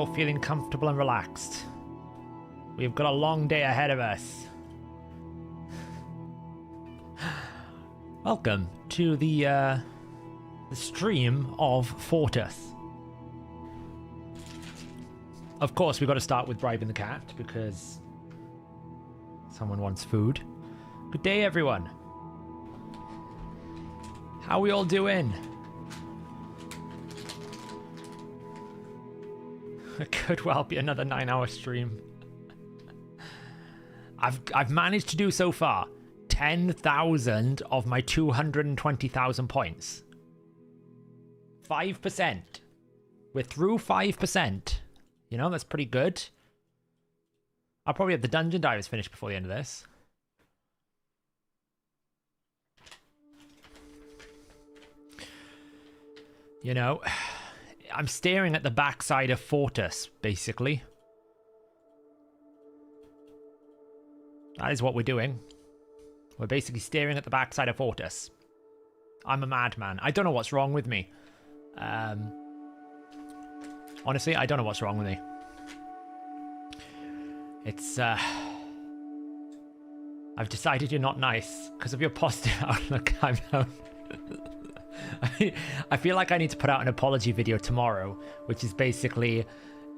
go feeling comfortable and relaxed. We've got a long day ahead of us. Welcome to the stream of Fortis. Of course, we've got to start with bribing the cat because someone wants food. Good day, everyone. How we all doing? It could well be another 9-hour stream. I've managed to do so far 10,000 of my 220,000 points. 5%. We're through 5%. You know, that's pretty good. I'll probably have the Dungeon Divers finished before the end of this. You know, I'm staring at the backside of Fortis, basically. That is what we're doing. We're basically staring at the backside of Fortis. I'm a madman. I don't know what's wrong with me. Honestly, I don't know what's wrong with me. It's, I've decided you're not nice because of your positive outlook. I'm not... I feel like I need to put out an apology video tomorrow, which is basically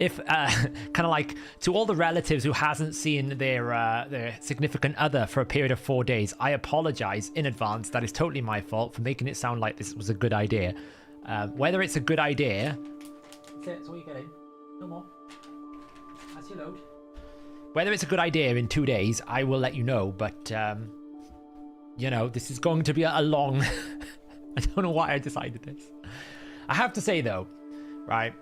if kind of like to all the relatives who hasn't seen their significant other for a period of 4 days. I apologize in advance. That is totally my fault for making it sound like this was a good idea. Whether it's a good idea, that's all you get in. No more. That's your load. Whether it's a good idea in 2 days, I will let you know. But you know, this is going to be a long. I don't know why I decided this. I have to say though, right?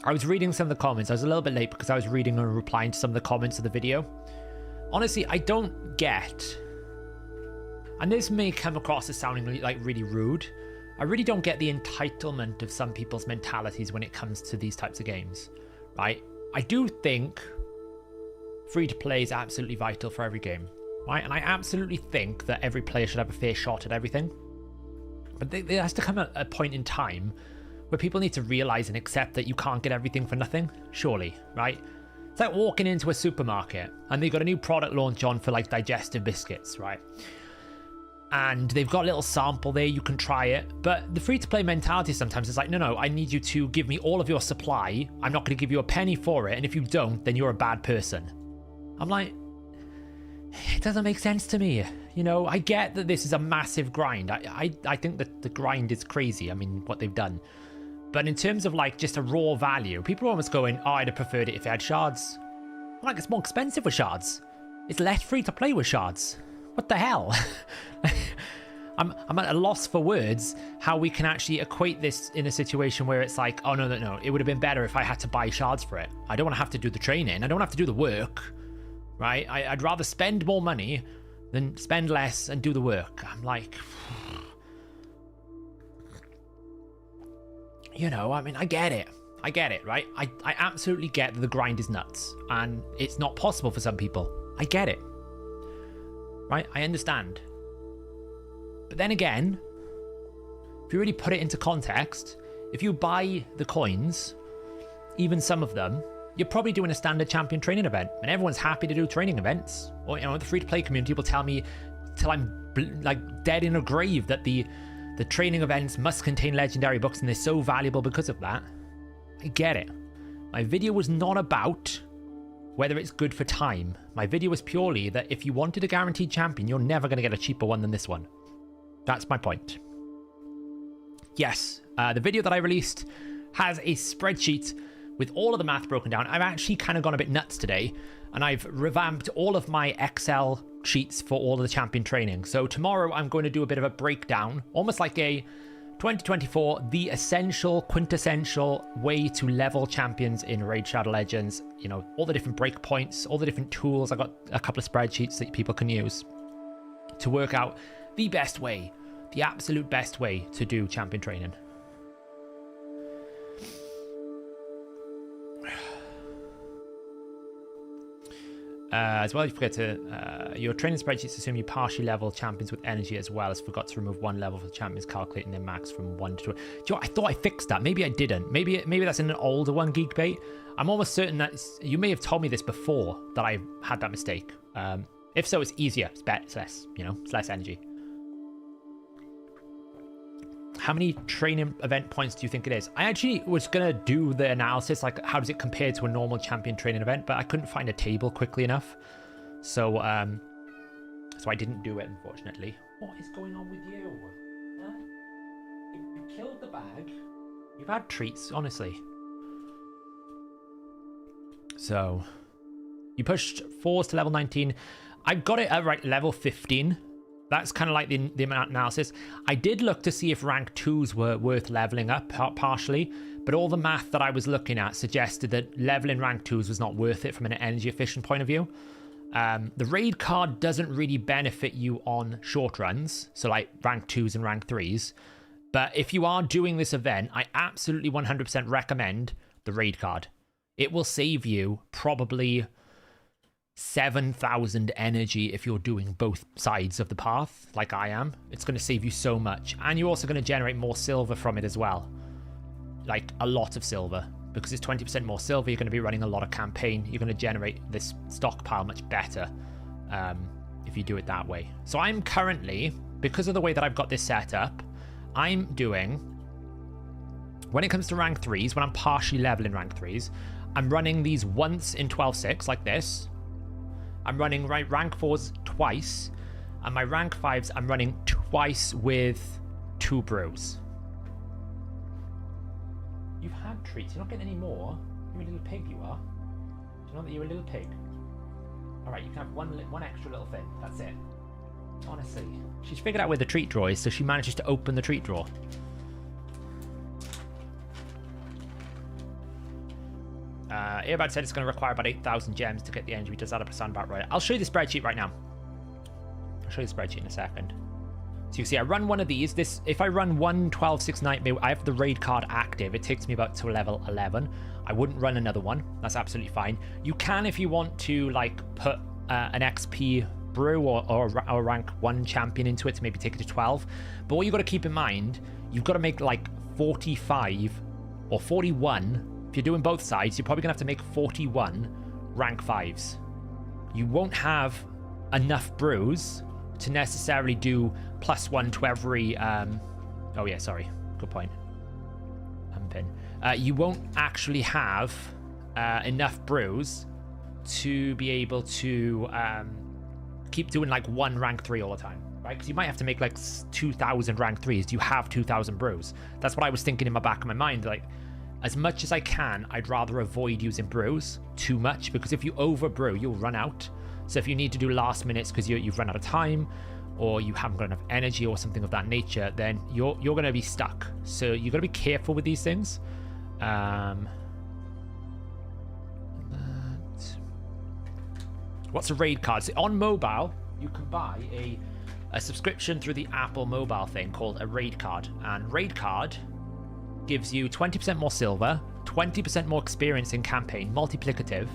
I was reading some of the comments. I was a little bit late because I was reading and replying to some of the comments of the video. Honestly, I don't get, and this may come across as sounding like really rude, I really don't get the entitlement of some people's mentalities when it comes to these types of games, right? I do think free-to-play is absolutely vital for every game, right? And I absolutely think that every player should have a fair shot at everything. But there has to come a point in time where people need to realize and accept that you can't get everything for nothing, surely, right? It's like walking into a supermarket and they've got a new product launch on for like digestive biscuits, right? And they've got a little sample there, you can try it. But the free-to-play mentality sometimes is like, no, I need you to give me all of your supply. I'm not going to give you a penny for it. And if you don't, then you're a bad person. I'm like, it doesn't make sense to me. You know, I get that this is a massive grind. I think that the grind is crazy. I mean, what they've done. But in terms of like just a raw value, people are almost going, oh, I'd have preferred it if it had shards. I'm like, it's more expensive with shards. It's less free to play with shards. What the hell? I'm at a loss for words how we can actually equate this in a situation where it's like, oh, no. It would have been better if I had to buy shards for it. I don't want to have to do the training. I don't have to do the work, right? I'd rather spend more money than spend less and do the work. I'm like, you know, I mean, I get it, right? I absolutely get that the grind is nuts and it's not possible for some people. I get it, right? I understand. But then again, if you really put it into context, if you buy the coins, even some of them, you're probably doing a standard champion training event, and everyone's happy to do training events. Or, you know, the free-to-play community will tell me till I'm like dead in a grave that the training events must contain legendary books and they're so valuable because of that. I get it. My video was not about whether it's good for time. My video was purely that if you wanted a guaranteed champion, you're never going to get a cheaper one than this one. That's my point. Yes, the video that I released has a spreadsheet with all of the math broken down. I've actually kind of gone a bit nuts today, and I've revamped all of my Excel sheets for all of the champion training. So tomorrow I'm going to do a bit of a breakdown, almost like a 2024, the essential, quintessential way to level champions in Raid Shadow Legends. You know, all the different breakpoints, all the different tools. I got a couple of spreadsheets that people can use to work out the best way, the absolute best way to do champion training. As well, you forget to your training spreadsheets assume you partially level champions with energy as well as forgot to remove one level for champions, calculating their max from 1 to 2. Do you know, I thought I fixed that. Maybe I didn't. Maybe that's in an older one, Geekbait. I'm almost certain that you may have told me this before that I had that mistake. If so, it's easier. It's less, you know, it's less energy. How many training event points do you think it is? I actually was going to do the analysis, like how does it compare to a normal champion training event, but I couldn't find a table quickly enough. So so I didn't do it, unfortunately. What is going on with you? Huh? You killed the bag. You've had treats, honestly. So you pushed 4s to level 19. I got it at right level 15. That's kind of like the analysis. I did look to see if rank 2s were worth leveling up partially, but all the math that I was looking at suggested that leveling rank 2s was not worth it from an energy efficient point of view. The raid card doesn't really benefit you on short runs, so like rank 2s and rank 3s. But if you are doing this event, I absolutely 100% recommend the raid card. It will save you probably 7,000 energy if you're doing both sides of the path, like I am. It's going to save you so much. And you're also going to generate more silver from it as well. Like, a lot of silver. Because it's 20% more silver, you're going to be running a lot of campaign. You're going to generate this stockpile much better if you do it that way. So I'm currently, because of the way that I've got this set up, I'm doing, when it comes to rank 3s, when I'm partially leveling rank 3s, I'm running these once in 12.6, like this. I'm running rank 4s twice, and my rank 5s I'm running twice with 2 brews. You've had treats, you're not getting any more. You're a little pig, you are. Do you know that you're a little pig? Alright, you can have one extra little thing, that's it. Honestly. She's figured out where the treat drawer is, so she manages to open the treat drawer. Earbad said it's going to require about 8,000 gems to get the energy. Does that sound about right? I'll show you the spreadsheet right now. I'll show you the spreadsheet in a second. So you see, I run one of these. If I run one 12.6 Nightmare, I have the raid card active. It takes me about to level 11. I wouldn't run another one. That's absolutely fine. You can, if you want to, like, put an XP brew or rank 1 champion into it to maybe take it to 12. But what you've got to keep in mind, you've got to make like 45 or 41. If you're doing both sides, you're probably going to have to make 41 rank 5s. You won't have enough brews to necessarily do +1 to every... oh yeah, sorry. Good point. Pin. You won't actually have enough brews to be able to keep doing like 1 rank 3 all the time. Right? Because you might have to make like 2,000 rank 3s. Do you have 2,000 brews? That's what I was thinking in the back of my mind. Like, as much as I can, I'd rather avoid using brews too much, because if you over brew, you'll run out. So if you need to do last minutes because you've run out of time, or you haven't got enough energy or something of that nature, then you're going to be stuck. So you've got to be careful with these things. What's a raid card? So on mobile, you can buy a subscription through the Apple mobile thing called a raid card. And raid card gives you 20% more silver, 20% more experience in campaign, multiplicative,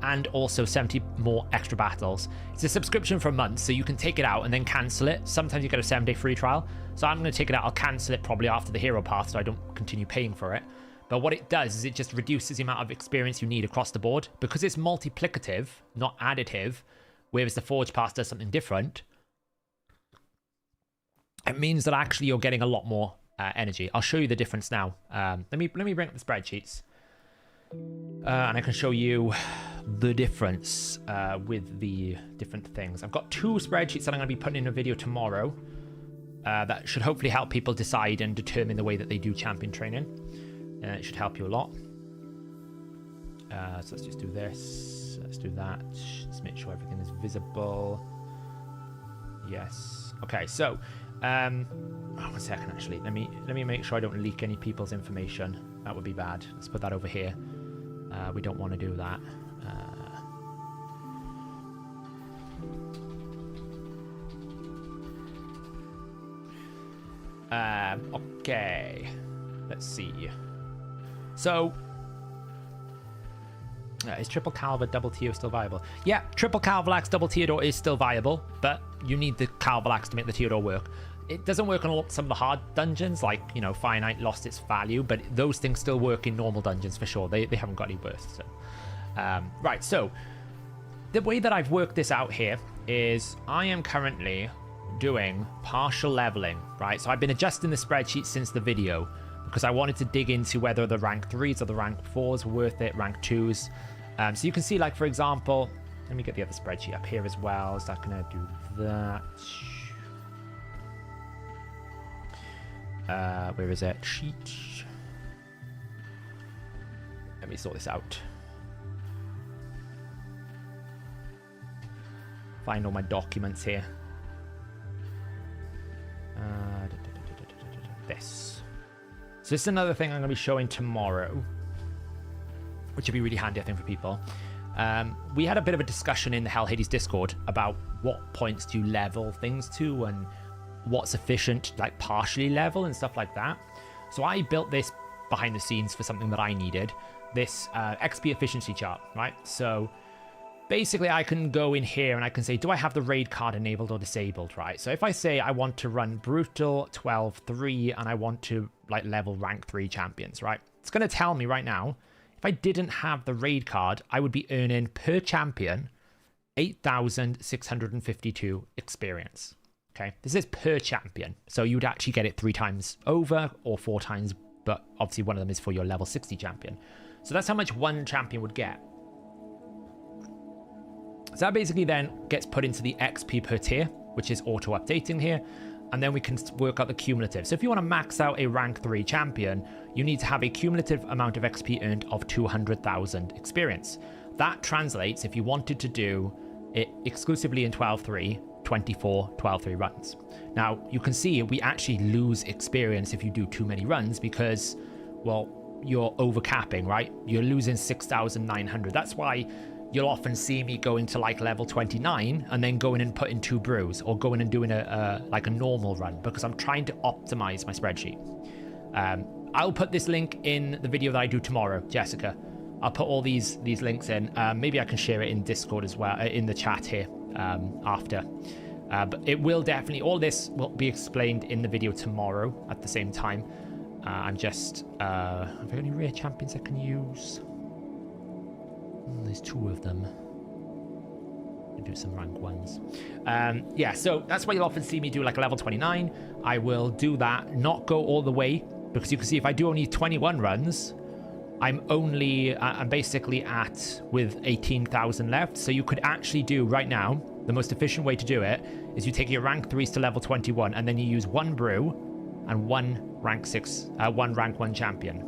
and also 70 more extra battles. It's a subscription for a month, so you can take it out and then cancel it. Sometimes you get a 7-day free trial. So I'm going to take it out. I'll cancel it probably after the hero path, so I don't continue paying for it. But what it does is it just reduces the amount of experience you need across the board. Because it's multiplicative, not additive, whereas the Forge Pass does something different, it means that actually you're getting a lot more energy. I'll show you the difference now. Let me bring up the spreadsheets. And I can show you the difference with the different things. I've got 2 spreadsheets that I'm going to be putting in a video tomorrow that should hopefully help people decide and determine the way that they do champion training. It should help you a lot. So let's just do this. Let's do that. Let's make sure everything is visible. Yes. Okay, so... one second, actually. Let me make sure I don't leak any people's information. That would be bad. Let's put that over here. We don't want to do that. Okay. Let's see. So, Is triple Calva double Teo still viable? Yeah, triple Calvalax double Theodore is still viable, but you need the Calvalax to make the Theodore work. It doesn't work on some of the hard dungeons, like, you know, Fire Knight lost its value, but those things still work in normal dungeons for sure. They haven't got any bursts. So. Right, so the way that I've worked this out here is I am currently doing partial leveling, right? So I've been adjusting the spreadsheet since the video because I wanted to dig into whether the rank 3s or the rank 4s were worth it, rank 2s. So you can see, like, for example, let me get the other spreadsheet up here as well. Is that going to do that? Where is it? Sheet. Let me sort this out. Find all my documents here. This. So this is another thing I'm going to be showing tomorrow, which would be really handy, I think, for people. We had a bit of a discussion in the Hell Hades Discord about what points do you level things to and what's sufficient, like partially level and stuff like that. So I built this behind the scenes for something that I needed, this XP efficiency chart, right? So basically I can go in here and I can say, do I have the raid card enabled or disabled, right? So if I say I want to run Brutal 12-3 and I want to like level rank 3 champions, right? It's going to tell me right now, if I didn't have the raid card, I would be earning per champion 8,652 experience. Okay, this is per champion. So you would actually get it 3 times over or 4 times, but obviously one of them is for your level 60 champion. So that's how much one champion would get. So that basically then gets put into the XP per tier, which is auto-updating here. And then we can work out the cumulative. So if you want to max out a rank 3 champion, you need to have a cumulative amount of XP earned of 200,000 experience. That translates, if you wanted to do it exclusively in 12-3, 24 12-3 runs. Now, you can see we actually lose experience if you do too many runs because, well, you're overcapping, right? You're losing 6,900. That's why you'll often see me going to like level 29 and then going and putting 2 brews or going and doing a normal run because I'm trying to optimize my spreadsheet. I'll put this link in the video that I do tomorrow, Jessica. I'll put all these links in. Maybe I can share it in Discord as well, in the chat here after. But it will definitely, all this will be explained in the video tomorrow at the same time. I'm just, have I got any rare champions I can use? There's 2 of them. I'll do some rank 1s. Yeah, so that's why you'll often see me do like a level 29. I will do that, not go all the way, because you can see if I do only 21 runs, I'm basically at with 18,000 left. So you could actually do right now, the most efficient way to do it is you take your rank 3s to level 21 and then you use 1 brew and 1 rank 1 champion.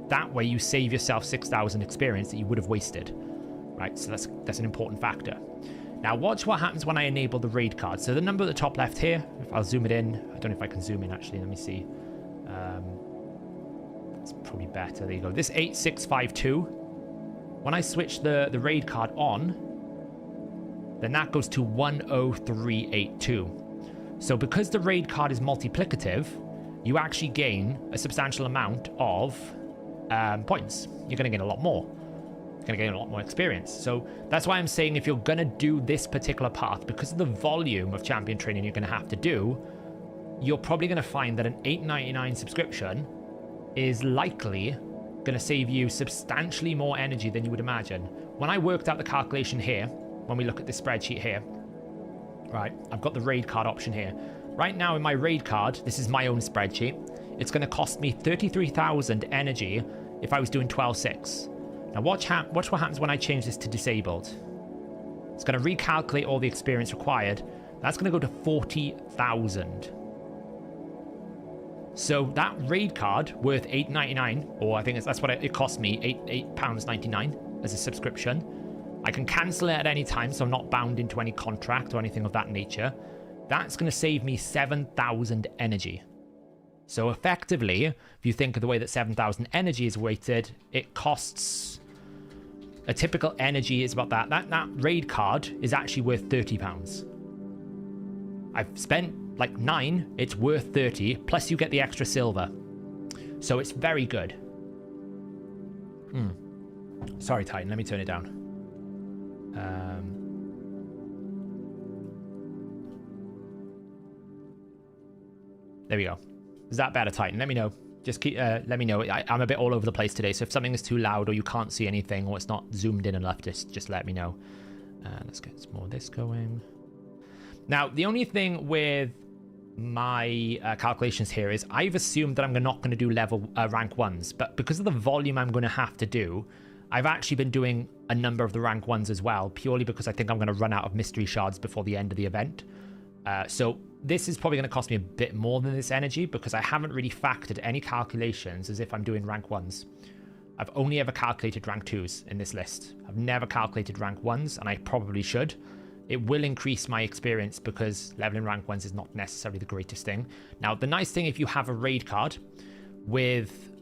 That way you save yourself 6,000 experience that you would have wasted, right? So that's an important factor. Now watch what happens when I enable the raid card. So the number at the top left here, if I'll zoom it in, I don't know if I can zoom in actually, let me see. It's probably better. There you go. This 8652. When I switch the raid card on, then that goes to 10382. So because the raid card is multiplicative, you actually gain a substantial amount of points. You're going to gain a lot more. You're going to gain a lot more experience. So that's why I'm saying if you're going to do this particular path, because of the volume of champion training you're going to have to do, you're probably going to find that an $8.99 subscription is likely going to save you substantially more energy than you would imagine. When I worked out the calculation here, when we look at this spreadsheet here, right, I've got the raid card option here. Right now in my raid card, this is my own spreadsheet, it's going to cost me 33,000 energy if I was doing 12-6. Now watch what happens when I change this to disabled. It's going to recalculate all the experience required. That's going to go to 40,000. So that raid card worth $8.99, or I think that's what it cost me, £8.99 as a subscription. I can cancel it at any time, so I'm not bound into any contract or anything of that nature. That's going to save me 7,000 energy. So effectively, if you think of the way that 7,000 energy is weighted, it costs a typical energy is about that. That raid card is actually worth £30. I've spent like 9, it's worth 30, plus you get the extra silver. So it's very good. Sorry, Titan. Let me turn it down. There we go. Is that better, Titan? Let me know. Just keep. Let me know. I'm a bit all over the place today, so if something is too loud or you can't see anything or it's not zoomed in enough, just let me know. Let's get some more of this going. Now, the only thing with my calculations here is I've assumed that I'm not going to do level rank 1s, but because of the volume I'm going to have to do, I've actually been doing a number of the rank 1s as well, purely because I think I'm going to run out of mystery shards before the end of the event. So this is probably going to cost me a bit more than this energy because I haven't really factored any calculations as if I'm doing rank 1s. I've only ever calculated rank 2s in this list. I've never calculated rank 1s, and I probably should. It will increase my experience because leveling rank 1s is not necessarily the greatest thing. Now, the nice thing if you have a raid card with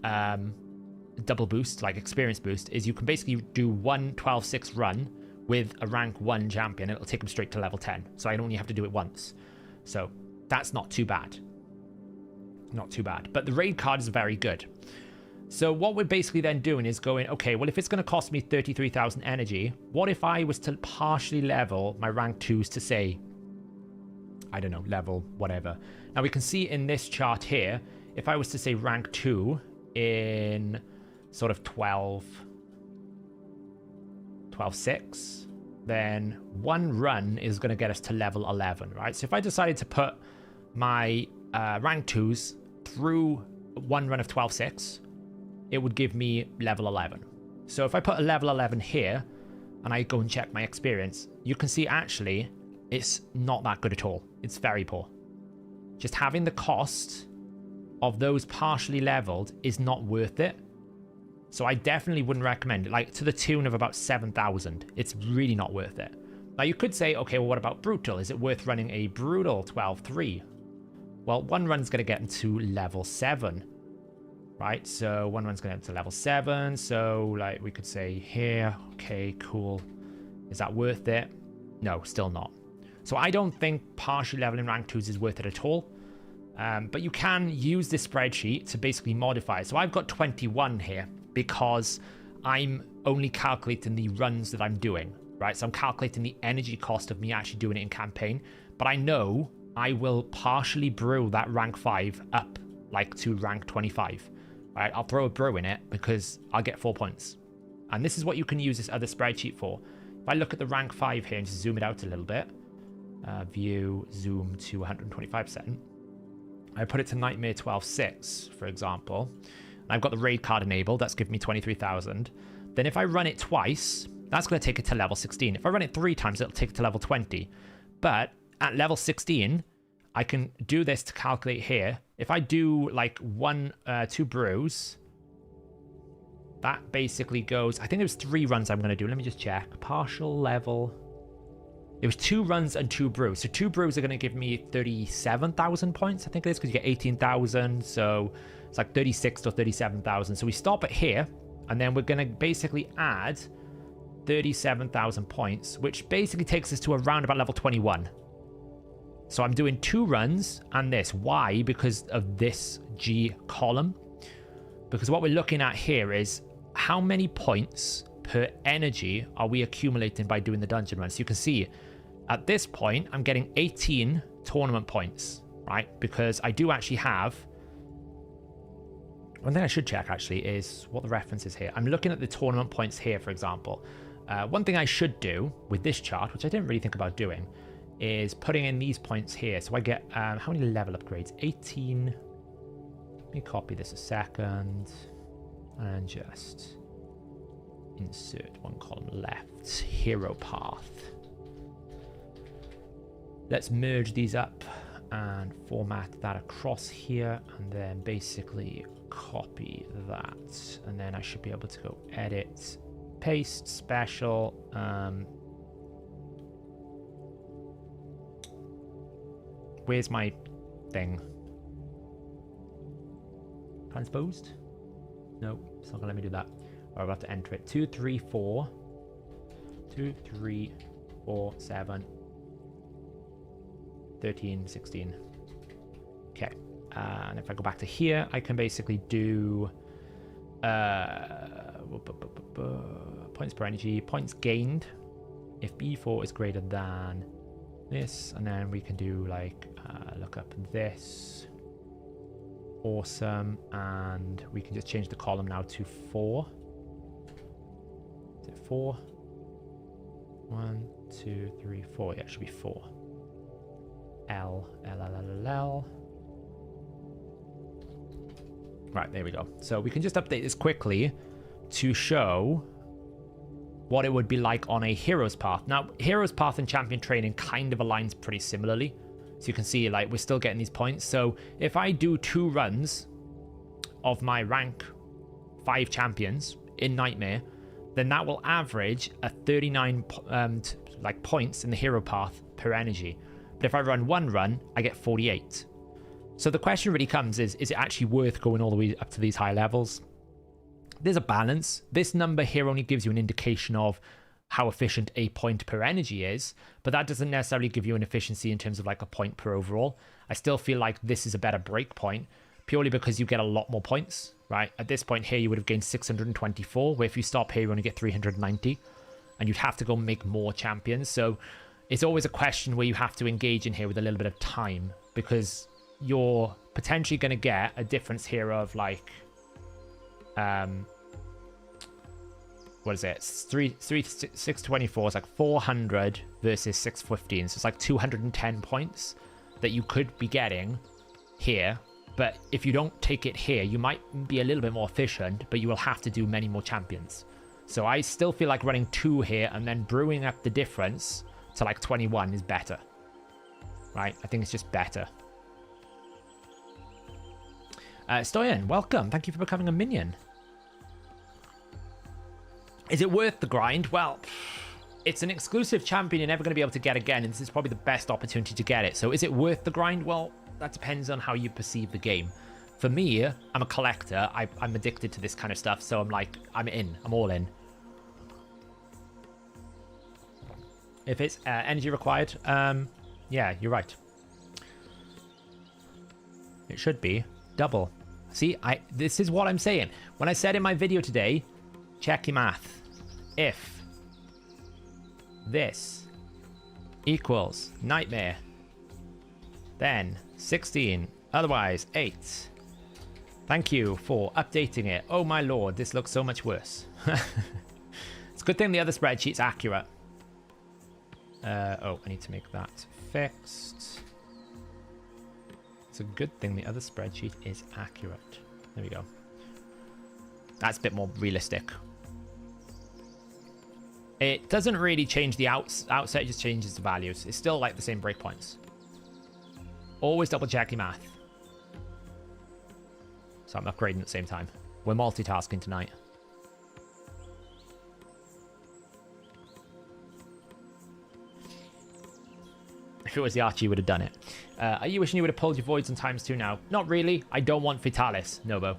double boost, like experience boost, is you can basically do one 12-6 run with a rank 1 champion. It'll take them straight to level 10. So I only have to do it once. So that's not too bad. Not too bad. But the raid card is very good. So what we're basically then doing is going, okay, well, if it's going to cost me 33,000 energy, what if I was to partially level my rank 2s to say, I don't know, level whatever. Now we can see in this chart here, if I was to say rank 2 in sort of 12-6, then one run is going to get us to level 11, right? So if I decided to put my rank 2s through one run of 12-6, it would give me level 11. So if I put a level 11 here and I go and check my experience, you can see actually it's not that good at all. It's very poor. Just having the cost of those partially leveled is not worth it. So I definitely wouldn't recommend it, like to the tune of about 7,000. It's really not worth it. Now you could say, okay, well, what about brutal? Is it worth running a brutal 12-3? Well, one run's going to get into level 7. Right, so one run's going to get to level 7. So, like, we could say here, okay, cool. Is that worth it? No, still not. So I don't think partially leveling rank 2s is worth it at all. But you can use this spreadsheet to basically modify it. So I've got 21 here because I'm only calculating the runs that I'm doing, right? So I'm calculating the energy cost of me actually doing it in campaign. But I know I will partially brew that rank 5 up, like, to rank 25. Right, I'll throw a brew in it because I'll get 4 points. And this is what you can use this other spreadsheet for. If I look at the rank 5 here and just zoom it out a little bit, view, zoom to 125%. I put it to Nightmare 12-6, for example. And I've got the raid card enabled. That's giving me 23,000. Then if I run it twice, that's going to take it to level 16. If I run it 3 times, it'll take it to level 20. But at level 16, I can do this to calculate here. If I do like 2 brews, that basically goes, I think it was 3 runs I'm going to do. Let me just check. Partial level. It was 2 runs and 2 brews. So 2 brews are going to give me 37,000 points, I think it is, because you get 18,000. So it's like 36 or 37,000. So we stop it here, and then we're going to basically add 37,000 points, which basically takes us to around about level 21. So I'm doing 2 runs and this. Why? Because of this G column. Because what we're looking at here is how many points per energy are we accumulating by doing the dungeon run. So you can see at this point, I'm getting 18 tournament points, right? Because I do actually have... One thing I should check actually is what the reference is here. I'm looking at the tournament points here, for example. One thing I should do with this chart, which I didn't really think about doing, is putting in these points here. So I get, how many level upgrades? 18. Let me copy this a second. And just insert one column left. Hero path. Let's merge these up and format that across here. And then basically copy that. And then I should be able to go edit, paste, special. Where's my thing? Transposed? No, it's not gonna let me do that. Or I've got to enter it. 2, 3, 4. 2, 3, 4, 7. 13, 16. Okay. And if I go back to here, I can basically do points per energy, points gained if B4 is greater than this, and then we can do like look up this. Awesome, and we can just change the column now to 4. Is it 4? 1, 2, 3, 4. Yeah, it should be 4. L. Right, there we go. So we can just update this quickly to show what it would be like on a Hero's Path. Now, Hero's Path and Champion Training kind of aligns pretty similarly. So you can see, like, we're still getting these points. So if I do 2 runs of my rank 5 champions in Nightmare, then that will average a 39 points in the Hero Path per energy. But if I run 1 run, I get 48. So the question really comes is it actually worth going all the way up to these high levels? There's a balance. This number here only gives you an indication of how efficient a point per energy is, but that doesn't necessarily give you an efficiency in terms of like a point per overall. I still feel like this is a better break point purely because you get a lot more points, right? At this point here, you would have gained 624, where if you stop here, you only get 390, and you'd have to go make more champions. So it's always a question where you have to engage in here with a little bit of time, because you're potentially going to get a difference here of like, what is it? 624 is like 400 versus 615. So it's like 210 points that you could be getting here. But if you don't take it here, you might be a little bit more efficient, but you will have to do many more champions. So I still feel like running 2 here and then brewing up the difference to like 21 is better. Right? I think it's just better. Stoyan, welcome. Thank you for becoming a minion. Is it worth the grind? Well, it's an exclusive champion you're never going to be able to get again, and this is probably the best opportunity to get it. So is it worth the grind? Well, that depends on how you perceive the game. For me, I'm a collector. I'm addicted to this kind of stuff, so I'm like, I'm in. I'm all in. If it's energy required, yeah, you're right. It should be double. See, this is what I'm saying. When I said in my video today, check your math. If this equals Nightmare, then 16, otherwise 8. Thank you for updating it. Oh my lord, this looks so much worse. It's a good thing the other spreadsheet's accurate. Oh, I need to make that fixed. It's a good thing the other spreadsheet is accurate. There we go. That's a bit more realistic. It doesn't really change the outset, it just changes the values. It's still like the same breakpoints. Always double check your math. So I'm upgrading at the same time. We're multitasking tonight. If it was the Archie, you would have done it. Are you wishing you would have pulled your voids on ×2 now? Not really. I don't want Vitalis, Nobo.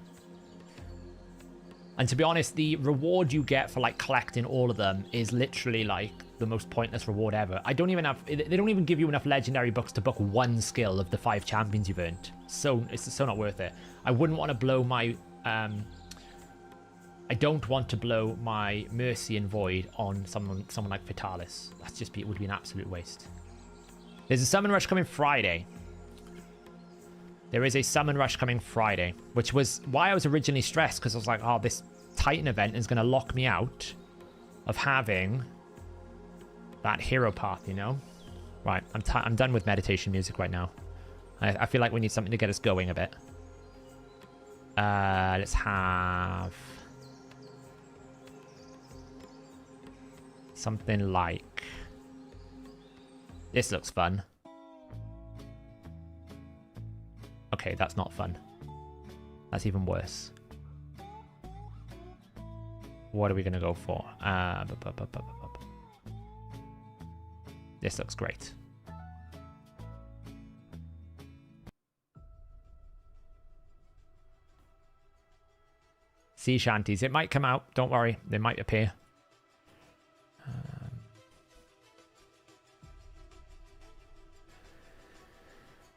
And to be honest, the reward you get for like collecting all of them is literally like the most pointless reward ever. I don't even have, they don't even give you enough legendary books to book 1 skill of the 5 champions you've earned. So it's so not worth it. I wouldn't want to blow my, I don't want to blow my Mercy and Void on someone like Vitalis. That's just, it would be an absolute waste. There's a summon rush coming Friday. There is a summon rush coming Friday, which was why I was originally stressed, because I was like, oh, this Titan event is going to lock me out of having that hero path, you know? Right, I'm done with meditation music right now. I feel like we need something to get us going a bit. Let's have something like... This looks fun. Okay, that's not fun. That's even worse. What are we going to go for? This looks great. Sea shanties. It might come out. Don't worry. They might appear.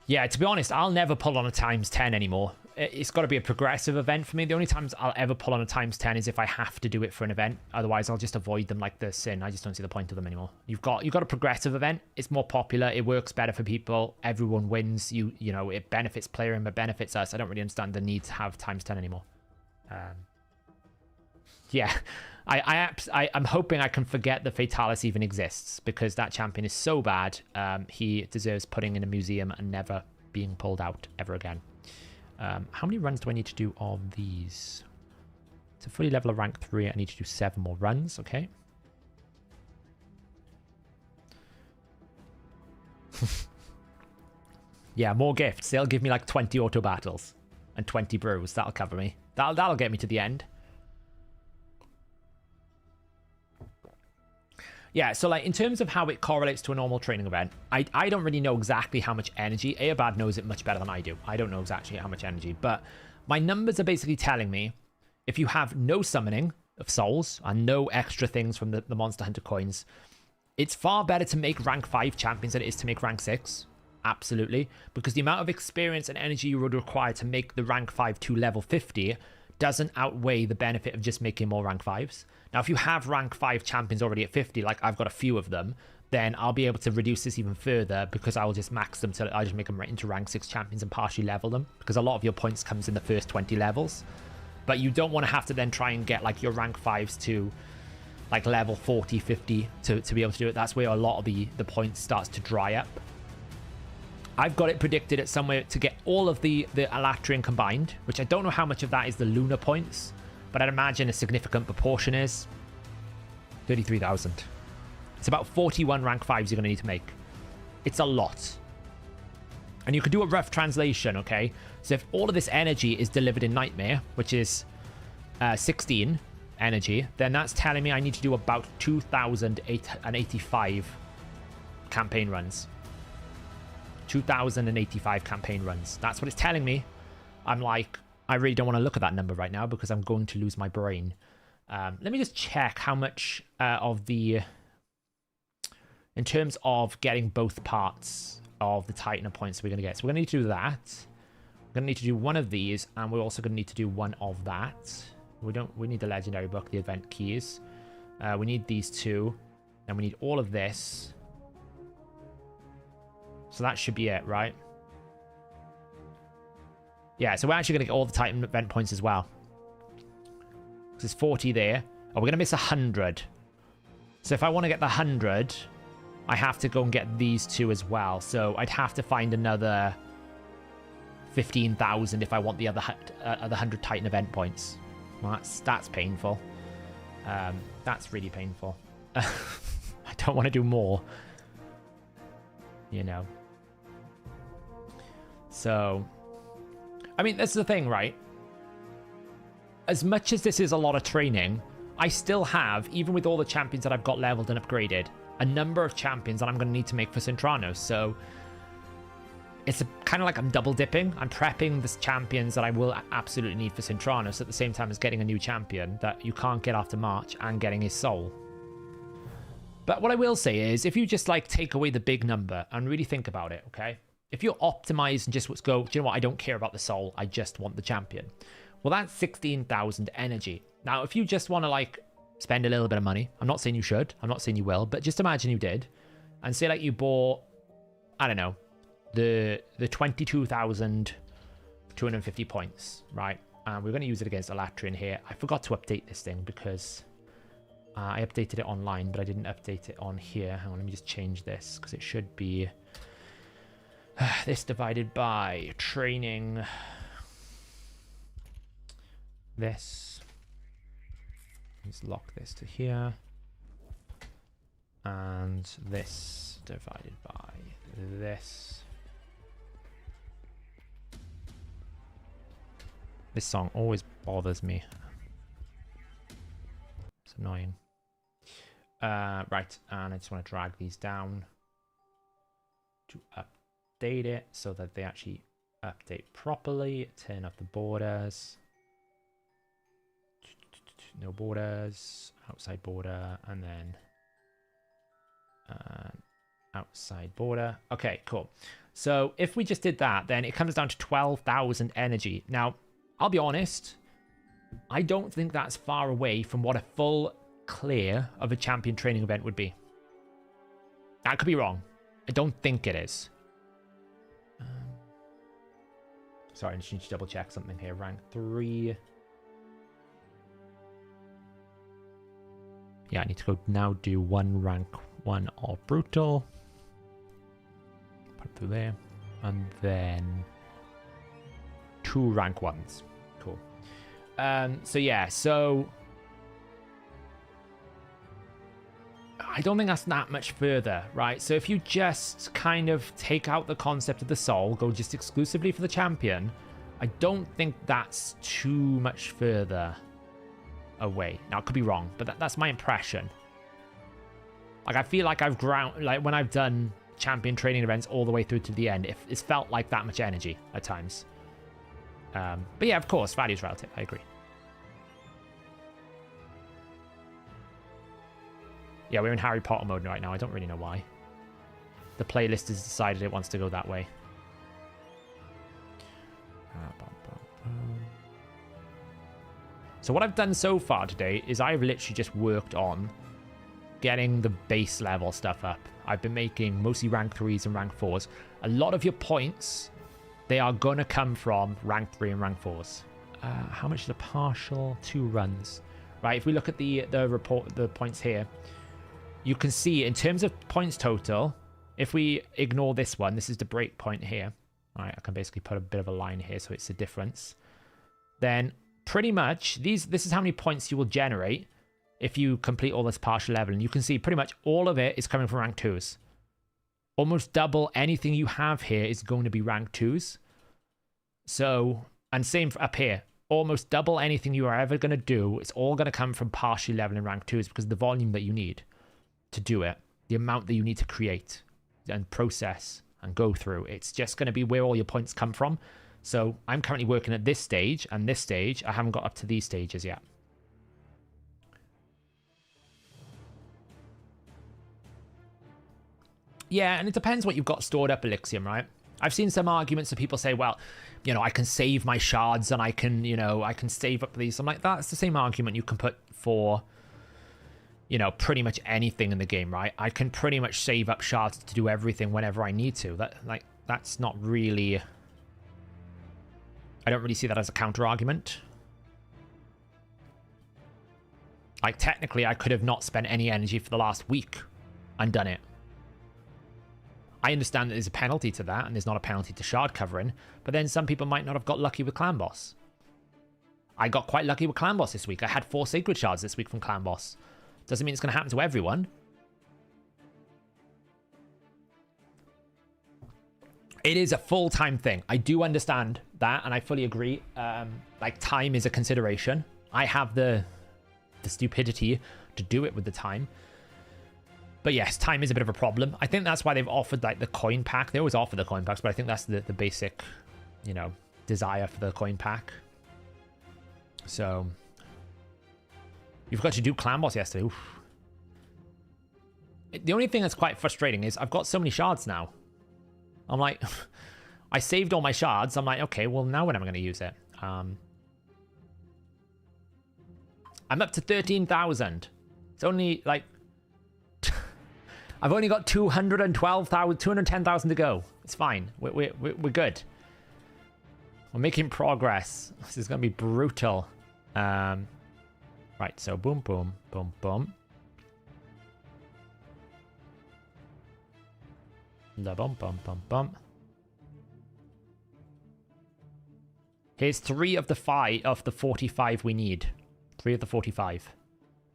Yeah, to be honest, I'll never pull on a ×10 anymore. it's got to be a progressive event for me. The only times I'll ever pull on a times 10 is if I have to do it for an event. Otherwise, I'll just avoid them like the Sin. I just don't see the point of them anymore. You've got a progressive event. It's more popular. It works better for people. Everyone wins. You know, it benefits player and it benefits us. I don't really understand the need to have times 10 anymore. Yeah, I'm hoping I can forget that Fatalis even exists, because that champion is so bad. He deserves putting in a museum and never being pulled out ever again. How many runs do I need to do of these? To fully level a rank 3, I need to do 7 more runs. Okay. Yeah, more gifts. They'll give me like 20 auto battles and 20 brews. That'll cover me. That'll get me to the end. Yeah, so like in terms of how it correlates to a normal training event, I don't really know exactly how much energy. Eobard knows it much better than I do. I don't know exactly how much energy, but my numbers are basically telling me if you have no summoning of souls and no extra things from the Monster Hunter coins, it's far better to make rank 5 champions than it is to make rank 6. Absolutely. Because the amount of experience and energy you would require to make the rank 5 to level 50 doesn't outweigh the benefit of just making more rank 5s. Now, if you have rank 5 champions already at 50, like I've got a few of them, then I'll be able to reduce this even further, because I will just max them till I just make them right into rank 6 champions and partially level them, because a lot of your points comes in the first 20 levels. But you don't want to have to then try and get like your rank 5s to like level 40, 50 to be able to do it. That's where a lot of the points starts to dry up. I've got it predicted at somewhere to get all of the Alatrian combined, which I don't know how much of that is the lunar points, but I'd imagine a significant proportion is 33,000. It's about 41 rank 5s you're going to need to make. It's a lot. And you could do a rough translation, okay? So if all of this energy is delivered in Nightmare, which is 16 energy, then that's telling me I need to do about 2,085 campaign runs. 2,085 campaign runs. That's what it's telling me. I'm like, I really don't want to look at that number right now because I'm going to lose my brain. Let me just check how much of the... In terms of getting both parts of the Titan points we're going to get. So we're going to need to do that. We're going to need to do one of these, and we're also going to need to do one of that. We need the Legendary Book, the event keys. We need these two. And we need all of this. So that should be it, right? Yeah, so we're actually going to get all the Titan event points as well. There's 40 there. Oh, we're going to miss 100. So if I want to get the 100, I have to go and get these two as well. So I'd have to find another 15,000 if I want the other 100 Titan event points. Well, that's painful. That's really painful. I don't want to do more. You know. So, I mean, that's the thing, right? As much as this is a lot of training, I still have, even with all the champions that I've got leveled and upgraded, a number of champions that I'm going to need to make for Centranos. So, it's kind of like I'm double dipping. I'm prepping the champions that I will absolutely need for Centranos at the same time as getting a new champion that you can't get after March and getting his soul. But what I will say is, if you just like take away the big number and really think about it, okay? If you're optimized and just let's go, do you know what? I don't care about the soul. I just want the champion. Well, that's 16,000 energy. Now, if you just want to like spend a little bit of money, I'm not saying you should. I'm not saying you will, but just imagine you did. And say like you bought, I don't know, the 22,250 points, right? And we're going to use it against Alatrian here. I forgot to update this thing because... I updated it online, but I didn't update it on here. Hang on, let me just change this, because it should be this divided by training. This. Let's lock this to here. And this divided by this. This song always bothers me. It's annoying. Right, and I just want to drag these down to update it so that they actually update properly. Turn up the borders. No borders. Outside border, and then outside border. Okay, cool. So if we just did that, then it comes down to 12,000 energy. Now, I'll be honest, I don't think that's far away from what a full clear of a champion training event would be. I could be wrong. I don't think it is. Sorry, I just need to double check something here. Rank 3. Yeah, I need to go now do 1 rank 1 or brutal. Put it through there. And then 2 rank 1s. Cool. So yeah, so I don't think that's that much further, right? So if you just kind of take out the concept of the soul, go just exclusively for the champion, I don't think that's too much further away. Now, I could be wrong, but that's my impression. Like, I feel like when I've done champion training events all the way through to the end, it's felt like that much energy at times. But yeah, of course, value's relative. I agree. Yeah, we're in Harry Potter mode right now. I don't really know why. The playlist has decided it wants to go that way. So what I've done so far today is I've literally just worked on getting the base level stuff up. I've been making mostly rank 3s and rank 4s. A lot of your points, they are going to come from rank 3 and rank 4s. How much is a partial? 2 runs. Right, if we look at the points here, you can see in terms of points total, if we ignore this one, this is the break point here. All right, I can basically put a bit of a line here so it's the difference. Then pretty much this is how many points you will generate if you complete all this partial level. And you can see pretty much all of it is coming from rank 2s. Almost double anything you have here is going to be rank 2s. So, and same up here. Almost double anything you are ever going to do, it's all going to come from partially leveling rank 2s because of the volume that you need to do it, the amount that you need to create and process and go through. It's just going to be where all your points come from. So I'm currently working at this stage and this stage. I haven't got up to these stages yet. Yeah, and it depends what you've got stored up, Elixium, right? I've seen some arguments that people say, well, you know, I can save my shards and I can, you know, I can save up these. I'm like, that's the same argument you can put for, you know, pretty much anything in the game, right? I can pretty much save up shards to do everything whenever I need to. That's not really... I don't really see that as a counter argument. Like, technically, I could have not spent any energy for the last week and done it. I understand that there's a penalty to that, and there's not a penalty to shard covering, but then some people might not have got lucky with Clan Boss. I got quite lucky with Clan Boss this week. I had 4 Sacred Shards this week from Clan Boss. Doesn't mean it's going to happen to everyone. It is a full-time thing. I do understand that, and I fully agree. Like, time is a consideration. I have the stupidity to do it with the time. But yes, time is a bit of a problem. I think that's why they've offered, like, the coin pack. They always offer the coin packs, but I think that's the basic, you know, desire for the coin pack. So... You've got to do Clan Boss yesterday. Oof. The only thing that's quite frustrating is I've got so many shards now. I'm like, I saved all my shards. I'm like, okay, well, now when am I going to use it? I'm up to 13,000. It's only like, I've only got 210,000 to go. It's fine. We're good. We're making progress. This is going to be brutal. Right, so boom, boom, boom, boom. Da bum, bum, bum, bum. Here's 3 of the 45 we need. 3 of the 45.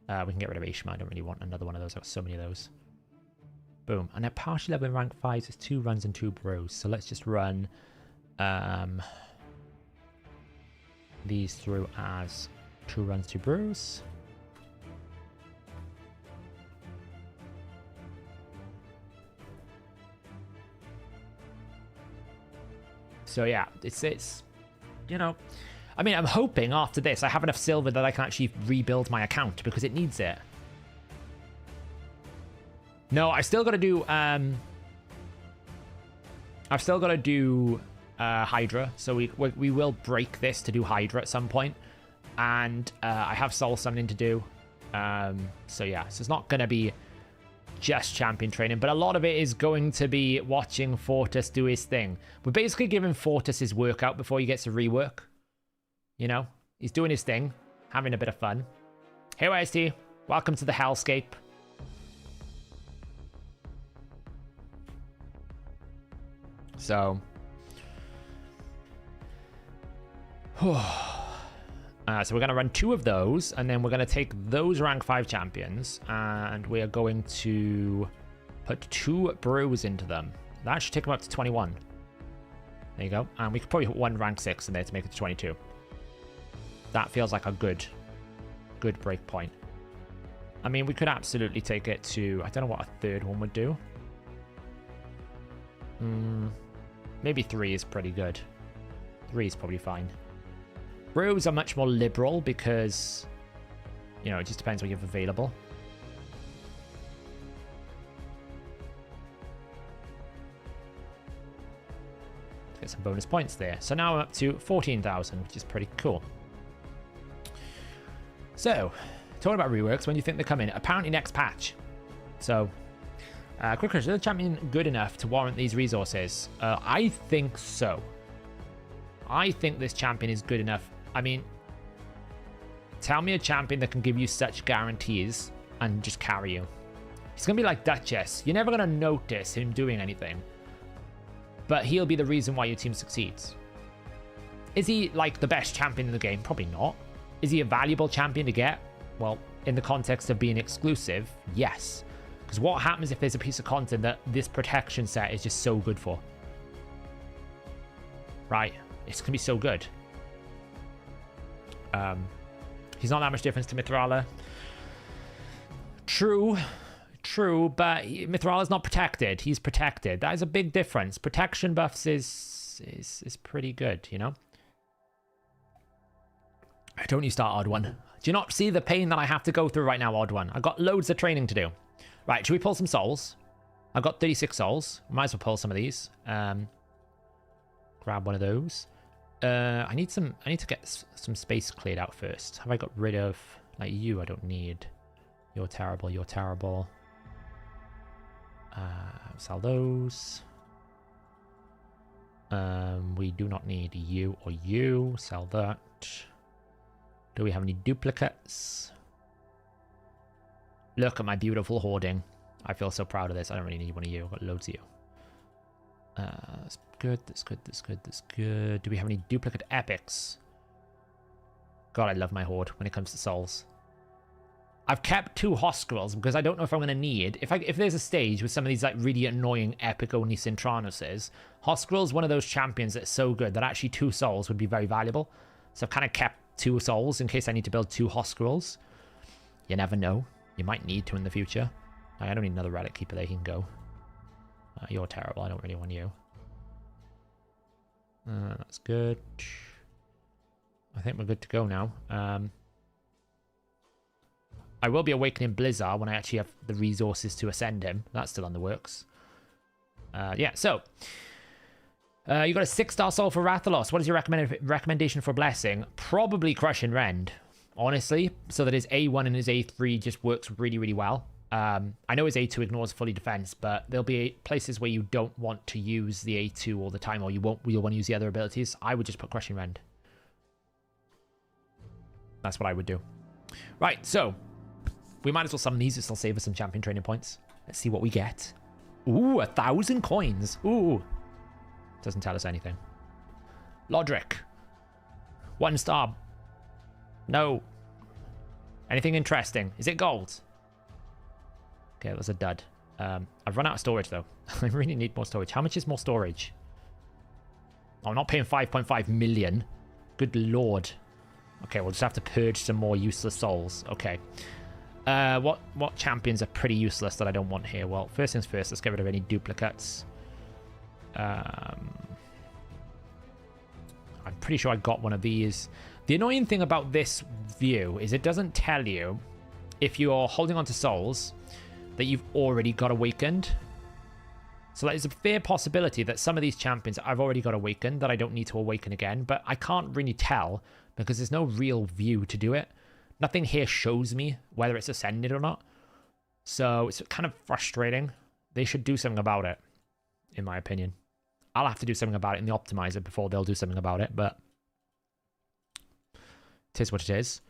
We can get rid of Ishma. I don't really want another one of those. I've got so many of those. Boom. And at partial level in rank 5, it's 2 runs and 2 bros. So let's just run these through as 2 runs, 2 brews. So yeah, it's you know, I mean, I'm hoping after this I have enough silver that I can actually rebuild my account because it needs it. No, I still got to do I've still got to do Hydra, so we will break this to do Hydra at some point. And I have Soul Summoning to do. So yeah, so it's not going to be just champion training, but a lot of it is going to be watching Fortis do his thing. We're basically giving Fortis his workout before he gets a rework. You know, he's doing his thing, having a bit of fun. Hey, YST, welcome to the Hellscape. So, so we're going to run 2 of those, and then we're going to take those rank 5 champions, and we are going to put 2 brews into them. That should take them up to 21. There you go. And we could probably put 1 rank 6 in there to make it to 22. That feels like a good break point. I mean, we could absolutely take it to... I don't know what a 3rd one would do. Maybe 3 is pretty good. 3 is probably fine. Brews are much more liberal because, you know, it just depends what you have available. Get some bonus points there. So now I'm up to 14,000, which is pretty cool. So, talking about reworks, when do you think they come in? Apparently next patch. So, quick question, is the champion good enough to warrant these resources? I think so. I think this champion is good enough. I mean, tell me a champion that can give you such guarantees and just carry you. He's going to be like Duchess. You're never going to notice him doing anything. But he'll be the reason why your team succeeds. Is he like the best champion in the game? Probably not. Is he a valuable champion to get? Well, in the context of being exclusive, yes. Because what happens if there's a piece of content that this protection set is just so good for? Right. It's going to be so good. He's not that much difference to Mithrala. True, but Mithrala's not protected. He's protected. That is a big difference. Protection buffs is pretty good, you know? Don't you start, Odd One. Do you not see the pain that I have to go through right now, Odd One? I've got loads of training to do. Right, should we pull some souls? I've got 36 souls. Might as well pull some of these. Grab one of those. I need to get some space cleared out first. Have I got rid of, like, you? I don't need. You're terrible. You're terrible. Sell those. We do not need you or you. Sell that. Do we have any duplicates? Look at my beautiful hoarding. I feel so proud of this. I don't really need one of you. I've got loads of you. That's good, that's good, that's good, that's good. Do we have any duplicate epics? God, I love my hoard when it comes to souls. I've kept 2 Hoskrulls because I don't know if I'm going to need... If there's a stage with some of these like really annoying epic-only Cintranuses, Hoskrul's one of those champions that's so good that actually 2 souls would be very valuable. So I've kind of kept 2 souls in case I need to build 2 Hoskrulls. You never know. You might need to in the future. I don't need another Relic Keeper. They can go. You're terrible. I don't really want you. That's good. I think we're good to go now. I will be awakening Blizzard when I actually have the resources to ascend him. That's still on the works. Yeah, so. You got a 6-star soul for Rathalos. What is your recommendation for Blessing? Probably Crushing Rend, honestly. So that his A1 and his A3 just works really, really well. I know his A2 ignores fully defense, but there'll be places where you don't want to use the A2 all the time, or you'll want to use the other abilities. I would just put Crushing Rend. That's what I would do. Right, so we might as well summon these. This will save us some champion training points. Let's see what we get. Ooh, 1,000 coins. Ooh. Doesn't tell us anything. Lodric. 1 star. No. Anything interesting? Is it gold? Okay, that was a dud. I've run out of storage, though. I really need more storage. How much is more storage? Oh, I'm not paying 5.5 million. Good lord. Okay, we'll just have to purge some more useless souls. Okay. What champions are pretty useless that I don't want here? Well, first things first, let's get rid of any duplicates. I'm pretty sure I got one of these. The annoying thing about this view is it doesn't tell you if you're holding on to souls that you've already got awakened. So there's a fair possibility that some of these champions I've already got awakened that I don't need to awaken again, but I can't really tell because there's no real view to do it. Nothing here shows me whether it's ascended or not. So it's kind of frustrating. They should do something about it, in my opinion. I'll have to do something about it in the optimizer before they'll do something about it, but it is what it is.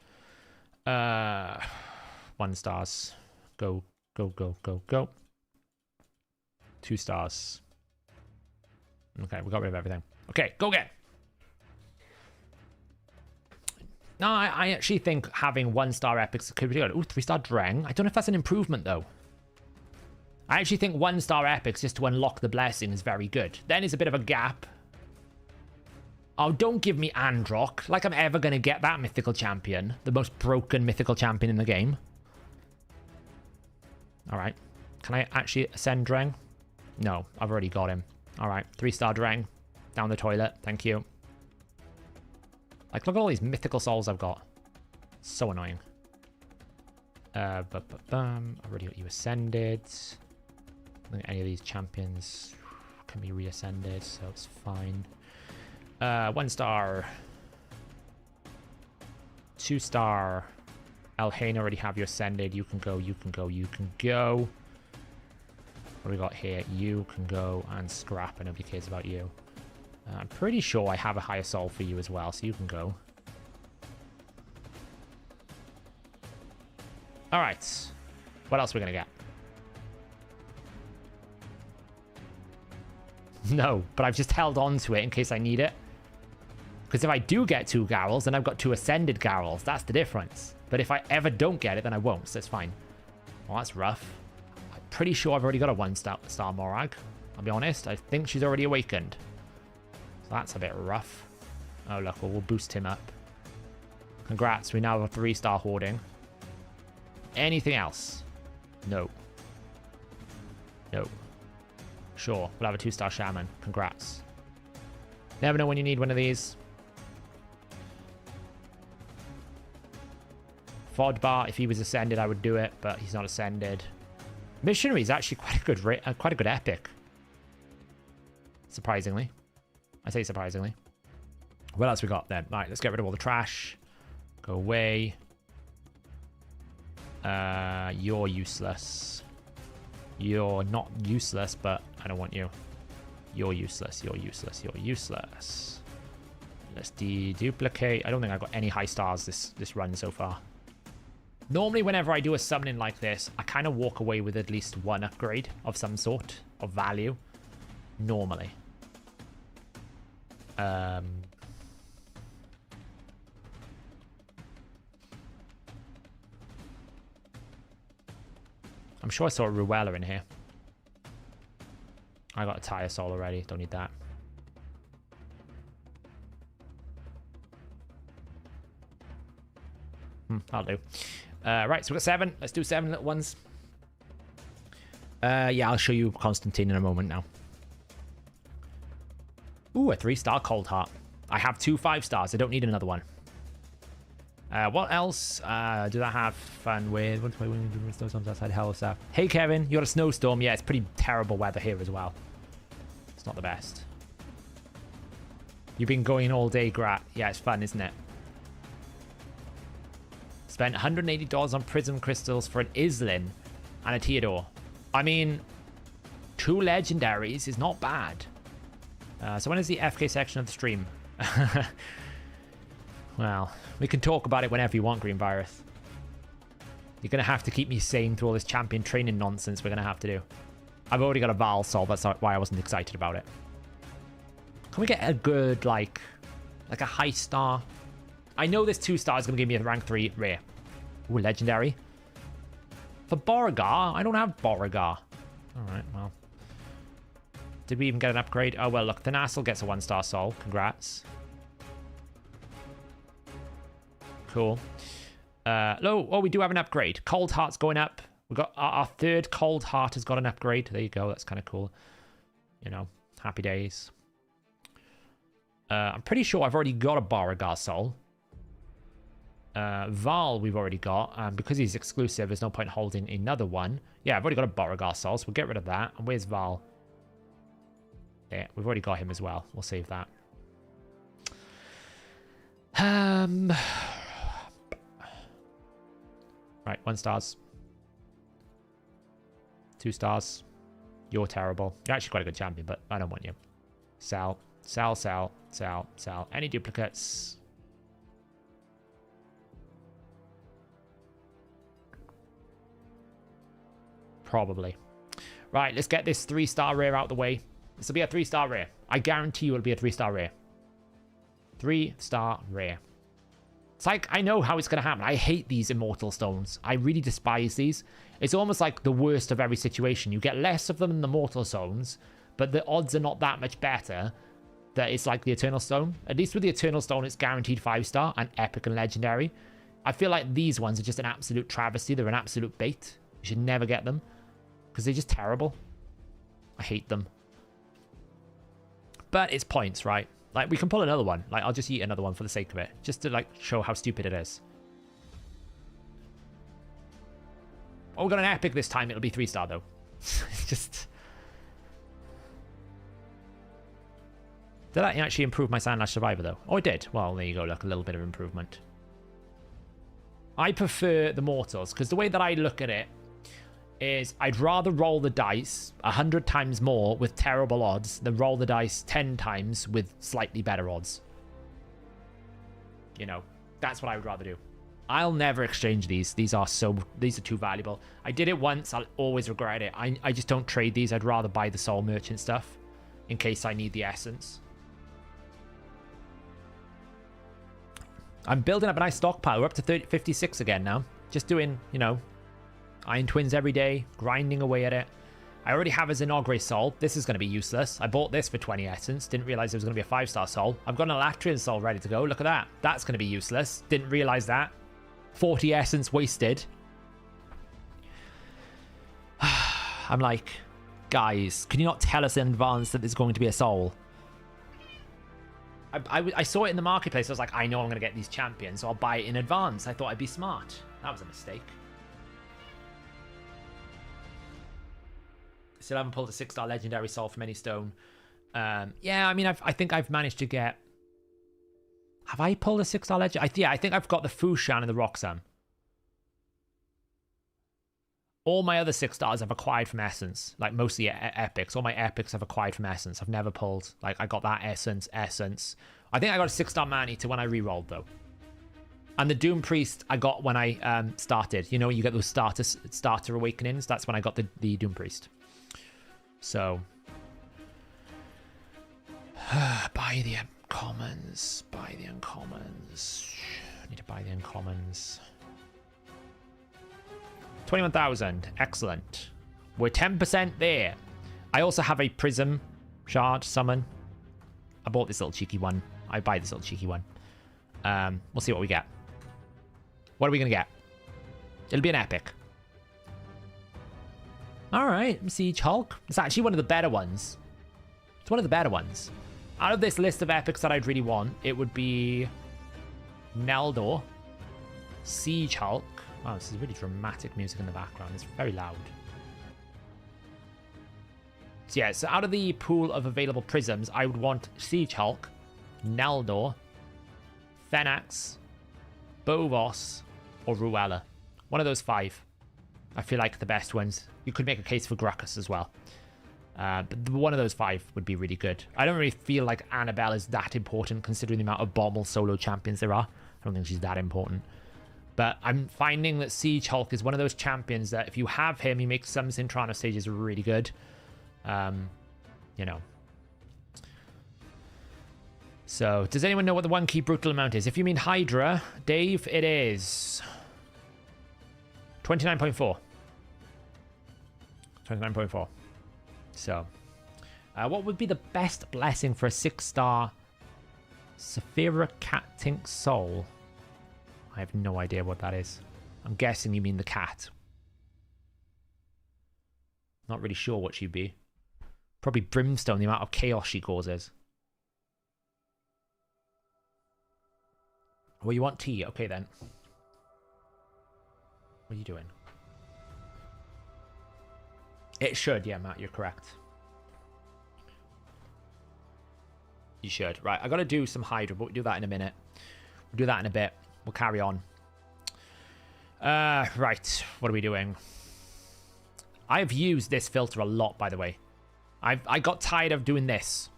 1 stars. Go, go, go, go, go. 2 stars. Okay, we got rid of everything. Okay, go again. No, I actually think having 1-star epics could be good. Ooh, 3-star Dreng. I don't know if that's an improvement, though. I actually think 1-star epics just to unlock the blessing is very good. Then it's a bit of a gap. Oh, don't give me Androck. Like I'm ever going to get that mythical champion. The most broken mythical champion in the game. All right. Can I actually ascend Dreng? No, I've already got him. All right, 3-star Dreng. Down the toilet. Thank you. Like, look at all these mythical souls I've got. So annoying. I've already got you ascended. I don't think any of these champions can be reascended, so it's fine. 1-star. 2-star. Elhain already have you ascended. You can go, you can go, you can go. What do we got here? You can go and scrap, and nobody cares about you. I'm pretty sure I have a higher soul for you as well, so you can go. All right. What else are we going to get? No, but I've just held on to it in case I need it. Because if I do get 2 Garrels, then I've got 2 ascended Garrels. That's the difference. But if I ever don't get it, then I won't, so it's fine. Well, that's rough. I'm pretty sure I've already got a 1-star Morag. I'll be honest. I think she's already awakened. So that's a bit rough. Oh, look, we'll boost him up. Congrats, we now have a 3-star Hoarding. Anything else? No. No. Sure, we'll have a 2-star Shaman. Congrats. Never know when you need one of these. Fodbar, if he was ascended, I would do it, but he's not ascended. Missionary is actually quite a good epic. Surprisingly. I say surprisingly. What else we got then? Right, let's get rid of all the trash. Go away. You're useless. You're not useless, but I don't want you. You're useless. You're useless. You're useless. Let's deduplicate. I don't think I've got any high stars this run so far. Normally, whenever I do a summoning like this, I kind of walk away with at least 1 upgrade of some sort of value. Normally. I'm sure I saw a Ruella in here. I got a Tire Soul already. Don't need that. I'll do. Right, so we've got 7. Let's do 7 little ones. Yeah, I'll show you Constantine in a moment now. Ooh, a 3-star Cold Heart. I have 2 5-stars. I don't need another one. What else do I have fun with? What's my snowstorms outside hell stuff? Hey, Kevin, you got a snowstorm? Yeah, it's pretty terrible weather here as well. It's not the best. You've been going all day, Grat. Yeah, it's fun, isn't it? Spent $180 on Prism Crystals for an Islin and a Theodore. I mean, 2 legendaries is not bad. So when is the FK section of the stream? Well, we can talk about it whenever you want, Green Virus. You're going to have to keep me sane through all this champion training nonsense we're going to have to do. I've already got a Val Sol, that's why I wasn't excited about it. Can we get a good, like a high star? I know this 2-star is going to give me a rank 3 rare. Ooh, legendary. For Beauregard? I don't have Beauregard. Alright, well. Did we even get an upgrade? Oh, well, look. Thanasil gets a 1-star soul. Congrats. Cool. Oh, we do have an upgrade. Cold Heart's going up. We got our 3rd Cold Heart has got an upgrade. There you go. That's kind of cool. You know, happy days. I'm pretty sure I've already got a Beauregard soul. Val we've already got. Because he's exclusive, there's no point holding another one. Yeah, I've already got a Beauregard soul, so we'll get rid of that. And where's Val? There, we've already got him as well. We'll save that. Right, 1 stars. 2 stars. You're terrible. You're actually quite a good champion, but I don't want you. Sell. Sell, sell, sell, sell. Any duplicates? Probably. Right, let's get this 3-star rare out the way. This will be a 3-star rare. I guarantee you it'll be a 3-star rare. 3-star rare. It's like, I know how it's going to happen. I hate these immortal stones. I really despise these. It's almost like the worst of every situation. You get less of them in the mortal stones, but the odds are not that much better that it's like the eternal stone. At least with the eternal stone, it's guaranteed 5-star and epic and legendary. I feel like these ones are just an absolute travesty. They're an absolute bait. You should never get them because they're just terrible. I hate them. But it's points, right? Like, we can pull another one. Like, I'll just eat another one for the sake of it. Just to, like, show how stupid it is. Oh, we got an epic this time. It'll be 3-star, though. It's just... Did that actually improve my Sandlash Survivor, though? Oh, it did. Well, there you go. Look, a little bit of improvement. I prefer the Mortals, because the way that I look at it is I'd rather roll the dice 100 times more with terrible odds than roll the dice 10 times with slightly better odds. You know, that's what I would rather do. I'll never exchange these. These are too valuable. I did it once. I'll always regret it. I just don't trade these. I'd rather buy the Soul Merchant stuff in case I need the essence. I'm building up a nice stockpile. We're up to 56 again now. Just doing, you know, Iron Twins every day, grinding away at it. I already have a Zenogre Soul. This is going to be useless. I bought this for 20 Essence. Didn't realize it was going to be a 5-star Soul. I've got an Elatrian Soul ready to go. Look at that. That's going to be useless. Didn't realize that. 40 Essence wasted. I'm like, guys, can you not tell us in advance that there's going to be a Soul? I saw it in the marketplace. I was like, I know I'm going to get these champions, so I'll buy it in advance. I thought I'd be smart. That was a mistake. Still haven't pulled a 6-star legendary soul from any stone. Yeah, I mean, I think I've managed to get... Have I pulled a 6-star legend? Yeah, I think I've got the Fushan and the Roxanne. All my other 6-stars I've acquired from Essence. Like, mostly epics. All my epics I've acquired from Essence. I've never pulled... Like, I got that Essence. I think I got a 6-star Man-Eater when I re-rolled, though. And the Doom Priest I got when I started. You know, you get those starter awakenings. That's when I got the Doom Priest. So, buy the uncommons. Buy the uncommons. I need to buy the uncommons. 21,000. Excellent. We're 10% there. I also have a Prism Shard summon. I bought this little cheeky one. I buy this little cheeky one. We'll see what we get. What are we going to get? It'll be an epic. Alright, Siege Hulk. It's actually one of the better ones. It's one of the better ones. Out of this list of epics that I'd really want, it would be Neldor, Siege Hulk. Wow, this is really dramatic music in the background. It's very loud. So yeah, so out of the pool of available prisms, I would want Siege Hulk, Neldor, Phenax, Bovos, or Ruella. One of those 5. I feel like the best ones. You could make a case for Gruckus as well. But one of those 5 would be really good. I don't really feel like Annabelle is that important considering the amount of Bommel solo champions there are. I don't think she's that important. But I'm finding that Siege Hulk is one of those champions that if you have him, he makes some Sintrano stages really good. You know. So, does anyone know what the 1 key brutal amount is? If you mean Hydra, Dave, it is 29.4. 29.4. So, what would be the best blessing for a 6-star Saphira Cat Tink Soul? I have no idea what that is. I'm guessing you mean the cat. Not really sure what she'd be. Probably Brimstone, the amount of chaos she causes. Well, you want tea? Okay, then. What are you doing? It should, yeah, Matt, you're correct. You should. Right, I got to do some Hydra, but we'll do that in a minute. We'll do that in a bit. We'll carry on. Right, what are we doing? I've used this filter a lot, by the way. I got tired of doing this.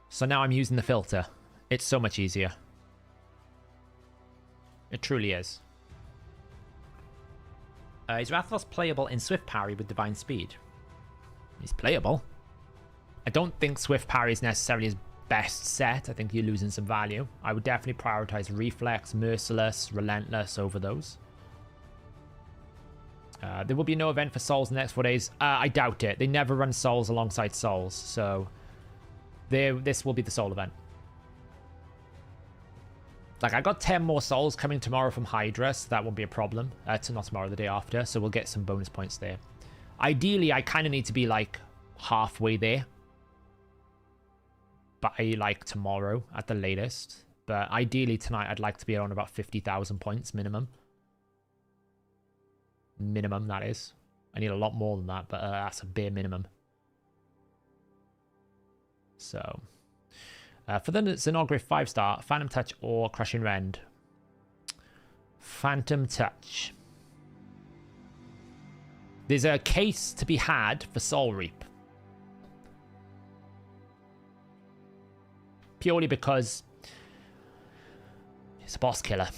So now I'm using the filter. It's so much easier. It truly is. Is Rathalos playable in Swift Parry with Divine Speed? He's playable. I don't think Swift Parry is necessarily his best set. I think you're losing some value. I would definitely prioritize Reflex, Merciless, Relentless over those. There will be no event for Souls in the next 4 days. I doubt it. They never run Souls alongside Souls, so this will be the Soul event. Like, I got 10 more Souls coming tomorrow from Hydra, so that won't be a problem. Not tomorrow, the day after, so we'll get some bonus points there. Ideally, I kind of need to be, like, halfway there by, like, tomorrow at the latest. But ideally, tonight, I'd like to be around about 50,000 points minimum. Minimum, that is. I need a lot more than that, but that's a bare minimum. So... for the Xenograph 5-star, Phantom Touch or Crushing Rend. Phantom Touch. There's a case to be had for Soul Reap. Purely because it's a boss killer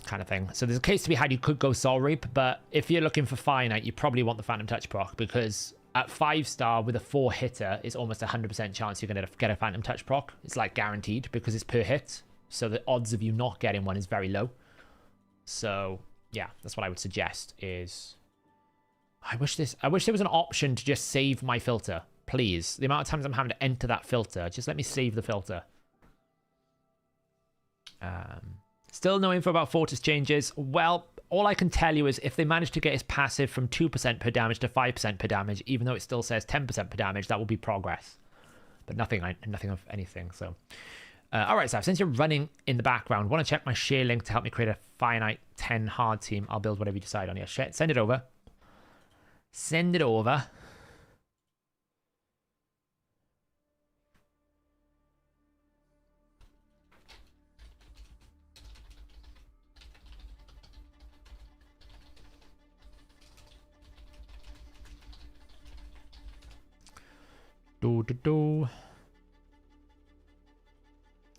kind of thing. So there's a case to be had, you could go Soul Reap, but if you're looking for Finite, you probably want the Phantom Touch proc, because at 5-star with a 4-hitter, it's almost 100% chance you're going to get a Phantom Touch proc. It's like guaranteed because it's per hit. So the odds of you not getting one is very low. So yeah, that's what I would suggest is... I wish there was an option to just save my filter. Please. The amount of times I'm having to enter that filter, just let me save the filter. Still no info about Fortis changes. Well, all I can tell you is if they manage to get his passive from 2% per damage to 5% per damage, even though it still says 10% per damage, that will be progress. But nothing of anything, so... Alright, Saf, since you're running in the background, want to check my share link to help me create a finite 10 hard team. I'll build whatever you decide on. Yeah, send it over. Send it over.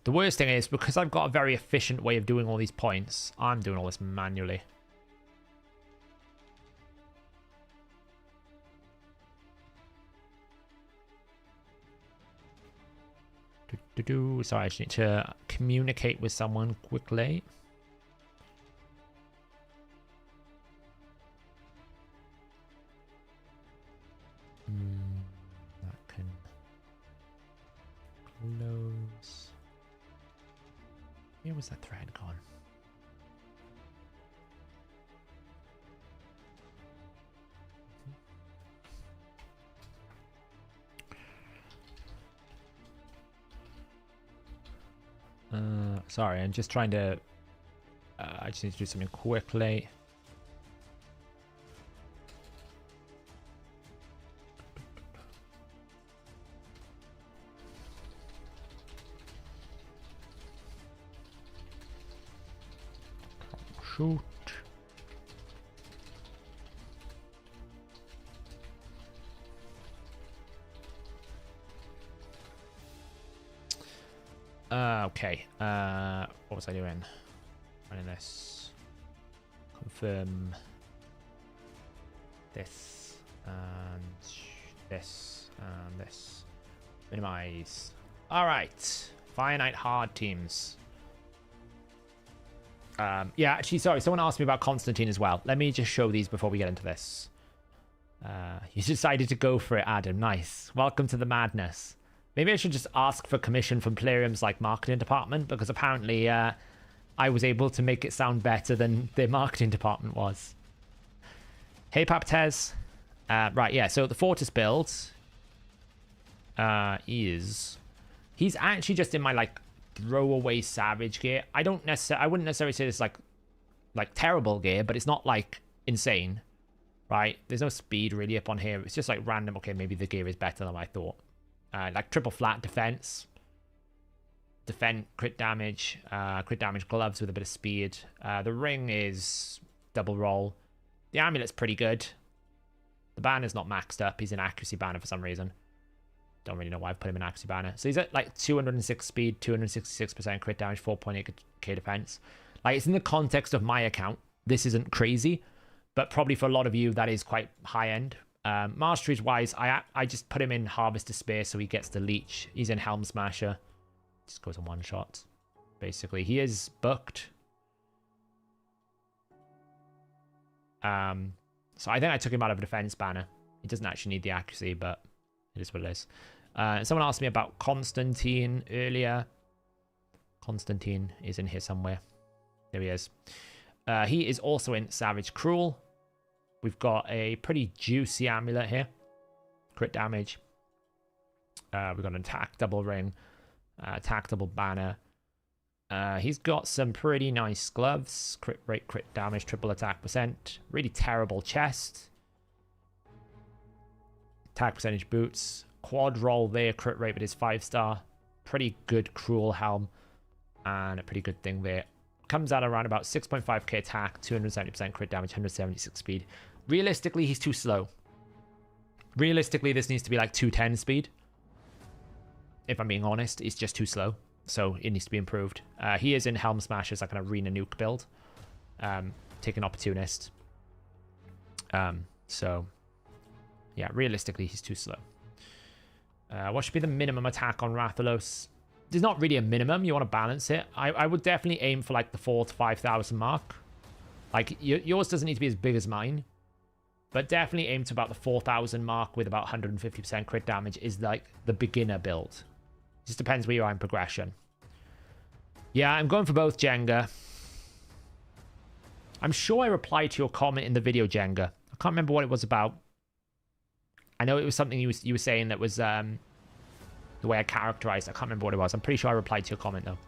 The worst thing is, because I've got a very efficient way of doing all these points, I'm doing all this manually. Sorry, I just need to communicate with someone quickly. That can close. Where was that thread gone? Sorry, I'm just trying to... I just need to do something quickly. Shoot. Okay. What was I doing? Running this. Confirm this and this and this. Minimize. All right. Finite hard teams. Yeah, actually, sorry. Someone asked me about Constantine as well. Let me just show these before we get into this. You decided to go for it, Adam. Nice. Welcome to the madness. Maybe I should just ask for commission from Plarium's like marketing department, because apparently I was able to make it sound better than their marketing department was. Hey, Paptez. Right, yeah. So the Fortis build is he's actually just in my like throwaway savage gear. I wouldn't necessarily say it's like terrible gear, but it's not like insane, right? There's no speed really up on here. It's just like random. Okay, maybe the gear is better than I thought. Like triple flat defense, defend, crit damage gloves with a bit of speed. The ring is double roll. The amulet's pretty good. The banner's not maxed up. He's an accuracy banner for some reason. Don't really know why I've put him in accuracy banner. So he's at like 206 speed, 266% crit damage, 4.8k defense. Like, it's in the context of my account. This isn't crazy, but probably for a lot of you, that is quite high end. Masteries wise, I just put him in Harvest Despair so he gets the leech. He's in Helm Smasher. Just goes in one shot. Basically, he is booked. So I think I took him out of a defense banner. He doesn't actually need the accuracy, but it is what it is. Someone asked me about Constantine earlier. Constantine is in here somewhere. There he is. He is also in Savage Cruel. We've got a pretty juicy amulet here. Crit damage. We've got an attack double ring. Attack double banner. He's got some pretty nice gloves. Crit rate, crit damage, triple attack percent. Really terrible chest. Attack percentage boots. Quad roll there. Crit rate with his 5-star. Pretty good cruel helm. And a pretty good thing there. Comes out around about 6.5k attack, 270% crit damage, 176 speed. Realistically, he's too slow. Realistically, this needs to be like 210 speed. If I'm being honest, it's just too slow. So it needs to be improved. He is in Helm Smashers, like an arena nuke build. Take an opportunist. So, yeah, realistically, he's too slow. What should be the minimum attack on Rathalos? There's not really a minimum. You want to balance it. I would definitely aim for like the 4,000 to 5,000 mark. Like, yours doesn't need to be as big as mine. But definitely aim to about the 4,000 mark with about 150% crit damage is like the beginner build. Just depends where you are in progression. Yeah, I'm going for both, Jenga. I'm sure I replied to your comment in the video, Jenga. I can't remember what it was about. I know it was something you were saying that was the way I characterized. I can't remember what it was. I'm pretty sure I replied to your comment, though.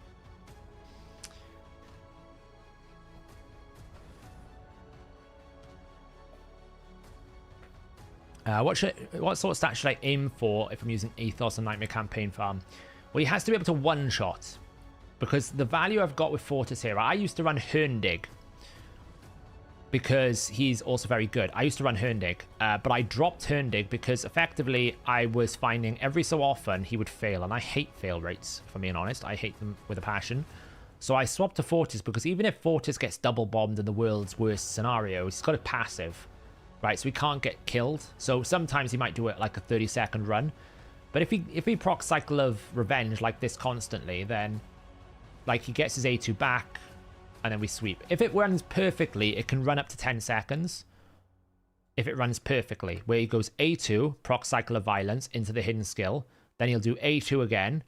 What sort of stat should I aim for if I'm using Ethos and Nightmare Campaign Farm? Well, he has to be able to one-shot. Because the value I've got with Fortis here, I used to run Herndig. Because he's also very good. I used to run Herndig, but I dropped Herndig because effectively I was finding every so often he would fail. And I hate fail rates, if I'm being honest. I hate them with a passion. So I swapped to Fortis because even if Fortis gets double bombed in the world's worst scenario, he's got a passive. Right, so he can't get killed. So sometimes he might do it like a 30-second run. But if he procs Cycle of Revenge like this constantly, then like he gets his A2 back and then we sweep. If it runs perfectly, it can run up to 10 seconds. If it runs perfectly, where he goes A2, proc Cycle of Violence into the hidden skill. Then he'll do A2 again,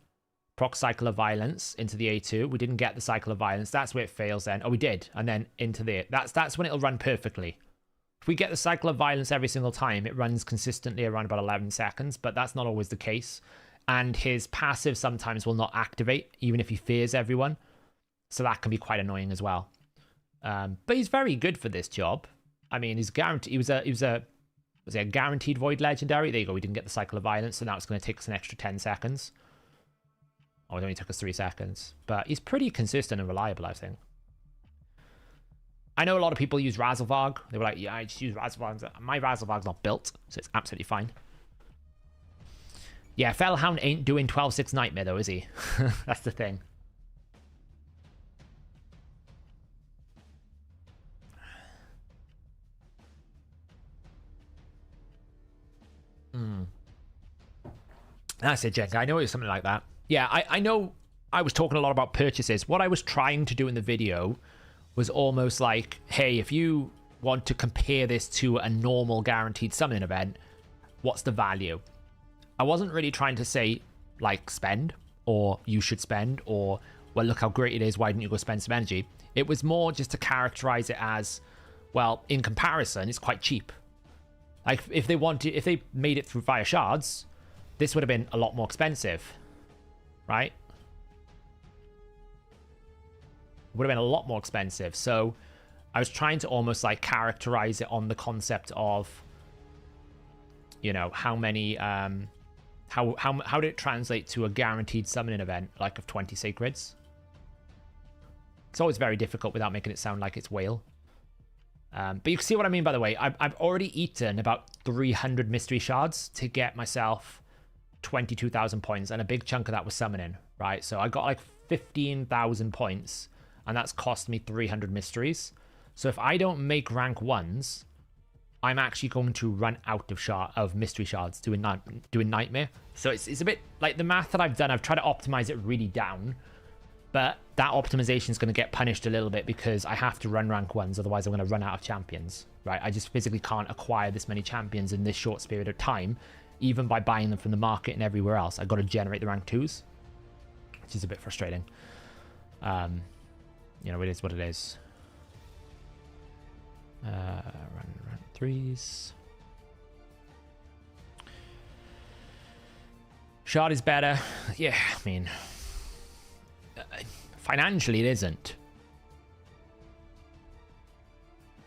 proc Cycle of Violence into the A2. We didn't get the Cycle of Violence. That's where it fails then. Oh, we did. And then into there. That's when it'll run perfectly. If we get the Cycle of Violence every single time, it runs consistently around about 11 seconds, but that's not always the case. And his passive sometimes will not activate, even if he fears everyone. So that can be quite annoying as well. But he's very good for this job. I mean, he's guaranteed. Was it a guaranteed Void Legendary? There you go. We didn't get the Cycle of Violence, so now it's going to take us an extra 10 seconds. Oh, it only took us 3 seconds. But he's pretty consistent and reliable, I think. I know a lot of people use Razelvarg. They were like, yeah, I just use Razelvarg. My Razelvarg's not built, so it's absolutely fine. Yeah, Fellhound ain't doing 12-6 Nightmare, though, is he? That's the thing. That's it, Jenga. I know it was something like that. Yeah, I know I was talking a lot about purchases. What I was trying to do in the video was almost like, hey, if you want to compare this to a normal guaranteed summon event, what's the value? I wasn't really trying to say, like, spend, or you should spend, or, well, look how great it is, why didn't you go spend some energy? It was more just to characterize it as, well, in comparison, it's quite cheap. Like, if they made it through via shards, this would have been a lot more expensive, right? Would have been a lot more expensive. So I was trying to almost like characterize it on the concept of, you know, how many how did it translate to a guaranteed summoning event like of 20 sacreds? It's always very difficult without making it sound like it's whale. But you can see what I mean, by the way. I've already eaten about 300 mystery shards to get myself 22,000 points, and a big chunk of that was summoning, right? So I got like 15,000 points, and that's cost me 300 mysteries. So if I don't make rank 1s, I'm actually going to run out of mystery shards doing Nightmare. So it's a bit like the math that I've done. I've tried to optimize it really down, but that optimization is going to get punished a little bit because I have to run rank 1s, otherwise I'm going to run out of champions, right? I just physically can't acquire this many champions in this short period of time, even by buying them from the market and everywhere else. I've got to generate the rank 2s, which is a bit frustrating. You know, it is what it is. Run 3s. Shard is better. Yeah, I mean, financially it isn't.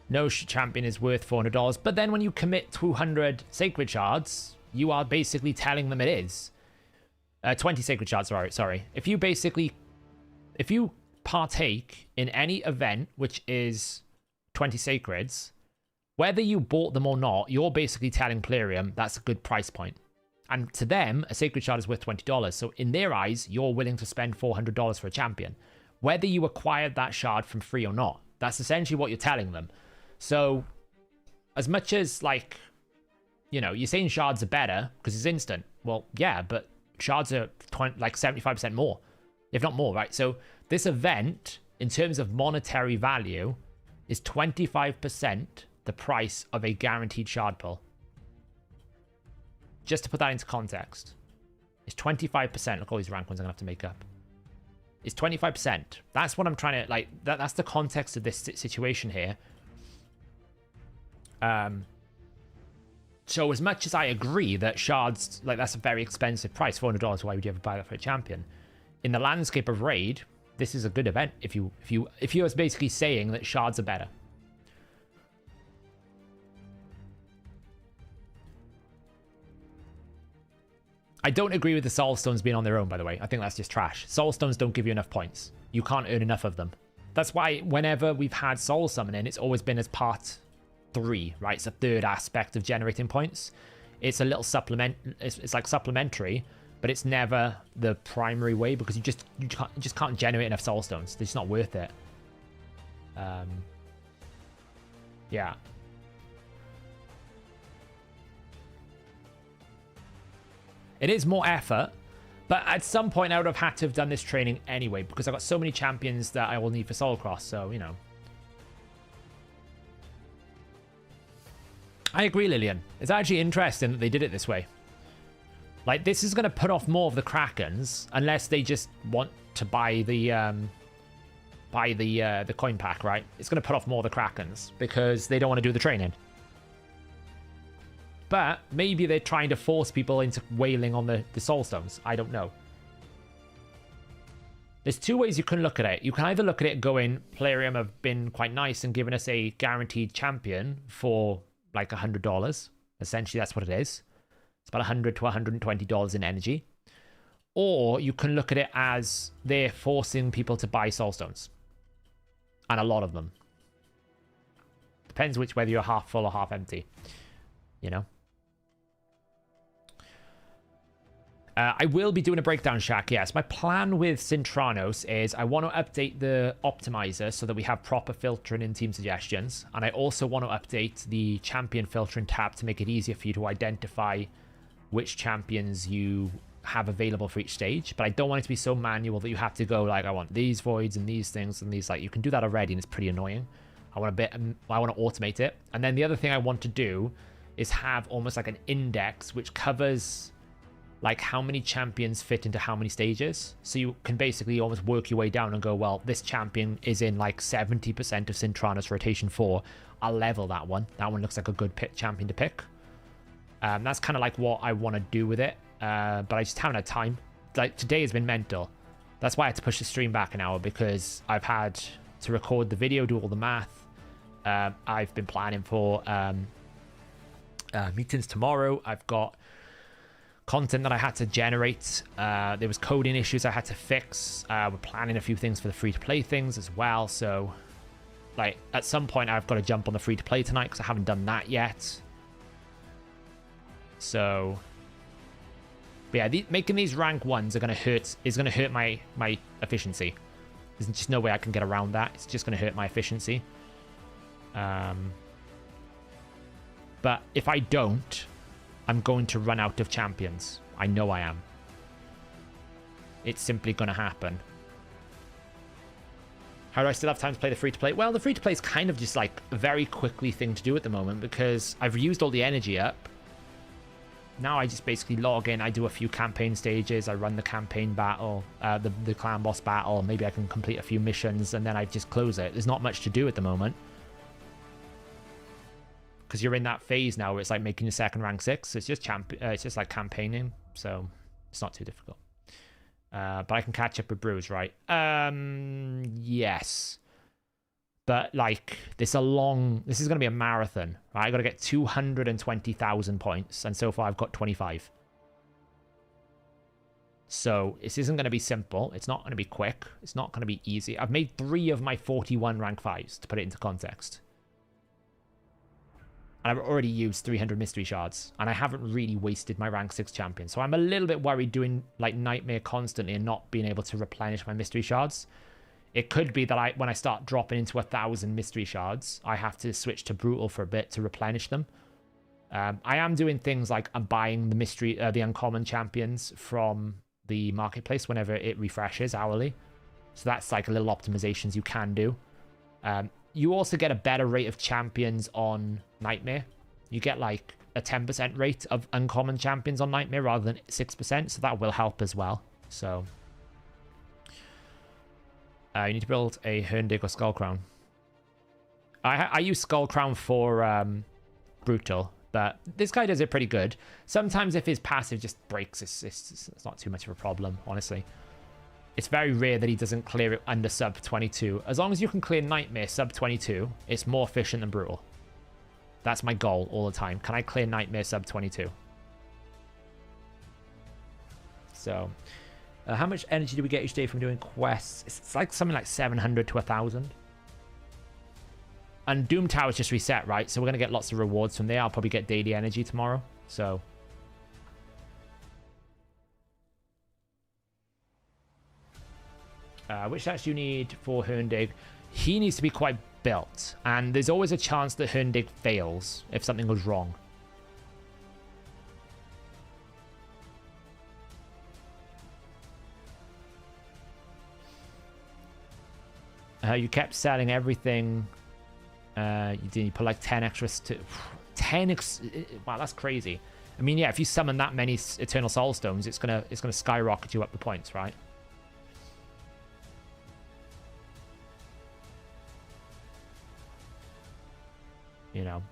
No champion is worth $400, but then when you commit 200 sacred shards, you are basically telling them it is. 20 sacred shards, sorry. If you partake in any event which is 20 sacreds, whether you bought them or not, you're basically telling Plarium that's a good price point. And to them, a sacred shard is worth $20. So in their eyes, you're willing to spend $400 for a champion. Whether you acquired that shard from free or not, that's essentially what you're telling them. So as much as, like, you know, you're saying shards are better because it's instant. Well, yeah, but shards are like 75% more, if not more, right? So this event, in terms of monetary value, is 25% the price of a guaranteed shard pull. Just to put that into context, it's 25%. Look, all these rank ones I'm going to have to make up. It's 25%. That's what I'm trying to, like, that's the context of this situation here. So as much as I agree that shards, like, that's a very expensive price, $400, why would you ever buy that for a champion? In the landscape of Raid, this is a good event if you was basically saying that shards are better. I don't agree with the soul stones being on their own, by the way. I think that's just trash. Soul stones don't give you enough points. You can't earn enough of them. That's why whenever we've had soul summoning, it's always been as part 3, right? It's a third aspect of generating points. It's a little supplement. It's like supplementary, but it's never the primary way because you just can't generate enough soul stones. It's just not worth it. Yeah. It is more effort, but at some point I would have had to have done this training anyway because I've got so many champions that I will need for Soul Cross, so, you know. I agree, Lillian. It's actually interesting that they did it this way. Like, this is going to put off more of the Krakens unless they just want to buy the coin pack, right? It's going to put off more of the Krakens because they don't want to do the training. But maybe they're trying to force people into wailing on the soul stones. I don't know. There's two ways you can look at it. You can either look at it going, Plarium have been quite nice and given us a guaranteed champion for like $100. Essentially, that's what it is. It's about $100 to $120 in energy. Or you can look at it as they're forcing people to buy soul stones. And a lot of them. Depends whether you're half full or half empty. You know? I will be doing a breakdown, Shaq. Yes, my plan with Sintranos is I want to update the optimizer so that we have proper filtering in team suggestions. And I also want to update the champion filtering tab to make it easier for you to identify which champions you have available for each stage. But I don't want it to be so manual that you have to go like, I want these voids and these things and these. Like, you can do that already and it's pretty annoying. I want to automate it. And then the other thing I want to do is have almost like an index which covers like how many champions fit into how many stages. So you can basically almost work your way down and go, well, this champion is in like 70% of Sintranos rotation 4. I'll level that one. That one looks like a good champion to pick. That's kind of like what I want to do with it. But I just haven't had time. Like, today has been mental. That's why I had to push the stream back an hour, because I've had to record the video, do all the math. I've been planning for meetings tomorrow. I've got content that I had to generate. There was coding issues I had to fix. We're planning a few things for the free-to-play things as well. So, like, at some point, I've got to jump on the free-to-play tonight because I haven't done that yet. So, but yeah, making these rank 1s are going to hurt. Is going to hurt my efficiency. There's just no way I can get around that. It's just going to hurt my efficiency. But if I don't, I'm going to run out of champions. I know I am. It's simply going to happen. How do I still have time to play the free-to-play? Well, the free-to-play is kind of just like a very quickly thing to do at the moment because I've used all the energy up. Now I just basically log in, I do a few campaign stages, I run the campaign battle, the clan boss battle, maybe I can complete a few missions, and then I just close it. There's not much to do at the moment. Because you're in that phase now where it's like making your second rank 6. It's just like campaigning, so it's not too difficult. But I can catch up with Bruise, right? Yes. But like, this is going to be a marathon, right? I got to get 220,000 points, and so far I've got 25. So this isn't going to be simple. It's not going to be quick. It's not going to be easy. I've made 3 of my 41 rank 5s to put it into context. And I've already used 300 mystery shards, and I haven't really wasted my rank 6 champion. So I'm a little bit worried doing like Nightmare constantly and not being able to replenish my mystery shards. It could be that when I start dropping into 1,000 mystery shards, I have to switch to brutal for a bit to replenish them. I am doing things like I'm buying the uncommon champions from the marketplace whenever it refreshes hourly. So that's like a little optimizations you can do. You also get a better rate of champions on Nightmare. You get like a 10% rate of uncommon champions on Nightmare rather than 6%, so that will help as well. So you need to build a Herndig or Skullcrown. I use Skullcrown for Brutal, but this guy does it pretty good. Sometimes if his passive just breaks, it's not too much of a problem, honestly. It's very rare that he doesn't clear it under sub 22. As long as you can clear Nightmare sub 22, it's more efficient than Brutal. That's my goal all the time. Can I clear Nightmare sub 22? So, how much energy do we get each day from doing quests? It's like something like 700 to 1,000. And Doom Tower's just reset, right? So we're going to get lots of rewards from there. I'll probably get daily energy tomorrow. So, which stats do you need for Herndig? He needs to be quite built. And there's always a chance that Herndig fails if something goes wrong. You kept selling everything. You put like 10 extras to 10 wow, that's crazy. I mean, yeah, if you summon that many Eternal Soul Stones, it's gonna skyrocket you up the points, right? You know.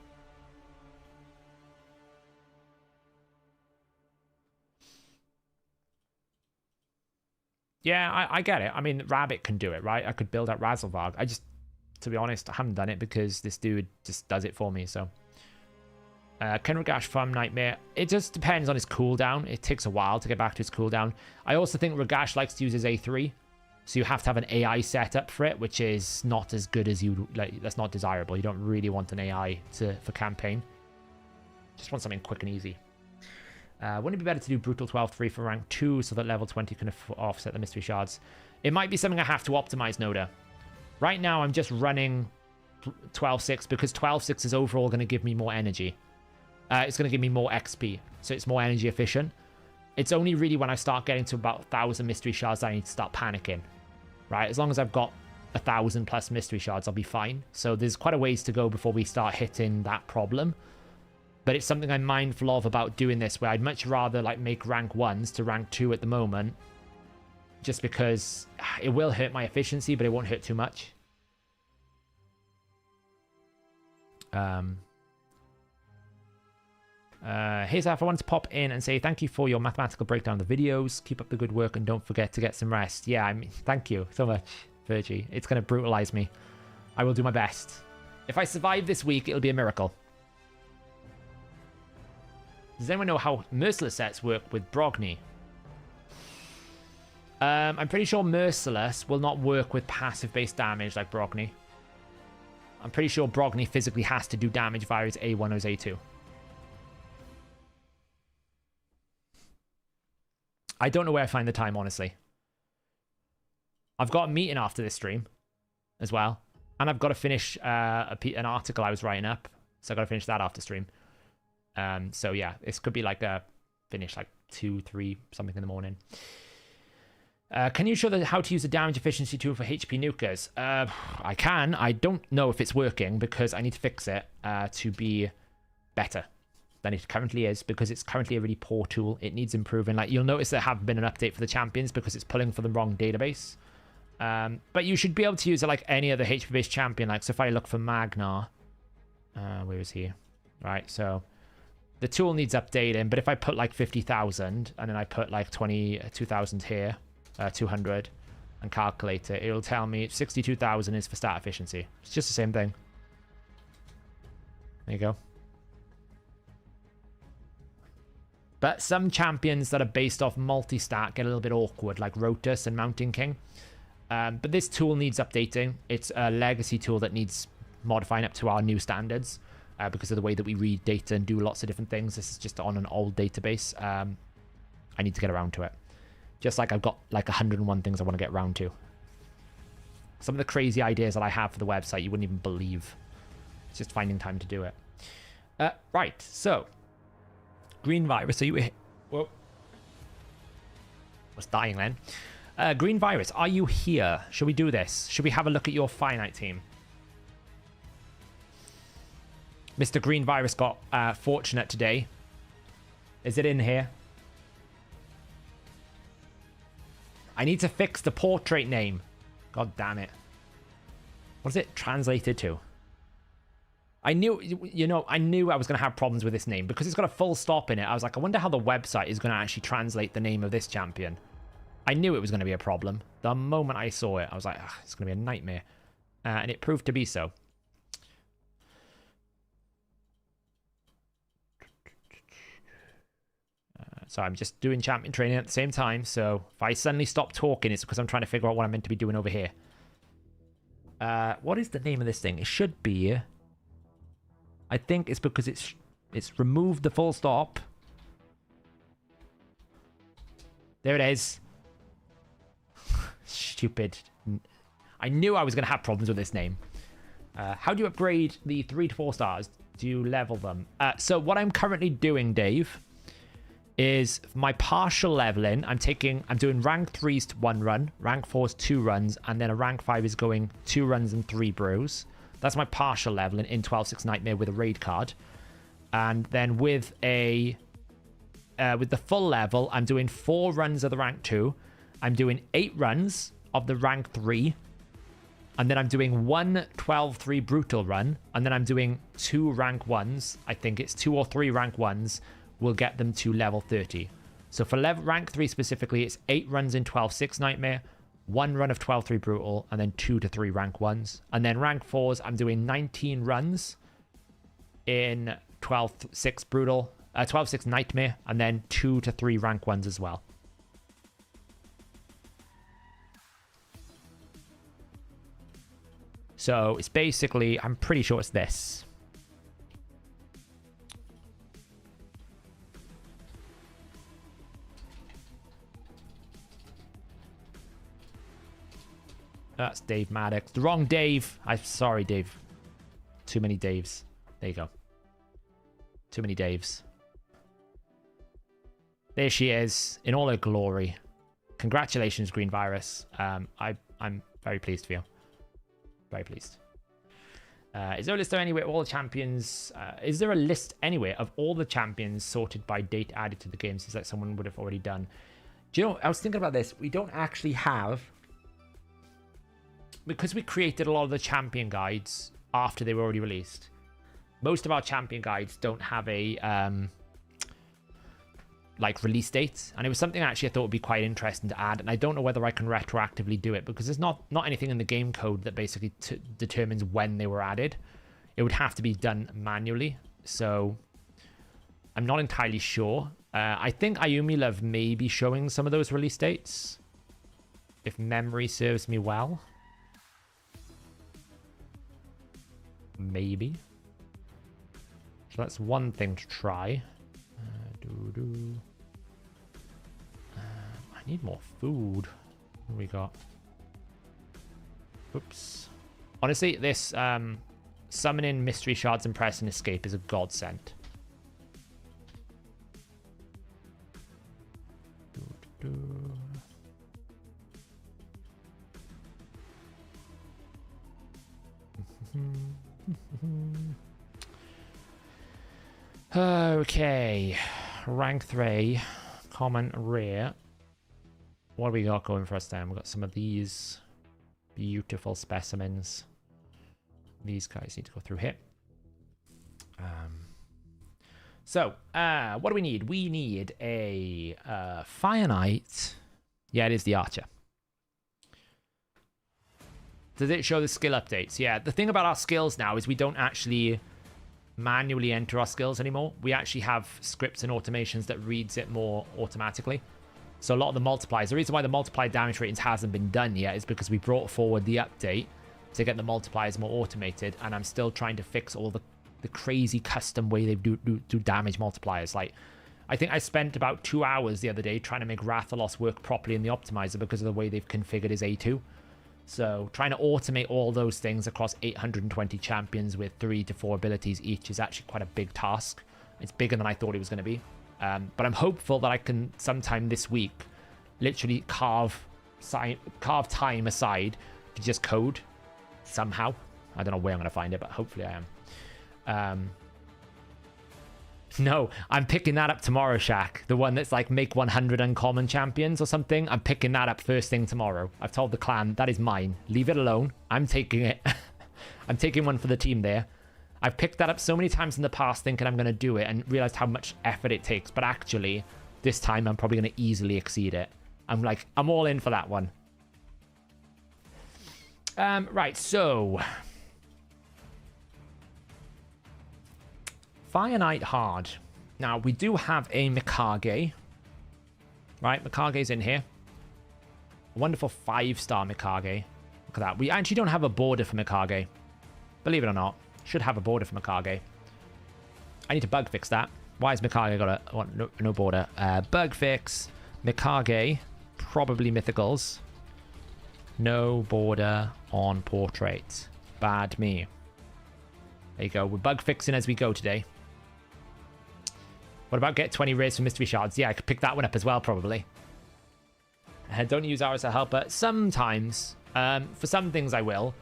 Yeah, I get it. I mean, Rabbit can do it, right? I could build out Razelvarg. To be honest, I haven't done it because this dude just does it for me, so. Can Ragash farm Nightmare? It just depends on his cooldown. It takes a while to get back to his cooldown. I also think Ragash likes to use his A3, so you have to have an AI setup for it, which is not as good as you like. That's not desirable. You don't really want an AI for campaign. Just want something quick and easy. Wouldn't it be better to do Brutal 12-3 for rank 2 so that level 20 can offset the mystery shards? It might be something I have to optimize, Noda. Right now, I'm just running 12-6 because 12-6 is overall going to give me more energy. It's going to give me more XP, so it's more energy efficient. It's only really when I start getting to about 1,000 mystery shards that I need to start panicking. Right? As long as I've got 1,000 plus mystery shards, I'll be fine. So there's quite a ways to go before we start hitting that problem. But it's something I'm mindful of about doing this, where I'd much rather like make rank 1s to rank 2 at the moment. Just because it will hurt my efficiency, but it won't hurt too much. Here's Alf. I wanted to pop in and say thank you for your mathematical breakdown of the videos. Keep up the good work and don't forget to get some rest. Yeah, I mean, thank you so much, Virgie. It's going to brutalize me. I will do my best. If I survive this week, it'll be a miracle. Does anyone know how Merciless sets work with Brogni? I'm pretty sure Merciless will not work with passive-based damage like Brogni. I'm pretty sure Brogni physically has to do damage via his A1 or his A2. I don't know where I find the time, honestly. I've got a meeting after this stream as well. And I've got to finish an article I was writing up. So I've got to finish that after stream. So yeah, this could be like a finish like 2, 3, something in the morning. Can you show how to use the damage efficiency tool for HP nukers? I can. I don't know if it's working because I need to fix it to be better than it currently is, because it's currently a really poor tool. It needs improving. Like, you'll notice there have been an update for the champions because it's pulling from the wrong database. But you should be able to use it like any other HP based champion. Like, so if I look for Magnar, where is he? Right, so the tool needs updating, but if I put like 50,000 and then I put like 22,000 here, 200, and calculate it, it'll tell me 62,000 is for stat efficiency. It's just the same thing. There you go. But some champions that are based off multi-stat get a little bit awkward, like Rotus and Mountain King. But this tool needs updating. It's a legacy tool that needs modifying up to our new standards because of the way that we read data and do lots of different things. This is just on an old database. I need to get around to it. Just like I've got like 101 things I want to get around to. Some of the crazy ideas that I have for the website, you wouldn't even believe. It's just finding time to do it. Right, so Green Virus, are you here? Whoa. Was dying then. Green Virus, are you here? Should we do this? Should we have a look at your finite team? Mr. Green Virus got fortunate today. Is it in here? I need to fix the portrait name. God damn it. What is it translated to? I knew, I knew I was going to have problems with this name because it's got a full stop in it. I was like, I wonder how the website is going to actually translate the name of this champion. I knew it was going to be a problem. The moment I saw it, I was like, it's going to be a nightmare. And it proved to be so. So I'm just doing champion training at the same time. So if I suddenly stop talking, it's because I'm trying to figure out what I'm meant to be doing over here. What is the name of this thing? It should be... I think it's because it's removed the full stop. There it is. Stupid. I knew I was going to have problems with this name. How do you upgrade the 3 to 4 stars? Do you level them? So what I'm currently doing, Dave, is my partial leveling. I'm doing rank 3's 1 run, rank 4's 2 runs, and then a rank 5 is going 2 runs and 3 brews. That's my partial leveling in 12-6 Nightmare with a raid card. And then with the full level, I'm doing 4 runs of the rank 2. I'm doing 8 runs of the rank 3. And then I'm doing 1 12-3 brutal run. And then I'm doing 2 rank 1s. I think it's 2 or 3 rank 1s will get them to level 30. So for rank 3 specifically, it's 8 runs in 12-6 Nightmare, 1 run of 12-3 brutal, and then 2 to 3 rank 1s. And then rank 4s, I'm doing 19 runs in 12-6 brutal, 12-6 Nightmare, and then 2 to 3 rank 1s as well. So it's basically, I'm pretty sure it's this. That's Dave Maddox. The wrong Dave. I'm sorry, Dave. Too many Daves. There you go. Too many Daves. There she is in all her glory. Congratulations, Green Virus. I'm very pleased for you. Very pleased. Is there a list anywhere of all the champions? Is there a list anywhere of all the champions sorted by date added to the game? Seems like someone would have already done. Do you know, I was thinking about this. We don't actually have... Because we created a lot of the champion guides after they were already released, most of our champion guides don't have a like release date, and it was something actually I thought would be quite interesting to add. And I don't know whether I can retroactively do it because there's not anything in the game code that basically determines when they were added. It would have to be done manually. So I'm not entirely sure. I think Ayumi Love may be showing some of those release dates, if memory serves me well. Maybe. So that's one thing to try. I need more food. What do we got? Oops. Honestly, this summoning mystery shards and press and escape is a godsend. Okay, rank 3, common, rare. What do we got going for us then? We've got some of these beautiful specimens. These guys need to go through here. So, what do we need? We need a Fire Knight. Yeah, it is the Archer. Does it show the skill updates? Yeah, the thing about our skills now is we don't actually manually enter our skills anymore. We actually have scripts and automations that reads it more automatically. So a lot of the multipliers, the reason why the multiplier damage ratings hasn't been done yet is because we brought forward the update to get the multipliers more automated, and I'm still trying to fix all the crazy custom way they do damage multipliers. Like, I think I spent about 2 hours the other day trying to make Rathalos work properly in the optimizer because of the way they've configured his A2. So trying to automate all those things across 820 champions with 3 to 4 abilities each is actually quite a big task. It's bigger than I thought it was going to be. But I'm hopeful that I can sometime this week literally carve time aside to just code somehow. I don't know where I'm going to find it, but hopefully I am. No, I'm picking that up tomorrow, Shaq. The one that's like make 100 uncommon champions or something. I'm picking that up first thing tomorrow. I've told the clan that is mine. Leave it alone. I'm taking it. I'm taking one for the team there. I've picked that up so many times in the past thinking I'm going to do it and realized how much effort it takes. But actually, this time I'm probably going to easily exceed it. I'm all in for that one. Right, so Fire Knight hard. Now, we do have a Mikage. Right, Mikage's in here. A wonderful 5-star Mikage. Look at that. We actually don't have a border for Mikage. Believe it or not. Should have a border for Mikage. I need to bug fix that. Why has Mikage got no border? Bug fix. Mikage. Probably mythicals. No border on portrait. Bad me. There you go. We're bug fixing as we go today. What about get 20 rares for mystery shards? Yeah, I could pick that one up as well, probably. Don't use RSL Helper. Sometimes. For some things I will.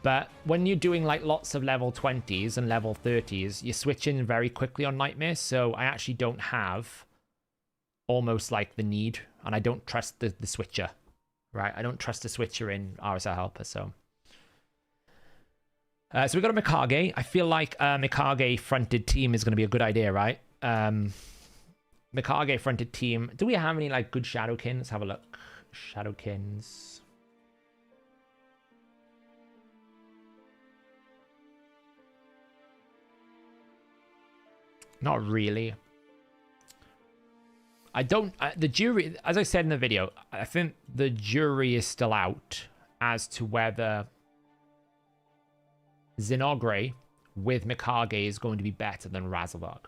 But when you're doing like lots of level 20s and level 30s, you're switching very quickly on Nightmare. So I actually don't have almost like the need. And I don't trust the switcher. Right? I don't trust the switcher in RSL Helper, so... so we got a Mikage. I feel like a Mikage fronted team is going to be a good idea, right? Mikage fronted team. Do we have any like good Shadowkin? Let's have a look. Shadowkins. Not really. I don't... the jury, as I said in the video, I think the jury is still out as to whether Zinogre with Mikage is going to be better than Razelvarg.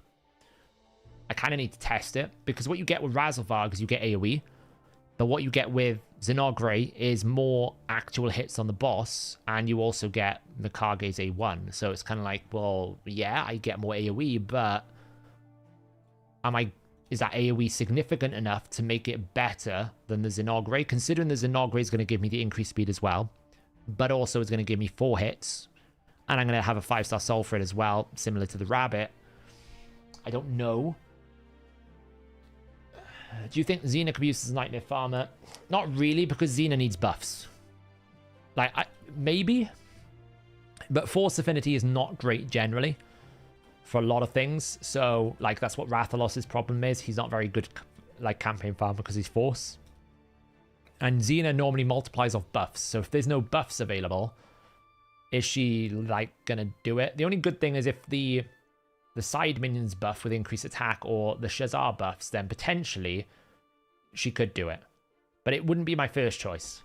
I kind of need to test it, because what you get with Razelvarg is you get AoE, but what you get with Zinogre is more actual hits on the boss, and you also get Mikage's A1. So it's kind of like, well, yeah, I get more AoE, but is that AoE significant enough to make it better than the Zinogre? Considering the Zinogre is going to give me the increased speed as well, but also is going to give me 4 hits. And I'm going to have a 5-star soul for it as well, similar to the Rabbit. I don't know. Do you think Xena could be used as a Nightmare Farmer? Not really, because Xena needs buffs. Like, maybe. But Force Affinity is not great generally for a lot of things. So, like, that's what Rathalos' problem is. He's not very good, like, campaign farmer because he's Force. And Xena normally multiplies off buffs. So if there's no buffs available... is she, like, gonna do it? The only good thing is if the the side minions buff with increased attack or the Shazar buffs, then potentially she could do it. But it wouldn't be my first choice.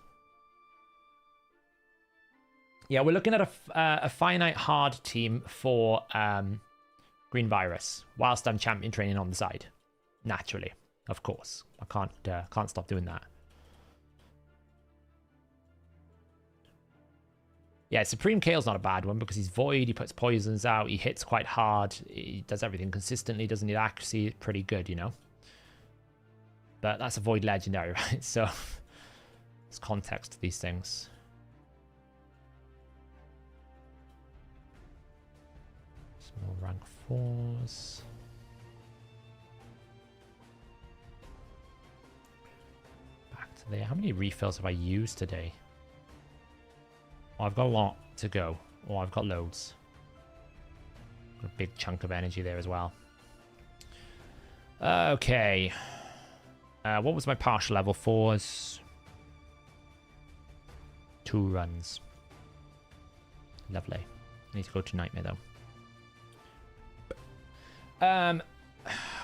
Yeah, we're looking at a finite hard team for Green Virus, whilst I'm champion training on the side. Naturally, of course. I can't stop doing that. Yeah, Supreme Kale's not a bad one because he's void, he puts poisons out, he hits quite hard, he does everything consistently, doesn't need accuracy, pretty good, you know? But that's a void legendary, right? So, there's context to these things. Small rank 4s. Back to there. How many refills have I used today? Oh, I've got a lot to go. Oh, I've got loads. Got a big chunk of energy there as well. Okay. What was my partial level? 4s. 2 runs. Lovely. I need to go to Nightmare though.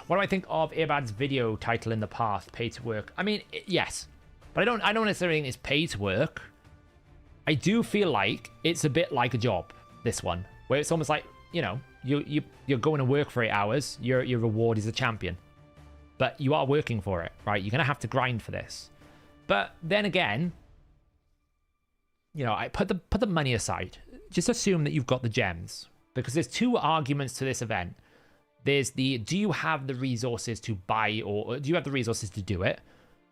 What do I think of Earbad's video title in the past? Pay to work. I mean, yes. But I don't necessarily think it's pay to work. I do feel like it's a bit like a job, this one, where it's almost like, you know, you're going to work for 8 hours, your reward is a champion. But you are working for it, right? You're going to have to grind for this. But then again, you know, I put the money aside. Just assume that you've got the gems. Because there's 2 arguments to this event. There's the, do you have the resources to buy, or do you have the resources to do it?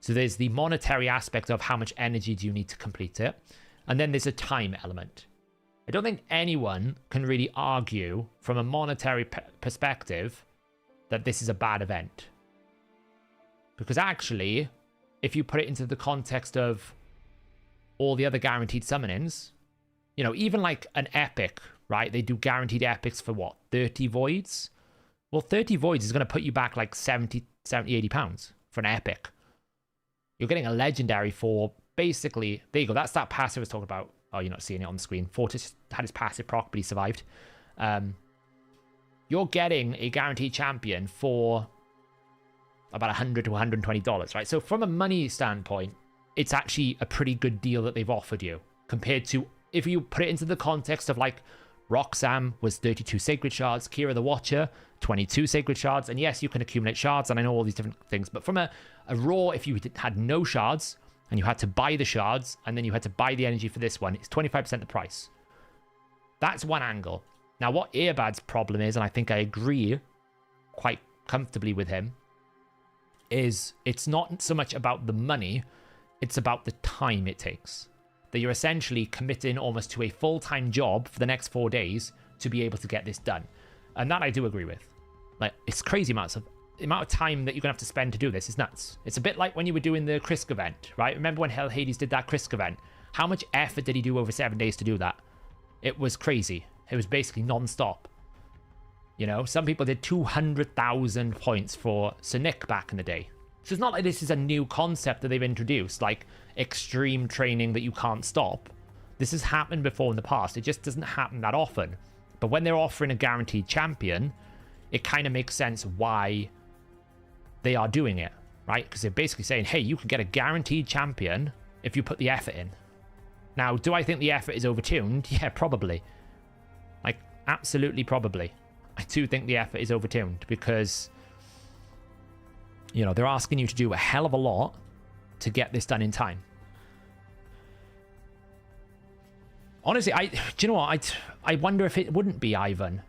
So there's the monetary aspect of how much energy do you need to complete it. And then there's a time element. I don't think anyone can really argue from a monetary perspective that this is a bad event. Because actually, if you put it into the context of all the other guaranteed summonings, you know, even like an epic, right? They do guaranteed epics for what? 30 voids? Well, 30 voids is going to put you back like 70, 80 pounds for an epic. You're getting a legendary for basically, there you go. That's that passive I was talking about. Oh, you're not seeing it on the screen. Fortis had his passive proc, but he survived. You're getting a guaranteed champion for about $100 to $120, right? So from a money standpoint, it's actually a pretty good deal that they've offered you compared to if you put it into the context of like Roxanne was 32 Sacred Shards, Kira the Watcher, 22 Sacred Shards. And yes, you can accumulate shards, and I know all these different things. But from a raw, if you had no shards, and you had to buy the shards, and then you had to buy the energy for this one, it's 25% the price. That's one angle. Now, what Earbad's problem is, and I think I agree quite comfortably with him, is it's not so much about the money, it's about the time it takes. That you're essentially committing almost to a full-time job for the next 4 days to be able to get this done. And that I do agree with. Like, it's crazy amounts of... The amount of time that you're going to have to spend to do this is nuts. It's a bit like when you were doing the Krisk event, right? Remember when Hell Hades did that Krisk event? How much effort did he do over 7 days to do that? It was crazy. It was basically non-stop. You know, some people did 200,000 points for Sonic back in the day. So it's not like this is a new concept that they've introduced, like extreme training that you can't stop. This has happened before in the past. It just doesn't happen that often. But when they're offering a guaranteed champion, it kind of makes sense why they are doing it, right? Because they're basically saying, hey, you can get a guaranteed champion if you put the effort in. Now, do I think the effort is overtuned? Yeah, probably. Like, absolutely probably. I do think the effort is overtuned because, you know, they're asking you to do a hell of a lot to get this done in time. Honestly, do you know what? I wonder if it wouldn't be Ivan.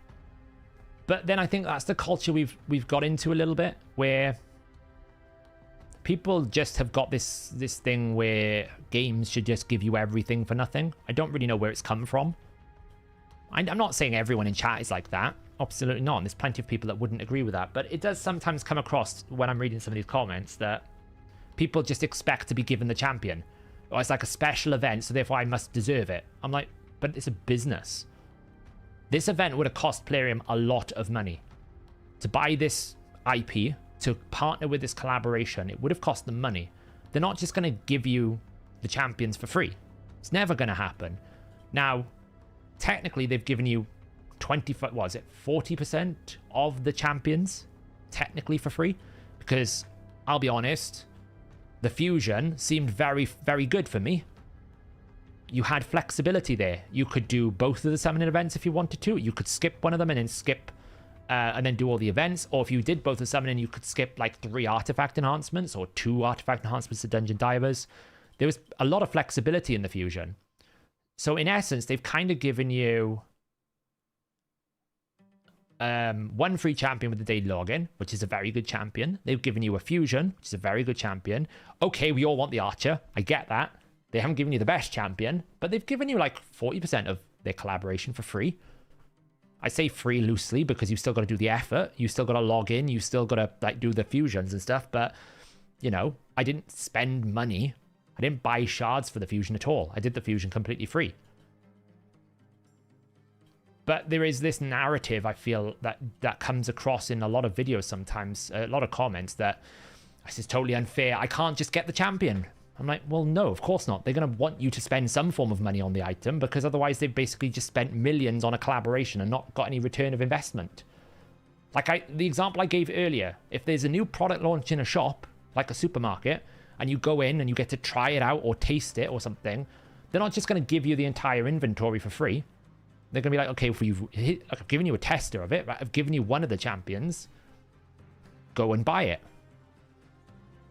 But then I think that's the culture we've got into a little bit, where people just have got this thing where games should just give you everything for nothing. I don't really know where it's come from. I'm not saying everyone in chat is like that. Absolutely not. There's plenty of people that wouldn't agree with that. But it does sometimes come across when I'm reading some of these comments that people just expect to be given the champion. Or it's like a special event, so therefore I must deserve it. I'm like, but it's a business. This event would have cost Plarium a lot of money. To buy this IP, to partner with this collaboration, it would have cost them money. They're not just going to give you the champions for free. It's never going to happen. Now, technically, they've given you 25, was it 40% of the champions technically for free? Because I'll be honest, the fusion seemed very, very good for me. You had flexibility there. You could do both of the summoning events if you wanted to. You could skip one of them and then skip and then do all the events. Or if you did both the summoning, you could skip like 3 artifact enhancements or 2 artifact enhancements to Dungeon Divers. There was a lot of flexibility in the fusion. So in essence, they've kind of given you 1 free champion with the daily login, which is a very good champion. They've given you a fusion, which is a very good champion. Okay, we all want the archer. I get that. They haven't given you the best champion, but they've given you like 40% of their collaboration for free. I say free loosely because you've still got to do the effort. You still got to log in. You still got to like do the fusions and stuff. But, you know, I didn't spend money. I didn't buy shards for the fusion at all. I did the fusion completely free. But there is this narrative, I feel, that comes across in a lot of videos sometimes, a lot of comments that this is totally unfair. I can't just get the champion. I'm like, well, no, of course not. They're going to want you to spend some form of money on the item because otherwise they've basically just spent millions on a collaboration and not got any return of investment. Like the example I gave earlier, if there's a new product launch in a shop, like a supermarket, and you go in and you get to try it out or taste it or something, they're not just going to give you the entire inventory for free. They're going to be like, okay, I've given you a tester of it, right? I've given you one of the champions. Go and buy it.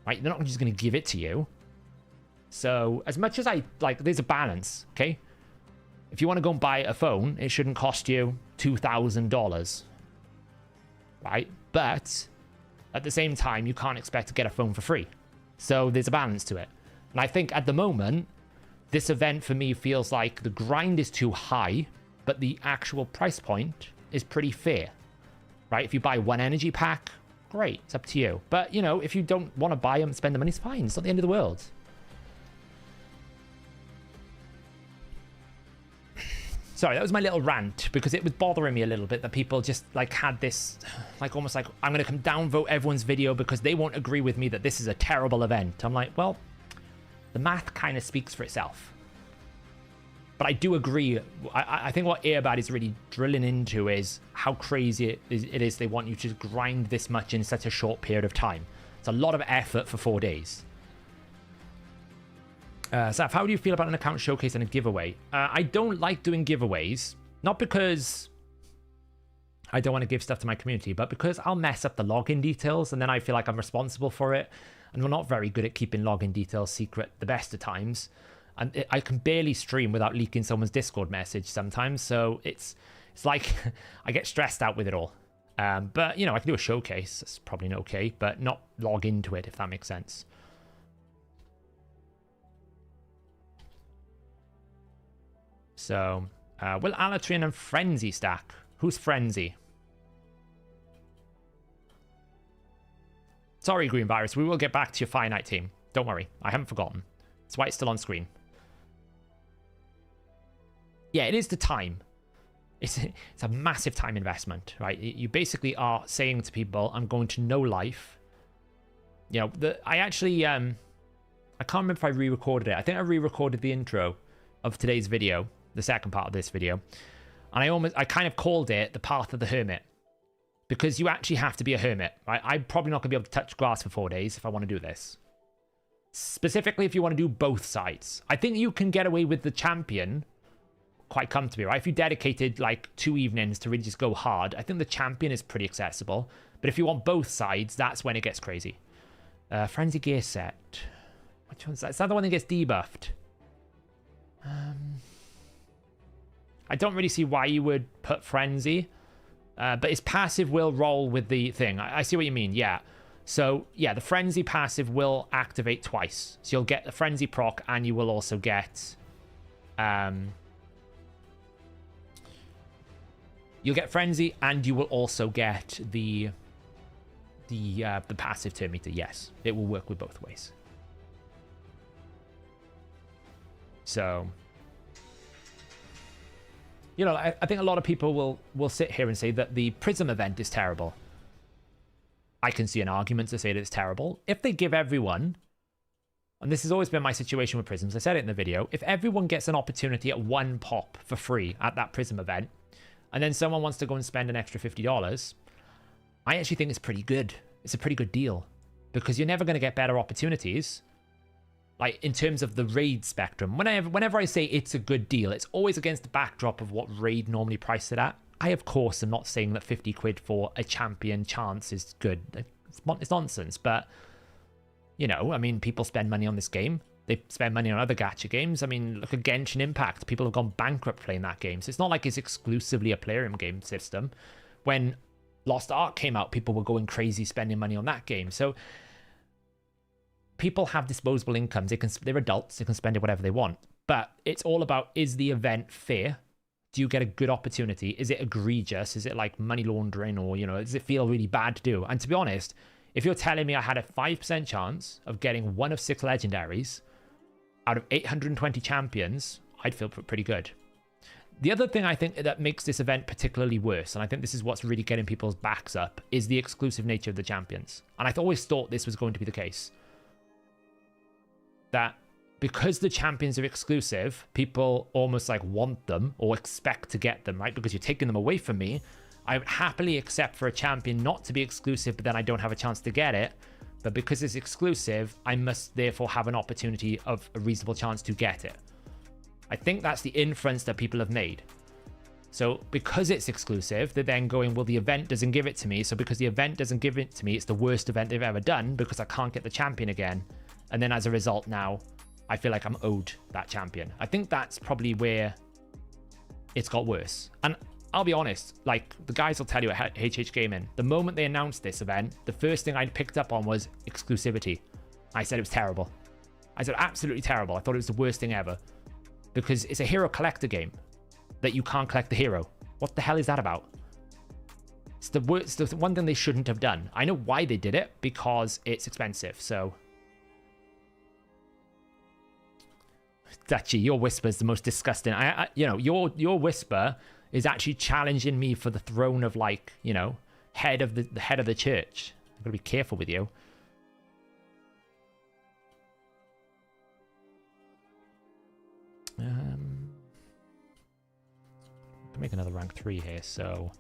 Right? They're not just going to give it to you. So as much as there's a balance, okay? If you want to go and buy a phone, it shouldn't cost you $2,000, right? But at the same time, you can't expect to get a phone for free. So there's a balance to it. And I think at the moment, this event for me feels like the grind is too high, but the actual price point is pretty fair, right? If you buy 1 energy pack, great, it's up to you. But, you know, if you don't want to buy them and spend the money, it's fine. It's not the end of the world. Sorry, that was my little rant because it was bothering me a little bit that people just like had this, like almost like, I'm going to come downvote everyone's video because they won't agree with me that this is a terrible event. I'm like, well, the math kind of speaks for itself. But I do agree. I think what Airbad is really drilling into is how crazy it is they want you to grind this much in such a short period of time. It's a lot of effort for 4 days. Saf, how do you feel about an account showcase and a giveaway? I don't like doing giveaways. Not because I don't want to give stuff to my community, but because I'll mess up the login details and then I feel like I'm responsible for it. And we're not very good at keeping login details secret the best of times. And I can barely stream without leaking someone's Discord message sometimes. So it's like I get stressed out with it all. But, you know, I can do a showcase. That's probably okay, but not log into it, if that makes sense. So, will Alatrian and Frenzy stack? Who's Frenzy? Sorry, Green Virus. We will get back to your finite team. Don't worry. I haven't forgotten. That's why it's still on screen. Yeah, it is the time. It's a massive time investment, right? You basically are saying to people, I'm going to No Life. You know, I actually, I can't remember if I re-recorded it. I think I re-recorded the intro of today's video, the second part of this video. And I kind of called it the Path of the Hermit. Because you actually have to be a hermit, right? I'm probably not going to be able to touch grass for 4 days if I want to do this. Specifically, if you want to do both sides. I think you can get away with the champion quite comfortably, right? If you dedicated like 2 evenings to really just go hard, I think the champion is pretty accessible. But if you want both sides, that's when it gets crazy. Frenzy gear set. Which one's that? Is that the one that gets debuffed? I don't really see why you would put Frenzy. But its passive will roll with the thing. I see what you mean, yeah. So, yeah, the Frenzy passive will activate twice. So you'll get the Frenzy proc, and you will also get... you'll get Frenzy, and you will also get the passive turn meter, yes. It will work with both ways. So... You know, I think a lot of people will sit here and say that the Prism event is terrible. I can see an argument to say that it's terrible. If they give everyone, and this has always been my situation with Prisms, I said it in the video, if everyone gets an opportunity at 1 pop for free at that Prism event, and then someone wants to go and spend an extra $50, I actually think it's pretty good. It's a pretty good deal because you're never going to get better opportunities. Like in terms of the raid spectrum, whenever I say it's a good deal, it's always against the backdrop of what raid normally priced it at. I, of course, am not saying that 50 quid for a champion chance is good. It's nonsense, but, you know, I mean, people spend money on this game. They spend money on other gacha games. I mean, look at Genshin Impact. People have gone bankrupt playing that game. So it's not like it's exclusively a Plarium game system. When Lost Ark came out, people were going crazy spending money on that game. So people have disposable incomes. They're adults. They can spend it whatever they want. But it's all about, is the event fair? Do you get a good opportunity? Is it egregious? Is it like money laundering, or, you know, does it feel really bad to do? And to be honest, if you're telling me I had a 5% chance of getting one of 6 legendaries out of 820 champions, I'd feel pretty good. The other thing I think that makes this event particularly worse, and I think this is what's really getting people's backs up, is the exclusive nature of the champions. And I always thought this was going to be the case. That because the champions are exclusive, people almost like want them or expect to get them, right? Because you're taking them away from me. I would happily accept for a champion not to be exclusive, but then I don't have a chance to get it. But because it's exclusive, I must therefore have an opportunity of a reasonable chance to get it. I think that's the inference that people have made. So because it's exclusive, they're then going, well, the event doesn't give it to me. So because the event doesn't give it to me, it's the worst event they've ever done because I can't get the champion again. And then as a result now, I feel like I'm owed that champion. I think that's probably where it's got worse. And I'll be honest, like the guys will tell you at HH Gaming, the moment they announced this event, the first thing I picked up on was exclusivity. I said it was terrible. I said absolutely terrible. I thought it was the worst thing ever because it's a hero collector game that you can't collect the hero. What the hell is that about? It's the one thing they shouldn't have done. I know why they did it, because it's expensive. So Dutchy, your whisper is the most disgusting. You know, your whisper is actually challenging me for the throne of, like, you know, head of the church. I'm gonna be careful with you. Can make another rank 3 here, so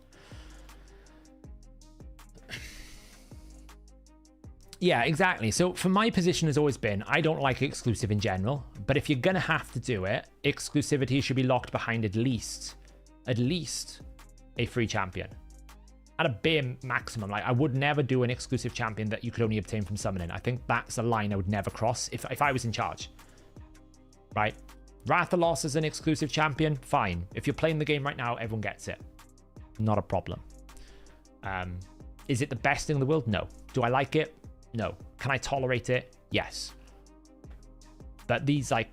yeah, exactly. So for my position has always been, I don't like exclusive in general, but if you're gonna have to do it, exclusivity should be locked behind at least a free champion. At a bare maximum, like I would never do an exclusive champion that you could only obtain from summoning. I think that's a line I would never cross if I was in charge. Right? Rathalos is an exclusive champion, fine. If you're playing the game right now, everyone gets it. Not a problem. Is it the best thing in the world? No. Do I like it? No. Can I tolerate it? Yes. But these, like,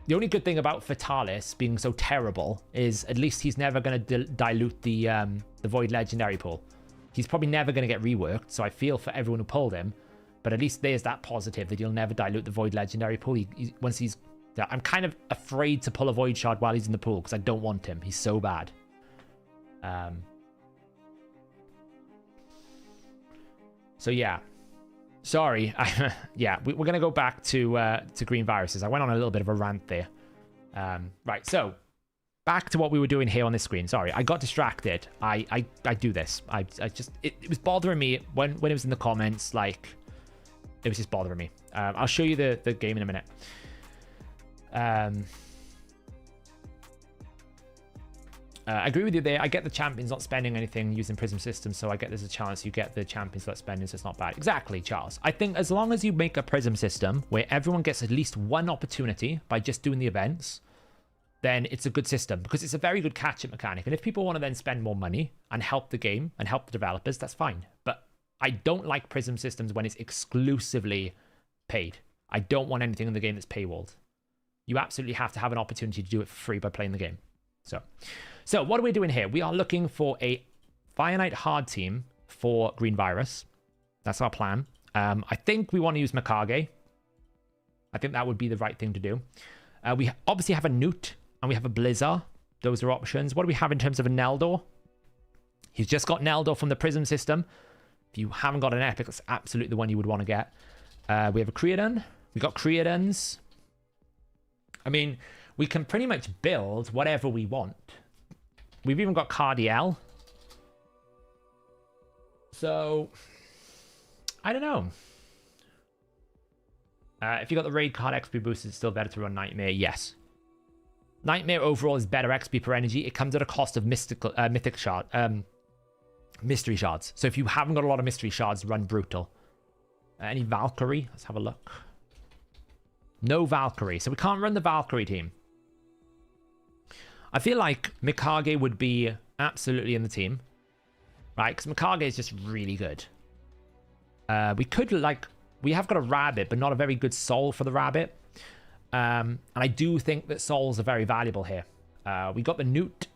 the only good thing about Fatalis being so terrible is at least he's never going to dilute the Void Legendary pool. He's probably never going to get reworked, so I feel for everyone who pulled him. But at least there's that positive that he'll never dilute the Void Legendary pool. Once he's... I'm kind of afraid to pull a Void Shard while he's in the pool because I don't want him. He's so bad. So yeah. Sorry. Yeah, we're going to go back to green viruses. I went on a little bit of a rant there. Right, so back to what we were doing here on this screen. Sorry, I got distracted. I do this. I just... It was bothering me when it was in the comments. Like, it was just bothering me. I'll show you the game in a minute. I agree with you there. I get the champions not spending anything using Prism systems, so I get there's a chance you get the champions not spending, so it's not bad. Exactly, Charles. I think as long as you make a Prism system where everyone gets at least one opportunity by just doing the events, then it's a good system because it's a very good catch-up mechanic. And if people want to then spend more money and help the game and help the developers, that's fine. But I don't like Prism systems when it's exclusively paid. I don't want anything in the game that's paywalled. You absolutely have to have an opportunity to do it for free by playing the game. So what are we doing here? We are looking for a Fire Knight hard team for Green Virus. That's our plan. I think we want to use Mikage. I think that would be the right thing to do. We obviously have a Newt and we have a Blizzard. Those are options. What do we have in terms of a Neldor? He's just got Neldor from the Prism system. If you haven't got an Epic, that's absolutely the one you would want to get. We have a Creedon. We got Creedons. I mean, we can pretty much build whatever we want We've even got Cardiel. So, I don't know. If you got the raid card XP boost, it's still better to run Nightmare. Yes. Nightmare overall is better XP per energy. It comes at a cost of mythic shard, mystery shards. So if you haven't got a lot of mystery shards, run Brutal. Any Valkyrie? Let's have a look. No Valkyrie. So we can't run the Valkyrie team. I feel like Mikage would be absolutely in the team. Right? Because Mikage is just really good. We could, like... We have got a rabbit, but not a very good soul for the rabbit. And I do think that souls are very valuable here. We got the Newt.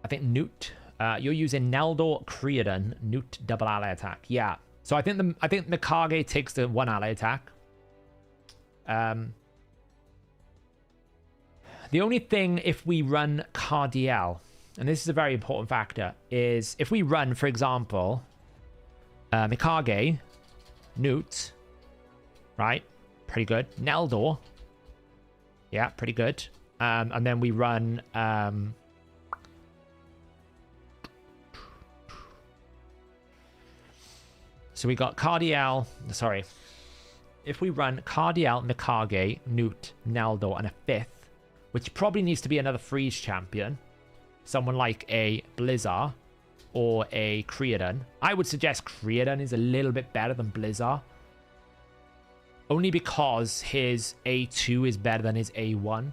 I think Newt. You're using Neldor, Creedon, Newt double ally attack. Yeah. So I think Mikage takes the one ally attack. The only thing if we run Cardiel, and this is a very important factor, is if we run, for example, Mikage, Newt, right? Pretty good. Neldor. Yeah, pretty good. And then we run... So we got Cardiel... Sorry. If we run Cardiel, Mikage, Newt, Neldor, and a fifth, which probably needs to be another freeze champion, someone like a Blizzard or a Creedon. I would suggest Creedon is a little bit better than Blizzard. Only because his A2 is better than his A1.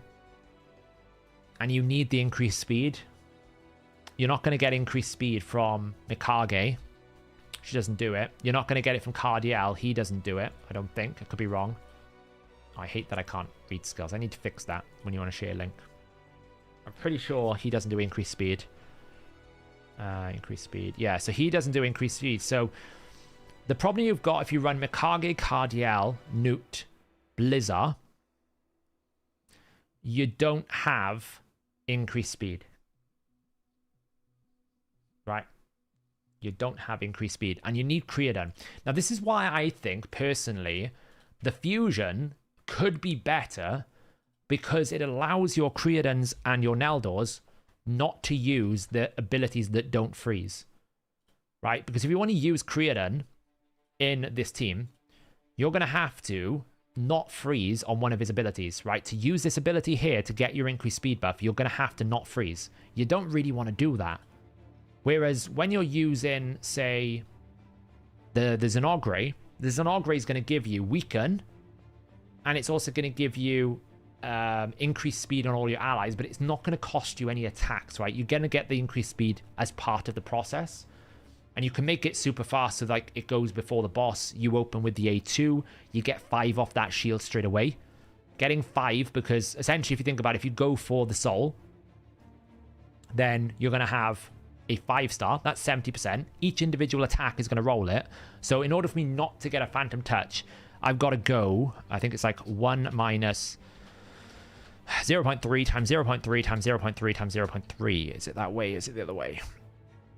And you need the increased speed. You're not going to get increased speed from Mikage. She doesn't do it. You're not going to get it from Cardiel. He doesn't do it. I don't think. I could be wrong. I hate that I can't read skills. I need to fix that when you want to share a link. I'm pretty sure he doesn't do increased speed. Increased speed. Yeah, so he doesn't do increased speed. So the problem you've got if you run Mikage, Cardiel, Newt, Blizzard, you don't have increased speed. Right? You don't have increased speed. And you need Creedon. Now, this is why I think, personally, the fusion could be better because it allows your Creedons and your Neldors not to use the abilities that don't freeze. Right? Because if you want to use Creedon in this team, you're going to have to not freeze on one of his abilities, right? To use this ability here to get your increased speed buff, you're going to have to not freeze. You don't really want to do that. Whereas when you're using, say, the Zenogre is going to give you Weaken, and it's also going to give you increased speed on all your allies, but it's not going to cost you any attacks, right? You're going to get the increased speed as part of the process. And you can make it super fast so like it goes before the boss. You open with the A2, you get 5 off that shield straight away. Getting 5 because essentially if you think about it, if you go for the soul, then you're going to have a 5-star. That's 70%. Each individual attack is going to roll it. So in order for me not to get a phantom touch, I've got to go, I think it's like 1 minus 0.3 times 0.3 times 0.3 times 0.3. Is it that way? Is it the other way?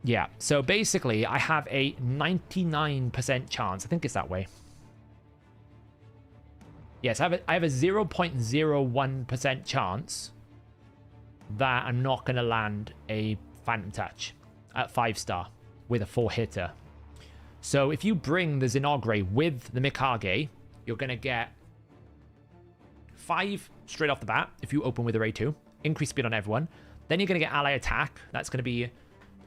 Yeah, so basically I have a 99% chance. I think it's that way. Yes, I have a 0.01% chance that I'm not going to land a Phantom Touch at 5-star with a 4-hitter. So if you bring the Zenogre with the Mikage, you're going to get 5 straight off the bat if you open with a A2. Increase speed on everyone. Then you're going to get ally attack. That's going to be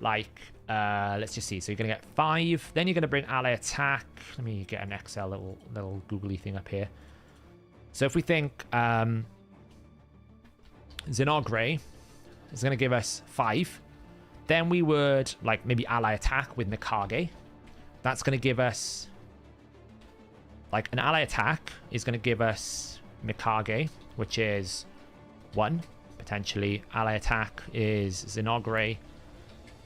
like, let's just see. So you're going to get 5. Then you're going to bring ally attack. Let me get an Excel little googly thing up here. So if we think Zenogre is going to give us 5, then we would like maybe ally attack with Mikage. That's going to give us like an ally attack is going to give us Mikage, which is 1 potentially. Ally attack is Zenogre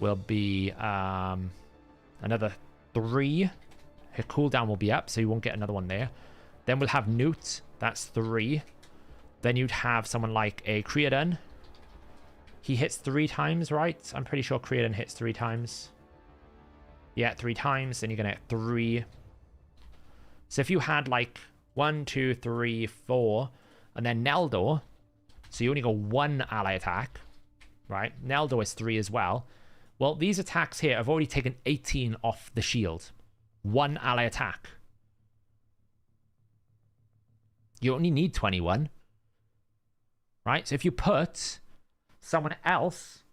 will be another 3. Her cooldown will be up, so you won't get another one there. Then we'll have Newt. That's 3. Then you'd have someone like a Creedon. He hits 3 times, right? I'm pretty sure Creedon hits 3 times. Yeah, 3 times. Then you're going to get 3. So if you had like 1, 2, 3, 4, and then Neldor, so you only got 1 ally attack. right? Naldor is 3 as well. Well, these attacks here have already taken 18 off the shield. 1 ally attack. You only need 21. Right? So if you put someone else...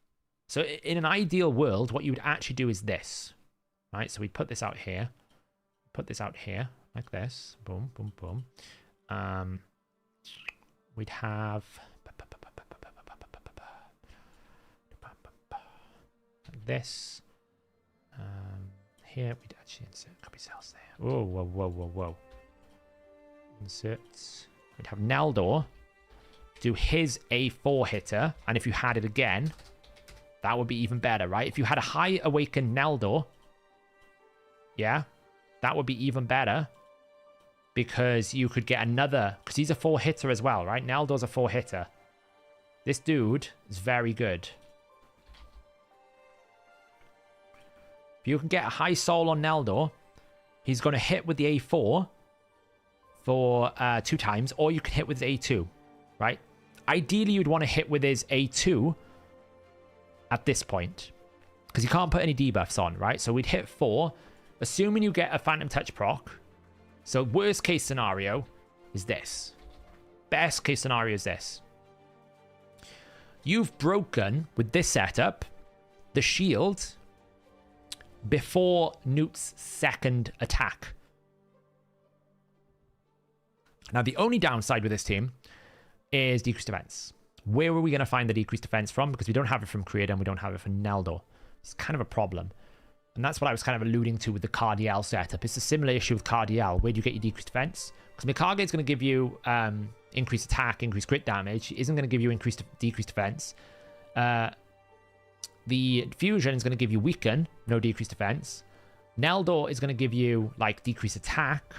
So in an ideal world, what you would actually do is this. Right? So we put this out here. Put this out here. Like this. Boom, boom, boom. We'd have... like this. Here, we'd actually insert copy cells there. Whoa, whoa, whoa, whoa, whoa. Insert. We'd have Naldor do his A4 hitter, and if you had it again, that would be even better, right? If you had a high awakened Naldor, yeah, that would be even better, because you could get another, because he's a 4 hitter as well, right? Naldor's a 4 hitter. This dude is very good. If you can get a high soul on Naldor, he's going to hit with the A4 for 2 times, or you can hit with his A2, right? Ideally, you'd want to hit with his A2 at this point, because you can't put any debuffs on, right? So we'd hit 4, assuming you get a Phantom Touch proc. So worst case scenario is this. Best case scenario is this. You've broken, with this setup, the shield before Newt's second attack. Now, the only downside with this team is decreased defense. Where are we going to find the decreased defense from? Because we don't have it from Creed and we don't have it from Naldor. It's kind of a problem. And that's what I was kind of alluding to with the Cardiel setup. It's a similar issue with Cardiel. Where do you get your decreased defense? Because Mikage is going to give you increased attack, increased crit damage. It isn't going to give you decreased defense. The Fusion is going to give you weaken, no decreased defense. Naldor is going to give you like decreased attack.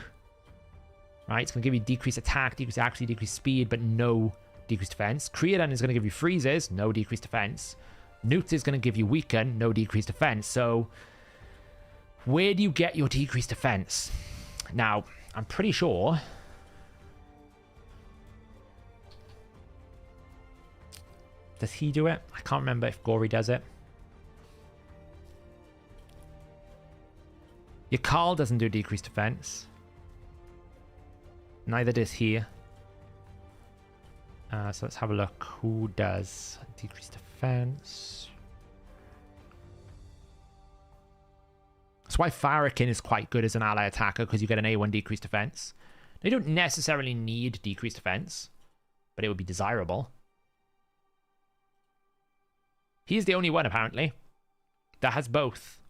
Right, it's going to give you decreased attack, decreased accuracy, decreased speed, but no decreased defense. Creedon is going to give you freezes, no decreased defense. Newt is going to give you weaken, no decreased defense. So, where do you get your decreased defense? Now, I'm pretty sure... Does he do it? I can't remember if Gory does it. Your Carl doesn't do decreased defense. Neither does he. So let's have a look. Who does decreased defense? That's why Farrakhan is quite good as an ally attacker, because you get an A1 decreased defense. They don't necessarily need decreased defense, but it would be desirable. He's the only one, apparently, that has both.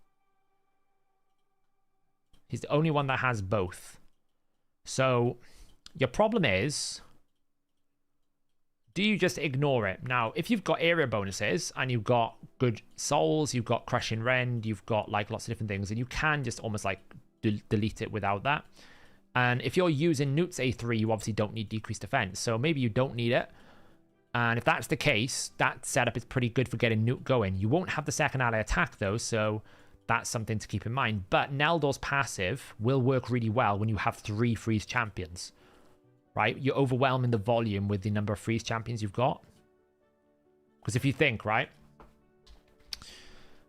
He's the only one that has both. So... your problem is, do you just ignore it? Now, if you've got area bonuses and you've got good souls, you've got crushing rend, you've got like lots of different things, and you can just almost like delete it without that. And if you're using Newt's A3, you obviously don't need decreased defense. So maybe you don't need it. And if that's the case, that setup is pretty good for getting Newt going. You won't have the second ally attack though, so that's something to keep in mind. But Naldor's passive will work really well when you have 3 freeze champions. Right? You're overwhelming the volume with the number of freeze champions you've got. Because if you think, right?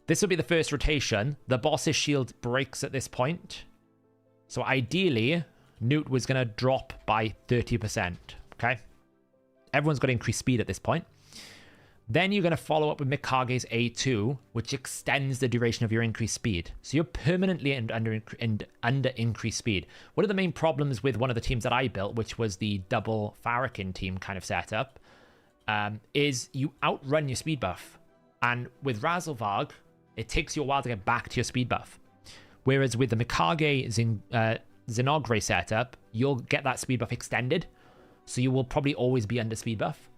This will be the first rotation. The boss's shield breaks at this point. So ideally, Newt was going to drop by 30%. Okay? Everyone's got increased speed at this point. Then you're going to follow up with Mikage's A2, which extends the duration of your increased speed. So you're permanently under increased speed. One of the main problems with one of the teams that I built, which was the double Farrakhan team kind of setup, is you outrun your speed buff. And with Razelvarg, it takes you a while to get back to your speed buff. Whereas with the Mikage Zinogre setup, you'll get that speed buff extended. So you will probably always be under speed buff.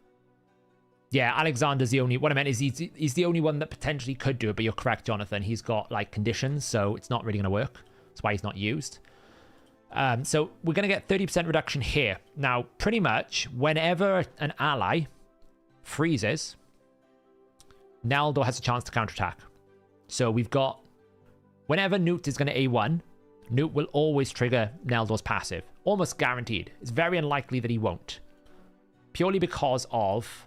Yeah, Alexander's the only... what I meant is he's the only one that potentially could do it, but you're correct, Jonathan. He's got, like, conditions, so it's not really going to work. That's why he's not used. So we're going to get 30% reduction here. Now, pretty much, whenever an ally freezes, Naldor has a chance to counterattack. So we've got... whenever Newt is going to A1, Newt will always trigger Naldor's passive. Almost guaranteed. It's very unlikely that he won't. Purely because of...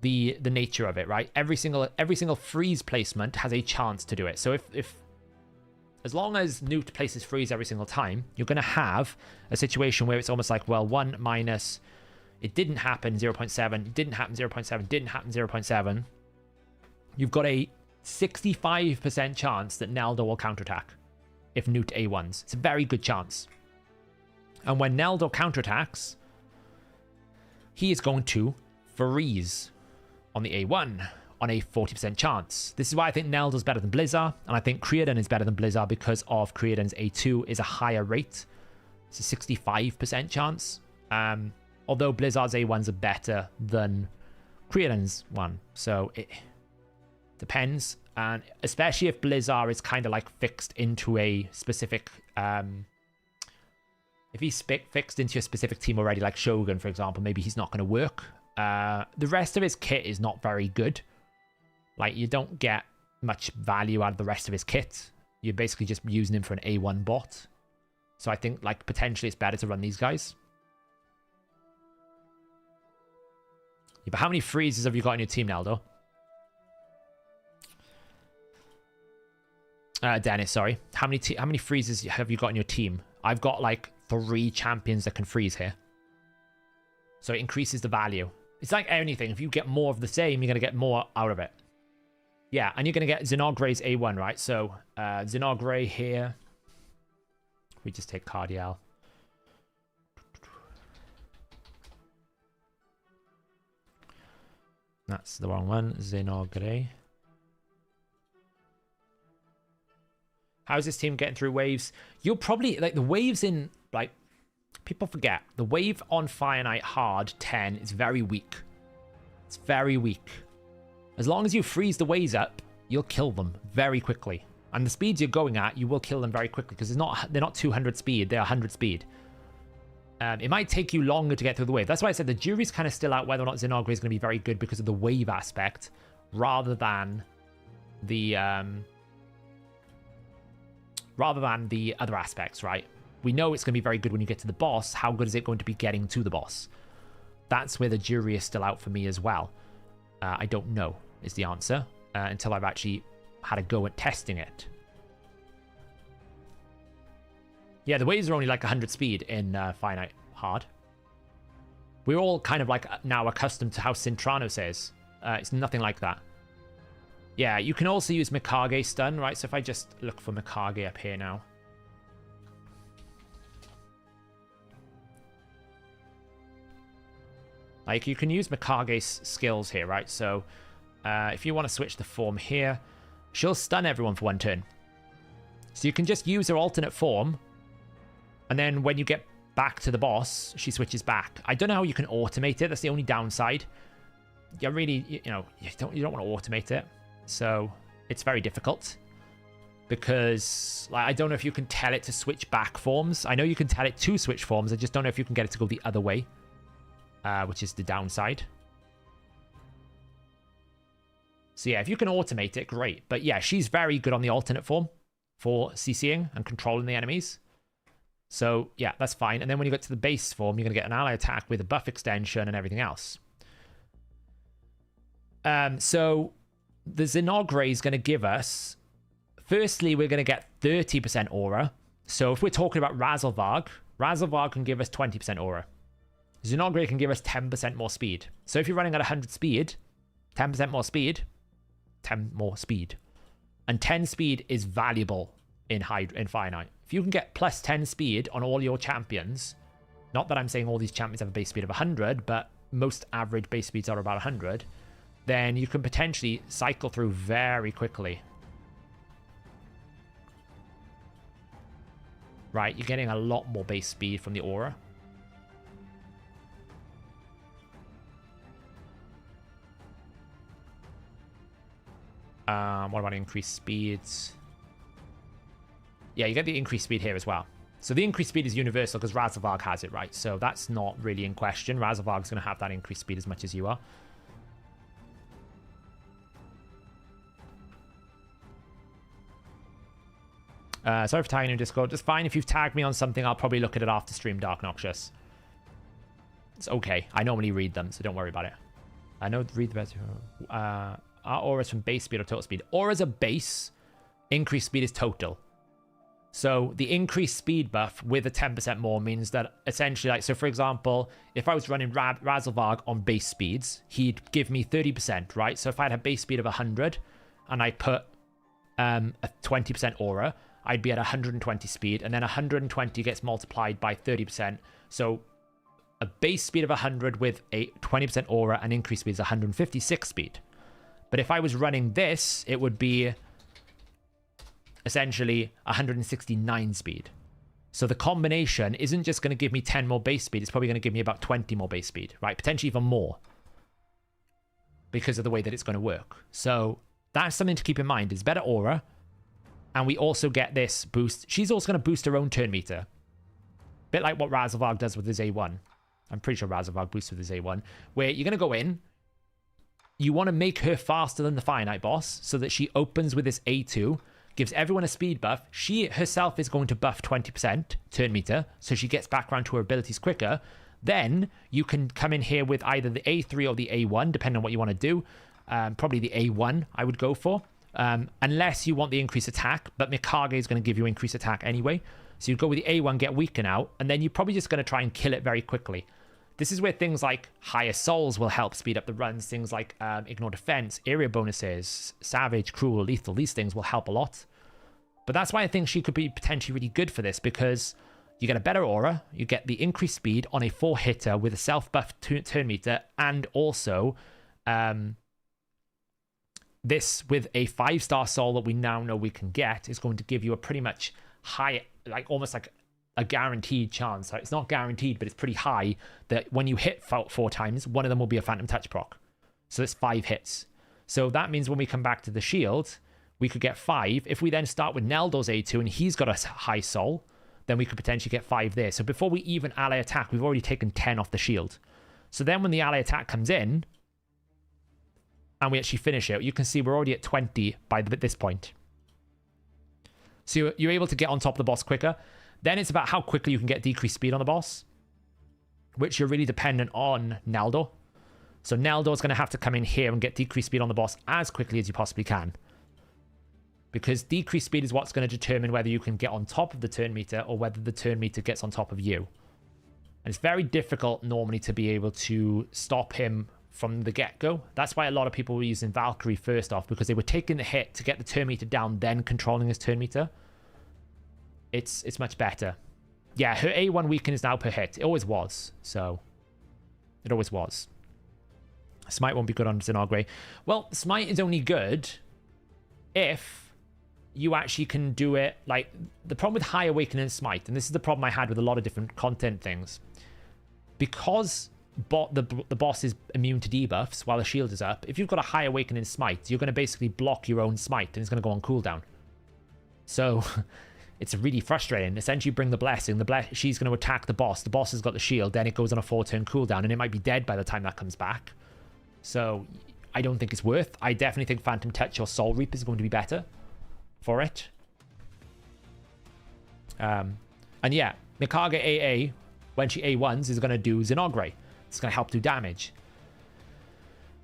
the nature of it, right? Every single freeze placement has a chance to do it. So if as long as Newt places freeze every single time, you're going to have a situation where it's almost like, well, 1 minus, it didn't happen 0.7, it didn't happen 0.7, didn't happen 0.7. You've got a 65% chance that Neldo will counterattack if Newt A1s. It's a very good chance. And when Neldo counterattacks, he is going to freeze on the A1 on a 40% chance. This is why I think Neldo's better than Blizzard, and I think Creedon is better than Blizzard because of Creedon's A2 is a higher rate. It's a 65% chance. Although Blizzard's A1s are better than Creedon's one. So it depends. And especially if Blizzard is kind of like fixed into a specific... if he's fixed into a specific team already, like Shogun, for example, maybe he's not going to work. The rest of his kit is not very good. Like, you don't get much value out of the rest of his kit. You're basically just using him for an A1 bot. So I think, like, potentially it's better to run these guys. Yeah, but how many freezes have you got on your team, Neldo? Dennis, sorry. How many freezes have you got on your team? I've got, like, 3 champions that can freeze here. So it increases the value. It's like anything. If you get more of the same, you're going to get more out of it. Yeah, and you're going to get Zinogre's A1, right? So Zinogre here. We just take Cardiel. That's the wrong one. Zinogre. How's this team getting through waves? You'll probably, like, the waves in, like, people forget. The wave on Fire Knight hard 10 is very weak. It's very weak. As long as you freeze the waves up, you'll kill them very quickly. And the speeds you're going at, you will kill them very quickly because they're not 200 speed, they're 100 speed. It might take you longer to get through the wave. That's why I said the jury's kind of still out whether or not Zinogre is going to be very good because of the wave aspect rather than the other aspects, right? We know it's going to be very good when you get to the boss. How good is it going to be getting to the boss? That's where the jury is still out for me as well. I don't know is the answer until I've actually had a go at testing it. Yeah, the waves are only like 100 speed in Fire Knight hard. We're all kind of like now accustomed to how Cintrano says. It's nothing like that. Yeah, you can also use Mikage stun, right? So if I just look for Mikage up here now. Like, you can use Mikage's skills here, right? So if you want to switch the form here, she'll stun everyone for 1 turn. So you can just use her alternate form, and then when you get back to the boss, she switches back. I don't know how you can automate it. That's the only downside. You really, you don't want to automate it. So it's very difficult because, like, I don't know if you can tell it to switch back forms. I know you can tell it to switch forms. I just don't know if you can get it to go the other way, which is the downside. So yeah, if you can automate it, great. But yeah, she's very good on the alternate form for CCing and controlling the enemies. So yeah, that's fine. And then when you get to the base form, you're going to get an ally attack with a buff extension and everything else. So the Zinogre is going to give us, firstly, we're going to get 30% aura. So if we're talking about Razelvarg can give us 20% aura. Zinogre can give us 10% more speed. So if you're running at 100 speed, 10% more speed, 10 more speed. And 10 speed is valuable in Fire Knight. If you can get plus 10 speed on all your champions, not that I'm saying all these champions have a base speed of 100, but most average base speeds are about 100, then you can potentially cycle through very quickly. Right, you're getting a lot more base speed from the aura. What about increased speeds? Yeah, you get the increased speed here as well. So the increased speed is universal because Razelvarg has it, right? So that's not really in question. Razelvarg's going to have that increased speed as much as you are. Sorry for tagging you in Discord. It's fine if you've tagged me on something. I'll probably look at it after stream, Dark Noxious. It's okay. I normally read them, so don't worry about it. I know, read the best. Are auras from base speed or total speed? Auras are base, increased speed is total. So the increased speed buff with a 10% more means that essentially, like, so for example, if I was running Razelvarg on base speeds, he'd give me 30%, right? So if I had a base speed of 100 and I put a 20% aura, I'd be at 120 speed, and then 120 gets multiplied by 30%. So a base speed of 100 with a 20% aura and increased speed is 156 speed. But if I was running this, it would be essentially 169 speed. So the combination isn't just going to give me 10 more base speed, it's probably going to give me about 20 more base speed, right? Potentially even more, because of the way that it's going to work. So that's something to keep in mind. It's better aura, and we also get this boost. She's also going to boost her own turn meter. Bit like what Razelvarg does with his A1. I'm pretty sure Razelvarg boosts with his A1, where you're going to go in, you want to make her faster than the finite boss so that she opens with this A2, gives everyone a speed buff. She herself is going to buff 20% turn meter, so she gets back around to her abilities quicker. Then you can come in here with either the A3 or the A1, depending on what you want to do. Probably the A1 I would go for, unless you want the increased attack, but Mikage is going to give you increased attack anyway. So you go with the A1, get weaken out, and then you're probably just going to try and kill it very quickly. This is where things like higher souls will help speed up the runs. Things like ignore defense, area bonuses, savage, cruel, lethal. These things will help a lot. But that's why I think she could be potentially really good for this, because you get a better aura, you get the increased speed on a 4-hitter with a self-buff turn meter, and also this with a 5-star soul that we now know we can get is going to give you a pretty much high, like almost like a guaranteed chance. So it's not guaranteed, but it's pretty high that when you hit 4 times, one of them will be a Phantom Touch proc. So it's 5 hits. So that means when we come back to the shield, we could get 5. If we then start with Neldo's A2 and he's got a high soul, then we could potentially get 5 there. So before we even ally attack, we've already taken 10 off the shield. So then when the ally attack comes in and we actually finish it, you can see we're already at 20 by this point. So you're able to get on top of the boss quicker. Then it's about how quickly you can get decreased speed on the boss, which you're really dependent on Neldo. So Neldo's going to have to come in here and get decreased speed on the boss as quickly as you possibly can, because decreased speed is what's going to determine whether you can get on top of the turn meter or whether the turn meter gets on top of you. And it's very difficult normally to be able to stop him from the get-go. That's why a lot of people were using Valkyrie first off, because they were taking the hit to get the turn meter down, then controlling his turn meter. It's much better. Yeah, her A1 weaken is now per hit. It always was. So, it always was. Smite won't be good on Zinogre. Well, Smite is only good if you actually can do it. Like, the problem with High Awakening and Smite, and this is the problem I had with a lot of different content things, because the boss is immune to debuffs while the shield is up, if you've got a High Awakening Smite, you're going to basically block your own Smite, and it's going to go on cooldown. So... it's really frustrating. Essentially, you bring the blessing. She's going to attack the boss. The boss has got the shield. Then it goes on a 4-turn cooldown, and it might be dead by the time that comes back. So I don't think it's worth. I definitely think Phantom Touch or Soul Reap is going to be better for it. And yeah, Mikage AA, when she A1s, is going to do Zinogre. It's going to help do damage.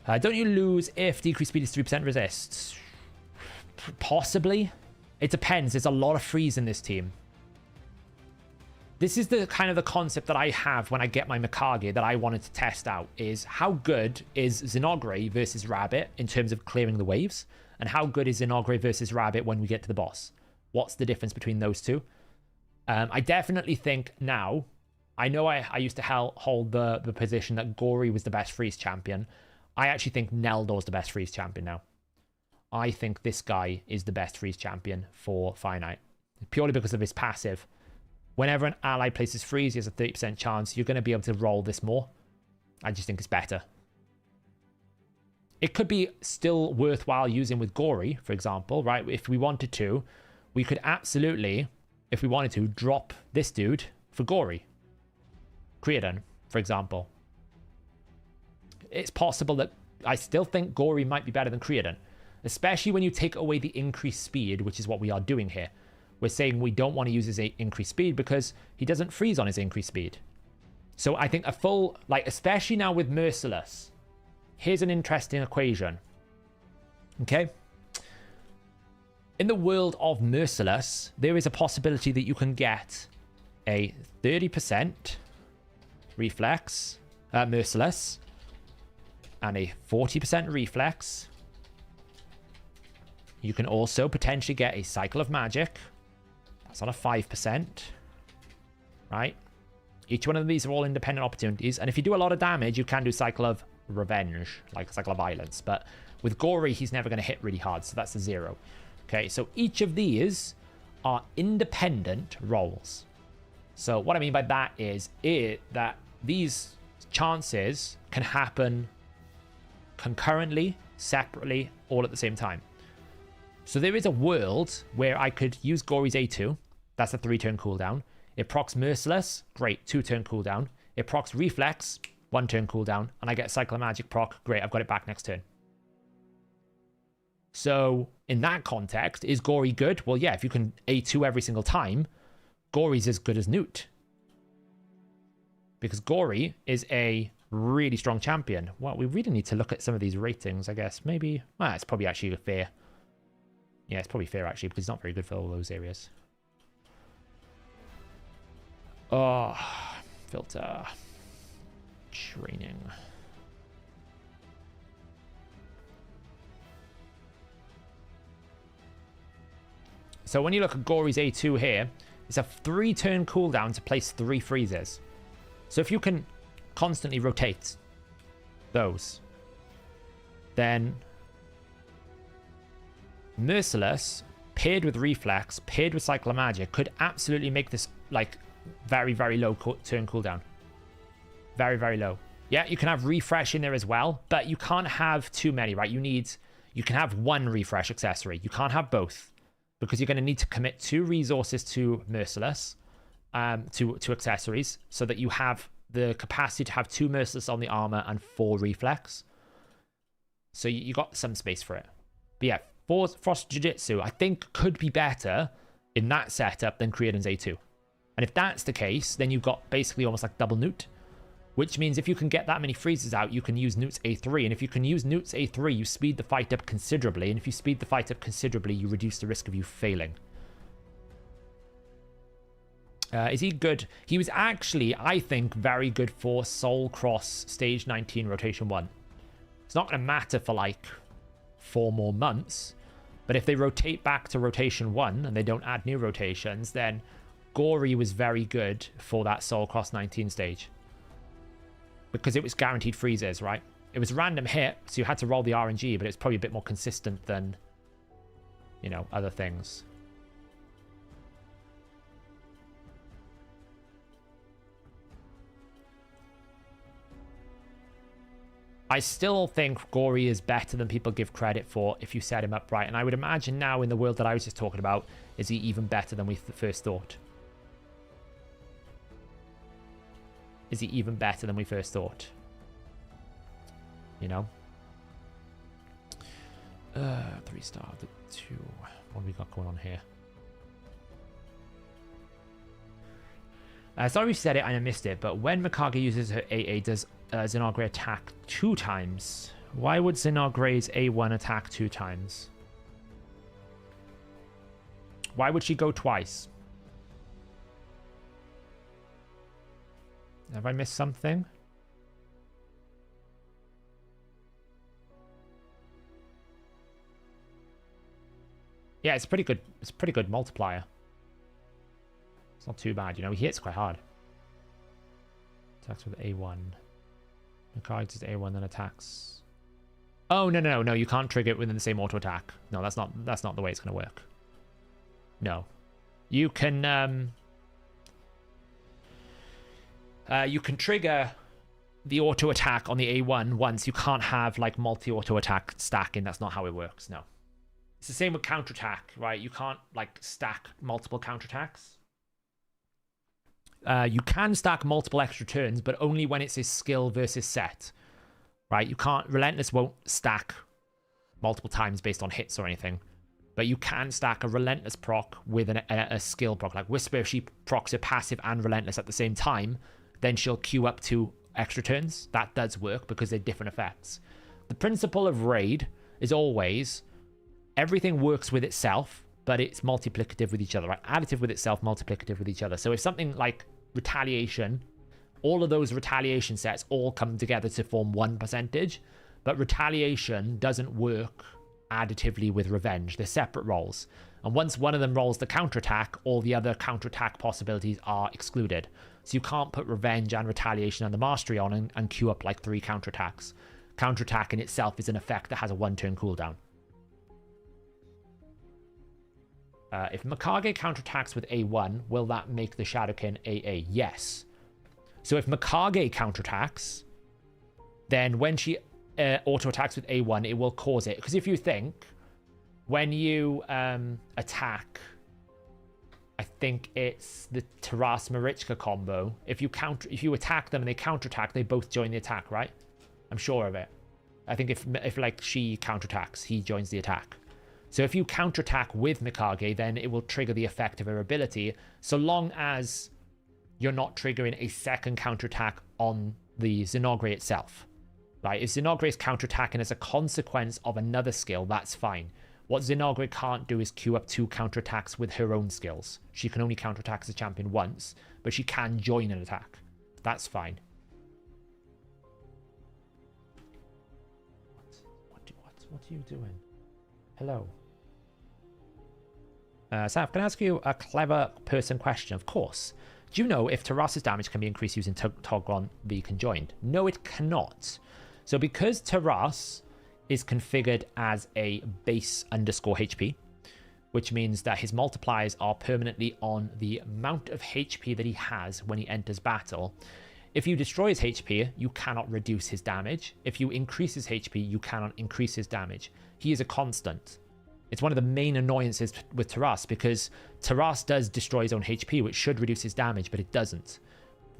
Don't you lose if decreased speed is 3% resists? Possibly. It depends. There's a lot of freeze in this team. This is the kind of the concept that I have when I get my Mikage that I wanted to test out, is how good is Zinogre versus Rabbit in terms of clearing the waves, and how good is Zinogre versus Rabbit when we get to the boss? What's the difference between those two? I definitely think now, I know I used to hold the position that Gory was the best freeze champion. I actually think Neldo's the best freeze champion now. I think this guy is the best freeze champion for Finite, purely because of his passive. Whenever an ally places freeze, he has a 30% chance. You're going to be able to roll this more. I just think it's better. It could be still worthwhile using with Gory, for example, right? If we wanted to, we could absolutely, if we wanted to, drop this dude for Gory. Creodon, for example. It's possible that I still think Gory might be better than Creodon. Especially when you take away the increased speed, which is what we are doing here. We're saying we don't want to use his increased speed because he doesn't freeze on his increased speed. So I think a full, like, especially now with Merciless, here's an interesting equation. Okay? In the world of Merciless, there is a possibility that you can get a 30% reflex, Merciless, and a 40% reflex. You can also potentially get a Cycle of Magic. That's on a 5%. Right? Each one of these are all independent opportunities. And if you do a lot of damage, you can do Cycle of Revenge, like Cycle of Violence. But with Gory, he's never going to hit really hard, so that's a 0. Okay, so each of these are independent rolls. So what I mean by that is that these chances can happen concurrently, separately, all at the same time. So there is a world where I could use Gory's A2. That's a 3-turn cooldown. It procs Merciless. Great, 2-turn cooldown. It procs Reflex. 1-turn cooldown. And I get Cycle of Magic proc. Great, I've got it back next turn. So in that context, is Gory good? Well, yeah, if you can A2 every single time, Gory's as good as Newt. Because Gory is a really strong champion. Well, we really need to look at some of these ratings, I guess. Maybe, well, it's probably actually fair. Yeah, it's probably fair, actually, because he's not very good for all those areas. Oh, filter. Training. So when you look at Gory's A2 here, it's a 3-turn cooldown to place 3 freezes. So if you can constantly rotate those, then Merciless, paired with Reflex, paired with Cycle of Magic, could absolutely make this, like, very, very low turn cooldown. Very, very low. Yeah, you can have Refresh in there as well, but you can't have too many, right? You can have 1 Refresh accessory. You can't have both, because you're going to need to commit 2 resources to Merciless, to accessories, so that you have the capacity to have 2 Merciless on the armor and 4 Reflex. So you got some space for it. But yeah, Frost Jiu-Jitsu, I think, could be better in that setup than Creedon's A2. And if that's the case, then you've got basically almost like double Newt, which means if you can get that many freezes out, you can use Newt's A3. And if you can use Newt's A3, you speed the fight up considerably. And if you speed the fight up considerably, you reduce the risk of you failing. Is he good? He was actually, I think, very good for Soul Cross Stage 19 Rotation 1. It's not going to matter for like 4 more months. But if they rotate back to Rotation 1 and they don't add new rotations, then Gory was very good for that Soul Cross 19 stage. Because it was guaranteed freezes, right? It was a random hit, so you had to roll the RNG, but it's probably a bit more consistent than, you know, other things. I still think Gory is better than people give credit for if you set him up right. And I would imagine now in the world that I was just talking about, is he even better than we first thought? Is he even better than we first thought? You know? 3-star, the 2. What have we got going on here? Sorry if you said it and I missed it, but when Mikage uses her AA, does Xenagre attack 2 times? Why would Xenagre's A1 attack 2 times? Why would she go twice? Have I missed something? Yeah, it's pretty good. It's a pretty good multiplier. It's not too bad, you know. He hits quite hard. Attacks with A1. Mikage does A1, then attacks. Oh no! You can't trigger it within the same auto attack. No, that's not the way it's going to work. No, you can trigger the auto attack on the A1 once. You can't have like multi-auto attack stacking. That's not how it works. No. It's the same with counterattack, right? You can't like stack multiple counterattacks. You can stack multiple extra turns, but only when it's a skill versus set, right? You can't. Relentless won't stack multiple times based on hits or anything, but you can stack a Relentless proc with a skill proc. Like Whisper, if she procs a passive and Relentless at the same time, then she'll queue up 2 extra turns. That does work because they're different effects. The principle of raid is always everything works with itself, but it's multiplicative with each other, right? Additive with itself, multiplicative with each other. So if something like retaliation, all of those retaliation sets all come together to form one percentage, but retaliation doesn't work additively with revenge. They're separate rolls. And once one of them rolls the counterattack, all the other counterattack possibilities are excluded. So you can't put revenge and retaliation and the mastery on and queue up like 3 counterattacks. Counterattack in itself is an effect that has a 1-turn cooldown. If Mikage counterattacks with A1, will that make the Shadowkin AA? Yes. So if Mikage counterattacks, then when she auto-attacks with A1, it will cause it. Because if you think, when you attack, I think it's the Taras Marichka combo. If you attack them and they counterattack, they both join the attack, right? I'm sure of it. I think if like she counterattacks, he joins the attack. So if you counterattack with Mikage, then it will trigger the effect of her ability, so long as you're not triggering a second counterattack on the Zenogre itself. Right? If Zenogre is counterattacking as a consequence of another skill, that's fine. What Zenogre can't do is queue up 2 counterattacks with her own skills. She can only counterattack as a champion once, but she can join an attack. That's fine. What are you doing? Hello. Saf, can I ask you a clever person question? Of course. Do you know if Taras's damage can be increased using Togron V conjoined? No, it cannot. So because Taras is configured as a base underscore HP, which means that his multipliers are permanently on the amount of HP that he has when he enters battle. If you destroy his HP, you cannot reduce his damage. If you increase his HP, you cannot increase his damage. He is a constant. It's one of the main annoyances with Taras, because Taras does destroy his own HP, which should reduce his damage, but it doesn't.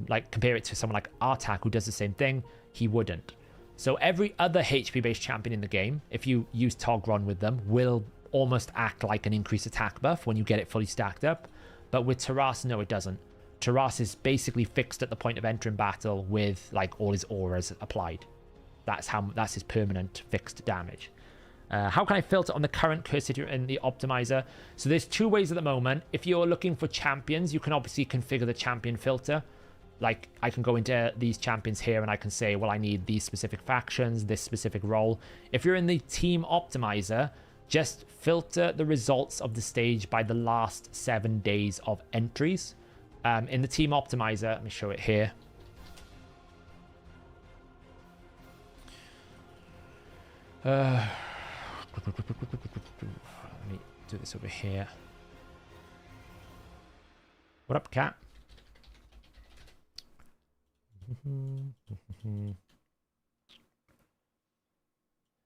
Like, compare it to someone like Artak, who does the same thing, he wouldn't. So every other HP-based champion in the game, if you use Togron with them, will almost act like an increased attack buff when you get it fully stacked up. But with Taras, no, it doesn't. Taras is basically fixed at the point of entering battle with like all his auras applied. That's his permanent fixed damage. How can I filter on the current cursor in the optimizer? So there's 2 ways at the moment. If you're looking for champions, you can obviously configure the champion filter. Like, I can go into these champions here and I can say, well, I need these specific factions, this specific role. If you're in the team optimizer, just filter the results of the stage by the last 7 days of entries. In the team optimizer, let me show it here. Let me do this over here. What up, cat?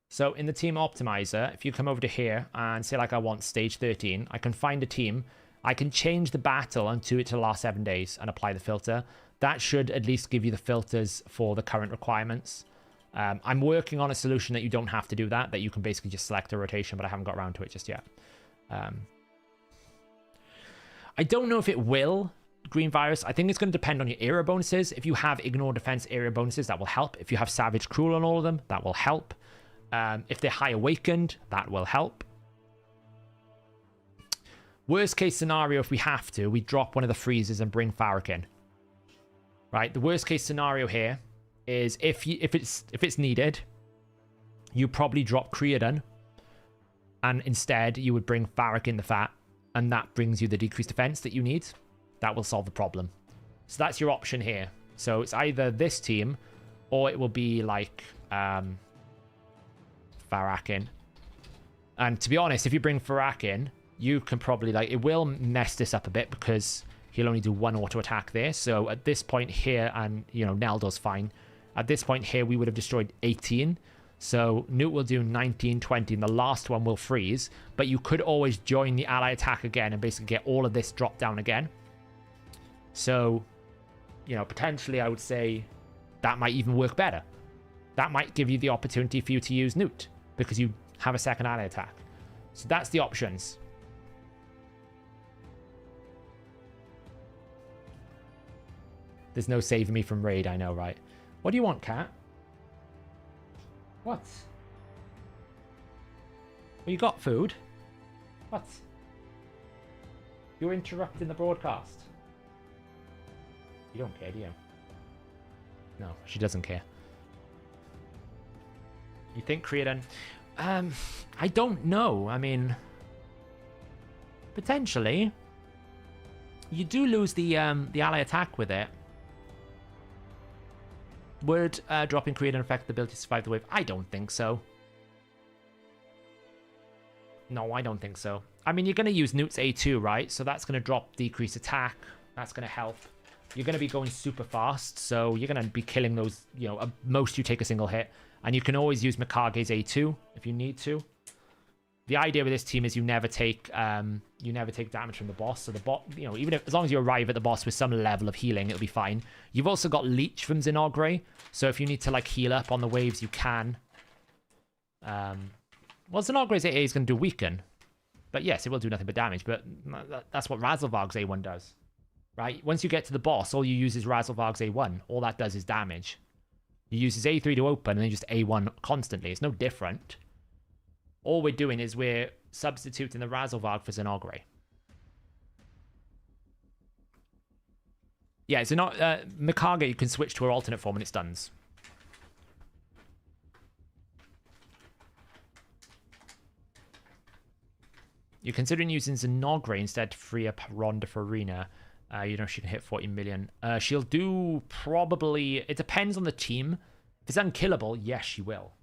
So in the team optimizer, if you come over to here and say like I want stage 13, I can find a team. I can change the battle onto it to the last 7 days and apply the filter. That should at least give you the filters for the current requirements. I'm working on a solution that you don't have to do that you can basically just select a rotation, but I haven't got around to it just yet. I don't know if it will, Green Virus. I think it's going to depend on your area bonuses. If you have Ignore Defense area bonuses, that will help. If you have Savage Cruel on all of them, that will help. If they're High Awakened, that will help. Worst case scenario, if we have to, we drop one of the freezes and bring Farak in. Right? The worst case scenario here is if it's needed, you probably drop Creodon, and instead you would bring Farak in the fat, and that brings you the decreased defense that you need. That will solve the problem. So that's your option here. So it's either this team, or it will be like Farak in. And to be honest, if you bring Farak in, you can probably, like, it will mess this up a bit because he'll only do 1 auto attack there. So at this point here, and, you know, Neldo's fine. At this point here, we would have destroyed 18. So Newt will do 19, 20, and the last one will freeze. But you could always join the ally attack again and basically get all of this dropped down again. So, you know, potentially I would say that might even work better. That might give you the opportunity for you to use Newt because you have a second ally attack. So that's the options. There's no saving me from raid, I know, right? What do you want, cat? What? Well, you got food. What? You're interrupting the broadcast. You don't care, do you? No, she doesn't care. You think Creedon? I don't know. I mean, potentially. You do lose the ally attack with it. Would dropping Creedon affect the ability to survive the wave? I don't think so. No, I don't think so. I mean, you're going to use Newt's A2, right? So that's going to drop decrease attack. That's going to help. You're going to be going super fast, so you're going to be killing those, you know, most you take a single hit. And you can always use Mikage's A2 if you need to. The idea with this team is you never take damage from the boss. So the bot, you know, even if, as long as you arrive at the boss with some level of healing, it'll be fine. You've also got Leech from Zinogre, so if you need to like heal up on the waves, you can. Well, Zinogre's A is going to do weaken, but yes, it will do nothing but damage. But that's what Razelvarg's A1 does, right? Once you get to the boss, all you use is Razelvarg's A1. All that does is damage. You use his A3 to open, and then just A1 constantly. It's no different. All we're doing is we're substituting the Razelvarg for Zinogre. Yeah, it's not Mikage. You can switch to her alternate form and it stuns. You're considering using Zinogre instead to free up Ronda for Arena. You know she can hit 40 million. She'll do probably... It depends on the team. If it's unkillable, yes, she will.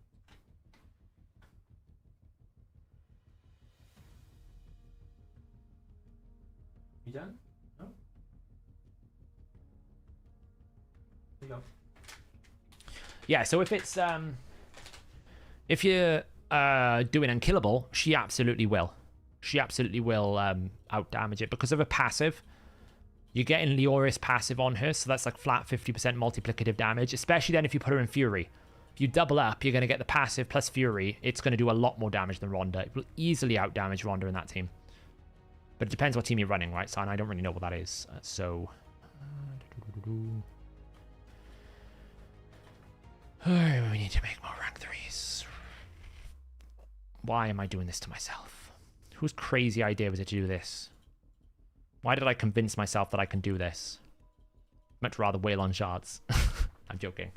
You done? No? There you go. Yeah, so if it's... if you're doing unkillable, she absolutely will. She absolutely will out-damage it because of her passive. You're getting Leoris passive on her, so that's like flat 50% multiplicative damage, especially then if you put her in Fury. If you double up, you're going to get the passive plus Fury. It's going to do a lot more damage than Ronda. It will easily out-damage Ronda in that team. But it depends what team you're running, right? So I don't really know what that is. We need to make more rank 3s. Why am I doing this to myself? Whose crazy idea was it to do this? Why did I convince myself that I can do this? Much rather wail on shards. I'm joking.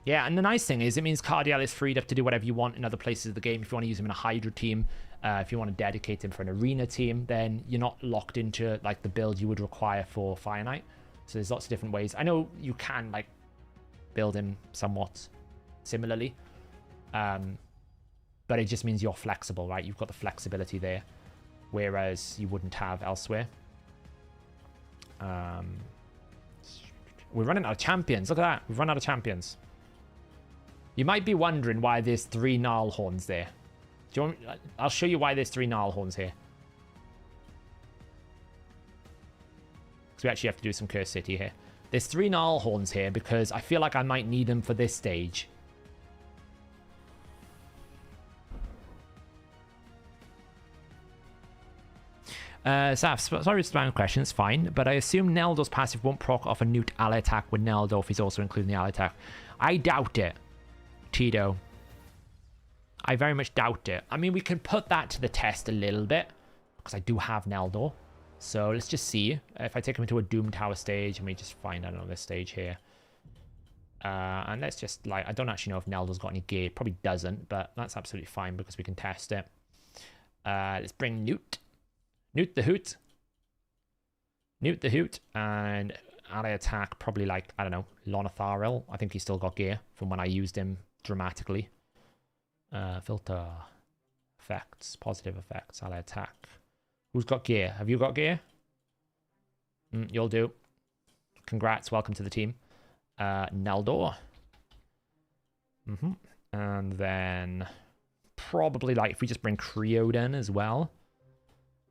Yeah, and the nice thing is it means Cardial is freed up to do whatever you want in other places of the game. If you want to use him in a Hydra team, if you want to dedicate him for an arena team, then you're not locked into like the build you would require for Fire Knight. So there's lots of different ways. I know you can like build him somewhat similarly. But it just means you're flexible, right? You've got the flexibility there, whereas you wouldn't have elsewhere. We're running out of champions. Look at that. We've run out of champions. You might be wondering why there's 3 Gnarlhorns there. Do you want, I'll show you why there's 3 Gnarlhorns here. Because we actually have to do some Curse City here. There's 3 Gnarlhorns here because I feel like I might need them for this stage. Saf, sorry to spam question, it's fine, but I assume Neldor's passive won't proc off a Newt ally attack with Neldor if he's also including the ally attack. I doubt it, Tito. I very much doubt it. I mean, we can put that to the test a little bit, because I do have Neldor. So let's just see. If I take him into a Doom Tower stage, and we just find, I don't know, this stage here. And let's just, like, I don't actually know if Neldor's got any gear. Probably doesn't, but that's absolutely fine because we can test it. Let's bring Newt. Newt the Hoot. Newt the Hoot. And ally attack, probably like, I don't know, Lonatharil. I think he's still got gear from when I used him dramatically. Filter. Effects. Positive effects. Ally attack. Who's got gear? Have you got gear? You'll do. Congrats. Welcome to the team. Neldor. And then probably like if we just bring Creodon as well.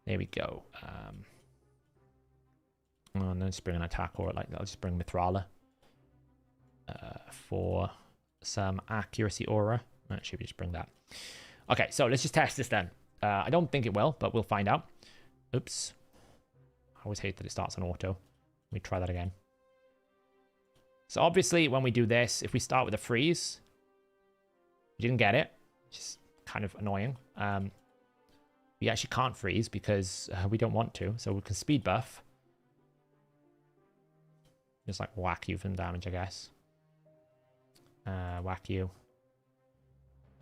There we go. And then just bring an attack or like I'll just bring Mithrala for some accuracy aura. Actually, we just bring that. Okay, so let's just test this then. I don't think it will, but we'll find out. Oops. I always hate that it starts on auto. Let me try that again. So obviously, when we do this, if we start with a freeze, We didn't get it, which is kind of annoying. We actually can't freeze because we don't want to, so we can speed buff. Just like whack you for some damage, I guess. Whack you.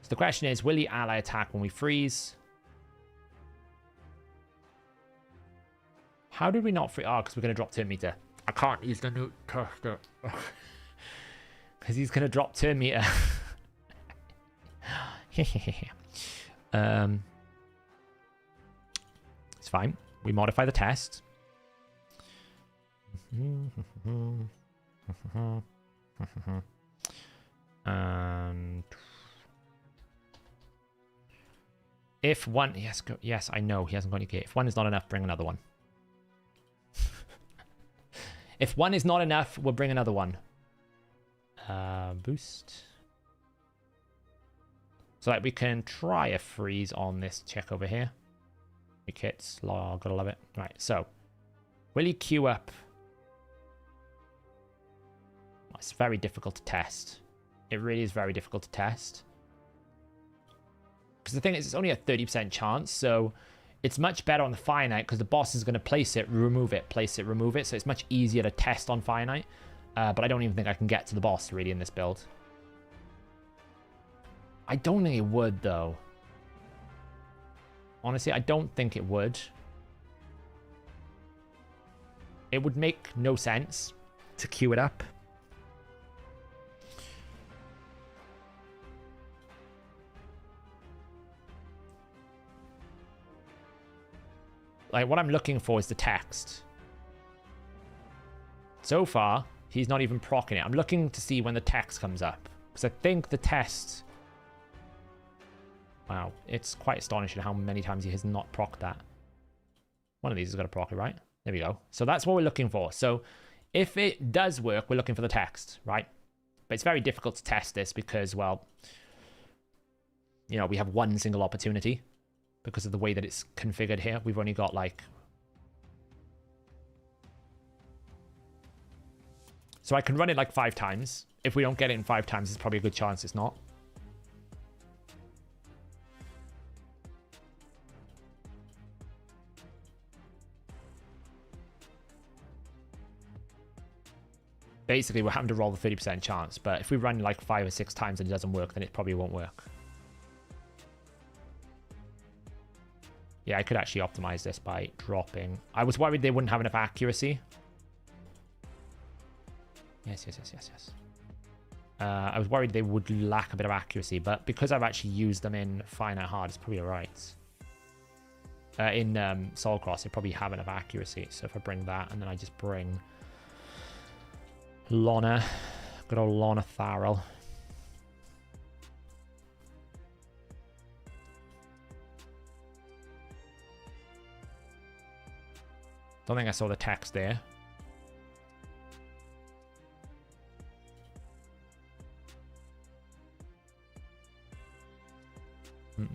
So the question is, will the ally attack when we freeze? How did we not freeze? Oh, because we're going to drop turn meter. I can't use the new tester. Because he's going to drop turn meter. It's fine. We modify the test. And if one, yes, go, yes, I know he hasn't got any gate. If one is not enough, bring another one. If one is not enough, we'll bring another one. Boost. So that we can try a freeze on this check over here. Kits, gotta love it. Right, so will he queue up? It's very difficult to test. It really is very difficult to test. Because the thing is, it's only a 30% chance, so it's much better on the Fire Knight because the boss is going to place it, remove it, place it, remove it. So it's much easier to test on Fire Knight. But I don't even think I can get to the boss really in this build. I don't think it would, though. Honestly, I don't think it would. It would make no sense to queue it up. Like, what I'm looking for is the text. So far, he's not even proccing it. I'm looking to see when the text comes up. Because I think the test... Wow, it's quite astonishing how many times he has not procced that. One of these has got to proc it, right? There we go. So that's what we're looking for. So if it does work, we're looking for the text, right? But it's very difficult to test this because, well, you know, we have one single opportunity because of the way that it's configured here. We've only got like... So I can run it like 5 times. If we don't get it in 5 times, there's probably a good chance it's not. Basically, we're having to roll the 30% chance, but if we run like 5 or 6 times and it doesn't work, then it probably won't work. Yeah, I could actually optimize this by dropping. I was worried they wouldn't have enough accuracy. Yes. I was worried they would lack a bit of accuracy, but because I've actually used them in Fire Knight Hard, it's probably alright. In Soul Cross, they probably have enough accuracy. So if I bring that, and then I just bring... Lorna. Good old Lorna Tharrell. Don't think I saw the text there.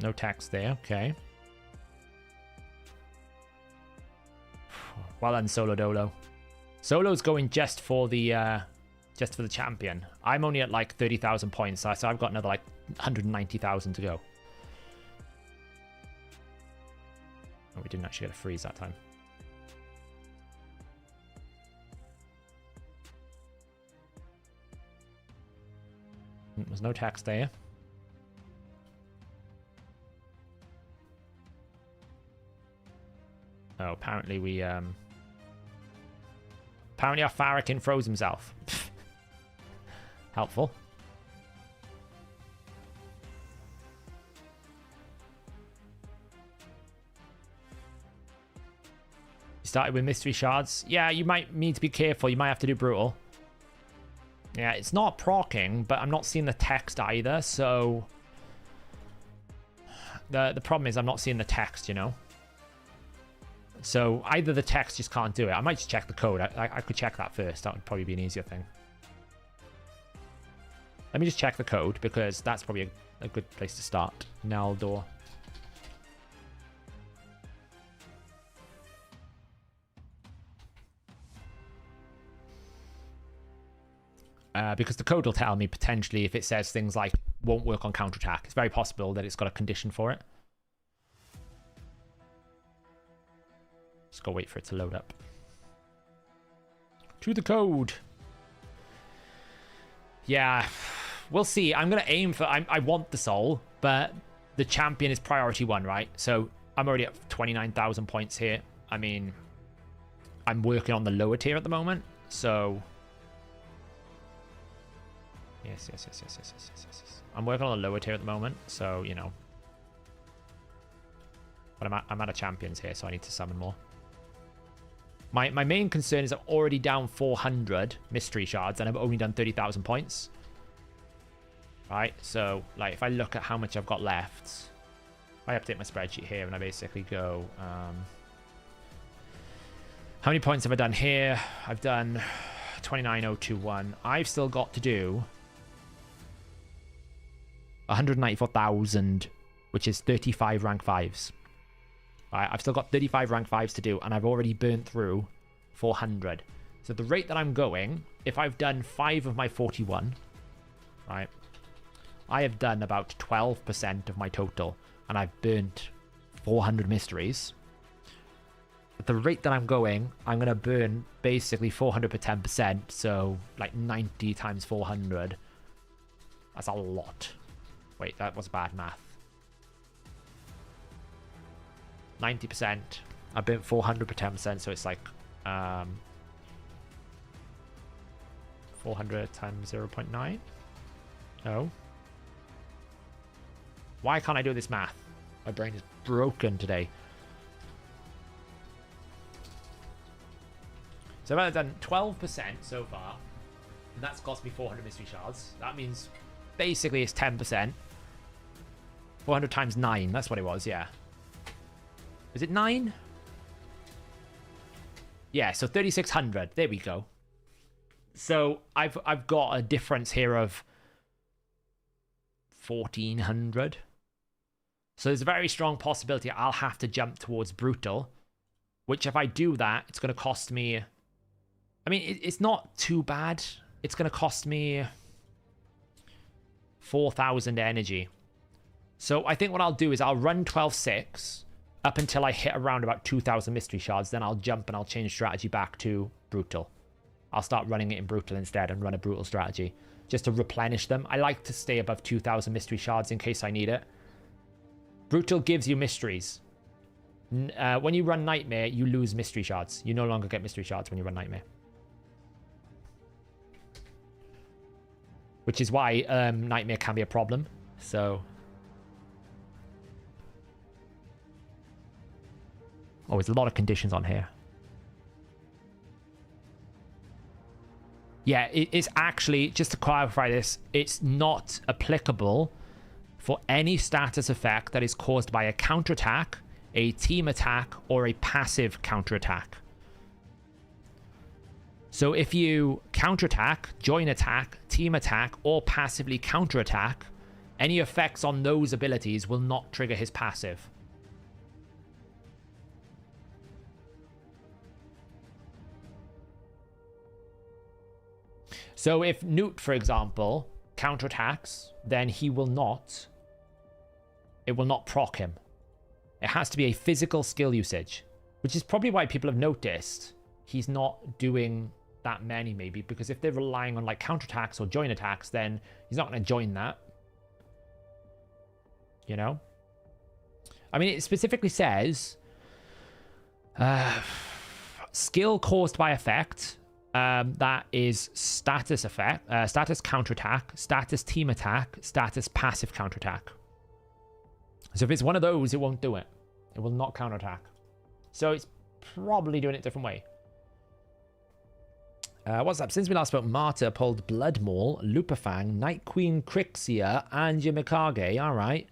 No text there, okay. Well done, Solo Dolo. Solo's going just for the champion. I'm only at like 30,000 points, so I've got another like 190,000 to go. Oh, we didn't actually get a freeze that time. There's no text there. Oh, apparently we apparently our Farrakhan froze himself. Helpful. You started with mystery shards. Yeah, you might need to be careful. You might have to do brutal. Yeah, it's not proccing, but I'm not seeing the text either, so... The problem is I'm not seeing the text, you know? So either the text just can't do it. I might just check the code. I could check that first. That would probably be an easier thing. Let me just check the code, because that's probably a good place to start. Naldor. Because the code will tell me potentially if it says things like won't work on counterattack. It's very possible that it's got a condition for it. Just go wait for it to load up. To the code. Yeah, we'll see. I'm going to aim for... I want the soul, but the champion is priority 1, right? So I'm already at 29,000 points here. I mean, I'm working on the lower tier at the moment, so... Yes. I'm working on the lower tier at the moment, so, you know. But I'm out of champions here, so I need to summon more. My main concern is I'm already down 400 mystery shards, and I've only done 30,000 points. Right, so, like, if I look at how much I've got left, I update my spreadsheet here, and I basically go, how many points have I done here? I've done 29,021. I've still got to do 194,000, which is 35 rank 5s. Right, I've still got 35 rank 5s to do, and I've already burnt through 400. So the rate that I'm going, if I've done 5 of my 41, right, I have done about 12% of my total, and I've burnt 400 mysteries. At the rate that I'm going, I'm going to burn basically 400 per 10%, so like 90 times 400. That's a lot. Wait, that was bad math. 90%. I burnt 400 per 10%, so it's like 400 times 0.9. No. Why can't I do this math? My brain is broken today. So I've done 12% so far, and that's cost me 400 mystery shards. That means basically it's 10%. 400 times 9, that's what it was, yeah. Is it 9? Yeah, so 3,600. There we go. So I've got a difference here of 1,400. So there's a very strong possibility I'll have to jump towards Brutal, which if I do that, it's going to cost me... I mean, it's not too bad. It's going to cost me 4,000 energy. So I think what I'll do is I'll run 12.6 up until I hit around about 2,000 mystery shards. Then I'll jump and I'll change strategy back to Brutal. I'll start running it in Brutal instead and run a Brutal strategy just to replenish them. I like to stay above 2,000 mystery shards in case I need it. Brutal gives you mysteries. When you run Nightmare, you lose mystery shards. You no longer get mystery shards when you run Nightmare. Which is why Nightmare can be a problem. So... Oh, there's a lot of conditions on here. Yeah, it's actually, just to clarify this, it's not applicable for any status effect that is caused by a counterattack, a team attack, or a passive counterattack. So if you counterattack, join attack, team attack, or passively counterattack, any effects on those abilities will not trigger his passive. So if Newt, for example, counterattacks, then it will not proc him. It has to be a physical skill usage, which is probably why people have noticed he's not doing that many, maybe, because if they're relying on like counterattacks or join attacks, then he's not going to join that. You know? I mean, it specifically says skill caused by effect. That is status effect, status counterattack, status team attack, status passive counterattack. So if it's one of those, it won't do it. It will not counterattack. So it's probably doing it a different way. What's up? Since we last spoke, Marta pulled Blood Maul, Lupafang, Night Queen, Crixia, and Yamikage. All right.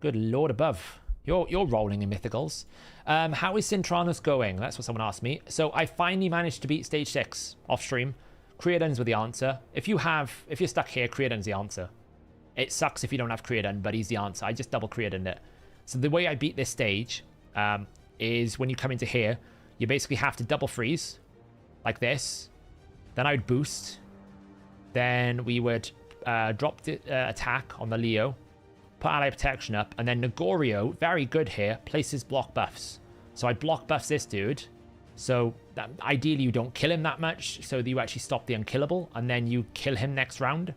Good lord above. You're rolling in mythicals. How is Cintranos going? That's what someone asked me. So I finally managed to beat stage 6 off stream. Creodon's were the answer. If you're stuck here, Creodon's the answer. It sucks if you don't have Creodon, but he's the answer. I just double Creodoned it. So the way I beat this stage is when you come into here, you basically have to double freeze like this. Then I would boost. Then we would dropped attack on the Leo, put ally protection up, and then Negorio, very good here, places block buffs. So I block buffs this dude, so that ideally you don't kill him that much, so that you actually stop the unkillable, and then you kill him next round.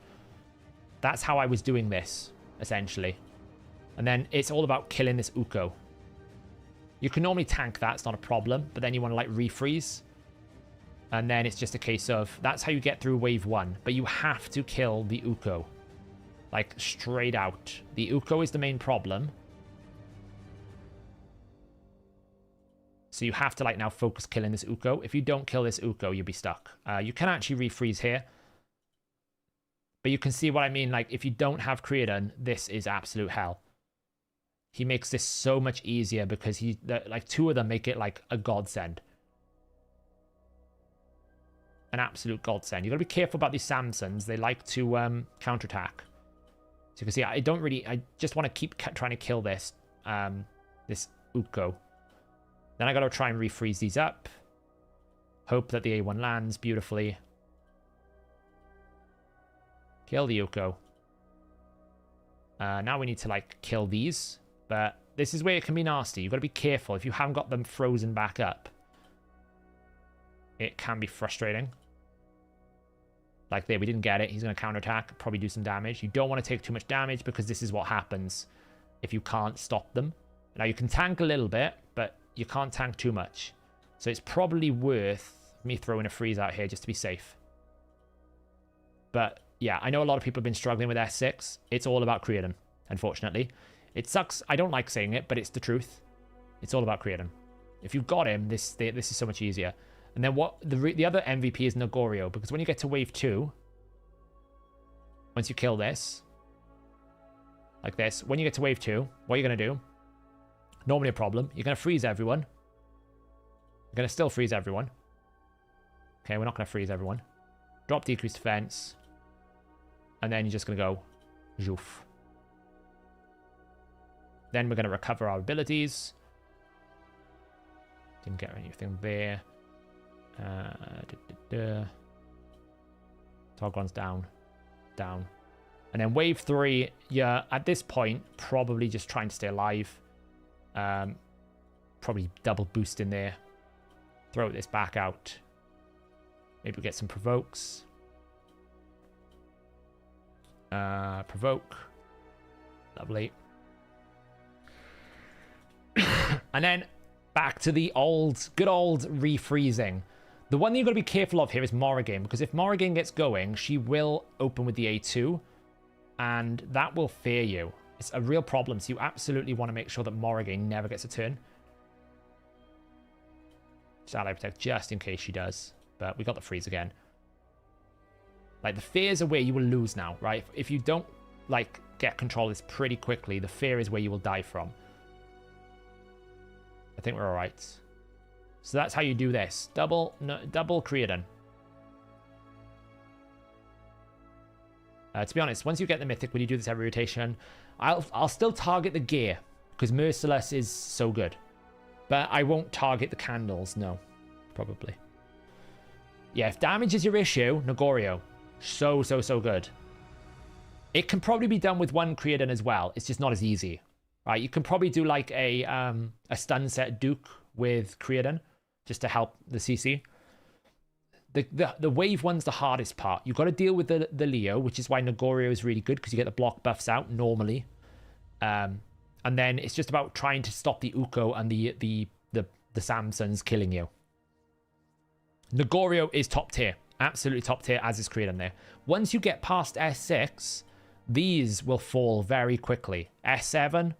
That's how I was doing this, essentially. And then it's all about killing this Uko. You can normally tank that, it's not a problem, but then you want to like refreeze. And then it's just a case of, that's how you get through wave 1, but you have to kill the Uko. Like, straight out. The Uko is the main problem. So you have to, like, now focus killing this Uko. If you don't kill this Uko, you'll be stuck. You can actually refreeze here. But you can see what I mean. Like, if you don't have Creedon, this is absolute hell. He makes this so much easier because like, 2 of them make it, like, a godsend. An absolute godsend. You got to be careful about these Samsons. They like to counterattack. So you can see, I just want to keep trying to kill this, this Uko. Then I got to try and refreeze these up. Hope that the A1 lands beautifully. Kill the Uko. Now we need to, like, kill these. But this is where it can be nasty. You've got to be careful. If you haven't got them frozen back up, it can be frustrating. Like there, we didn't get it. He's going to counterattack, probably do some damage. You don't want to take too much damage because this is what happens if you can't stop them. Now, you can tank a little bit, but you can't tank too much. So it's probably worth me throwing a freeze out here just to be safe. But yeah, I know a lot of people have been struggling with S6. It's all about Creedon, unfortunately. It sucks. I don't like saying it, but it's the truth. It's all about Creedon. If you've got him, this is so much easier. And then what the other MVP is Negorio, because when you get to wave 2, once you kill this, like this, when you get to wave 2, what are you going to do? Normally a problem. You're going to freeze everyone. You're going to still freeze everyone. Okay, we're not going to freeze everyone. Drop decreased defense. And then you're just going to go zhoof. Then we're going to recover our abilities. Didn't get anything there. Togron's down. Down. And then wave 3, yeah, at this point, probably just trying to stay alive. Probably double boost in there. Throw this back out. Maybe we get some provokes. Provoke. Lovely. And then back to the good old refreezing. The one that you've got to be careful of here is Morrigan, because if Morrigan gets going, she will open with the A2, and that will fear you. It's a real problem, so you absolutely want to make sure that Morrigan never gets a turn. Just ally protect just in case she does, but we got the freeze again. Like, the fears are where you will lose now, right? If you don't, like, get control of this pretty quickly, the fear is where you will die from. I think we're all right. So that's how you do this. Double Creedon. To be honest, once you get the Mythic, when you do this every rotation, I'll still target the gear, because Merciless is so good. But I won't target the candles, no. Probably. Yeah, if damage is your issue, Negorio. So good. It can probably be done with one Creedon as well. It's just not as easy. Right, you can probably do like a stun set Duke with Creedon just to help the CC. The wave one's the hardest part. You've got to deal with the Leo, which is why Negorio is really good, because you get the block buffs out normally. And then it's just about trying to stop the Uko and the Samsons killing you. Negorio is top tier. Absolutely top tier, as is Creedon there. Once you get past S6, these will fall very quickly. S7...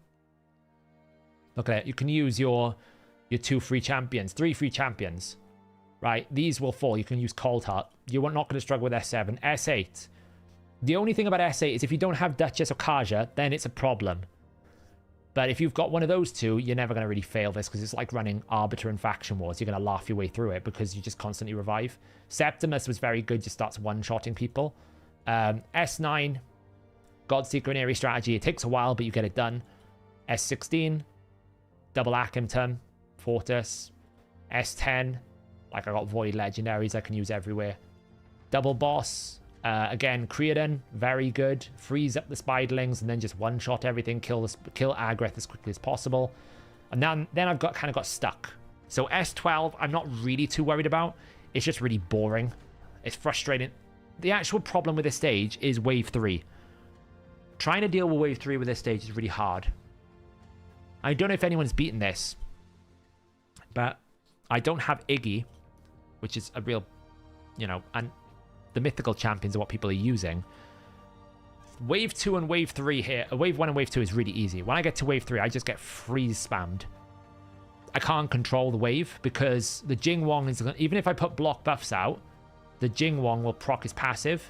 Look at it. You can use your 2 free champions, 3 free champions, right? These will fall. You can use Cold Heart. You're not going to struggle with S7. S8. The only thing about S8 is if you don't have Duchess or Kaja, then it's a problem. But if you've got one of those two, you're never going to really fail this, because it's like running Arbiter and Faction Wars. You're going to laugh your way through it because you just constantly revive. Septimus was very good. Just starts one-shotting people. S9, Godseeker and Eerie strategy. It takes a while, but you get it done. S16... Double Akimton, Fortis, S10, like I got Void Legendaries I can use everywhere. Double Boss, Again, Creedon, very good. Freeze up the Spiderlings and then just one-shot everything, kill Agrith as quickly as possible. And then I've kind of got stuck. So S12, I'm not really too worried about. It's just really boring. It's frustrating. The actual problem with this stage is Wave 3. Trying to deal with Wave 3 with this stage is really hard. I don't know if anyone's beaten this, but I don't have Iggy, which is a real, you know, and the mythical champions are what people are using. Wave 2 and Wave 3 here, Wave 1 and Wave 2 is really easy. When I get to Wave 3, I just get freeze spammed. I can't control the wave because the Jing Wong is, even if I put block buffs out, the Jing Wong will proc his passive.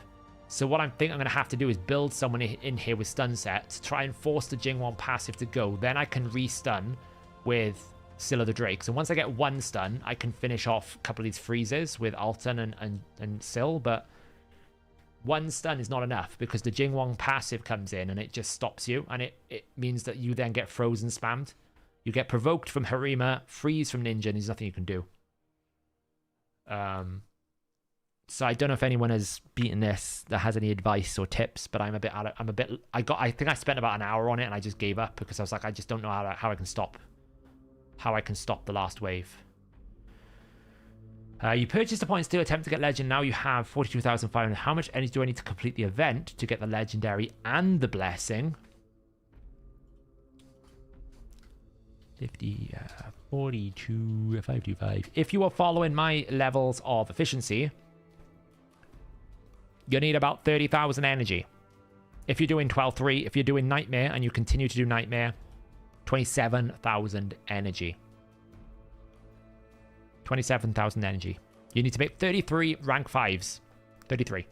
So what I'm going to have to do is build someone in here with stun set to try and force the Jing Wong passive to go. Then I can re-stun with Scylla the Drake. So once I get one stun, I can finish off a couple of these freezes with Alton and Syl, but one stun is not enough because the Jing Wong passive comes in and it just stops you, and it means that you then get frozen spammed. You get provoked from Harima, freeze from Ninja, and there's nothing you can do. So I don't know if anyone has beaten this that has any advice or tips, but I think I spent about an hour on it and I just gave up because I was like, I just don't know how I can stop the last wave. You purchased a point still attempt to get legend. Now you have 42,500. How much energy do I need to complete the event to get the legendary and the blessing? 50, 42, 525. If you are following my levels of efficiency, you need about 30,000 energy. If you're doing 12-3, if you're doing Nightmare and you continue to do Nightmare, 27,000 energy. 27,000 energy. You need to make 33 rank 5s. 33.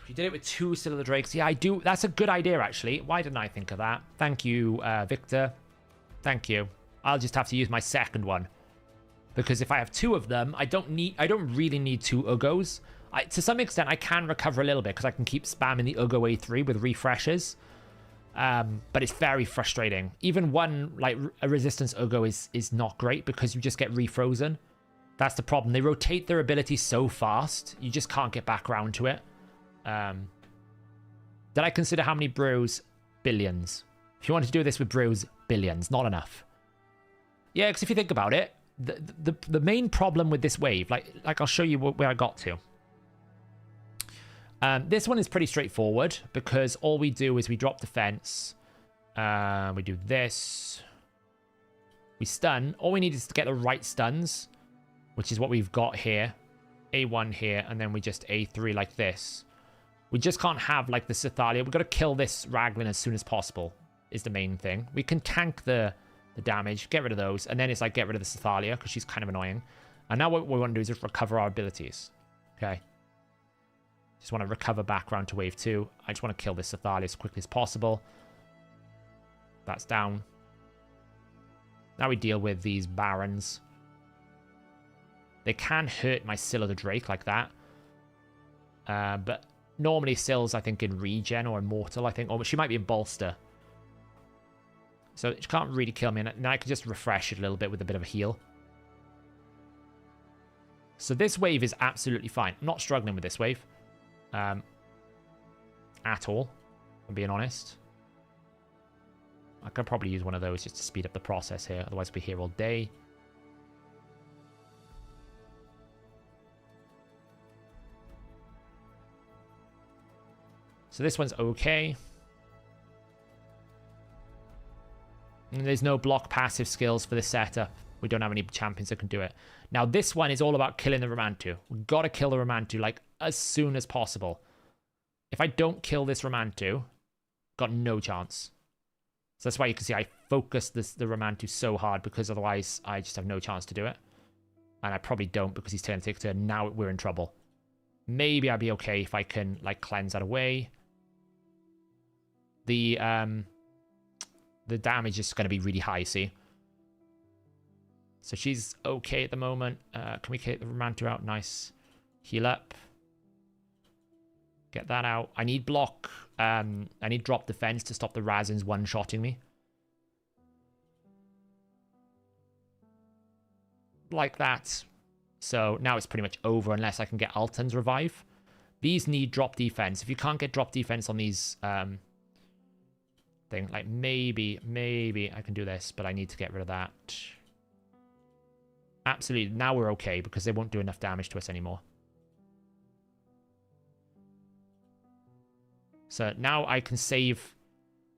You did it with 2 Scylla the Drakes. Yeah, I do. That's a good idea, actually. Why didn't I think of that? Thank you, Victor. Thank you. I'll just have to use my second one. Because if I have 2 of them, I don't really need 2 Uggos. To some extent, I can recover a little bit because I can keep spamming the Uggo A3 with refreshes. But it's very frustrating. Even one, like, a resistance Uggo is not great because you just get refrozen. That's the problem. They rotate their ability so fast, you just can't get back around to it. Did I consider how many brews? Billions. If you want to do this with brews, billions. Not enough. Yeah, because if you think about it, the main problem with this wave, like I'll show you where I got to. This one is pretty straightforward because all we do is we drop defense. We do this. We stun. All we need is to get the right stuns, which is what we've got here. A1 here, and then we just A3 like this. We just can't have, like, the Cythalia. We've got to kill this Raglan as soon as possible, is the main thing. We can tank the damage, get rid of those, and then it's like get rid of the Cythalia, because she's kind of annoying. And now what we want to do is just recover our abilities. Okay. Just want to recover back around to wave 2. I just want to kill this Cythalia as quickly as possible. That's down. Now we deal with these Barons. They can hurt my Scylla the Drake like that. But normally Scylla's, I think, in regen or immortal, I think. Or she might be in bolster. So she can't really kill me. And now I can just refresh it a little bit with a bit of a heal. So this wave is absolutely fine. I'm not struggling with this wave. At all. I'm being honest. I could probably use one of those just to speed up the process here. Otherwise, we'll be here all day. So this one's okay. And there's no block passive skills for this setup. We don't have any champions that can do it. Now this one is all about killing the Ramantu. We've got to kill the Ramantu like as soon as possible. If I don't kill this Ramantu, got no chance. So that's why you can see I focused the Ramantu so hard, because otherwise I just have no chance to do it. And I probably don't because he's turn to take turn. Now we're in trouble. Maybe I'll be okay if I can, like, cleanse that away. The damage is going to be really high, see? So she's okay at the moment. Can we get the Ramantu out? Nice. Heal up. Get that out. I need block. I need drop defense to stop the Razins one-shotting me. like that. So now it's pretty much over unless I can get Alton's revive. These need drop defense. If you can't get drop defense on these thing, like maybe I can do this, but I need to get rid of that. Absolutely. Now we're okay because they won't do enough damage to us anymore. So now I can save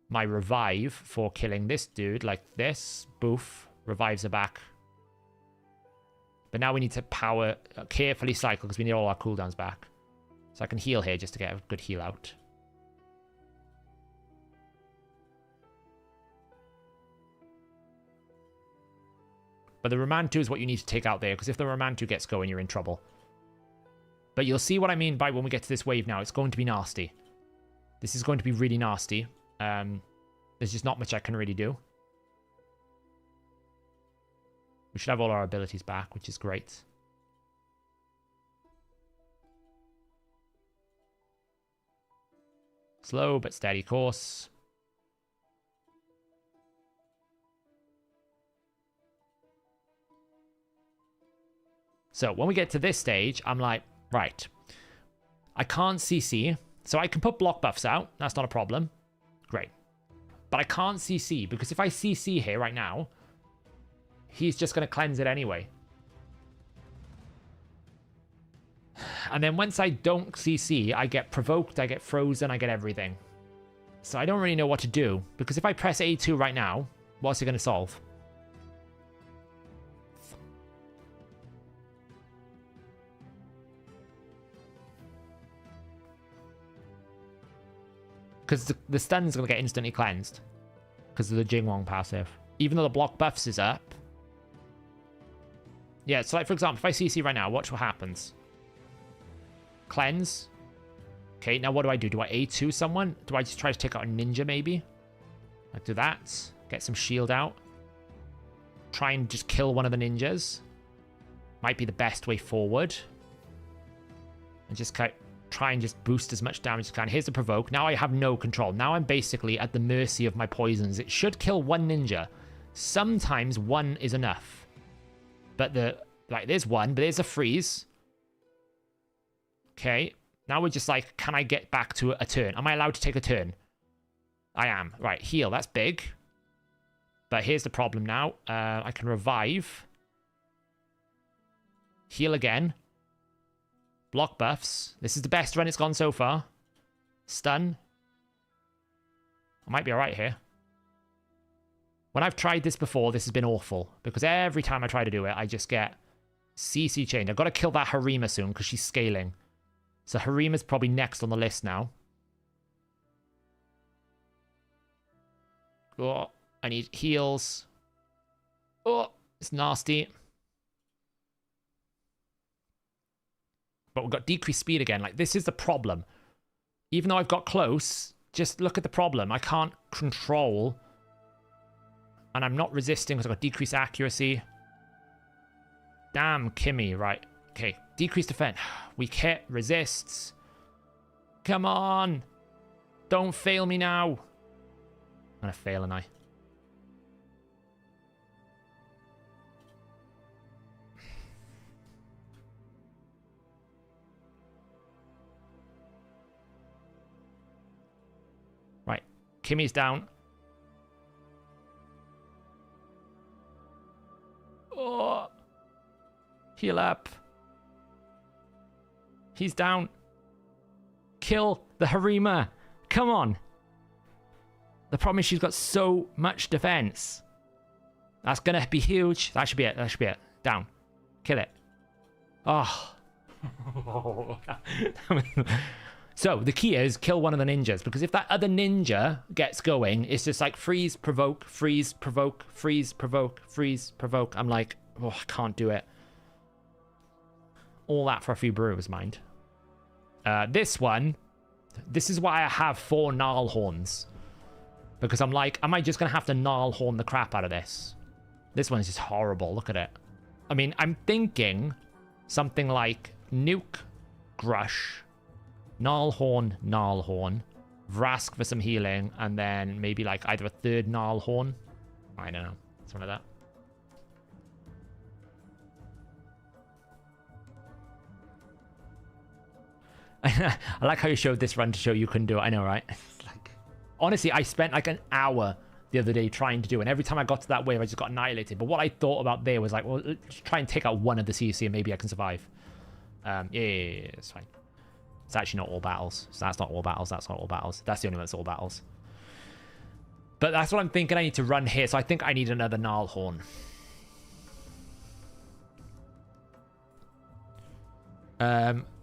my revive for killing this dude like this. Boof. Revives are back. But now we need to carefully cycle because we need all our cooldowns back. So I can heal here just to get a good heal out. But the Ramantu is what you need to take out there, because if the Ramantu gets going, you're in trouble. But you'll see what I mean by when we get to this wave now. It's going to be nasty. This is going to be really nasty. There's just not much I can really do. We should have all our abilities back, which is great. Slow but steady course. So when we get to this stage, I'm like, right. I can't CC, so I can put block buffs out. That's not a problem. Great. But I can't CC, because if I CC here right now, he's just going to cleanse it anyway. And then once I don't CC, I get provoked, I get frozen, I get everything. So I don't really know what to do, because if I press A2 right now, what's it going to solve? Because the stun's going to get instantly cleansed. Because of the Jingwong passive. Even though the block buffs is up. Yeah, so like for example, if I CC right now, watch what happens. Cleanse. Okay, now what do I do? Do I A2 someone? Do I just try to take out a ninja maybe? I do that. Get some shield out. Try and just kill one of the ninjas. Might be the best way forward. And just try and just boost as much damage as I can. Here's the provoke. Now I have no control. Now I'm basically at the mercy of my poisons. It should kill one ninja. Sometimes one is enough. But there's one, but there's a freeze. Okay. Now we're just like, can I get back to a turn? Am I allowed to take a turn? I am. Right, heal. That's big. But here's the problem now. I can revive. Heal again. Block buffs. This is the best run it's gone so far. Stun. I might be alright here. When I've tried this before, this has been awful. Because every time I try to do it, I just get CC chained. I've got to kill that Harima soon because she's scaling. So Harima's probably next on the list now. Oh, I need heals. Oh, it's nasty. But we've got decreased speed again. Like, this is the problem. Even though I've got close, just look at the problem. I can't control. And I'm not resisting because I've got decreased accuracy. Damn, Kimmy. Right. Okay. Decreased defense. Weak hit. Resists. Come on. Don't fail me now. I'm going to fail, and I. Right. Kimmy's down. Oh. Heal up. He's down. Kill the Harima. Come on. The problem is she's got so much defense. That's going to be huge. That should be it. That should be it. Down. Kill it. Oh. So the key is kill one of the ninjas, because if that other ninja gets going, it's just like freeze, provoke, freeze, provoke, freeze, provoke, freeze, provoke. I'm like, oh, I can't do it. All that for a few brewers, mind. This one, this is why I have 4 gnarl horns. Because I'm like, am I just going to have to gnarl horn the crap out of this? This one's just horrible. Look at it. I mean, I'm thinking something like Nuke, Grush, gnarl horn, Vrask for some healing, and then maybe like either a 3rd gnarl horn. I don't know. Something like that. I like how you showed this run to show you couldn't do it. I know, right? Like, honestly, I spent like an hour the other day trying to do it, and every time I got to that wave, I just got annihilated. But what I thought about there was like, well, let's try and take out one of the CC and maybe I can survive. Yeah, it's fine. It's actually not all battles. So that's not all battles. That's not all battles. That's the only one that's all battles. But that's what I'm thinking I need to run here. So I think I need another Gnarlhorn.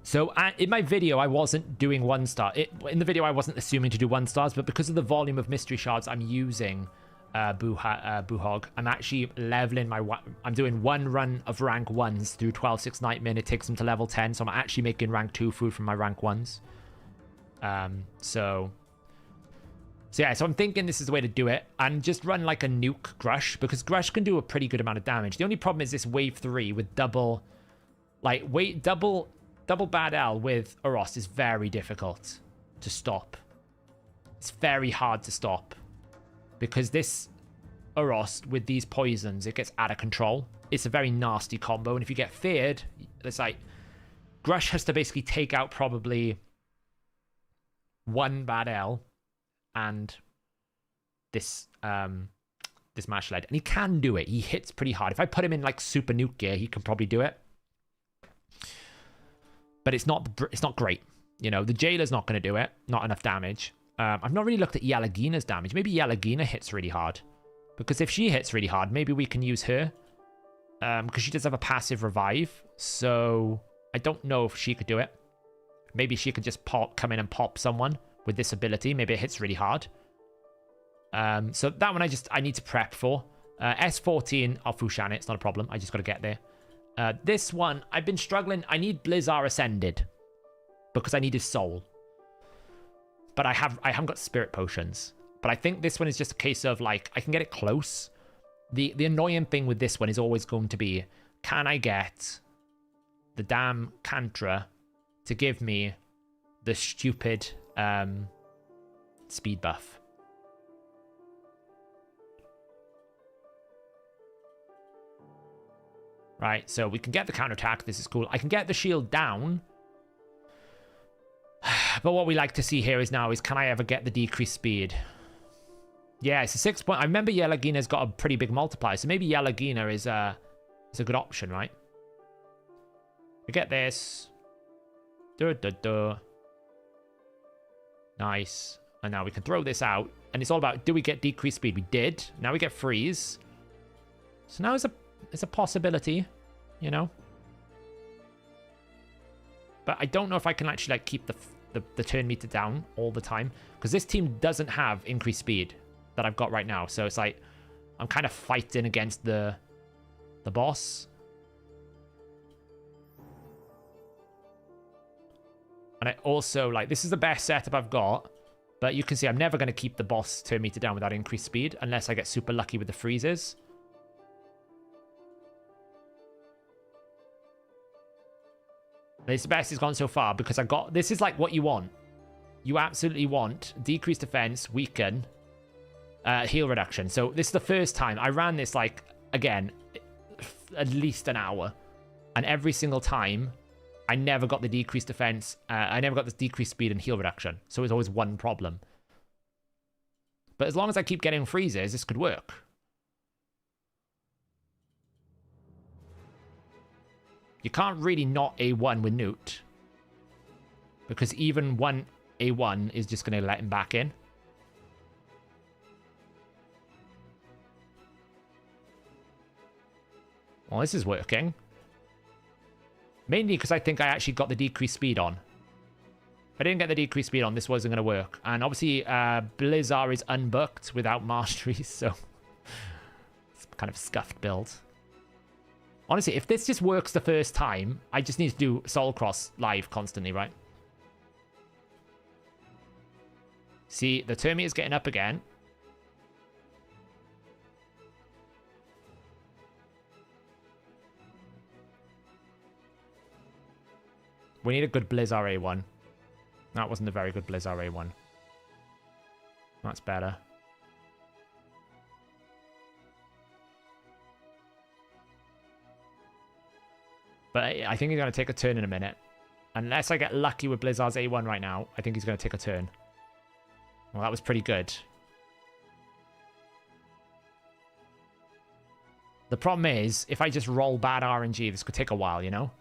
So in my video, I wasn't doing 1-star. In the video, I wasn't assuming to do 1-stars, but because of the volume of mystery shards I'm using Buhog, I'm actually leveling I'm doing one run of rank 1s through 12-6 Nightmare. It takes them to level 10, so I'm actually making rank 2 food from my rank 1s. So yeah, so I'm thinking this is the way to do it, and just run like a nuke Grush, because Grush can do a pretty good amount of damage. The only problem is this wave 3 with double Bad L with Oros is very difficult to stop. It's very hard to stop because this Oros with these poisons, it gets out of control. It's a very nasty combo, and if you get feared, it's like Grush has to basically take out probably one Bad L and this Mash Lead, and he can do it. He hits pretty hard. If I put him in like super nuke gear, he could probably do it. But it's not great. You know, the Jailer's not going to do it. Not enough damage. I've not really looked at Yalagina's damage. Maybe Yalagina hits really hard. Because if she hits really hard, maybe we can use her. Because she does have a passive revive. So I don't know if she could do it. Maybe she could just come in and pop someone with this ability. Maybe it hits really hard. So that one I need to prep for. S14, I'll Fushan it. It's not a problem. I just got to get there. This one, I've been struggling. I need Blizzard Ascended because I need his soul. But I haven't got spirit potions. But I think this one is just a case of like, I can get it close. The annoying thing with this one is always going to be, can I get the damn Kantra to give me the stupid speed buff? Right, so we can get the counterattack. This is cool. I can get the shield down. But what we like to see here is can I ever get the decreased speed? Yeah, it's a 6 point. I remember Yelagina's got a pretty big multiplier, so maybe Yelagina is a good option, right? We get this. Nice. And now we can throw this out. And it's all about, do we get decreased speed? We did. Now we get freeze. So now it's a possibility, you know? But I don't know if I can actually like keep the turn meter down all the time, because this team doesn't have increased speed that I've got right now. So it's like I'm kind of fighting against the boss. And I also like, this is the best setup I've got, but you can see I'm never going to keep the boss turn meter down without increased speed unless I get super lucky with the freezes. It's the best it's gone so far because this is like what you want. You absolutely want decreased defense, weaken, heal reduction. So this is the first time I ran this, like, again, at least an hour. And every single time, I never got the decreased defense. I never got this decreased speed and heal reduction. So it's always one problem. But as long as I keep getting freezes, this could work. You can't really not A1 with Newt, because even one A1 is just going to let him back in. Well, this is working. Mainly because I think I actually got the decreased speed on. If I didn't get the decreased speed on, this wasn't going to work. And obviously, Blizzard is unbooked without masteries, so it's kind of a scuffed build. Honestly, if this just works the first time, I just need to do Soul Cross live constantly, right? See, the turn meter's getting up again. We need a good Blizzard A1. That wasn't a very good Blizzard A1. That's better. But I think he's going to take a turn in a minute. Unless I get lucky with Blizzard's A1 right now, I think he's going to take a turn. Well, that was pretty good. The problem is, if I just roll bad RNG, this could take a while, you know?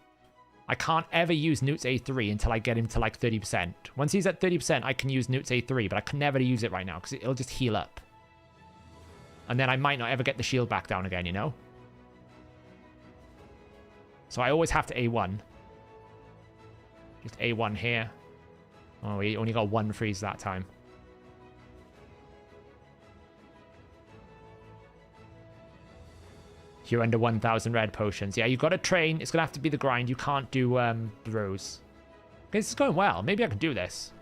I can't ever use Newt's A3 until I get him to like 30%. Once he's at 30%, I can use Newt's A3, but I can never use it right now because it'll just heal up. And then I might not ever get the shield back down again, you know? So I always have to A1. Just A1 here. Oh, we only got one freeze that time. You're under 1,000 red potions. Yeah, you got to train. It's going to have to be the grind. You can't do throws. Okay, this is going well. Maybe I can do this.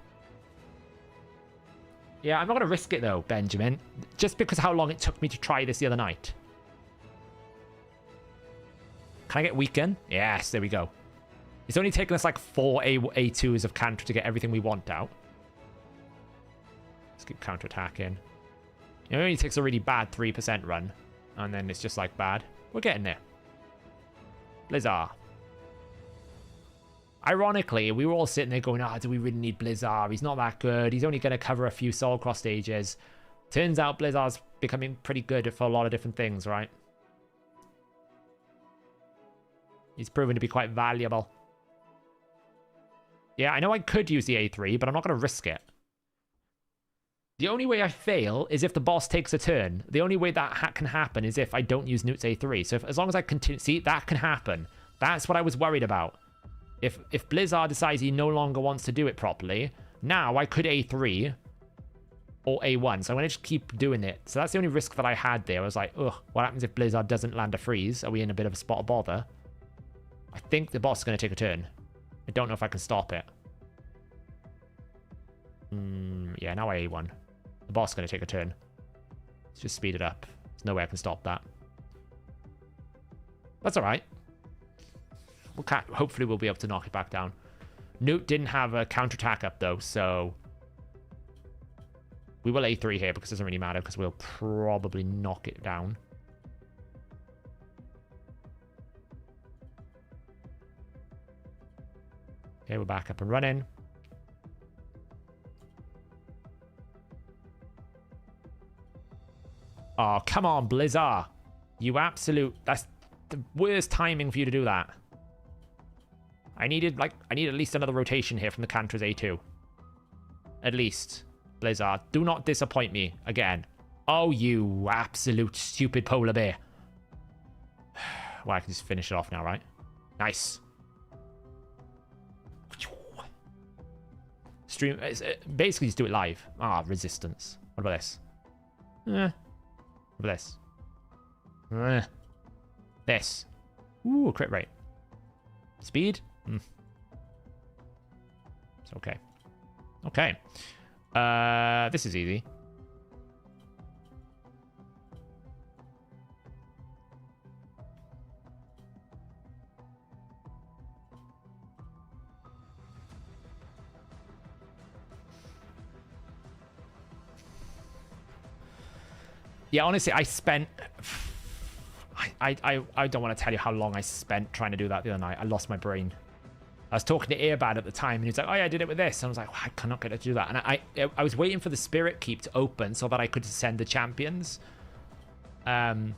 Yeah, I'm not going to risk it, though, Benjamin. Just because how long it took me to try this the other night. Can I get weaken? Yes, there we go. It's only taken us like 4 A2s of counter to get everything we want out. Let's keep counterattacking. It only takes a really bad 3% run. And then it's just like bad. We're getting there. Blizzard. Ironically, we were all sitting there going, do we really need Blizzard? He's not that good. He's only going to cover a few Soul Cross stages. Turns out Blizzard's becoming pretty good for a lot of different things, right? He's proven to be quite valuable. Yeah, I know I could use the A3, but I'm not going to risk it. The only way I fail is if the boss takes a turn. The only way that can happen is if I don't use Newt's A3. So as long as I continue... See, that can happen. That's what I was worried about. If Blizzard decides he no longer wants to do it properly, now I could A3 or A1. So I'm going to just keep doing it. So that's the only risk that I had there. I was like, ugh, what happens if Blizzard doesn't land a freeze? Are we in a bit of a spot of bother? I think the boss is going to take a turn. I don't know if I can stop it. Yeah, now I A1. The boss is going to take a turn. Let's just speed it up. There's no way I can stop that. That's all right. Hopefully we'll be able to knock it back down. Newt didn't have a counterattack up, though, so... We will A3 here because it doesn't really matter because we'll probably knock it down. Okay, we're back up and running. Oh, come on, Blizzard. You absolute... That's the worst timing for you to do that. I need at least another rotation here from the Cantor's A2. At least. Blizzard, do not disappoint me again. Oh, you absolute stupid polar bear. Well, I can just finish it off now, right? Nice. Stream... basically, just do it live. Resistance. What about this? What about this? This. Ooh, crit rate. Speed? It's okay. Okay. This is easy. Yeah, honestly, I spent... I don't want to tell you how long I spent trying to do that the other night. I lost my brain. I was talking to Earbad at the time, and he was like, oh yeah, I did it with this. And I was like, I cannot get it to do that. And I was waiting for the Spirit Keep to open so that I could send the champions. So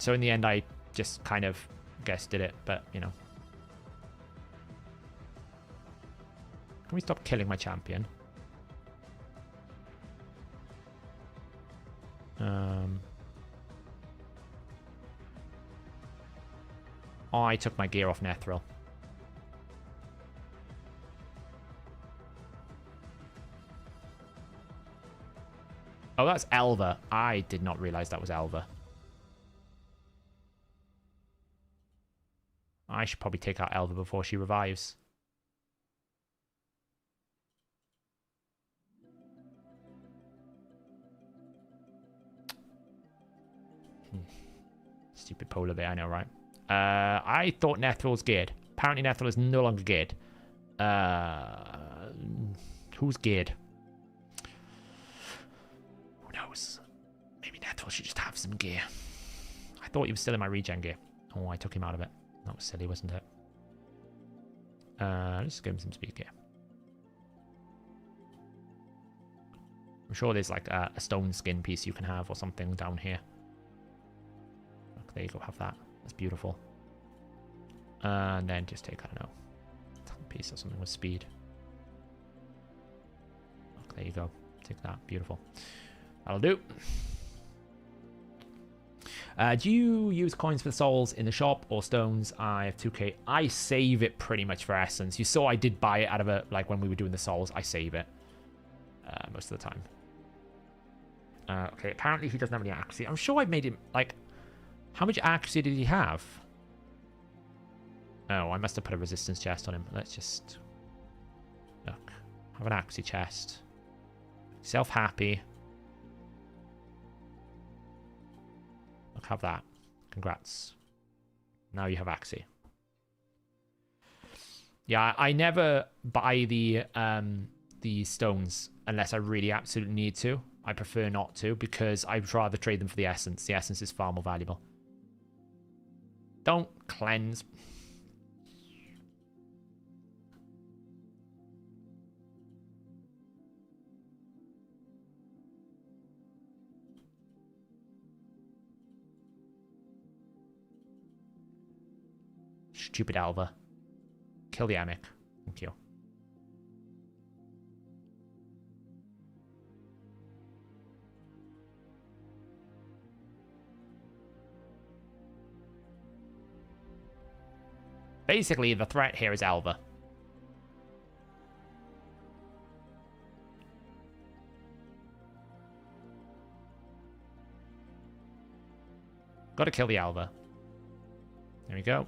in the end, I just kind of did it, but, you know. Can we stop killing my champion? Oh, I took my gear off Nethril. Oh, that's Elva. I did not realize that was Elva. I should probably take out Elva before she revives. Stupid polar bear, I know, right? I thought Nethril's geared. Apparently Nethril is no longer geared. Who's geared? Who knows? Maybe Nethril should just have some gear. I thought he was still in my regen gear. Oh, I took him out of it. That was silly, wasn't it? Let's give him some speed here. I'm sure there's like a stone skin piece you can have or something down here. Look, there you go, have that. That's beautiful. And then just take, I don't know, a piece or something with speed. Look, there you go. Take that. Beautiful. That'll do. Do you use coins for the souls in the shop or stones? I have 2k. I save it pretty much for essence. You saw I did buy it out of it, like when we were doing the souls. I save it most of the time. Okay, apparently he doesn't have any accuracy. I'm sure I've made him, like, how much accuracy did he have? Oh, I must have put a resistance chest on him. Let's just look. Have an accuracy chest. Self-happy. Look, have that. Congrats. Now you have accuracy. Yeah, I never buy the stones unless I really absolutely need to. I prefer not to because I'd rather trade them for the essence. The essence is far more valuable. Don't cleanse. Stupid Alva. Kill the Amic. Thank you. Basically, the threat here is Alva. Gotta kill the Alva. There we go.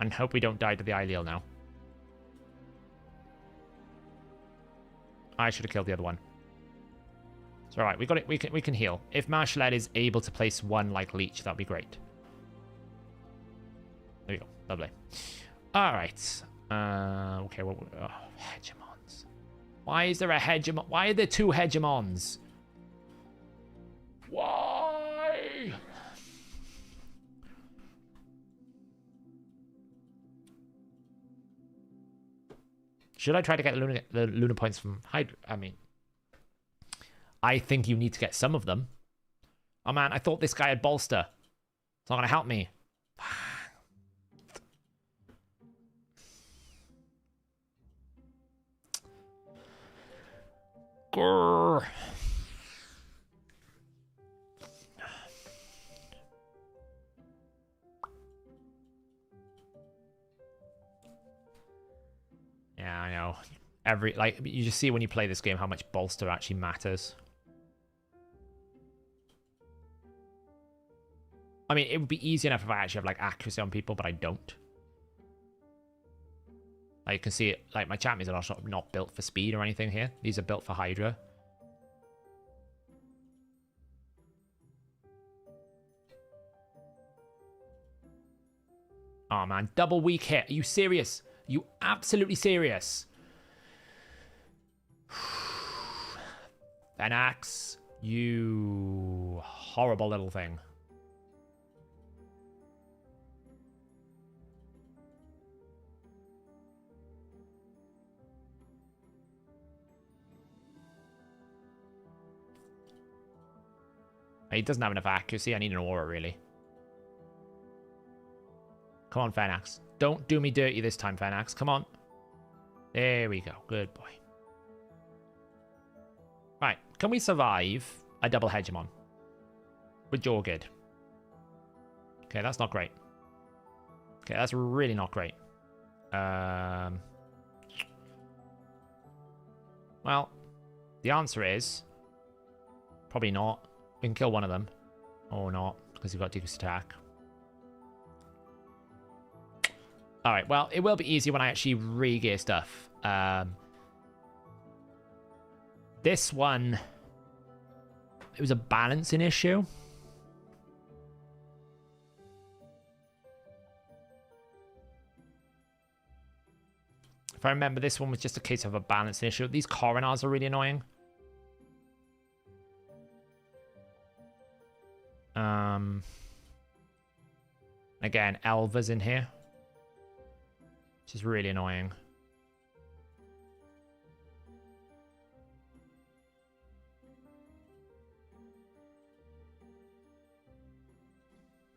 And hope we don't die to the Ileal now. I should have killed the other one. It's alright, we got it. We can heal. If Marshalette is able to place one like leech, that'd be great. There we go. Lovely. Alright. Okay, well, hegemons. Why is there a hegemon? Why are there two hegemons? Why? Should I try to get the Luna points from Hydra? I mean, I think you need to get some of them. Oh man, I thought this guy had bolster. It's not going to help me. Grrr. Yeah, I know. You just see when you play this game how much bolster actually matters. I mean, it would be easy enough if I actually have like accuracy on people, but I don't. Like, you can see it, like my champions are not built for speed or anything here. These are built for Hydra. Oh man, double weak hit. Are you serious? Are you absolutely serious? Venax, you horrible little thing. He doesn't have enough accuracy. I need an aura, really. Come on, Venax. Don't do me dirty this time, Venax. Come on. There we go. Good boy. Right. Can we survive a double hegemon with Jorgid? Okay, that's not great. Okay, that's really not great. Well, the answer is probably not. We can kill one of them. Or not, because we've got decreased attack. Alright, well, it will be easy when I actually re-gear stuff. This one, it was a balancing issue. If I remember, this one was just a case of a balancing issue. These coronars are really annoying. Again, Elva's in here. which is really annoying.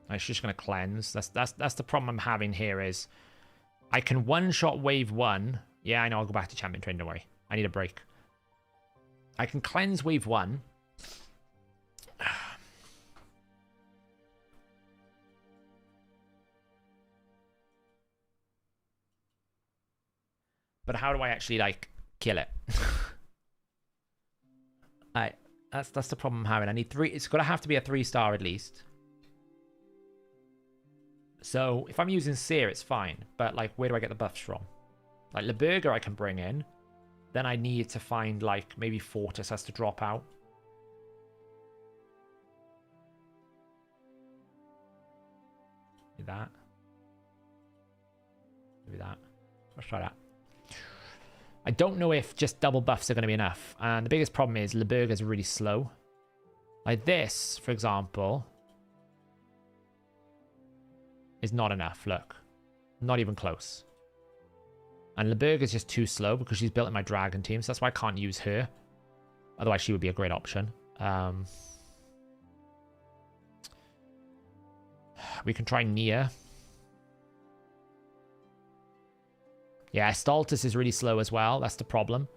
It's just going to cleanse. That's the problem I'm having here is I can one-shot wave 1. Yeah, I know. I'll go back to champion train. Don't worry. I need a break. I can cleanse wave 1. But how do I actually, like, kill it? Alright. That's the problem I'm having. I need 3. It's got to have to be a 3-star at least. So, if I'm using Seer, it's fine. But, like, where do I get the buffs from? Like, Leburger I can bring in. Then I need to find, like, maybe Fortis has to drop out. Maybe that. Maybe that. Let's try that. I don't know if just double buffs are going to be enough. And the biggest problem is Leburger is really slow. Like this, for example, is not enough. Look. Not even close. And Leburger is just too slow because she's built in my dragon team. So that's why I can't use her. Otherwise, she would be a great option. We can try Nia. Yeah, Stultus is really slow as well. That's the problem.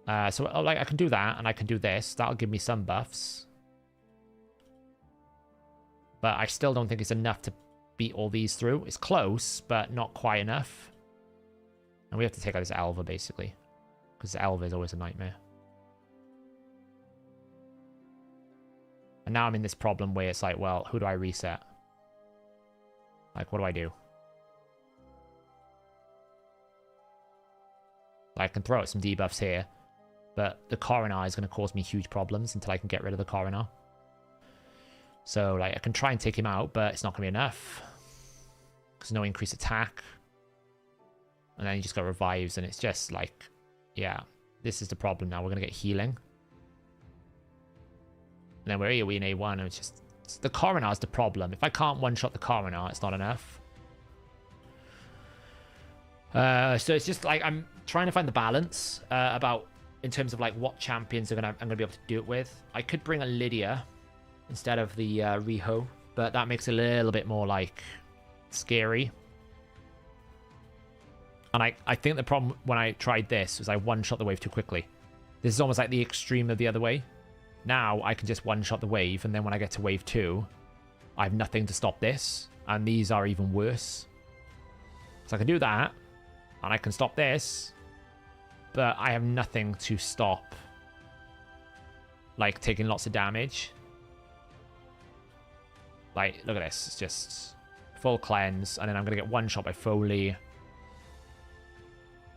So like I can do that, and I can do this. That'll give me some buffs. But I still don't think it's enough to beat all these through. It's close, but not quite enough. And we have to take out this Elva, basically. Because Elva is always a nightmare. And now I'm in this problem where it's like, well, who do I reset? Like, what do I do? I can throw out some debuffs here, but the Coronar is going to cause me huge problems until I can get rid of the Coronar. So, like, I can try and take him out, but it's not going to be enough. Because no increased attack. And then he just got revives, and it's just like, yeah, this is the problem now. We're going to get healing. And then we're AoE in A1, and it's just... the Coronar is the problem. If I can't one-shot the Coronar, it's not enough. So it's just like I'm trying to find the balance about in terms of like what champions I'm gonna be able to do it with. I could bring a Lydia instead of the Riho, but that makes it a little bit more like scary. And I think the problem when I tried this was I one-shot the wave too quickly. This is almost like the extreme of the other way. Now I can just one-shot the wave, and then when I get to wave 2, I have nothing to stop this, and these are even worse. So I can do that. And I can stop this, but I have nothing to stop, like, taking lots of damage. Like, look at this. It's just full cleanse, and then I'm going to get one shot by Foley.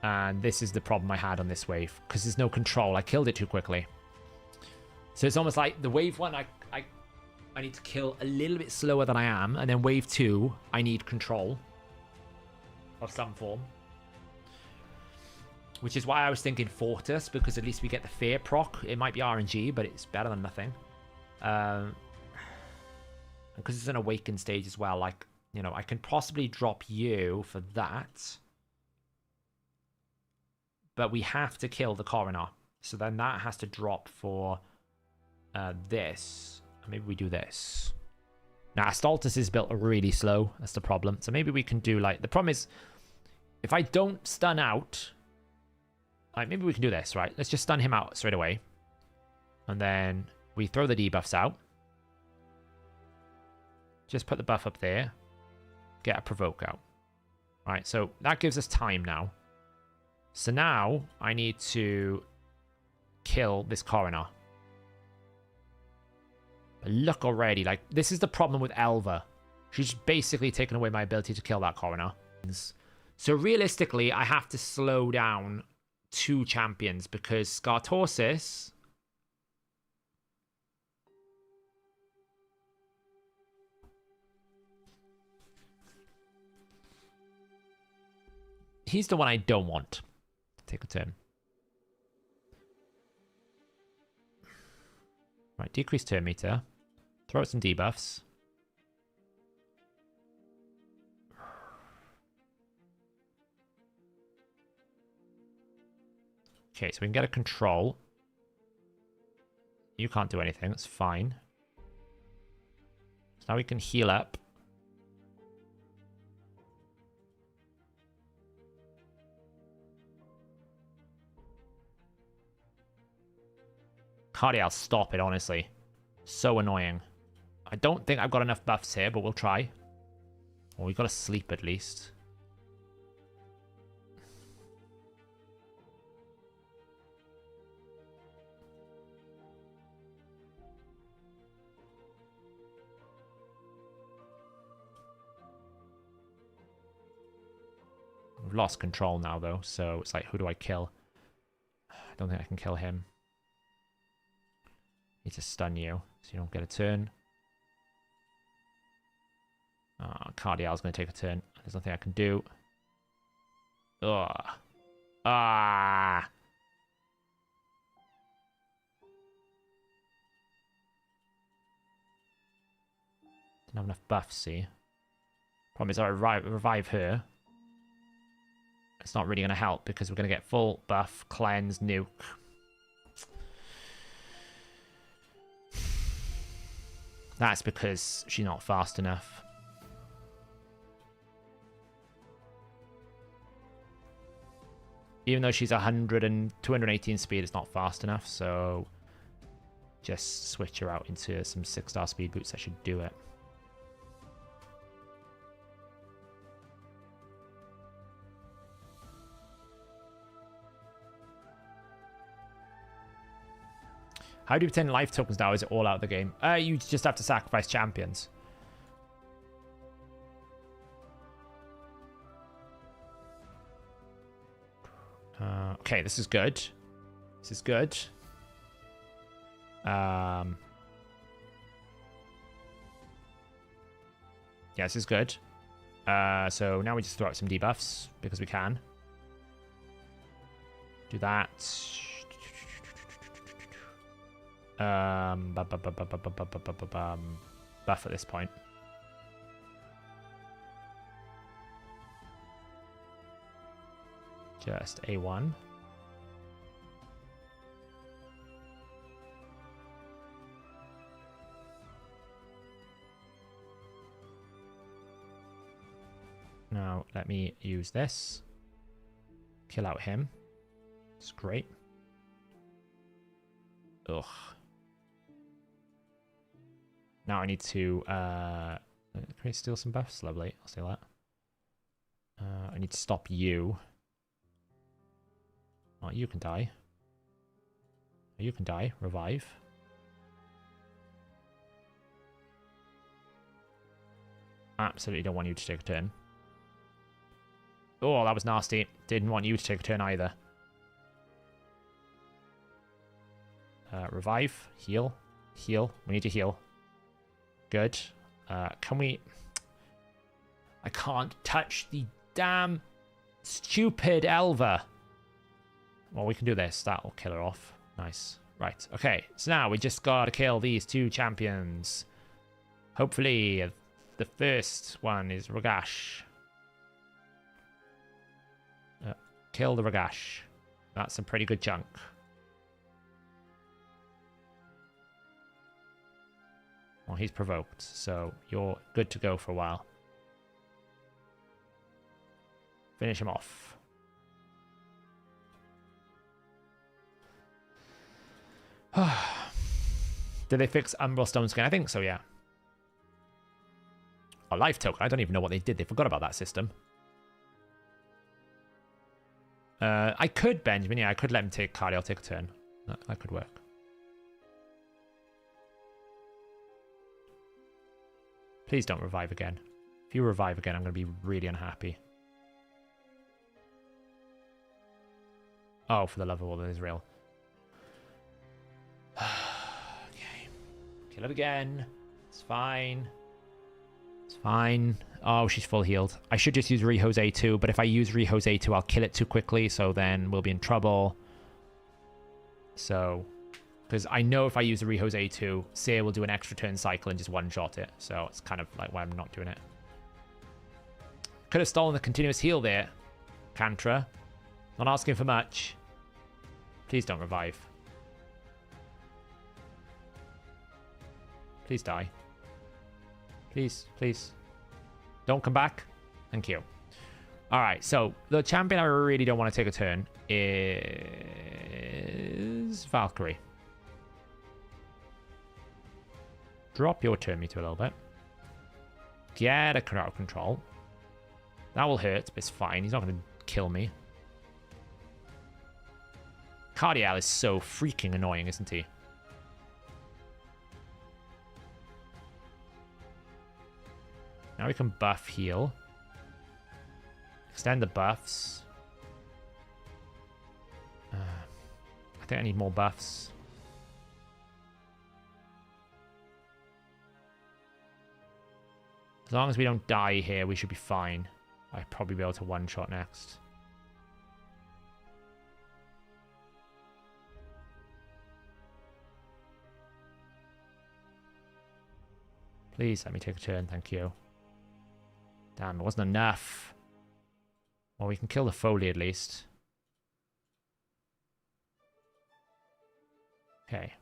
And this is the problem I had on this wave, because there's no control. I killed it too quickly. So it's almost like the wave 1, I need to kill a little bit slower than I am, and then wave 2, I need control of some form. Which is why I was thinking Fortis, because at least we get the Fear proc. It might be RNG, but it's better than nothing. Because it's an Awakened stage as well. Like, you know, I can possibly drop you for that. But we have to kill the Coronar. So then that has to drop for this. Maybe we do this. Now, Stultus is built really slow. That's the problem. So maybe we can do, like... the problem is, if I don't stun out... Alright, maybe we can do this, right? Let's just stun him out straight away. And then we throw the debuffs out. Just put the buff up there. Get a provoke out. Alright, so that gives us time now. So now I need to kill this Coronar. But look already, like, this is the problem with Elva. She's basically taken away my ability to kill that Coronar. So realistically, I have to slow down 2 champions because Skartorsis he's the one I don't want. Take a turn. Right, decrease turn meter. Throw out some debuffs. Okay, so we can get a control. You can't do anything. That's fine. So now we can heal up. Cardial, stop it, honestly. So annoying. I don't think I've got enough buffs here, but we'll try. Well, we've got to sleep at least. We've lost control now, though, so it's like, who do I kill? I don't think I can kill him. Need to stun you, so you don't get a turn. Cardial's going to take a turn. There's nothing I can do. Ugh. Ah! Didn't have enough buffs, see? Problem is I revive her. It's not really going to help because we're going to get full buff, cleanse, nuke. That's because she's not fast enough. Even though she's 100 and 218 speed, it's not fast enough, so just switch her out into some 6-star speed boots. That should do it. How do you obtain life tokens now? Is it all out of the game? You just have to sacrifice champions. Okay, this is good. This is good. Yeah, this is good. So now we just throw out some debuffs because we can. Do that. Buff at this point. Just A1. Now let me use this. Kill out him. It's great. Ugh. Now I need to can I steal some buffs? Lovely. I'll steal that. I need to stop you. Oh, you can die. You can die. Revive. Absolutely don't want you to take a turn. Oh, that was nasty. Didn't want you to take a turn either. Revive. Heal. Heal. We need to heal. Good. Can we... I can't touch the damn stupid Elva. Well, we can do this. That'll kill her off. Nice. Right. Okay. So now we just gotta kill these two champions. Hopefully, the first one is Ragash. Kill the Ragash. That's a pretty good chunk. Well, he's provoked, so you're good to go for a while. Finish him off. Did they fix Umbral Stone Skin? I think so, yeah. A life token. I don't even know what they did. They forgot about that system. I could, Benjamin. Yeah, I could let him take Cardial, take a turn. That could work. Please don't revive again. If you revive again, I'm going to be really unhappy. Oh, for the love of all that is real. Okay. Kill it again. It's fine. It's fine. Oh, she's full healed. I should just use Riho's A2, but if I use Riho's A2, I'll kill it too quickly, so then we'll be in trouble. So, because I know if I use the Riho's A2, Seer will do an extra turn cycle and just one-shot it. So it's kind of like why I'm not doing it. Could have stolen the continuous heal there, Kantra. Not asking for much. Please don't revive. Please die. Please, please. Don't come back. Thank you. Alright, so the champion I really don't want to take a turn is Valkyrie. Drop your turn meter a little bit. Get a crowd control. That will hurt, but it's fine. He's not going to kill me. Cardial is so freaking annoying, isn't he? Now we can buff heal. Extend the buffs. I think I need more buffs. As long as we don't die here, we should be fine. I'd probably be able to one-shot next. Please let me take a turn, thank you. Damn, it wasn't enough. Well, we can kill the Foley at least. Okay.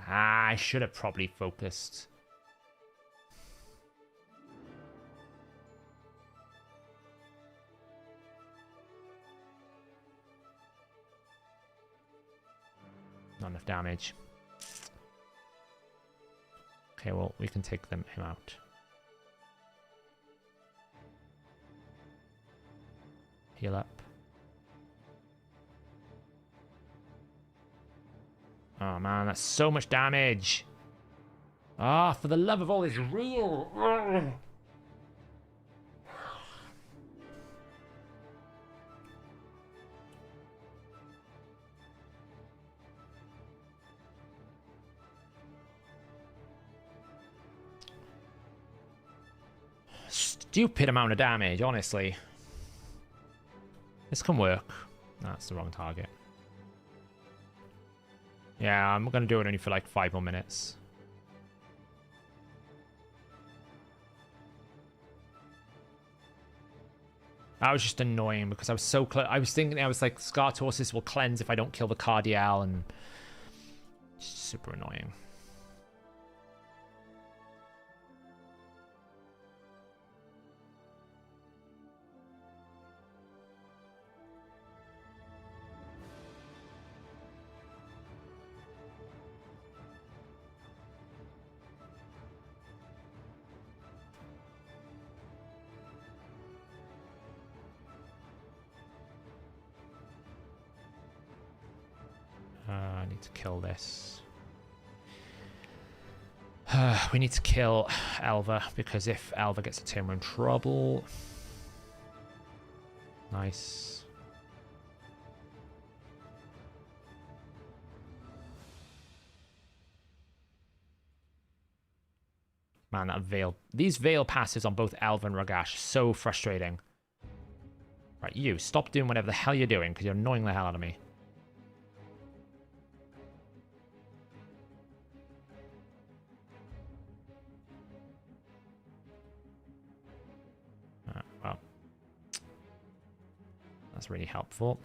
I should have probably focused. Not enough damage. Okay, well, we can take him out. Heal up. Oh man, that's so much damage. Ah, for the love of all is real. Ugh. Stupid amount of damage, honestly. This can work. That's the wrong target. Yeah, I'm gonna do it only for like 5 more minutes. That was just annoying because I was so close. I was thinking, I was like, Scartorsis will cleanse if I don't kill the Cardial, and super annoying. I need to kill this. We need to kill Elva, because if Elva gets a turn, we're in trouble. Nice. Man, that Veil. These Veil passes on both Elva and Ragash, so frustrating. Right, you, stop doing whatever the hell you're doing, because you're annoying the hell out of me. Well, that's really helpful.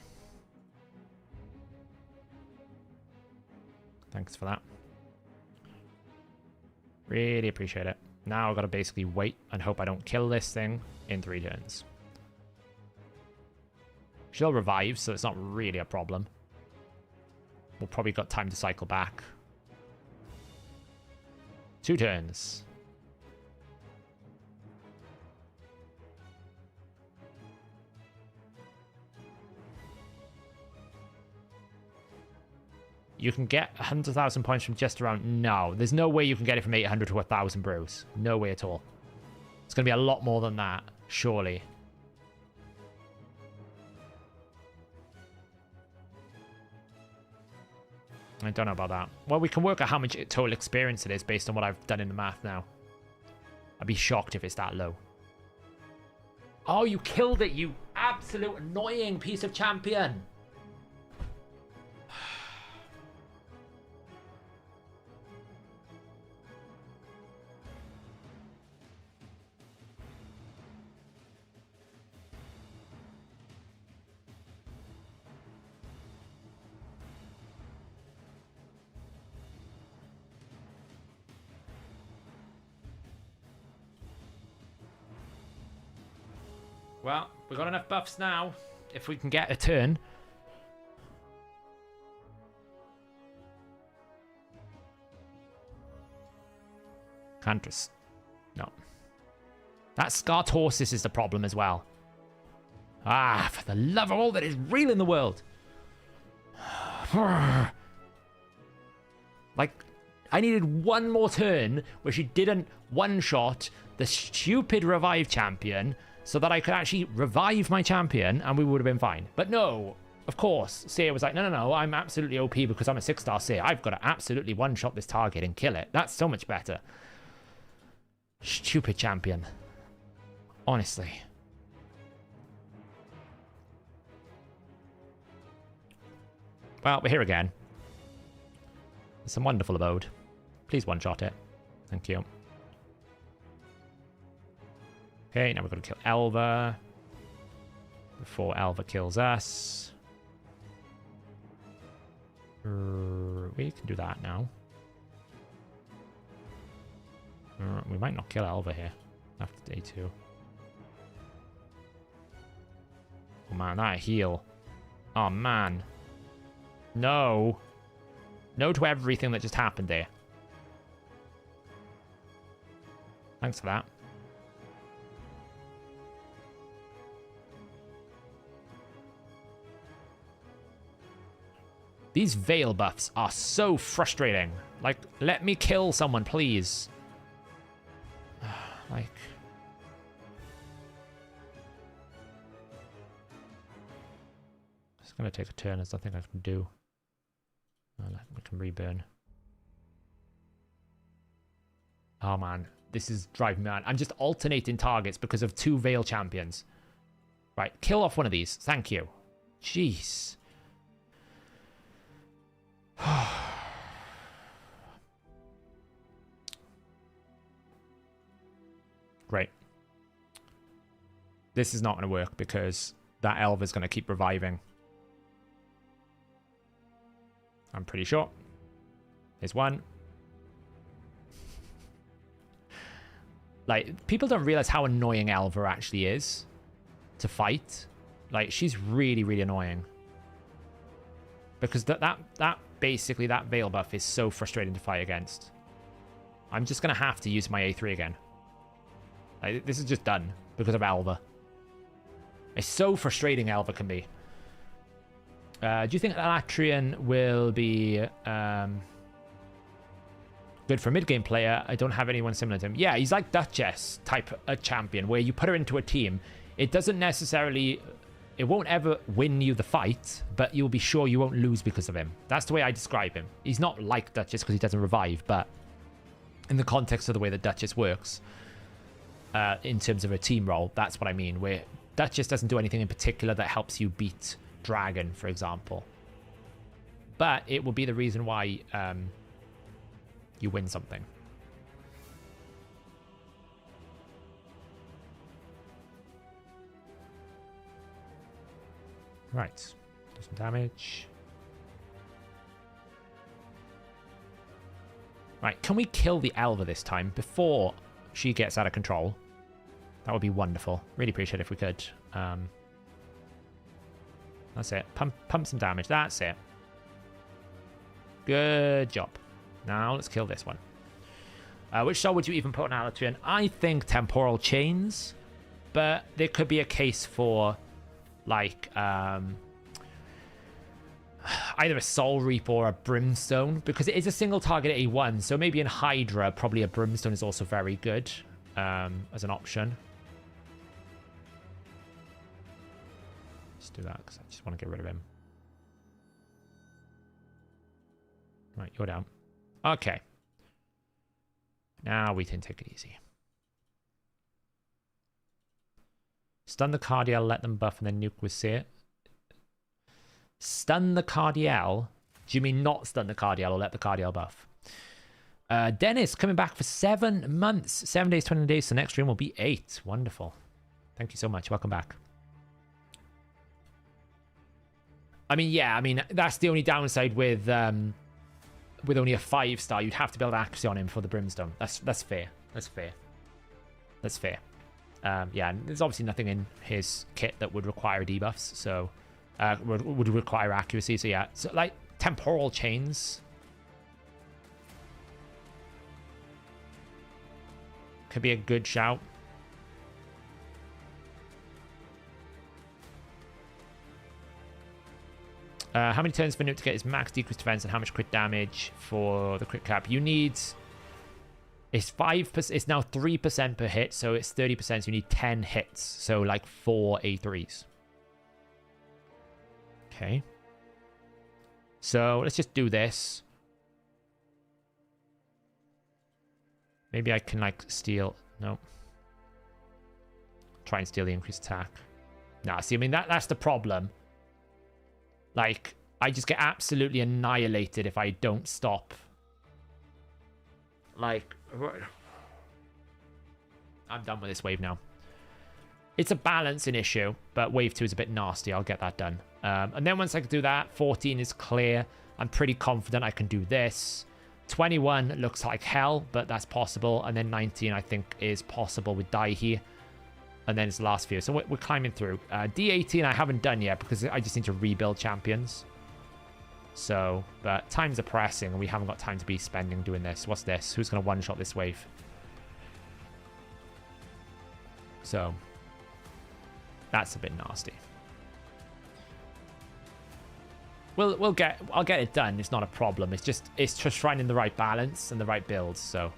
Thanks for that. Really appreciate it. Now I've got to basically wait and hope I don't kill this thing in 3 turns. She'll revive, so it's not really a problem. We'll probably got time to cycle back. 2 turns. You can get 100,000 points from just around... No, there's no way you can get it from 800 to 1,000 brews. No way at all. It's going to be a lot more than that, surely. I don't know about that. Well, we can work out how much total experience it is based on what I've done in the math now. I'd be shocked if it's that low. Oh, you killed it, you absolute annoying piece of champion. Well, we've got enough buffs now. If we can get a turn. Huntress. No. That Scartorsis is the problem as well. Ah, for the love of all that is real in the world. Like, I needed one more turn where she didn't one-shot the stupid revive champion so that I could actually revive my champion and we would have been fine. But no, of course, Seer was like, no, I'm absolutely OP because I'm a 6-star Seer. I've got to absolutely one-shot this target and kill it. That's so much better. Stupid champion. Honestly. Well, we're here again. It's a wonderful abode. Please one-shot it. Thank you. Okay, now we're going to kill Elva. Before Elva kills us. We can do that now. We might not kill Elva here. After day 2. Oh man, that heal. Oh man. No. No to everything that just happened there. Thanks for that. These Veil buffs are so frustrating. Like, let me kill someone, please. Like... It's gonna take a turn. There's nothing I can do. We can reburn. Oh man, this is driving me mad. I'm just alternating targets because of 2 Veil champions. Right, kill off one of these. Thank you. Jeez. Great. This is not going to work because that Elva is going to keep reviving. I'm pretty sure. Here's one. Like, people don't realize how annoying Elva actually is to fight. Like, she's really, really annoying. Because that basically, that Veil buff is so frustrating to fight against. I'm just going to have to use my A3 again. Like, this is just done because of Elva. It's so frustrating Elva can be. Do you think Alatreon will be good for a mid-game player? I don't have anyone similar to him. Yeah, he's like Duchess type a champion where you put her into a team. It doesn't necessarily... It won't ever win you the fight, but you'll be sure you won't lose because of him. That's the way I describe him. He's not like Duchess because he doesn't revive, but in the context of the way that Duchess works, in terms of a team role, that's what I mean, where Duchess doesn't do anything in particular that helps you beat Dragon, for example. But it will be the reason why you win something. Right. Do some damage. Right, can we kill the Elva this time before she gets out of control? That would be wonderful. Really appreciate it if we could. That's it. Pump some damage. That's it. Good job. Now let's kill this one. Which soul would you even put on Alatreon? I think Temporal Chains, but there could be a case for like either a Soul Reap or a Brimstone, because it is a single target A1, so maybe in Hydra probably a Brimstone is also very good as an option. Let's do that because I just want to get rid of him. Right, you're down. Okay. Now we can take it easy. Stun the Cardiel, let them buff, and then nuke with Seer. Stun the Cardiel? Do you mean not stun the Cardiel or let the Cardiel buff? Dennis coming back for 7 months. 7 days, 20 days. So next stream will be 8. Wonderful. Thank you so much. Welcome back. I mean, yeah, I mean, that's the only downside with only a 5-star. You'd have to build accuracy on him for the Brimstone. That's fair. That's fair. That's fair. Yeah, there's obviously nothing in his kit that would require debuffs, so would require accuracy. So yeah, so like temporal chains could be a good shout. How many turns for Newt to get his max decrease defense, and how much crit damage for the crit cap? You need... It's 5%. It's now 3% per hit, so it's 30%. So you need 10 hits, so like 4 A3s. Okay. So let's just do this. Maybe I can like steal. No. Try and steal the increased attack. Nah, see, I mean that's the problem. Like, I just get absolutely annihilated if I don't stop. Like, I'm done with this wave now. It's a balancing issue, but wave 2 is a bit nasty. I'll get that done. And then once I can do that, 14 is clear. I'm pretty confident I can do this. 21 looks like hell, but that's possible. And then 19, I think, is possible with Daihi. And then it's the last few. So we're climbing through. D18 I haven't done yet because I just need to rebuild champions. So, but times are pressing and we haven't got time to be spending doing this. What's this? Who's going to one-shot this wave? So, that's a bit nasty. I'll get it done. It's not a problem. It's just finding the right balance and the right builds. So,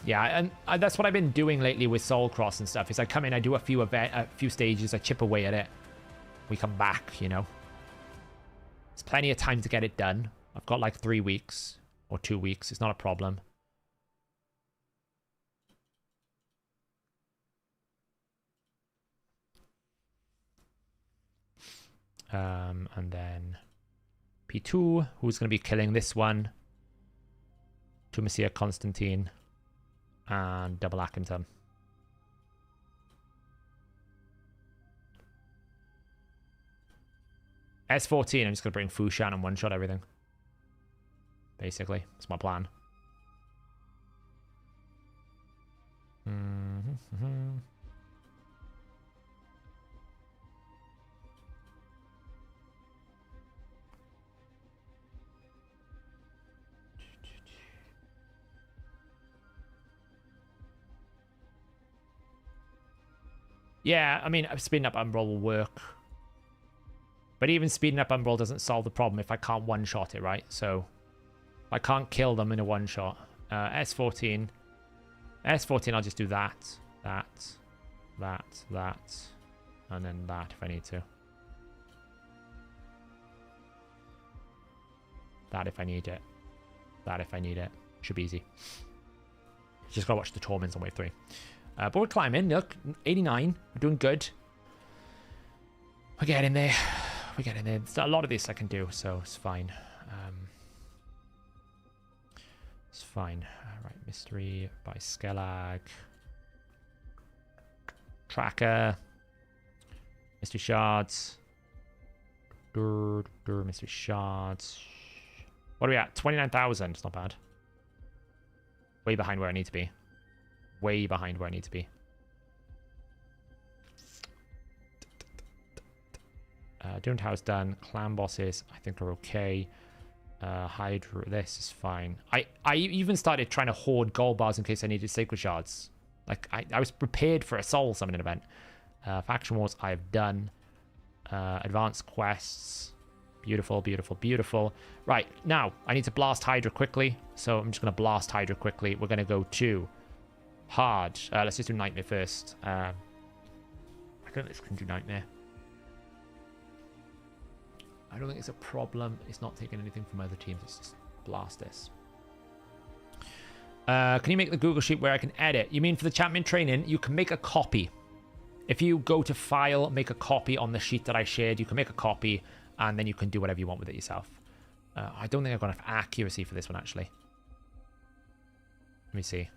yeah, and that's what I've been doing lately with Soul Cross and stuff. Is I come in, I do a few stages, I chip away at it, we come back. You know, there's plenty of time to get it done. I've got like 3 weeks or 2 weeks. It's not a problem. And then P2, who's going to be killing this one? Tumacia Constantine and double Akimton. S14, I'm just going to bring Fushan and one-shot everything. Basically, that's my plan. Yeah, I mean, speeding up Umbral will work. But even speeding up Umbral doesn't solve the problem if I can't one-shot it, right? So, I can't kill them in a one-shot. S14. S14, I'll just do that, that, and then that if I need to. That if I need it. That if I need it. Should be easy. Just gotta watch the Torments on wave 3. But we're climbing. Look, 89. We're doing good. We're getting there. We're getting there. There's a lot of this I can do, so it's fine. It's fine. Right, Mystery by Skellag. Tracker. Mystery Shards. Mystery Shards. What are we at? 29,000. It's not bad. Way behind where I need to be. Way behind where I need to be. Doomed House done. Clan bosses, I think, are okay. Hydra, this is fine. I even started trying to hoard gold bars in case I needed sacred shards. Like, I was prepared for a soul summoning event. Faction wars, I have done. Advanced quests. Beautiful, beautiful, beautiful. Right, now, I need to blast Hydra quickly. So I'm just going to blast Hydra quickly. We're going to go to hard. Let's just do Nightmare first. I don't think this can do Nightmare. I don't think it's a problem. It's not taking anything from other teams. Let's just blast this. Can you make the Google Sheet where I can edit? You mean for the champion training? You can make a copy. If you go to File, make a copy on the sheet that I shared, you can make a copy, and then you can do whatever you want with it yourself. I don't think I've got enough accuracy for this one, actually. Let me see.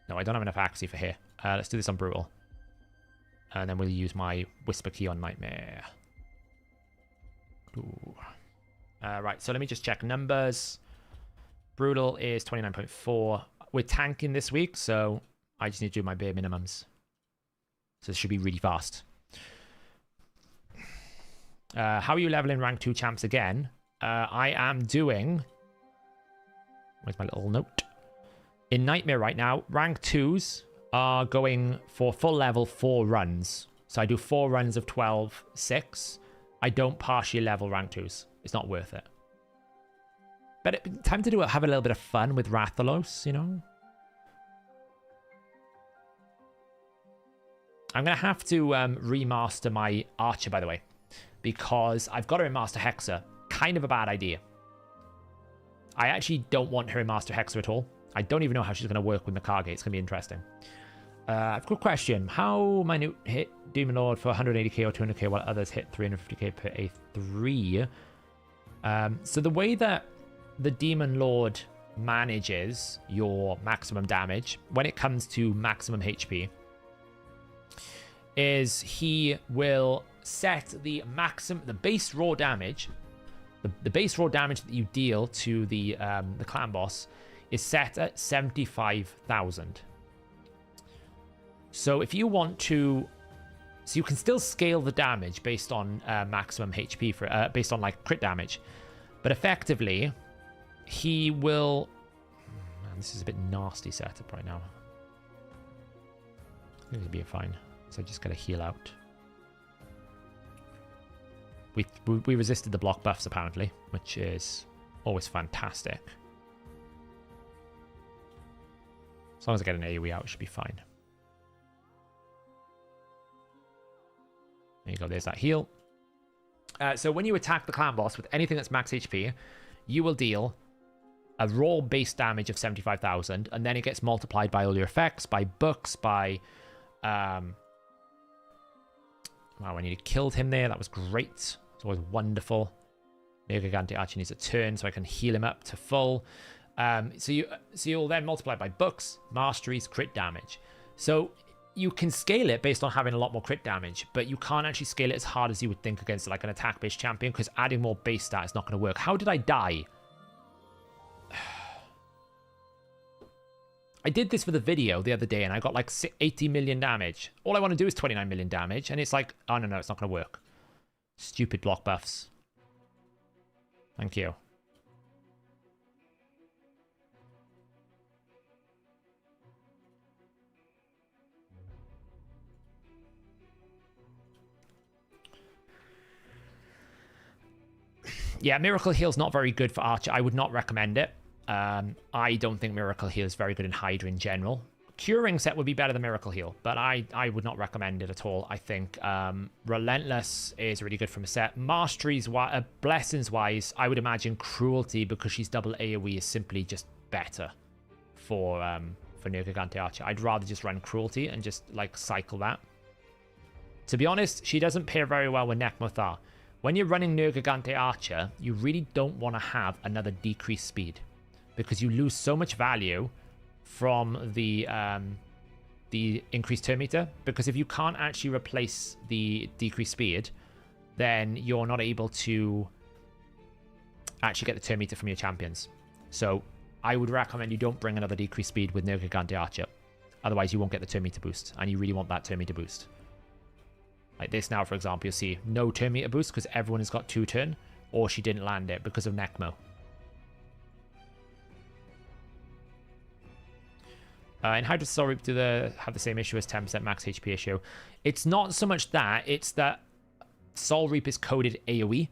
No, I don't have enough accuracy for here. Let's do this on Brutal. And then we'll use my Whisper Key on Nightmare. Right, so let me just check numbers. Brutal is 29.4. We're tanking this week, so I just need to do my bare minimums. So this should be really fast. How are you leveling rank 2 champs again? I am doing... Where's my little note? In Nightmare right now, rank 2s are going for full level 4 runs. So I do 4 runs of 12, 6. I don't partially level rank 2s. It's not worth it. But time to have a little bit of fun with Rathalos, you know? I'm going to have to remaster my Archer, by the way. Because I've got her in Master Hexer. Kind of a bad idea. I actually don't want her in Master Hexer at all. I don't even know how she's going to work with Mikage. It's going to be interesting. I've got a question. How minute hit Demon Lord for 180k or 200k while others hit 350k per A3? So the way that the Demon Lord manages your maximum damage when it comes to maximum HP is he will set the base raw damage. The base raw damage that you deal to the clan boss is set at 75,000. So if you want to, so you can still scale the damage based on maximum HP for based on like crit damage, but effectively he will. Man, this is a bit nasty setup right now. I think it'll be fine. So I just gotta heal out. We resisted the block buffs apparently, which is always fantastic. As long as I get an AoE out, it should be fine. There you go, there's that heal. So when you attack the clan boss with anything that's max HP, you will deal a raw base damage of 75,000, and then it gets multiplied by all your effects, by books, by... Wow, I nearly killed him there. That was great. It's always wonderful. Nergigante actually needs a turn, so I can heal him up to full. So you'll then multiply by books, masteries, crit damage. So you can scale it based on having a lot more crit damage, but you can't actually scale it as hard as you would think against like an attack-based champion, because adding more base stat is not going to work. How did I die? I did this for the video the other day, and I got like 80 million damage. All I want to do is 29 million damage, and it's like, oh no, it's not going to work. Stupid block buffs. Thank you. Yeah, Miracle Heal's not very good for Archer. I would not recommend it. I don't think Miracle Heal is very good in Hydra in general. Curing set would be better than Miracle Heal, but I would not recommend it at all. I think Relentless is really good from a set. Masteries, Blessings wise, I would imagine Cruelty, because she's double AoE, is simply just better for Nergigante Archer. I'd rather just run Cruelty and just like cycle that. To be honest, she doesn't pair very well with Nekmothar. When you're running Nergigante Archer, you really don't want to have another decreased speed, because you lose so much value from the increased turn meter. Because if you can't actually replace the decreased speed, then you're not able to actually get the turn meter from your champions. So I would recommend you don't bring another decreased speed with Nergigante Archer. Otherwise you won't get the turn meter boost, and you really want that turn meter boost. Like this now, for example, you'll see no turn meter boost because everyone has got 2 turn, or she didn't land it because of Nekmo. And how does Soul Reap have the same issue as 10% max HP issue? It's not so much that, it's that Soul Reap is coded AoE.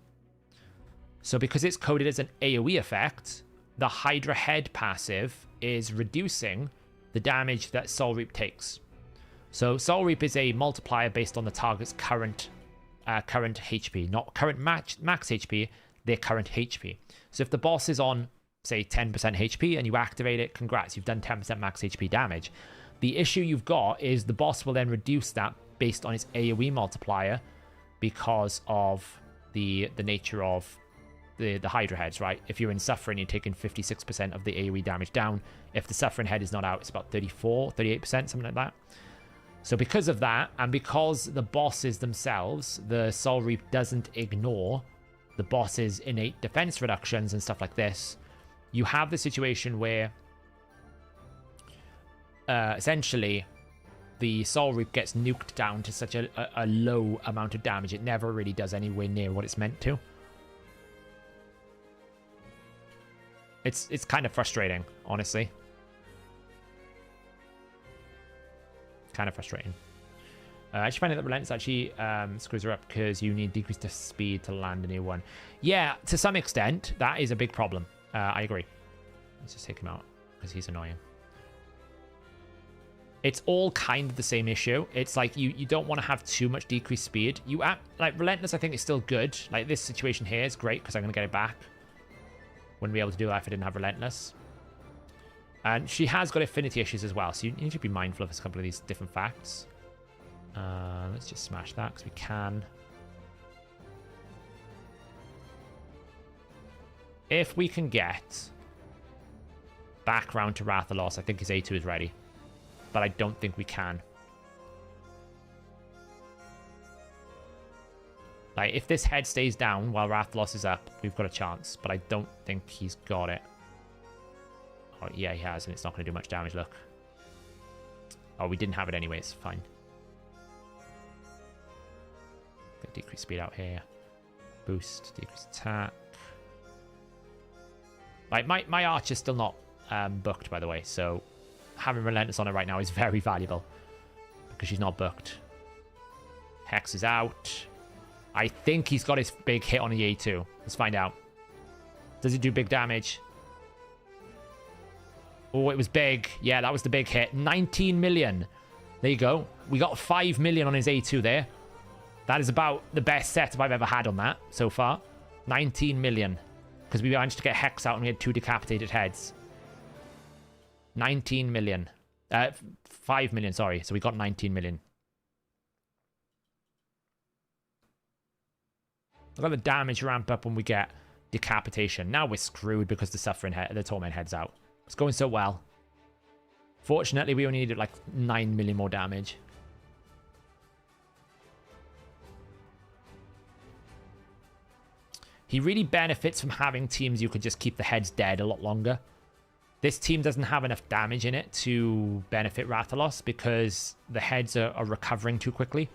So because it's coded as an AoE effect, the Hydra Head passive is reducing the damage that Soul Reap takes. So Soul Reap is a multiplier based on the target's current HP, not current max HP, their current HP. So if the boss is on, say, 10% HP and you activate it, congrats, you've done 10% max HP damage. The issue you've got is the boss will then reduce that based on its AoE multiplier because of the nature of the Hydra Heads, right? If you're in Suffering, you're taking 56% of the AoE damage down. If the Suffering Head is not out, it's about 34, 38%, something like that. So because of that, and because the bosses themselves, the Soul Reap doesn't ignore the boss's innate defense reductions and stuff like this, you have the situation where essentially, the Soul Reap gets nuked down to such a low amount of damage. It never really does anywhere near what it's meant to. It's kind of frustrating, honestly. Kind of frustrating. I actually find that Relentless actually screws her up because you need decreased speed to land a new one. Yeah, to some extent, that is a big problem. I agree. Let's just take him out because he's annoying. It's all kind of the same issue. It's like you don't want to have too much decreased speed. Like Relentless, I think is still good. Like this situation here is great because I'm going to get it back. Wouldn't be able to do that if I didn't have Relentless. And she has got affinity issues as well, so you need to be mindful of a couple of these different facts. Let's just smash that because we can. If we can get back round to Rathalos, I think his A2 is ready. But I don't think we can. Like, if this head stays down while Rathalos is up, we've got a chance. But I don't think he's got it. Oh, yeah, he has, and it's not going to do much damage, look. Oh, we didn't have it anyways. Fine. Get decreased speed out here. Boost, decreased attack. Like, my arch is still not booked, by the way, so having Relentless on her right now is very valuable because she's not booked. Hex is out. I think he's got his big hit on the A2. Let's find out. Does he do big damage? Oh, it was big. Yeah, that was the big hit. 19 million. There you go. We got 5 million on his A2 there. That is about the best setup I've ever had on that so far. 19 million. Because we managed to get Hex out and we had 2 decapitated heads. 19 million. 5 million, sorry. So we got 19 million. Look at the damage ramp up when we get decapitation. Now we're screwed because the Torment head's out. It's going so well. Fortunately, we only needed like 9 million more damage. He really benefits from having teams you could just keep the heads dead a lot longer. This team doesn't have enough damage in it to benefit Rathalos because the heads are recovering too quickly.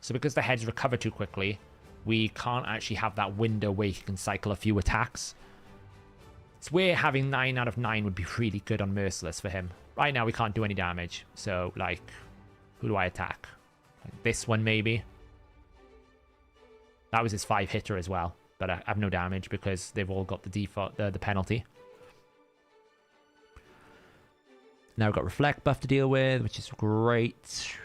So because the heads recover too quickly, we can't actually have that window where he can cycle a few attacks. It's where having 9 out of 9 would be really good on Merciless for him. Right now we can't do any damage. So, like, who do I attack? Like this one maybe? That was his 5-hitter as well. But I have no damage because they've all got the default, the penalty. Now we've got Reflect buff to deal with, which is great.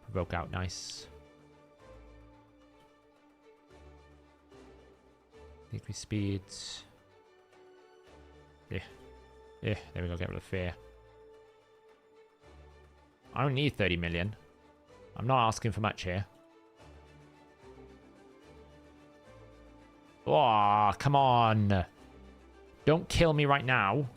Provoke out, nice. Decrease speeds. Yeah. Yeah, there we go, get rid of fear. I don't need 30 million. I'm not asking for much here. Oh, come on. Don't kill me right now.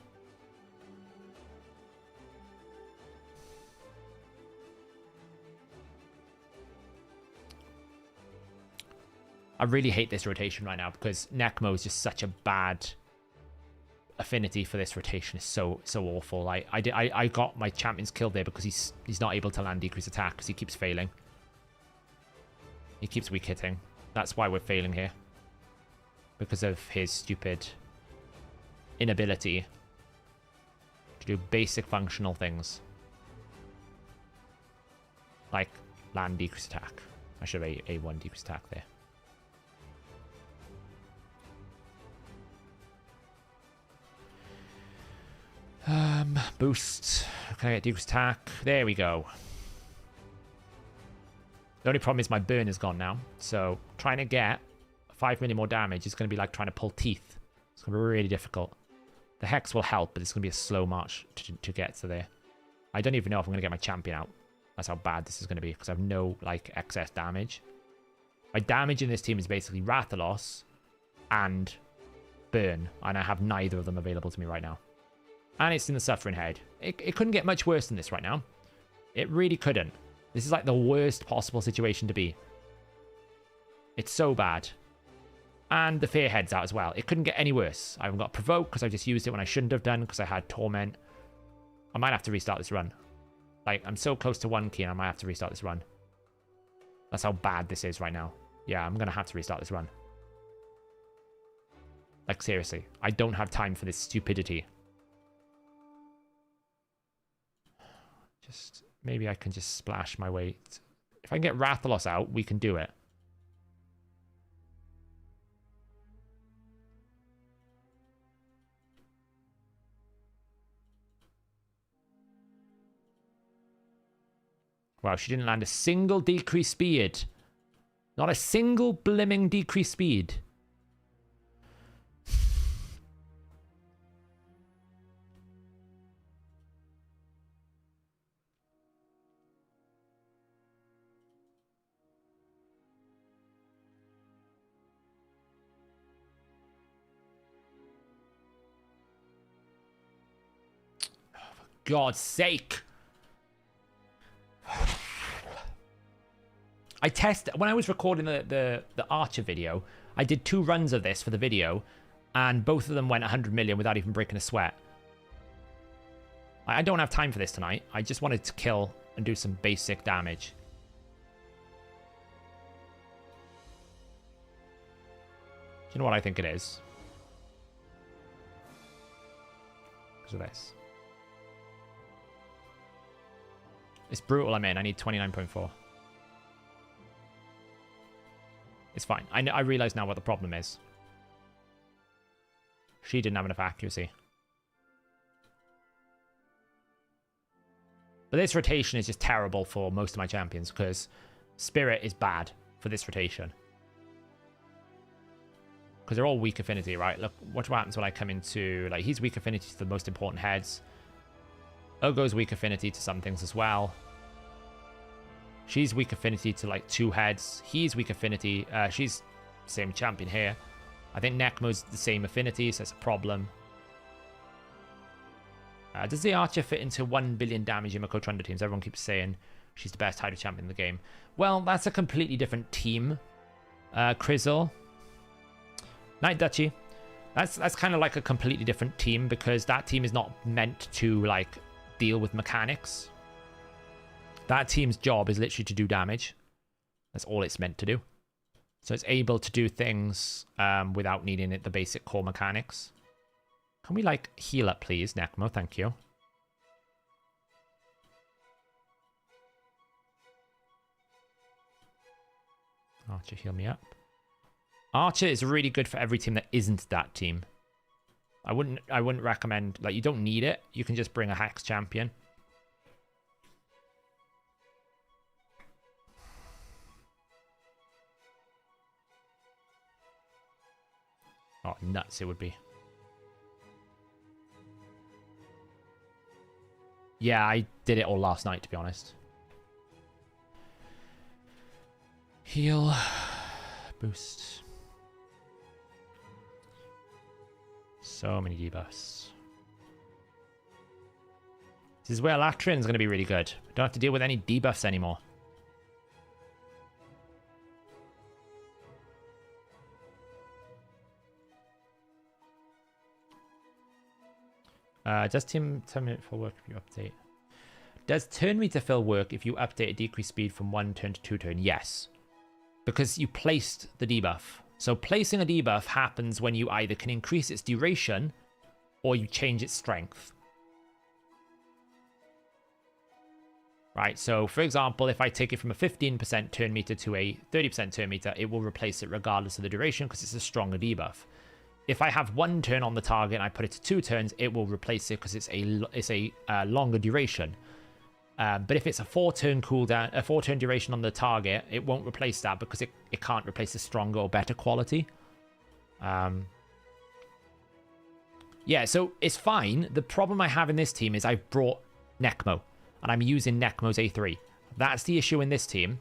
I really hate this rotation right now because Necmo is just such a bad affinity for this rotation. It's so awful. I got my champions killed there because he's not able to land decrease attack because he keeps failing. He keeps weak hitting. That's why we're failing here. Because of his stupid inability to do basic functional things. Like land decrease attack. I should have A1 decrease attack there. Boost. Can I get decrease attack? There we go. The only problem is my burn is gone now. So trying to get 5 million more damage is going to be like trying to pull teeth. It's going to be really difficult. The Hex will help, but it's going to be a slow march to get to there. I don't even know if I'm going to get my champion out. That's how bad this is going to be because I have no like excess damage. My damage in this team is basically Rathalos and Burn, and I have neither of them available to me right now. And it's in the Suffering Head. It couldn't get much worse than this right now. It really couldn't. This is like the worst possible situation to be. It's so bad. And the Fear heads out as well. It couldn't get any worse. I haven't got Provoke because I just used it when I shouldn't have done because I had Torment. I might have to restart this run. Like, I'm so close to 1 key and I might have to restart this run. That's how bad this is right now. Yeah, I'm going to have to restart this run. Like, seriously. I don't have time for this stupidity. Just, maybe I can just splash my way. If I can get Rathalos out, we can do it. Wow, she didn't land a single decreased speed. Not a single blimming decreased speed. Oh, for God's sake. I tested when I was recording the Archer video. I did 2 runs of this for the video, and both of them went 100 million without even breaking a sweat. I don't have time for this tonight. I just wanted to kill and do some basic damage. Do you know what I think it is? Because of this. It's brutal. I'm in. I need 29.4. It's fine. I realize now what the problem is. She didn't have enough accuracy. But this rotation is just terrible for most of my champions because Spirit is bad for this rotation. Because they're all weak affinity, right? Look, watch what happens when I come into... Like, he's weak affinity to the most important heads. Ogo's weak affinity to some things as well. She's weak affinity to like 2 heads. He's weak affinity. She's same champion here. I think Nekmo's the same affinity, so that's a problem. Does the Archer fit into 1 billion damage in Mako Trundle teams? Everyone keeps saying she's the best Hydra champion in the game. Well, that's a completely different team. Krizzle. Night Duchy. That's kind of like a completely different team because that team is not meant to like deal with mechanics. That team's job is literally to do damage. That's all it's meant to do. So it's able to do things without needing the basic core mechanics. Can we, like, heal up, please, Nekmo? Thank you. Archer, heal me up. Archer is really good for every team that isn't that team. I wouldn't recommend... Like, you don't need it. You can just bring a Hex champion. Oh, nuts it would be. Yeah, I did it all last night, to be honest. Heal. Boost. So many debuffs. This is where Latrin's going to be really good. Don't have to deal with any debuffs anymore. Does turn meter fill work if you update? Does turn meter fill work if you update a decreased speed from 1 turn to 2 turn? Yes. Because you placed the debuff. So placing a debuff happens when you either can increase its duration or you change its strength. Right, so for example, if I take it from a 15% turn meter to a 30% turn meter, it will replace it regardless of the duration because it's a stronger debuff. If I have 1 turn on the target and I put it to 2 turns, it will replace it because it's a longer duration. But if it's a 4-turn cooldown, a 4-turn duration on the target, it won't replace that because it can't replace a stronger or better quality. Yeah, so it's fine. The problem I have in this team is I've brought Nekmo, and I'm using Nekmo's A3. That's the issue in this team.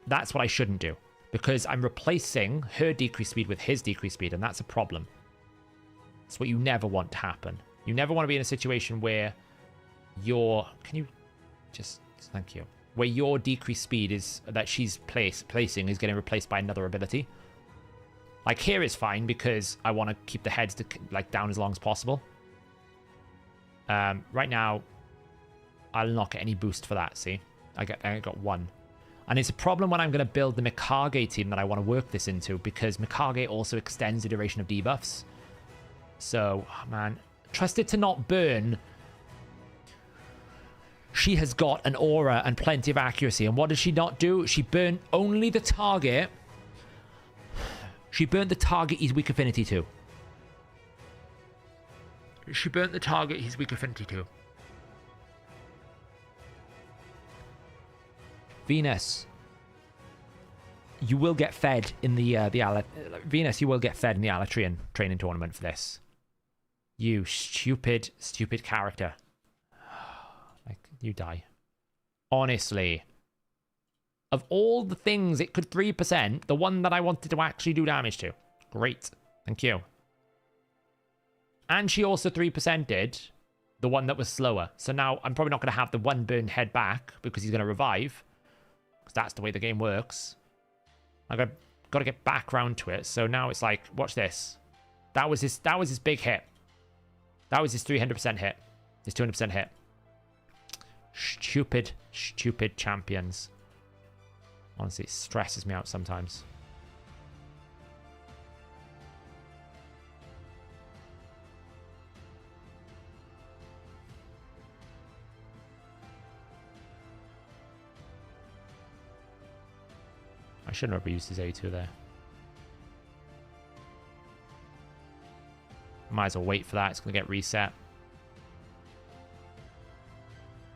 That's what I shouldn't do, because I'm replacing her decreased speed with his decreased speed, and that's a problem. It's what you never want to happen. You never want to be in a situation where can you just, thank you, where your decreased speed is that she's placing is getting replaced by another ability. Like here is fine because I want to keep the heads to like down as long as possible. Right now, I'll not get any boost for that. See, I got 1. And it's a problem when I'm going to build the Mikage team that I want to work this into, because Mikage also extends the duration of debuffs. So, oh man, trust it to not burn. She has got an aura and plenty of accuracy. And what does she not do? She burned only the target. She burnt the target he's weak affinity to. She burnt the target he's weak affinity to. Venus, you will get fed in the Venus, you will get fed in the Alatrian training tournament for this. You stupid, stupid character. Like, you die. Honestly. Of all the things it could 3%, the one that I wanted to actually do damage to. Great. Thank you. And she also 3%'d the one that was slower. So now I'm probably not going to have the 1 burn head back because he's going to revive. Because that's the way the game works. I've got to get back round to it. So now it's like, watch this. That was his big hit. That was his 300% hit. His 200% hit. Stupid, stupid champions. Honestly, it stresses me out sometimes. I shouldn't have used his A2 there. Might as well wait for that. It's going to get reset.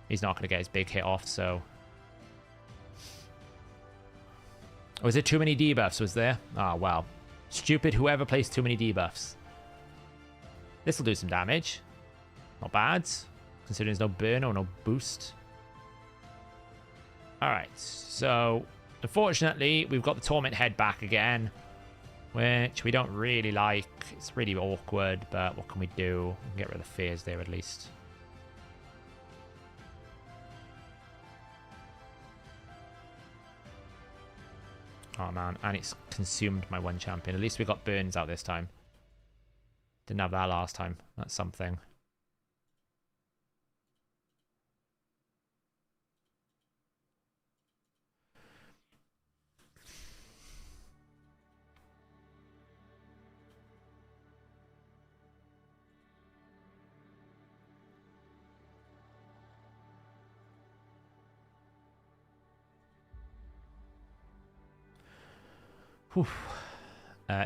He's not going to get his big hit off, so... Was it too many debuffs, was there? Ah, well. Stupid whoever placed too many debuffs. This will do some damage. Not bad. Considering there's no burn or no boost. Alright, so... Unfortunately, we've got the Torment head back again. Which we don't really like. It's really awkward, but what can we do? We can get rid of the fears there at least. Oh man, and it's consumed my 1 champion. At least we got burns out this time. Didn't have that last time. That's something.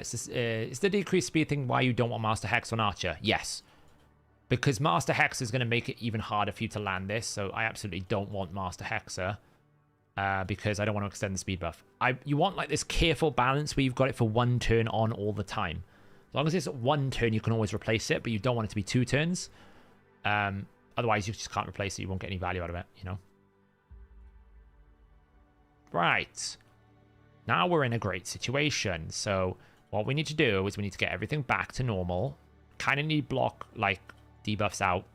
Is the decreased speed thing why you don't want Master Hex on Archer? Yes. Because Master Hex is going to make it even harder for you to land this, so I absolutely don't want Master Hexer. Because I don't want to extend the speed buff. You want like this careful balance where you've got it for 1 turn on all the time. As long as it's 1 turn, you can always replace it, but you don't want it to be 2 turns. Otherwise, you just can't replace it. You won't get any value out of it, you know? Right. Now we're in a great situation. So what we need to do is we need to get everything back to normal. Kind of need block, like, debuffs out.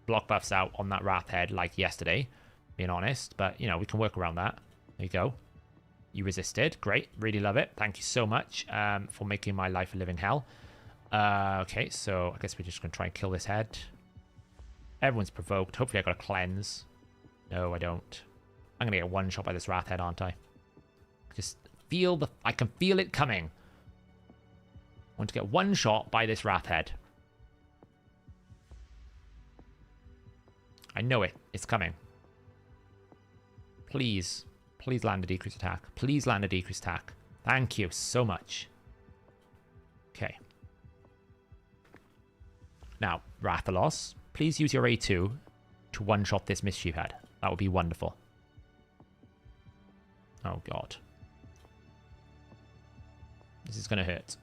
Block buffs out on that Wrath head like yesterday. Being honest. But, you know, we can work around that. There you go. You resisted. Great. Really love it. Thank you so much for making my life a living hell. Okay, so I guess we're just going to try and kill this head. Everyone's provoked. Hopefully I got a cleanse. No, I don't. I'm going to get 1 shot by this Wrath head, aren't I? Just feel I can feel it coming. I want to get 1 shot by this Wrath head. I know it. It's coming. Please. Please land a decreased attack. Please land a decreased attack. Thank you so much. Okay. Now, Rathalos, please use your A2 to 1-shot this Mischief head. That would be wonderful. Oh, God. This is going to hurt.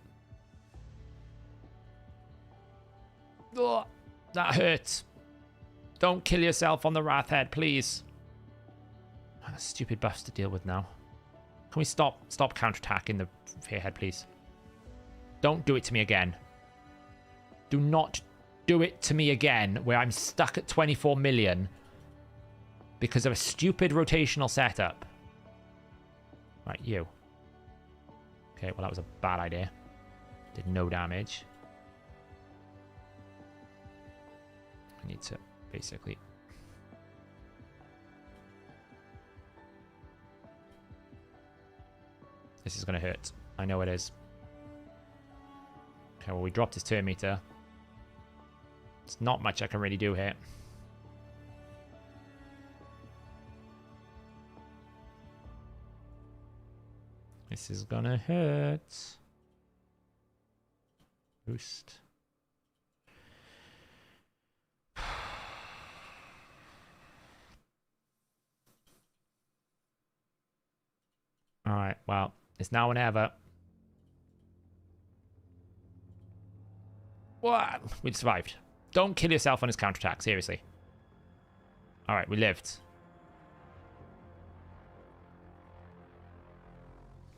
Oh, that hurts. Don't kill yourself on the Wrath head, please. Stupid buffs to deal with now. Can we stop counterattacking the Fear head, please? Don't do it to me again. Do not do it to me again, where I'm stuck at 24 million because of a stupid rotational setup. Right, you. Okay, well, that was a bad idea. Did no damage. I need to basically... This is going to hurt. I know it is. Okay, well, we dropped his turn meter. It's not much I can really do here. This is gonna hurt. Boost. Alright, well, it's now or never. What? We survived. Don't kill yourself on his counterattack, seriously. Alright, we lived.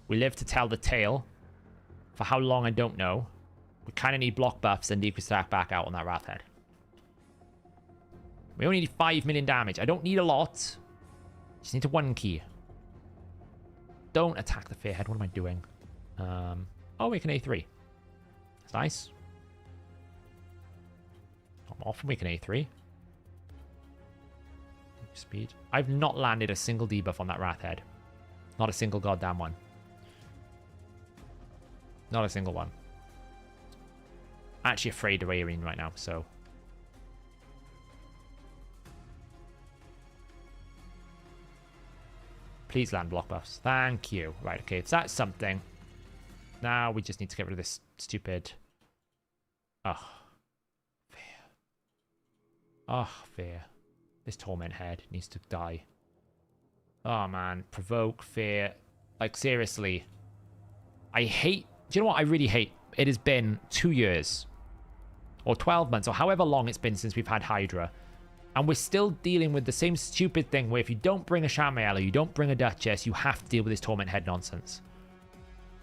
We live to tell the tale. For how long, I don't know. We kind of need block buffs and Deep Stack back out on that Wrath Head. We only need 5 million damage. I don't need a lot. Just need to 1 key. Don't attack the Fearhead. What am I doing? Oh, we can A3. That's nice. I'm off and we can A3. Speed. I've not landed a single debuff on that Wrath Head. Not a single goddamn one. Not a single one. Actually afraid of Aeryn right now, so... Please land block buffs. Thank you. Right, okay, if that's something. Now we just need to get rid of this stupid... Ugh. Fear. Ugh, Fear. This Torment Head needs to die. Oh, man. Provoke, Fear. Like, seriously. I hate... Do you know what I really hate? It has been 2 years. Or 12 months, or however long it's been since we've had Hydra. And we're still dealing with the same stupid thing where if you don't bring a Shamael or you don't bring a Duchess, you have to deal with this Torment Head nonsense.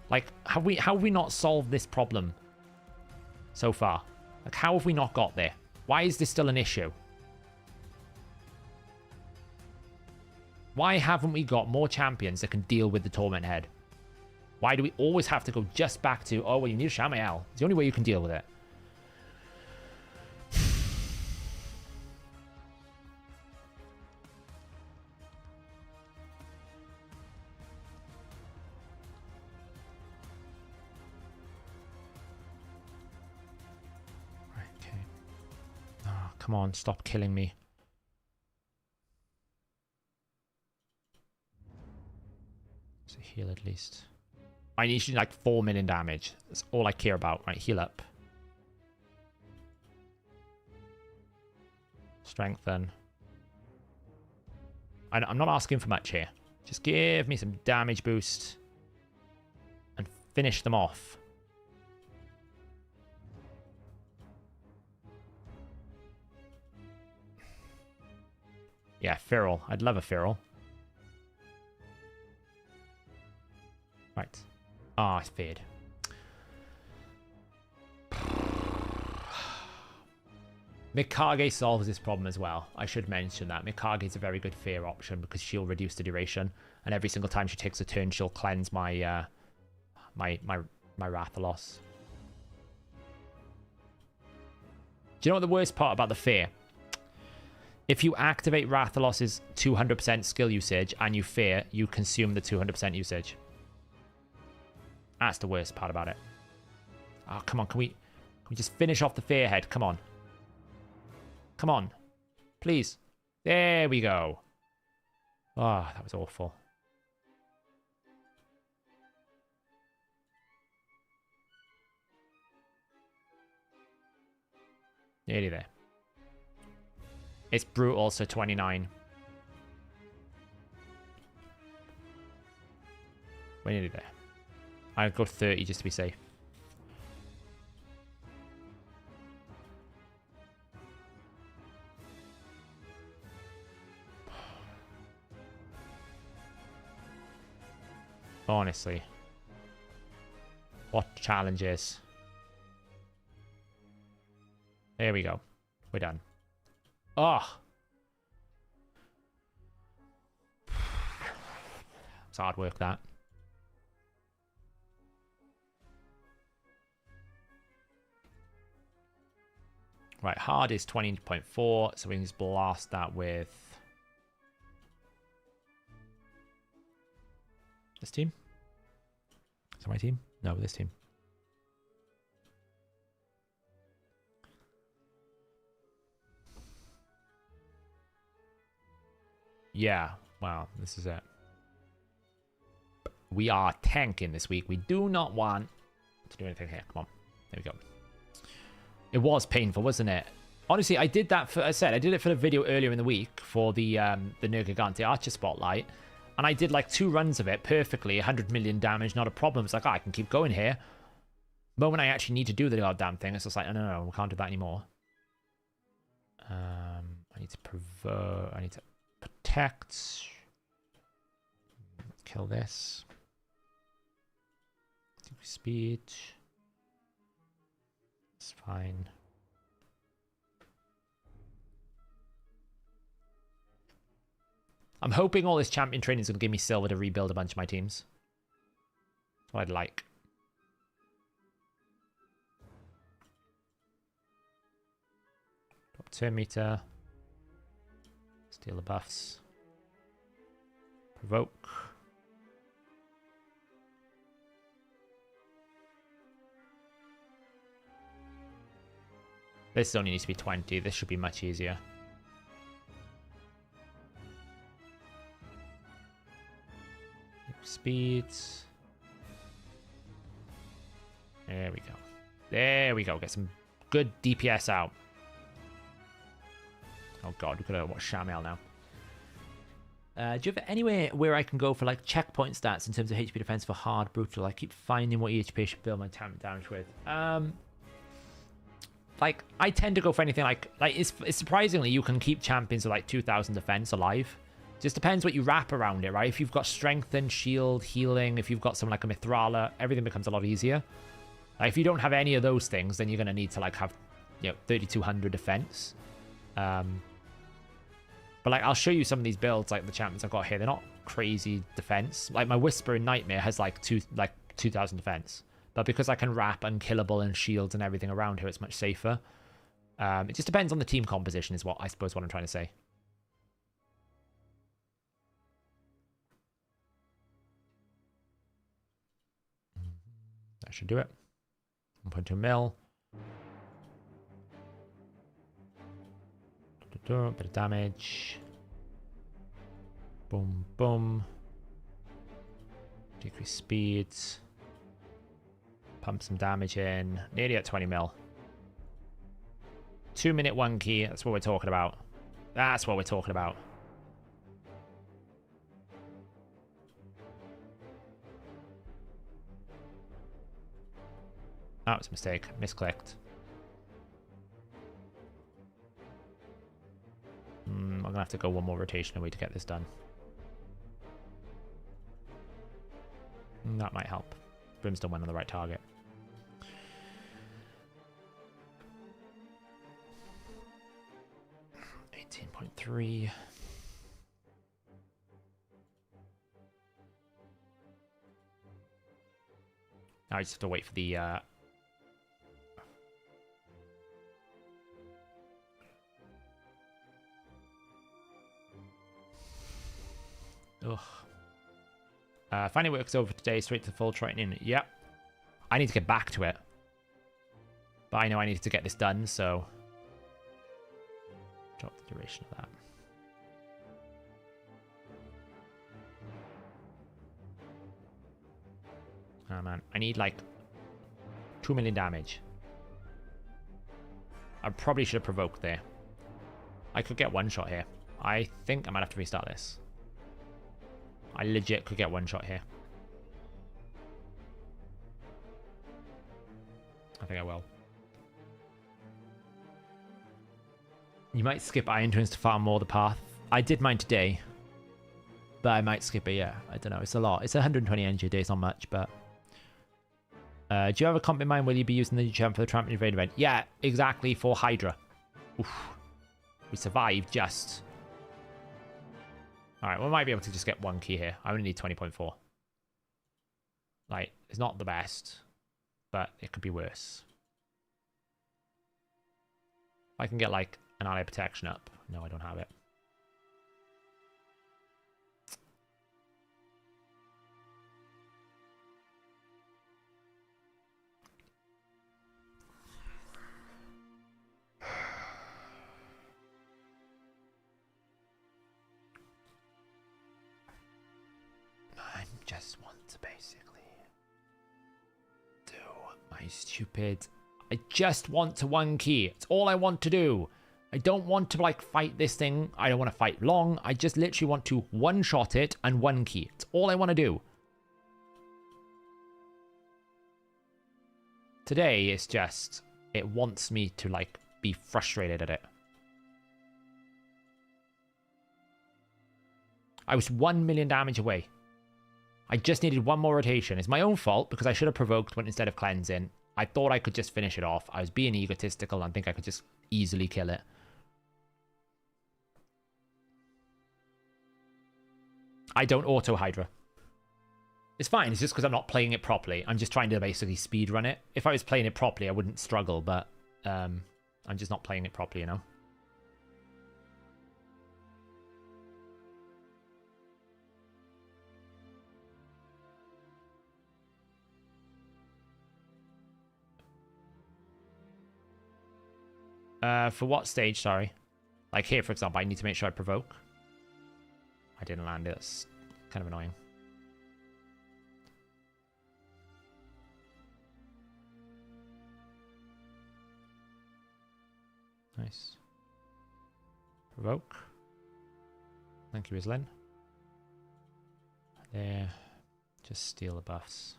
Like, have we not solved this problem so far? Like, how have we not got there? Why is this still an issue? Why haven't we got more champions that can deal with the Torment Head? Why do we always have to go just back to, oh, well, you need a Shamael. It's the only way you can deal with it. Right, okay. Oh, come on, stop killing me. So heal at least. I need to do like 4 million damage. That's all I care about. Right, heal up. Strengthen. I'm not asking for much here. Just give me some damage boost. And finish them off. Yeah, Feral. I'd love a Feral. Right. Ah, it's feared. Mikage solves this problem as well. I should mention that. Mikage is a very good fear option because she'll reduce the duration. And every single time she takes a turn, she'll cleanse my my Rathalos. Do you know what the worst part about the fear? If you activate Rathalos's 200% skill usage and you fear, you consume the 200% usage. That's the worst part about it. Oh, come on. Can we just finish off the Fear Head? Come on. Come on. Please. There we go. Oh, that was awful. Nearly there. It's Brute also 29. We're nearly there. I'll go 30 just to be safe. Honestly. What challenges? There we go. We're done. Oh. It's hard work, that. Right, hard is 20.4, so we can just blast that with this team. Is that my team? No, this team. Yeah, wow, this is it. We are tanking this week. We do not want to do anything here. Come on. There we go. It was painful, wasn't it? Honestly, I did that for, I said, I did it for the video earlier in the week for the Nergigante Archer Spotlight. And I did like 2 runs of it perfectly. 100 million damage, not a problem. It's like, oh, I can keep going here. The moment I actually need to do the goddamn thing, it's just like, no, we can't do that anymore. I need to provoke, I need to protect. Kill this. Speed. It's fine. I'm hoping all this champion training is going to give me silver to rebuild a bunch of my teams. That's what I'd like. Drop turn meter. Steal the buffs. Provoke. This only needs to be 20. This should be much easier. Speeds. There we go. There we go. Get some good DPS out. Oh god, we gotta watch Shamel now. Do you have anywhere where I can go for like checkpoint stats in terms of HP defense for hard brutal? I keep finding what HP I should build my damage with. Like, I tend to go for anything like it's surprisingly you can keep champions with like 2000 defense alive. Just depends what you wrap around it, right? If you've got strengthen, shield, healing, if you've got something like a Mithrala, everything becomes a lot easier. If you don't have any of those things, then you're going to need to like have, 3200 defense. But like, I'll show you some of these builds, like the champions I've got here. They're not crazy defense. Like my Whisper in Nightmare has like 2000 defense. But because I can wrap unkillable and shields and everything around here, it's much safer. It just depends on the team composition is what I suppose what I'm trying to say. That should do it. 1.2 mil. Bit of damage. Boom, boom. Decrease speeds. Pump some damage in. Nearly at 20 mil. 2-minute 1 key. That's what we're talking about. That's what we're talking about. That was a mistake. Misclicked. I'm going to have to go one more rotation away to get this done. That might help. Brimstone went on the right target. .3. Now I just have to wait for the finally works over today, straight to full training. Yep. I need to get back to it. But I know I need to get this done, so drop the duration of that. Oh man, I need like 2 million damage. I probably should have provoked there. I could get one shot here. I think I might have to restart this. I legit could get one shot here. I think I will. You might skip Iron Twins to farm more the path. I did mine today. But I might skip it, yeah. I don't know. It's a lot. It's 120 energy a day. It's not much, but... do you have a comp in mind? Will you be using the new champ for the Tramp Invade event? Yeah, exactly, for Hydra. Oof. We survived just... Alright, we might be able to just get one key here. I only need 20.4. Like, it's not the best, but it could be worse. I can get like an ally protection up. No, I don't have it. I just want to basically do my stupid... I just want to one key. It's all I want to do. I don't want to like fight this thing. I don't want to fight long. I just literally want to one-shot it and one key. It's all I want to do. Today, it's just... It wants me to like be frustrated at it. I was 1 million damage away. I just needed one more rotation. It's my own fault because I should have provoked when instead of cleansing. I thought I could just finish it off. I was being egotistical and think I could just easily kill it. I don't auto Hydra. It's fine. It's just because I'm not playing it properly. I'm just trying to basically speed run it. If I was playing it properly, I wouldn't struggle, but I'm just not playing it properly, you know? For what stage, sorry? Like here, for example, I need to make sure I provoke. I didn't land it. That's kind of annoying. Nice. Provoke. Thank you, Islin. There. Just steal the buffs.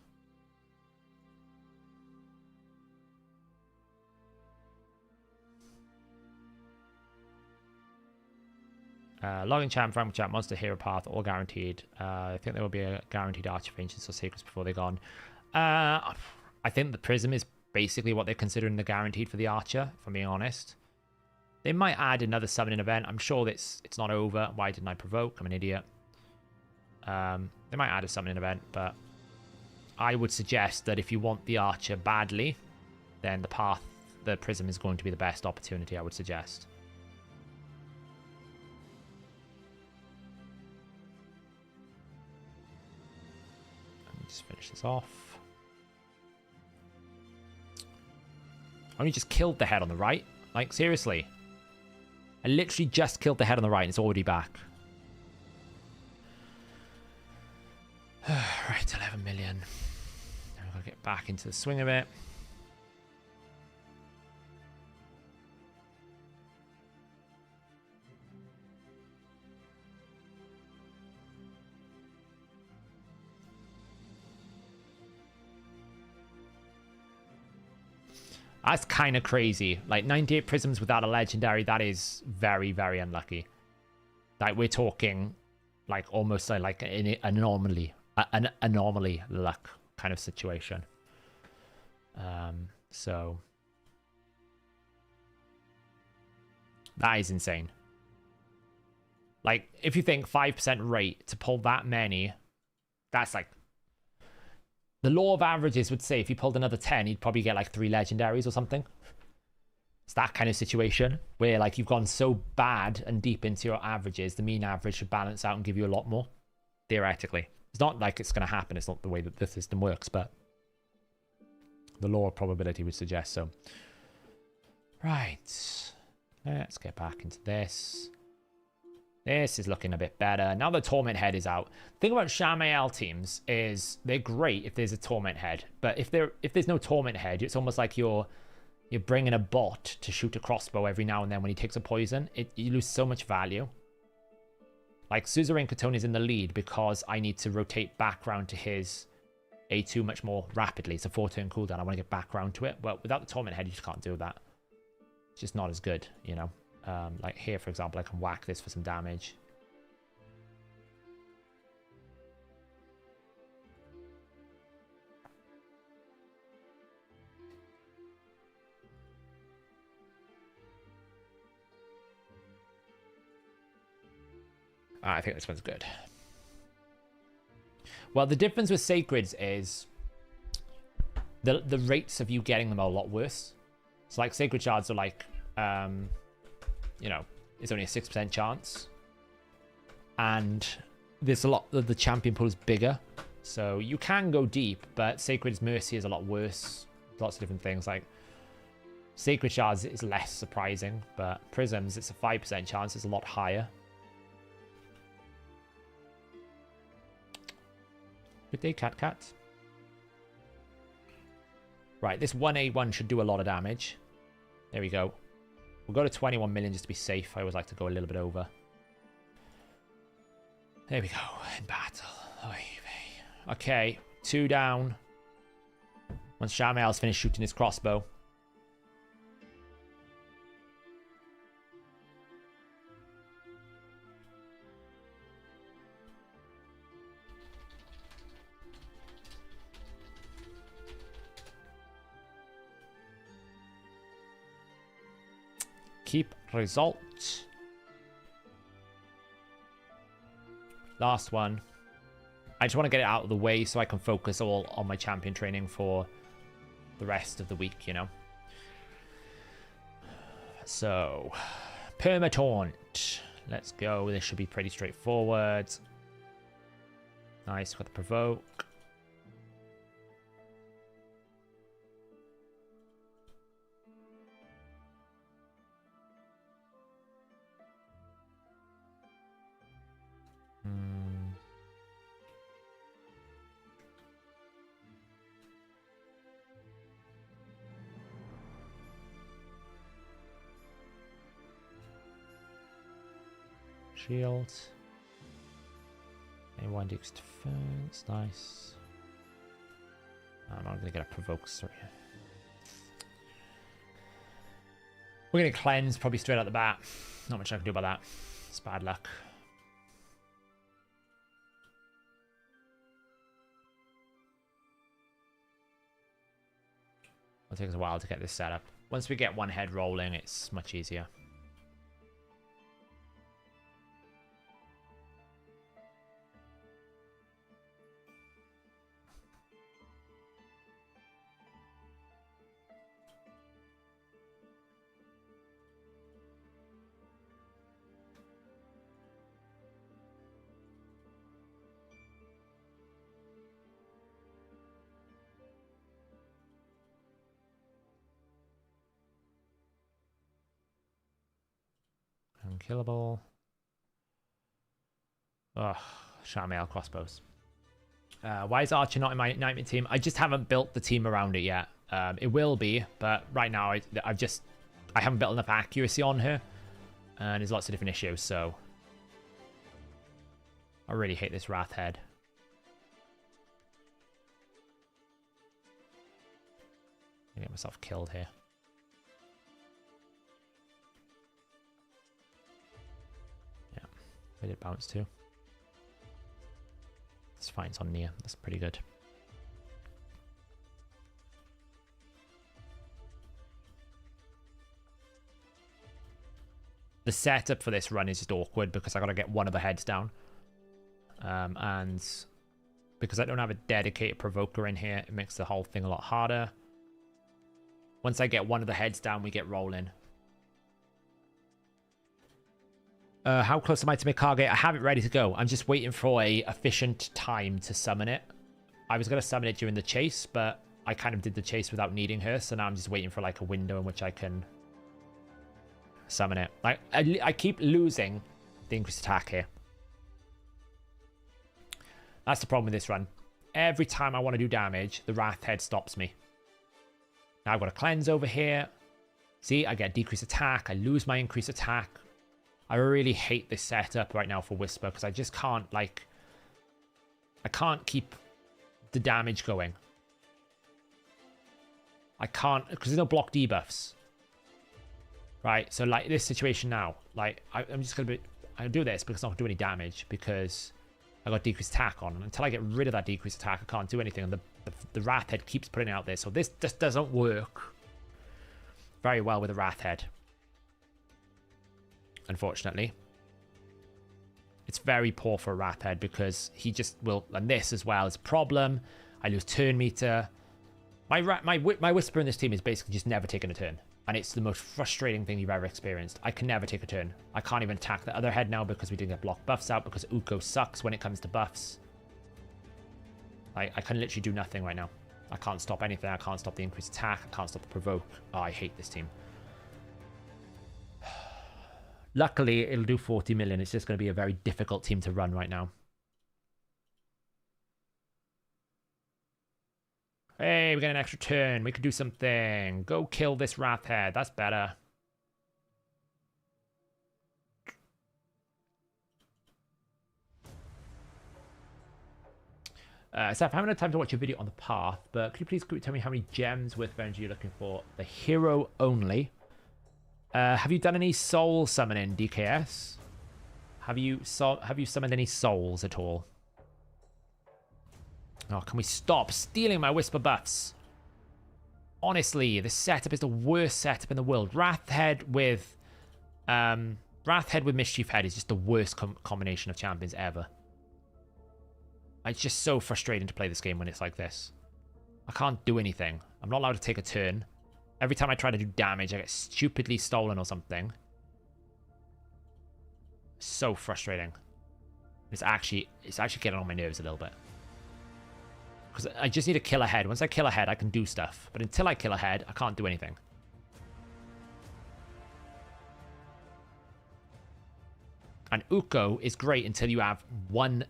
Logging champ, Frank champ, monster hero path, all guaranteed. I think there will be a guaranteed archer for ancients or secrets before they're gone. I think the prism is basically what they're considering the guaranteed for the archer, if I'm being honest. They might add another summoning event. I'm sure it's not over. Why didn't I provoke? I'm an idiot. They might add a summoning event, but I would suggest that if you want the archer badly, then the prism is going to be the best opportunity, I would suggest. Just finish this off. I only just killed the head on the right. Like, seriously. I literally just killed the head on the right and it's already back. Right, 11 million. Now we've got to get back into the swing of it. That's kind of crazy. Like 98 prisms without a legendary, that is very, very unlucky. Like we're talking like almost like an anomaly luck kind of situation. So that is insane. Like if you think 5% rate to pull that many, that's like, the law of averages would say if you pulled another 10, you'd probably get like 3 legendaries or something. It's that kind of situation where like you've gone so bad and deep into your averages, the mean average should balance out and give you a lot more, theoretically. It's not like it's going to happen. It's not the way that the system works, but the law of probability would suggest so. Right. Let's get back into this. This is looking a bit better. Now the Torment Head is out. The thing about Shamael teams is they're great if there's a Torment Head. But if there's no Torment Head, it's almost like you're bringing a bot to shoot a crossbow every now and then when he takes a poison. You lose so much value. Like Suzerain Katone is in the lead because I need to rotate back round to his A2 much more rapidly. It's a 4-turn cooldown. I want to get back round to it. Well, without the Torment Head, you just can't do that. It's just not as good, you know. Like here, for example, I can whack this for some damage. I think this one's good. Well, the difference with Sacreds is the rates of you getting them are a lot worse. So like Sacred Shards are like you know, it's only a 6% chance. And there's a lot, the champion pool is bigger. So you can go deep, but Sacred's Mercy is a lot worse. Lots of different things, like Sacred Shards is less surprising, but Prisms, it's a 5% chance, it's a lot higher. Good day, Cat. Right, this 181 should do a lot of damage. There we go. We'll go to 21 million just to be safe. I always like to go a little bit over. There we go, in battle. Okay, 2 down. Once Shamael's finished shooting his crossbow. Keep result. Last one. I just want to get it out of the way so I can focus all on my champion training for the rest of the week, you know. So, Permataunt. Let's go. This should be pretty straightforward. Nice, got the provoke. Shield. And 1 Dukes defense. Nice. I'm not going to get a provoke. Sorry. We're going to cleanse probably straight out the bat. Not much I can do about that. It's bad luck. It'll take us a while to get this set up. Once we get one head rolling, it's much easier. Unkillable. Ugh, Shamael crossbows. Why is Archer not in my Nightmare team? I just haven't built the team around it yet. It will be, but right now I haven't built enough accuracy on her, and there's lots of different issues. So I really hate this Wrath Head. I get myself killed here. Where did it bounce to? It's fine, it's on near. That's pretty good. The setup for this run is just awkward because I got to get one of the heads down. And because I don't have a dedicated provoker in here, it makes the whole thing a lot harder. Once I get one of the heads down, we get rolling. How close am I to Mikage? I have it ready to go. I'm just waiting for a efficient time to summon it. I was going to summon it during the chase, but I kind of did the chase without needing her, so now I'm just waiting for like a window in which I can summon it. Like I keep losing the increased attack here. That's the problem with this run. Every time I want to do damage, the Wrath Head stops me. Now I've got a cleanse over here. See, I get decreased attack. I lose my increased attack. I really hate this setup right now for Whisper because I just can't, like... I can't keep the damage going. I can't... Because there's no block debuffs. Right? So, like, this situation now. Like, I'm just going to be... I do this because I'm not going to do any damage because I got decreased attack on. And until I get rid of that decreased attack, I can't do anything. And the Wrath Head keeps putting out there. So this just doesn't work very well with the Wrath Head. Unfortunately. It's very poor for a Wrath Head because he just will... And this as well is a problem. I lose turn meter. My Whisper in this team is basically just never taking a turn. And it's the most frustrating thing you've ever experienced. I can never take a turn. I can't even attack the other head now because we didn't get block buffs out, because Uko sucks when it comes to buffs. I can literally do nothing right now. I can't stop anything. I can't stop the increased attack. I can't stop the provoke. Oh, I hate this team. Luckily, it'll do 40 million. It's just going to be a very difficult team to run right now. Hey, we got an extra turn. We could do something. Go kill this Wrathhead. That's better. Seth, I haven't had time to watch your video on the path, but could you please tell me how many gems worth of energy you're looking for? The hero only. Have you done any soul summoning, DKS? Have you summoned any souls at all? Oh, can we stop stealing my Whisper buffs? Honestly, this setup is the worst setup in the world. Wrathhead with Mischief Head is just the worst combination of champions ever. It's just so frustrating to play this game when it's like this. I can't do anything. I'm not allowed to take a turn. Every time I try to do damage, I get stupidly stolen or something. So frustrating. It's actually getting on my nerves a little bit. Because I just need to kill a head. Once I kill a head, I can do stuff. But until I kill a head, I can't do anything. And Uko is great until you have one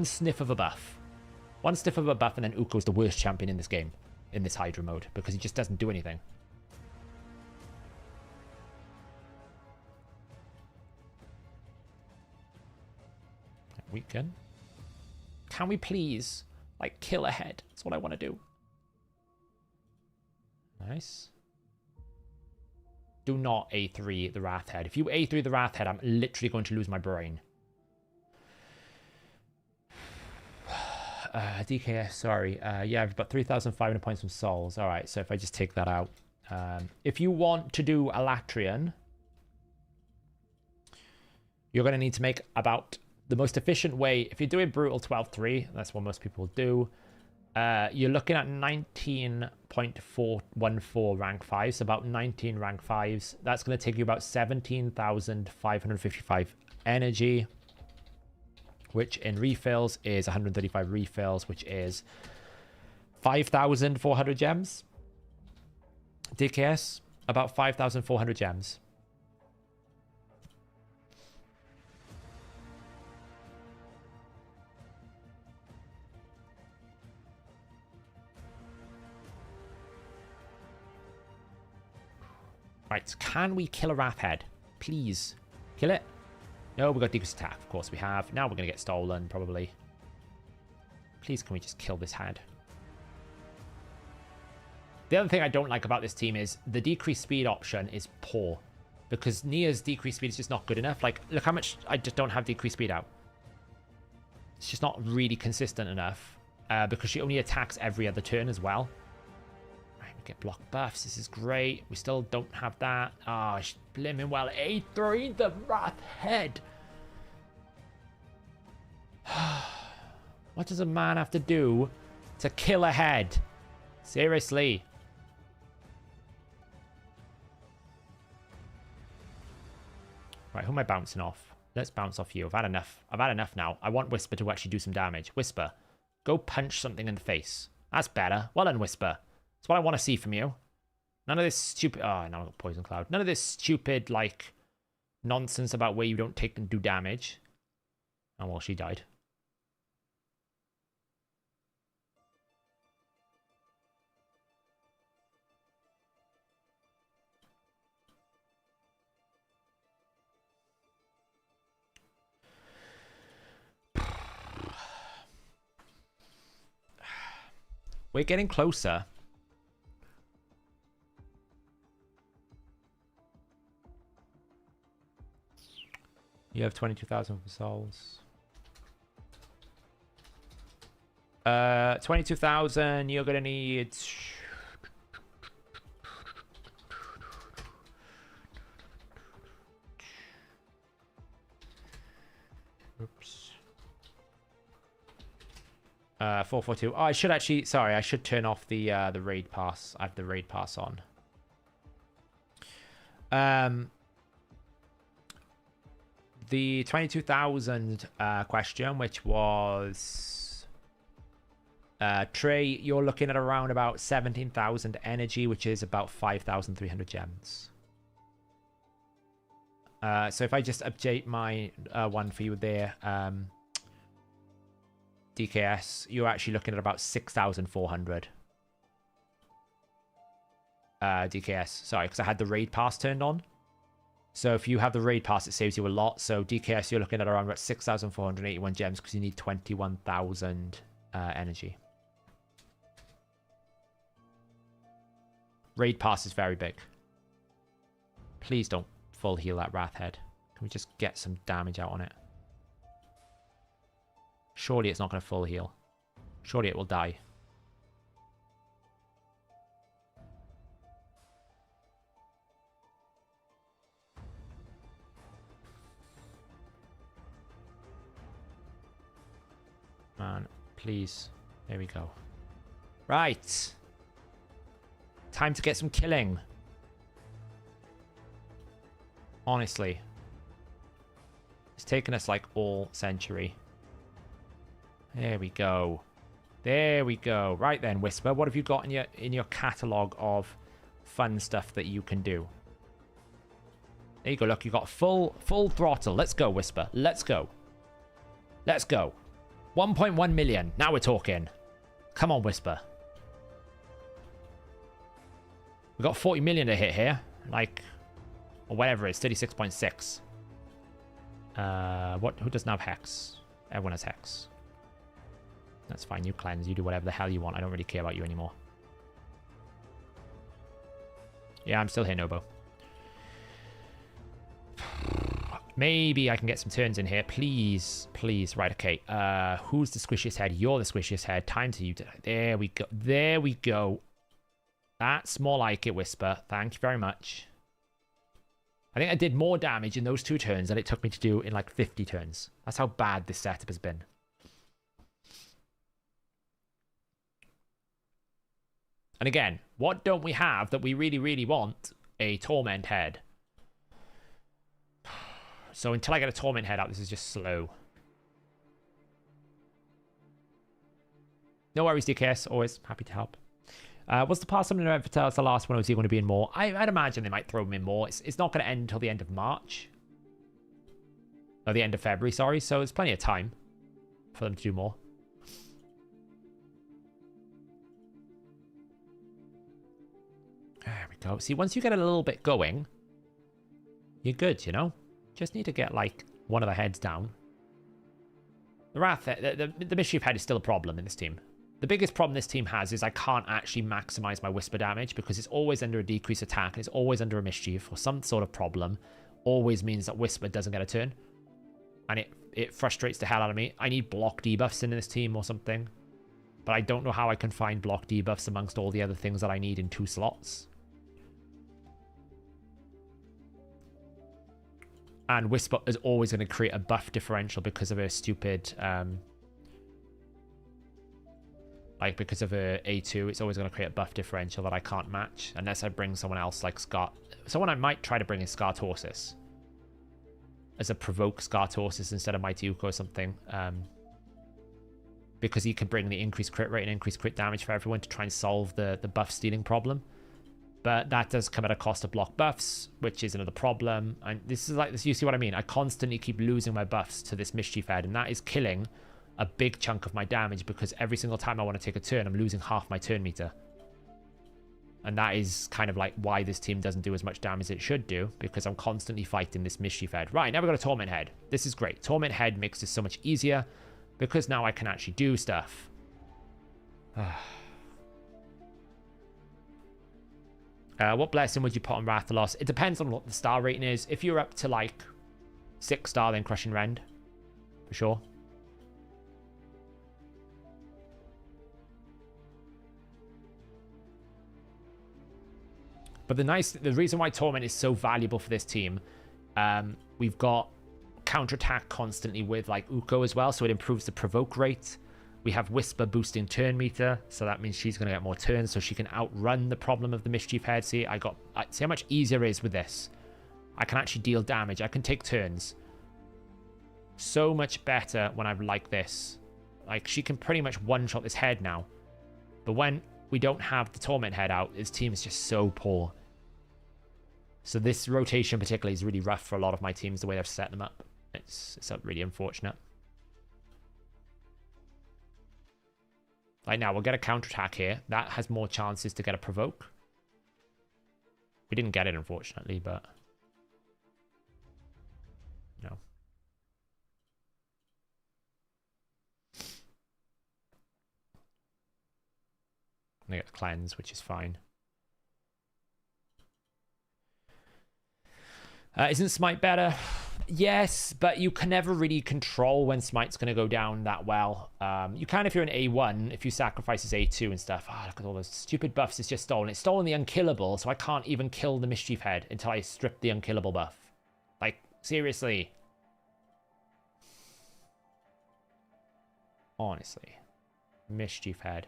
sniff of a buff. One sniff of a buff, and then Uko's the worst champion in this game. In this Hydra mode. Because he just doesn't do anything. Weaken. Can we please... like, kill a head. That's what I want to do. Nice. Do not A3 the Wrathhead. If you A3 the Wrathhead, I'm literally going to lose my brain. DKS, sorry. Yeah, I've got 3,500 points from souls. All right, so if I just take that out. If you want to do Alatrian, you're going to need to make about... the most efficient way, if you're doing Brutal 12-3, that's what most people do, you're looking at 19.414 rank 5s, so about 19 rank 5s. That's going to take you about 17,555 energy, which in refills is 135 refills, which is 5,400 gems. DKS, about 5,400 gems. Right, can we kill a Wrathhead? Please. Kill it? No, we've got decreased attack. Of course we have. Now we're going to get stolen, probably. Please, can we just kill this head? The other thing I don't like about this team is the decreased speed option is poor. Because Nia's decreased speed is just not good enough. Like, look how much I just don't have decreased speed out. It's just not really consistent enough. Because she only attacks every other turn as well. Get block buffs. This is great. We still don't have that. Oh, blimmin' well. A3 the Wrathhead. What does a man have to do to kill a head? Seriously. Right, who am I bouncing off? Let's bounce off you. I've had enough. I've had enough now. I want Whisper to actually do some damage. Whisper, go punch something in the face. That's better. Well done, Whisper. That's what I want to see from you. None of this stupid... oh, now I've got Poison Cloud. None of this stupid, like, nonsense about where you don't take and do damage. Oh, well, she died. We're getting closer. You have 22,000 for souls. 22,000. You're gonna need. Oops. 442. Oh, I should actually. Sorry, I should turn off the raid pass. I have the raid pass on. The 22,000 question, which was Trey, you're looking at around about 17,000 energy, which is about 5,300 gems. So if I just update my one for you there, DKS, you're actually looking at about 6,400. DKS, sorry, because I had the raid pass turned on. So if you have the raid pass, it saves you a lot. So DKS, you're looking at around about 6,481 gems because you need 21,000 energy. Raid pass is very big. Please don't full heal that Wrath Head. Can we just get some damage out on it? Surely it's not going to full heal. Surely it will die. Man, please. There we go. Right. Time to get some killing. Honestly. It's taken us like all century. There we go. There we go. Right then, Whisper, what have you got in your catalogue of fun stuff that you can do? There you go. Look, you got full throttle. Let's go, Whisper. Let's go. Let's go. 1.1 million. Now we're talking. Come on, Whisper. We got 40 million to hit here. Like, or whatever it is, 36.6. Who doesn't have Hex? Everyone has Hex. That's fine. You cleanse. You do whatever the hell you want. I don't really care about you anymore. Yeah, I'm still here, Nobo. Maybe I can get some turns in here. Please. Please. Right, okay. Who's the squishiest head? You're the squishiest head. Time to you. There we go. There we go. That's more like it, Whisper. Thank you very much. I think I did more damage in those 2 turns than it took me to do in like 50 turns. That's how bad this setup has been. And again, what don't we have that we really, really want? A Torment Head. So until I get a Torment Head out, this is just slow. No worries, DKS. Always happy to help. Was the past something event for Tell us the last one, or is he going to be in more? I'd imagine they might throw him in more. It's not going to end until the end of March. Or the end of February, sorry. So there's plenty of time for them to do more. There we go. See, once you get a little bit going, you're good, you know? Just need to get, like, one of the heads down. The Wrath, the Mischief Head is still a problem in this team. The biggest problem this team has is I can't actually maximize my Whisper damage because it's always under a decreased attack and it's always under a Mischief or some sort of problem. Always means that Whisper doesn't get a turn. And it frustrates the hell out of me. I need block debuffs in this team or something. But I don't know how I can find block debuffs amongst all the other things that I need in 2 slots. And Whisper is always going to create a buff differential because of her stupid... like, because of her A2, it's always going to create a buff differential that I can't match. Unless I bring someone else like Scar... Someone I might try to bring is Skartorsis. As a provoke Skartorsis instead of Mighty Uko or something. Because he can bring the increased crit rate and increased crit damage for everyone to try and solve the buff stealing problem. But that does come at a cost of block buffs, which is another problem. And this is like this. You see what I mean? I constantly keep losing my buffs to this Mischief Head, and that is killing a big chunk of my damage because every single time I want to take a turn, I'm losing half my turn meter. And that is kind of like why this team doesn't do as much damage as it should do, because I'm constantly fighting this Mischief Head. Right, now we've got a Torment Head. This is great. Torment Head makes this so much easier because now I can actually do stuff. What blessing would you put on Rathalos? It depends on what the star rating is. If you're up to like 6 star, then Crushing Rend. For sure. But the reason why Torment is so valuable for this team, we've got counterattack constantly with like Uko as well, so it improves the provoke rate. We have Whisper boosting turn meter, so that means she's going to get more turns, so she can outrun the problem of the Mischief Head. See how much easier it is with this. I can actually deal damage. I can take turns. So much better when I'm like this. Like, she can pretty much one-shot this head now. But when we don't have the Torment head out, his team is just so poor. So this rotation particularly is really rough for a lot of my teams, the way I've set them up. It's really unfortunate. Like now, we'll get a counterattack here. That has more chances to get a provoke. We didn't get it, unfortunately, but... No. I get the cleanse, which is fine. Isn't Smite better? Yes, but you can never really control when Smite's going to go down that well. You can if you're an A1, if you sacrifice as A2 and stuff. Oh, look at all those stupid buffs it's just stolen. It's stolen the unkillable, so I can't even kill the Mischief Head until I strip the unkillable buff. Like, seriously. Honestly. Mischief Head.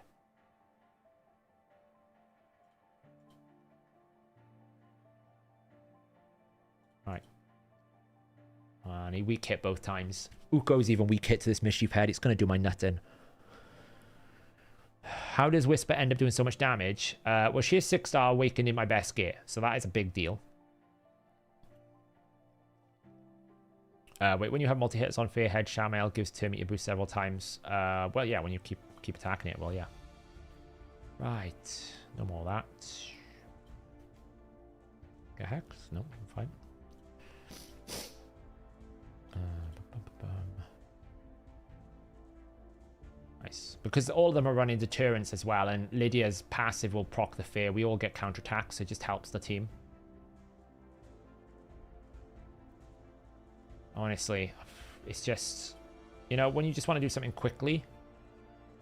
Right. And he weak hit both times. Uko's even weak hit to this Mischief Head. It's going to do my nut in. How does Whisper end up doing so much damage? Well, she is 6-star awakened in my best gear, so that is a big deal. Wait, when you have multi-hits on Fearhead, Shamael gives Termite a boost several times. Well, yeah, when you keep attacking it, well, yeah. Right. No more of that. Get Hex? No, I'm fine. Nice. Because all of them are running deterrence as well, and Lydia's passive will proc the fear. We all get counterattacks, so it just helps the team. Honestly, it's just, you know, when you just want to do something quickly.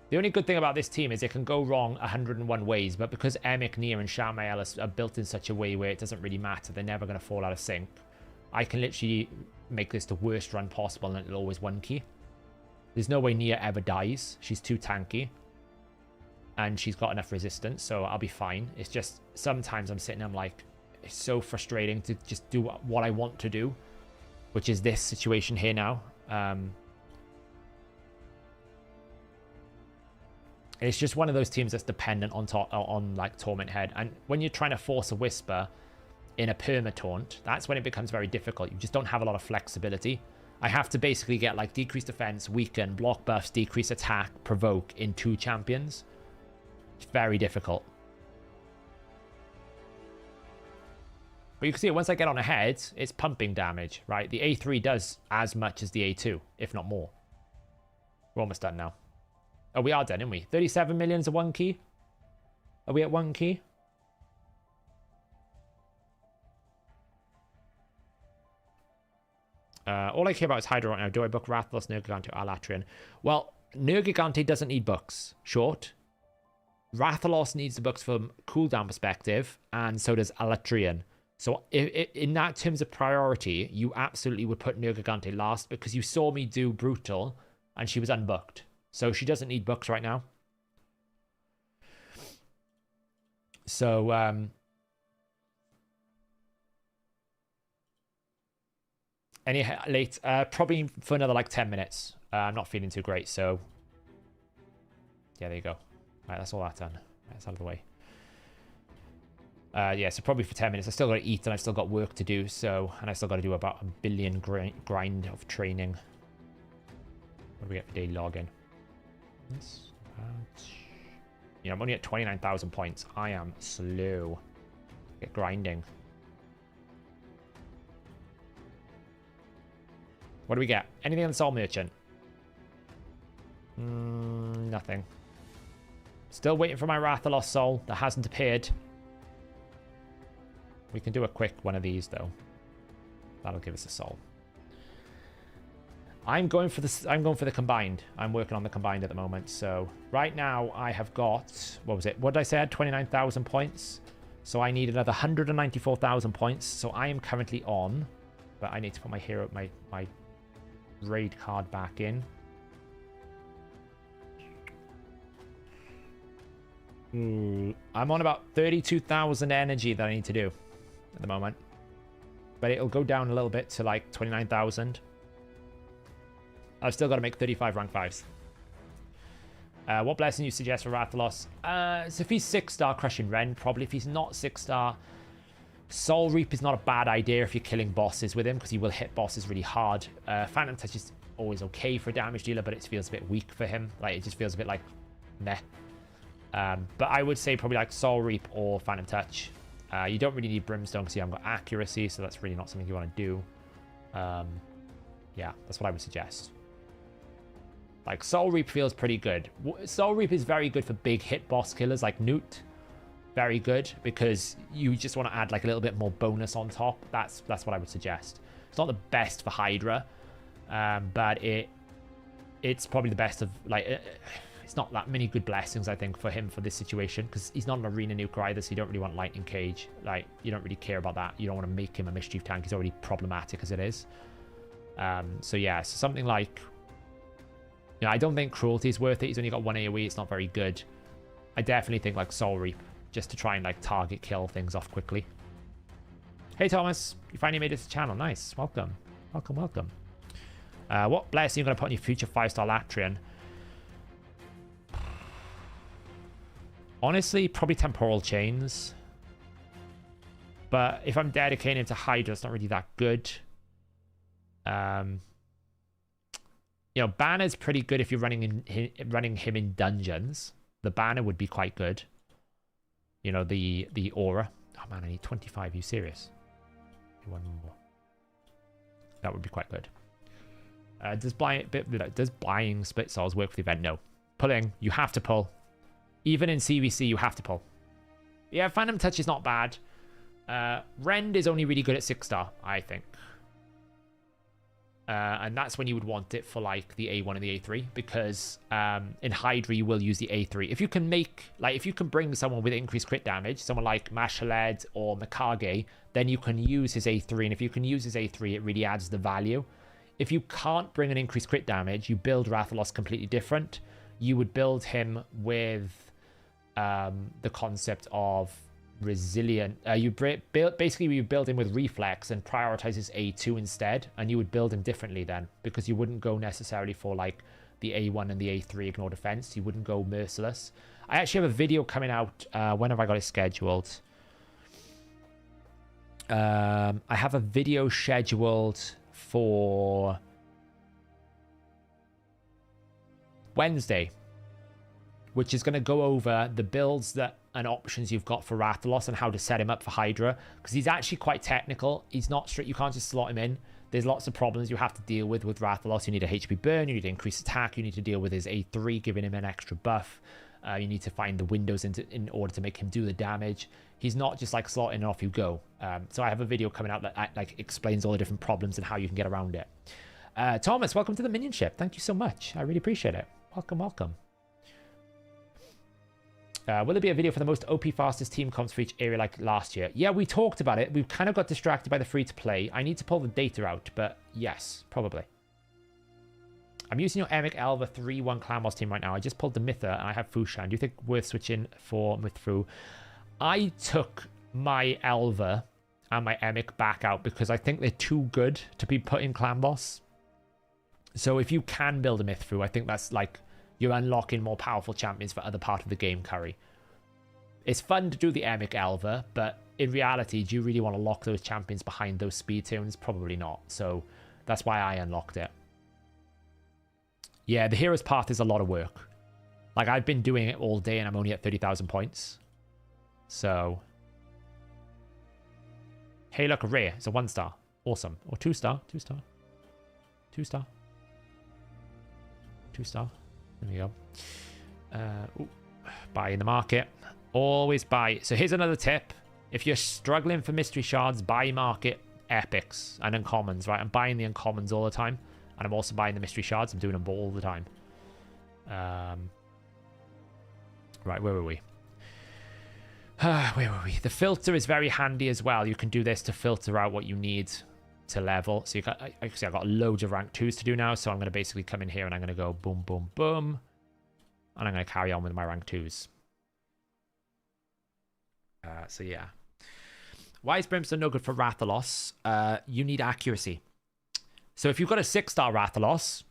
The only good thing about this team is it can go wrong 101 ways, but because Emic, Nia, and Shamael are built in such a way where it doesn't really matter, they're never going to fall out of sync, I can literally make this the worst run possible and it'll always one key. There's no way Nia ever dies. She's too tanky. And she's got enough resistance, so I'll be fine. It's just, sometimes I'm sitting, I'm like, it's so frustrating to just do what I want to do, which is this situation here now. It's just one of those teams that's dependent on like Torment Head. And when you're trying to force a Whisper in a perma-taunt, that's when it becomes very difficult. You just don't have a lot of flexibility. I have to basically get like decreased defense, weaken, block buffs, decrease attack, provoke in 2 champions. It's very difficult. But you can see once I get on ahead, it's pumping damage, right? The A3 does as much as the A2, if not more. We're almost done now. Oh, we are done, aren't we? 37 million is a 1 key. Are we at 1 key? All I care about is Hydra right now. Do I book Rathalos, Nergigante, or Alatrian? Well, Nergigante doesn't need books. Short. Rathalos needs the books from cooldown perspective, and so does Alatrian. So in that terms of priority, you absolutely would put Nergigante last because you saw me do Brutal, and she was unbooked. So she doesn't need books right now. So, any late? Probably for another like 10 minutes. I'm not feeling too great, so yeah, there you go. All right, that's all that done. That's out of the way. Yeah, so probably for 10 minutes. I still got to eat and I've still got work to do. So, and I still got to do about 1 billion grind of training. What do we get for daily login? Yeah, I'm only at 29,000 points. I am slow. Get grinding. What do we get? Anything on the Soul Merchant? Nothing. Still waiting for my Rathalos soul that hasn't appeared. We can do a quick one of these though. That'll give us a soul. I'm going for the combined. I'm working on the combined at the moment. So right now I have got, what was it? What did I say? I had 29,000 points. So I need another 194,000 points. So I am currently on, but I need to put my hero, my raid card back in. I'm on about 32,000 energy that I need to do at the moment. but it'll go down a little bit to like 29,000. I've still got to make 35 rank 5s. What blessing you suggest for Rathalos? So if he's 6-star, Crushing Rend, probably. If he's not 6-star, Soul Reap is not a bad idea if you're killing bosses with him, because he will hit bosses really hard. Phantom Touch is always okay for a damage dealer, but it feels a bit weak for him. Like, it just feels a bit like meh. But I would say probably like Soul Reap or Phantom Touch. You don't really need Brimstone because you haven't got accuracy, so that's really not something you want to do. Yeah, that's what I would suggest. Like, Soul Reap feels pretty good. Soul Reap is very good for big hit boss killers like Newt. Very good, because you just want to add like a little bit more bonus on top. That's what I would suggest. It's not the best for Hydra, but it's probably the best of, like, it's not that many good blessings, I think, for him for this situation, because he's not an arena nuker either, so you don't really want Lightning Cage. Like, you don't really care about that. You don't want to make him a Mischief Tank. He's already problematic as it is. So yeah, so something like, you know, I don't think Cruelty is worth it. He's only got 1 AoE. It's not very good. I definitely think like Soul Reap, just to try and like target kill things off quickly. Hey Thomas, you finally made it to the channel. Nice. Welcome. Welcome, welcome. What blessing are you going to put on your future 5-star Latrian? Honestly, probably Temporal Chains. But if I'm dedicating him to Hydra, it's not really that good. You know, Banner's pretty good if you're running him in dungeons. The Banner would be quite good. You know, the Aura. Oh man, I need 25. Are you serious? One more. That would be quite good. Does buying Split Souls work for the event? No. Pulling, you have to pull. Even in CVC, you have to pull. Yeah, Phantom Touch is not bad. Rend is only really good at 6-star, I think. And that's when you would want it for like the A1 and the A3, because in Hydra you will use the A3. If you can make, like, if you can bring someone with increased crit damage, someone like Mashaled or Mikage, then you can use his A3, and if you can use his A3, it really adds the value. If you can't bring an increased crit damage, you build Rathalos completely different. You would build him with the concept of resilient. You build him with reflex and prioritize his A2 instead, and you would build him differently then, because you wouldn't go necessarily for like the A1 and the A3 ignore defense. You wouldn't go merciless. I actually have a video coming out. When have I got it scheduled? I have a video scheduled for Wednesday, which is going to go over the builds that and options you've got for Rathalos and how to set him up for Hydra, because he's actually quite technical. He's not strict. You can't just slot him in. There's lots of problems you have to deal with Rathalos. You need a HP burn, you need to increase attack, you need to deal with his A3, giving him an extra buff. You need to find the windows in order to make him do the damage. He's not just like slotting and off you go. So I have a video coming out that like explains all the different problems and how you can get around it. Thomas, welcome to the Minionship. Thank you so much. I really appreciate it. Welcome, welcome. Will there be a video for the most OP fastest team comps for each area like last year? Yeah, we talked about it. We kind of got distracted by the free-to-play. I need to pull the data out, but yes, probably. I'm using your Emic Elva 3-1 Clan Boss team right now. I just pulled the Mytha, and I have Fushan. Do you think worth switching for Mithru? I took my Elva and my Emic back out because I think they're too good to be put in Clan Boss. So if you can build a Mithru, I think that's like you're unlocking more powerful champions for other part of the game, Curry. It's fun to do the Emic Elva, but in reality, do you really want to lock those champions behind those speed tunes? Probably not. So that's why I unlocked it. Yeah, the Hero's Path is a lot of work. Like, I've been doing it all day and I'm only at 30,000 points. So. Hey, look, a rare. It's a 1-star. Awesome. Or 2-star. 2-star. 2-star. 2-star. There we go. Buy in the market. Always buy. So here's another tip. If you're struggling for mystery shards, buy market epics and uncommons, right? I'm buying the uncommons all the time. And I'm also buying the mystery shards. I'm doing them all the time. Right, where were we? Where were we? The filter is very handy as well. You can do this to filter out what you need to level. So you got, actually, I've got loads of rank 2s to do now. So I'm going to basically come in here and I'm going to go boom, boom, boom. And I'm going to carry on with my rank 2s. So yeah. Why is Brimstone no good for Rathalos? You need accuracy. So if you've got a 6-star Rathalos,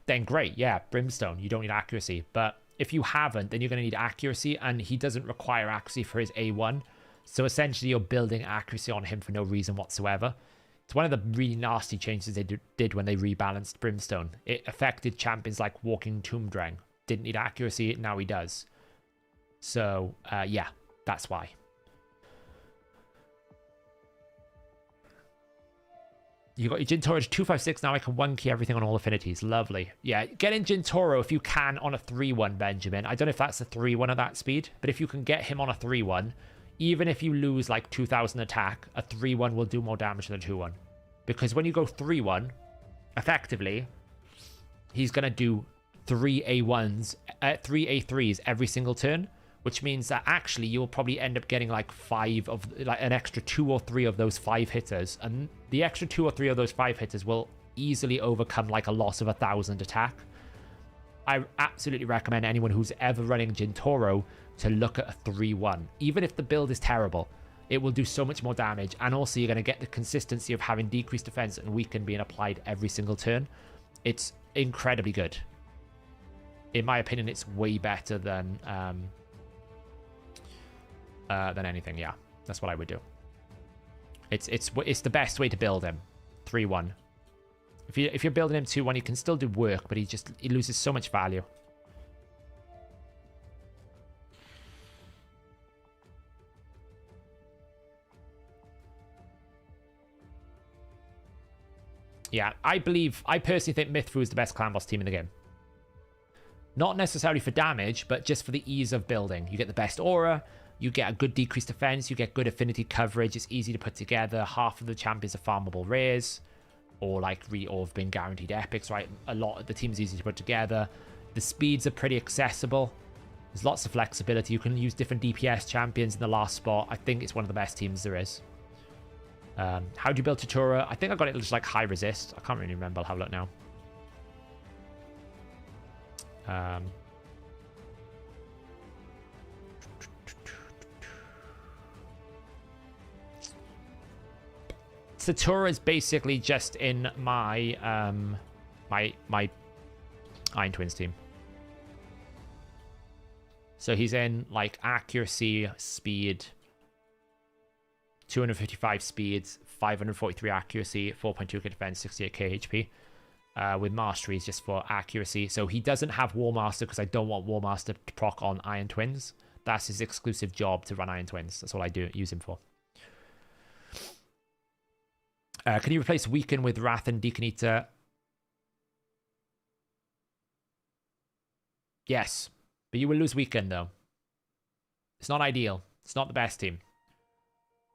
then great. Yeah, Brimstone. You don't need accuracy. But if you haven't, then you're going to need accuracy. And he doesn't require accuracy for his A1. So essentially, you're building accuracy on him for no reason whatsoever. It's one of the really nasty changes they did when they rebalanced Brimstone. It affected champions like Walking Tombdrang. Didn't need accuracy, now he does. So, yeah, that's why. You got your Jintoro to 256, now I can 1-key everything on all affinities. Lovely. Yeah, get in Jintoro if you can on a 3-1, Benjamin. I don't know if that's a 3-1 at that speed, but if you can get him on a 3-1... even if you lose like 2,000 attack, a 3-1 will do more damage than a 2-1. Because when you go 3-1, effectively, he's going to do 3 A1s, 3 A3s every single turn, which means that actually you'll probably end up getting like 5 of, like an extra 2 or 3 of those 5 hitters. And the extra 2 or 3 of those 5 hitters will easily overcome like a loss of 1,000 attack. I absolutely recommend anyone who's ever running Jintoro to look at a 3-1. Even if the build is terrible, it will do so much more damage. And also you're going to get the consistency of having decreased defense and weaken being applied every single turn. It's incredibly good. In my opinion, it's way better than anything. Yeah, that's what I would do. It's the best way to build him. 3-1. If you're building him 2-1, he can still do work, but he loses so much value. Yeah, I personally think Mithru is the best clan boss team in the game. Not necessarily for damage, but just for the ease of building. You get the best aura, you get a good decreased defense, you get good affinity coverage, it's easy to put together, half of the champions are farmable rares, or have been guaranteed epics, right? A lot of the team's easy to put together. The speeds are pretty accessible. There's lots of flexibility. You can use different DPS champions in the last spot. I think it's one of the best teams there is. How do you build Tutura? I think I got it just like high resist. I can't really remember. I'll have a look now. Tutura is basically just in my my Iron Twins team. So he's in like accuracy, speed, 255 speeds, 543 accuracy, 4.2k defense, 68k HP. With mastery is just for accuracy. So he doesn't have War Master because I don't want War Master to proc on Iron Twins. That's his exclusive job to run Iron Twins. That's all I use him for. Can you replace Weaken with Wrath and Deacon Eater? Yes, but you will lose Weaken though. It's not ideal. It's not the best team.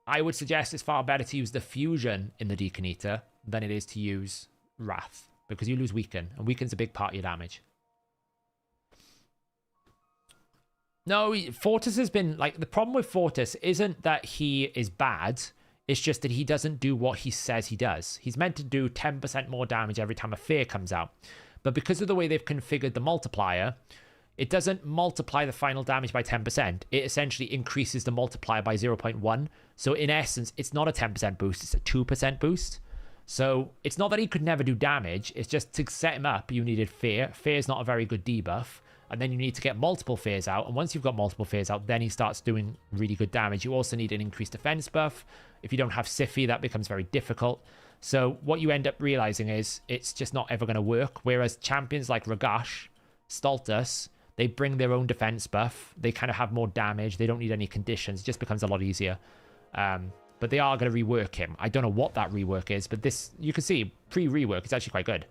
I would suggest it's far better to use the Fusion in the Deacon Eater than it is to use Wrath, because you lose Weaken, and Weaken's a big part of your damage. No, Fortis has been, like, the problem with Fortis isn't that he is bad, it's just that he doesn't do what he says he does. He's meant to do 10% more damage every time a fear comes out. But because of the way they've configured the multiplier, it doesn't multiply the final damage by 10%. It essentially increases the multiplier by 0.1. So in essence, it's not a 10% boost, it's a 2% boost. So it's not that he could never do damage, it's just to set him up, you needed Fear. Fear is not a very good debuff. And then you need to get multiple Fears out. And once you've got multiple Fears out, then he starts doing really good damage. You also need an increased defense buff. If you don't have Siphi, that becomes very difficult. So what you end up realizing is it's just not ever going to work. Whereas champions like Ragash, Stultus, they bring their own defense buff. They kind of have more damage. They don't need any conditions. It just becomes a lot easier. But they are going to rework him. I don't know what that rework is, but this, you can see, pre-rework, it's actually quite good.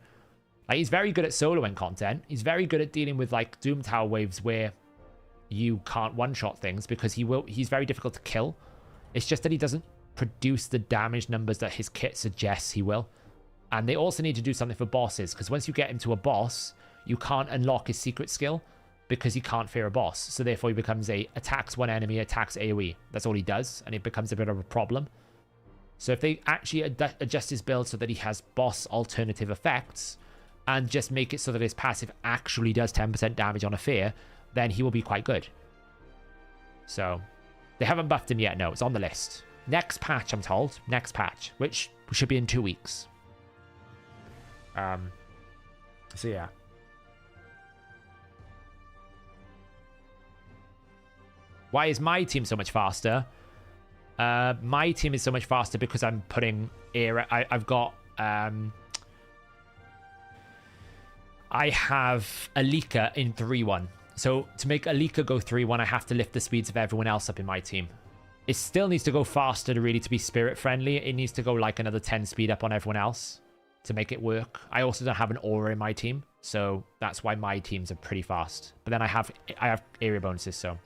Like, he's very good at soloing content. He's very good at dealing with, like, Doom Tower waves where you can't one-shot things because he's very difficult to kill. It's just that he doesn't produce the damage numbers that his kit suggests he will. And they also need to do something for bosses, because once you get him to a boss, you can't unlock his secret skill because he can't fear a boss. So therefore he becomes attacks one enemy, attacks AoE. That's all he does, and it becomes a bit of a problem. So if they actually adjust his build so that he has boss alternative effects, and just make it so that his passive actually does 10% damage on a fear, then he will be quite good. So, they haven't buffed him yet, no, it's on the list. next patch, I'm told. Next patch, which should be in 2 weeks. So yeah. Why is my team so much faster? My team is so much faster because I'm putting era. I've got I have Alika in 3-1. So to make Alika go 3-1, I have to lift the speeds of everyone else up in my team. It still needs to go faster to be spirit friendly. It needs to go like another 10 speed up on everyone else to make it work. I also don't have an aura in my team, so that's why my teams are pretty fast. But then I have area bonuses, so.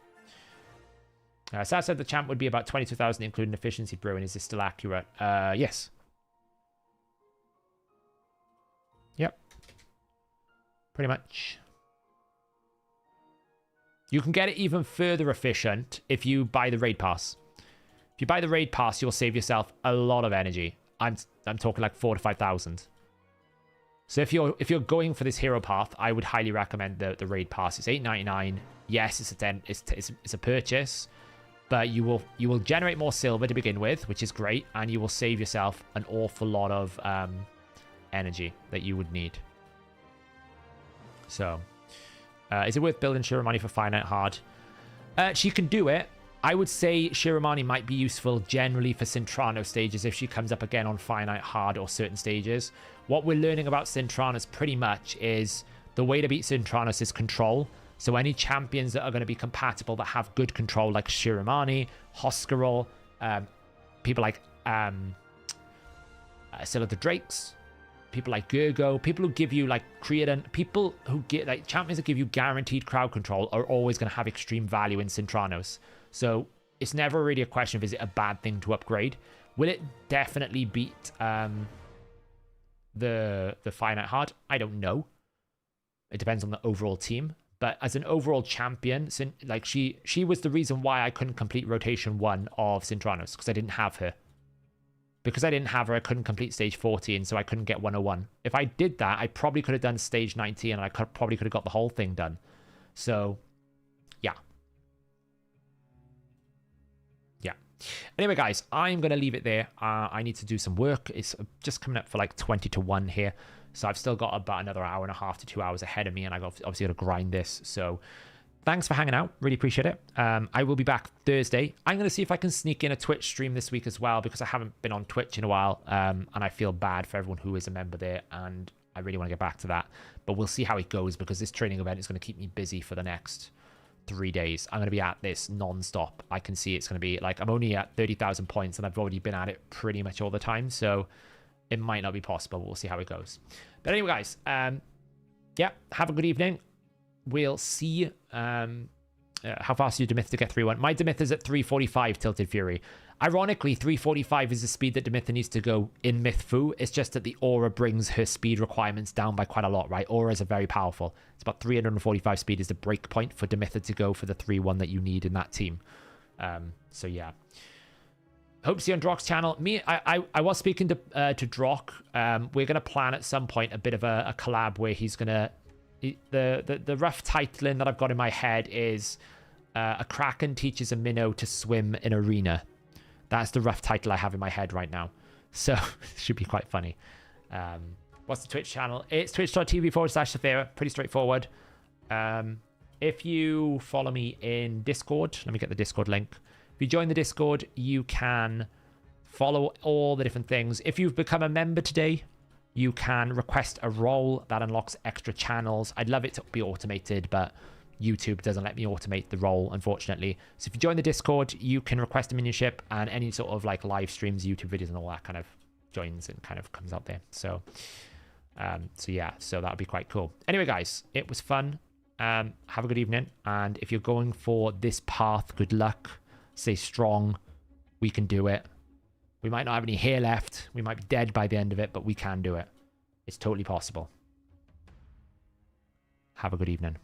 Saz said the champ would be about 22,000 including efficiency brewing. Is this still accurate? Yes. Yep. Pretty much. You can get it even further efficient if you buy the raid pass. If you buy the raid pass, you'll save yourself a lot of energy. I'm talking like 4,000 to 5,000. So if you're going for this hero path, I would highly recommend the raid pass. It's $8.99. Yes, it's a purchase, but you will generate more silver to begin with, which is great, and you will save yourself an awful lot of energy that you would need. So, is it worth building Shiramani for finite hard? She can do it. I would say Shiramani might be useful generally for Cintrano stages if she comes up again on finite hard or certain stages. What we're learning about Cintranos pretty much is the way to beat Cintranos is control. So any champions that are going to be compatible that have good control, like Shiramani, Hoskarol, people like Scylla the Drakes, people like Gergo, people who give you like Creedon, people who get like champions that give you guaranteed crowd control are always going to have extreme value in Cintranos. So it's never really a question of is it a bad thing to upgrade. Will it definitely beat the finite hard? I don't know. It depends on the overall team. But as an overall champion, like she was the reason why I couldn't complete rotation 1 of Cintranos, because I didn't have her. Because I didn't have her, I couldn't complete stage 14, so I couldn't get 101. If I did that, I probably could have done stage 19, and I probably could have got the whole thing done. So, yeah. Yeah. Anyway, guys, I'm going to leave it there. I need to do some work. It's just coming up for like 20 to 1 here. So I've still got about another hour and a half to 2 hours ahead of me, and I've obviously got to grind this. So thanks for hanging out. Really appreciate it. I will be back Thursday. I'm going to see if I can sneak in a Twitch stream this week as well, because I haven't been on Twitch in a while, and I feel bad for everyone who is a member there, and I really want to get back to that. But we'll see how it goes, because this training event is going to keep me busy for the next 3 days. I'm going to be at this non-stop. I can see it's going to be like, I'm only at 30,000 points, and I've already been at it pretty much all the time. So it might not be possible. We'll see how it goes. But anyway, guys, yeah, have a good evening. We'll see how fast you Demyth to get 3-1. My Demyth is at 345 Tilted Fury. Ironically, 345 is the speed that Demytha needs to go in Myth Fu. It's just that the aura brings her speed requirements down by quite a lot, right? Auras are very powerful. It's about 345 speed is the break point for Demytha to go for the 3-1 that you need in that team. So yeah. Hope to see you on Drock's channel. I was speaking to Drock. We're going to plan at some point a bit of a collab where he's going to... The rough titling that I've got in my head is A Kraken Teaches a Minnow to Swim in Arena. That's the rough title I have in my head right now. So it should be quite funny. What's the Twitch channel? It's twitch.tv/Saphira. Pretty straightforward. If you follow me in Discord, let me get the Discord link. If you join the Discord, you can follow all the different things. If you've become a member today, you can request a role that unlocks extra channels. I'd love it to be automated, but YouTube doesn't let me automate the role, unfortunately. So if you join the Discord, you can request a minionship, and any sort of like live streams, YouTube videos, and all that kind of joins and kind of comes out there. So, yeah, so that would be quite cool. Anyway, guys, it was fun. Have a good evening, and if you're going for this path, good luck. Stay strong. We can do it. We might not have any hair left. We might be dead by the end of it, but we can do it. It's totally possible. Have a good evening.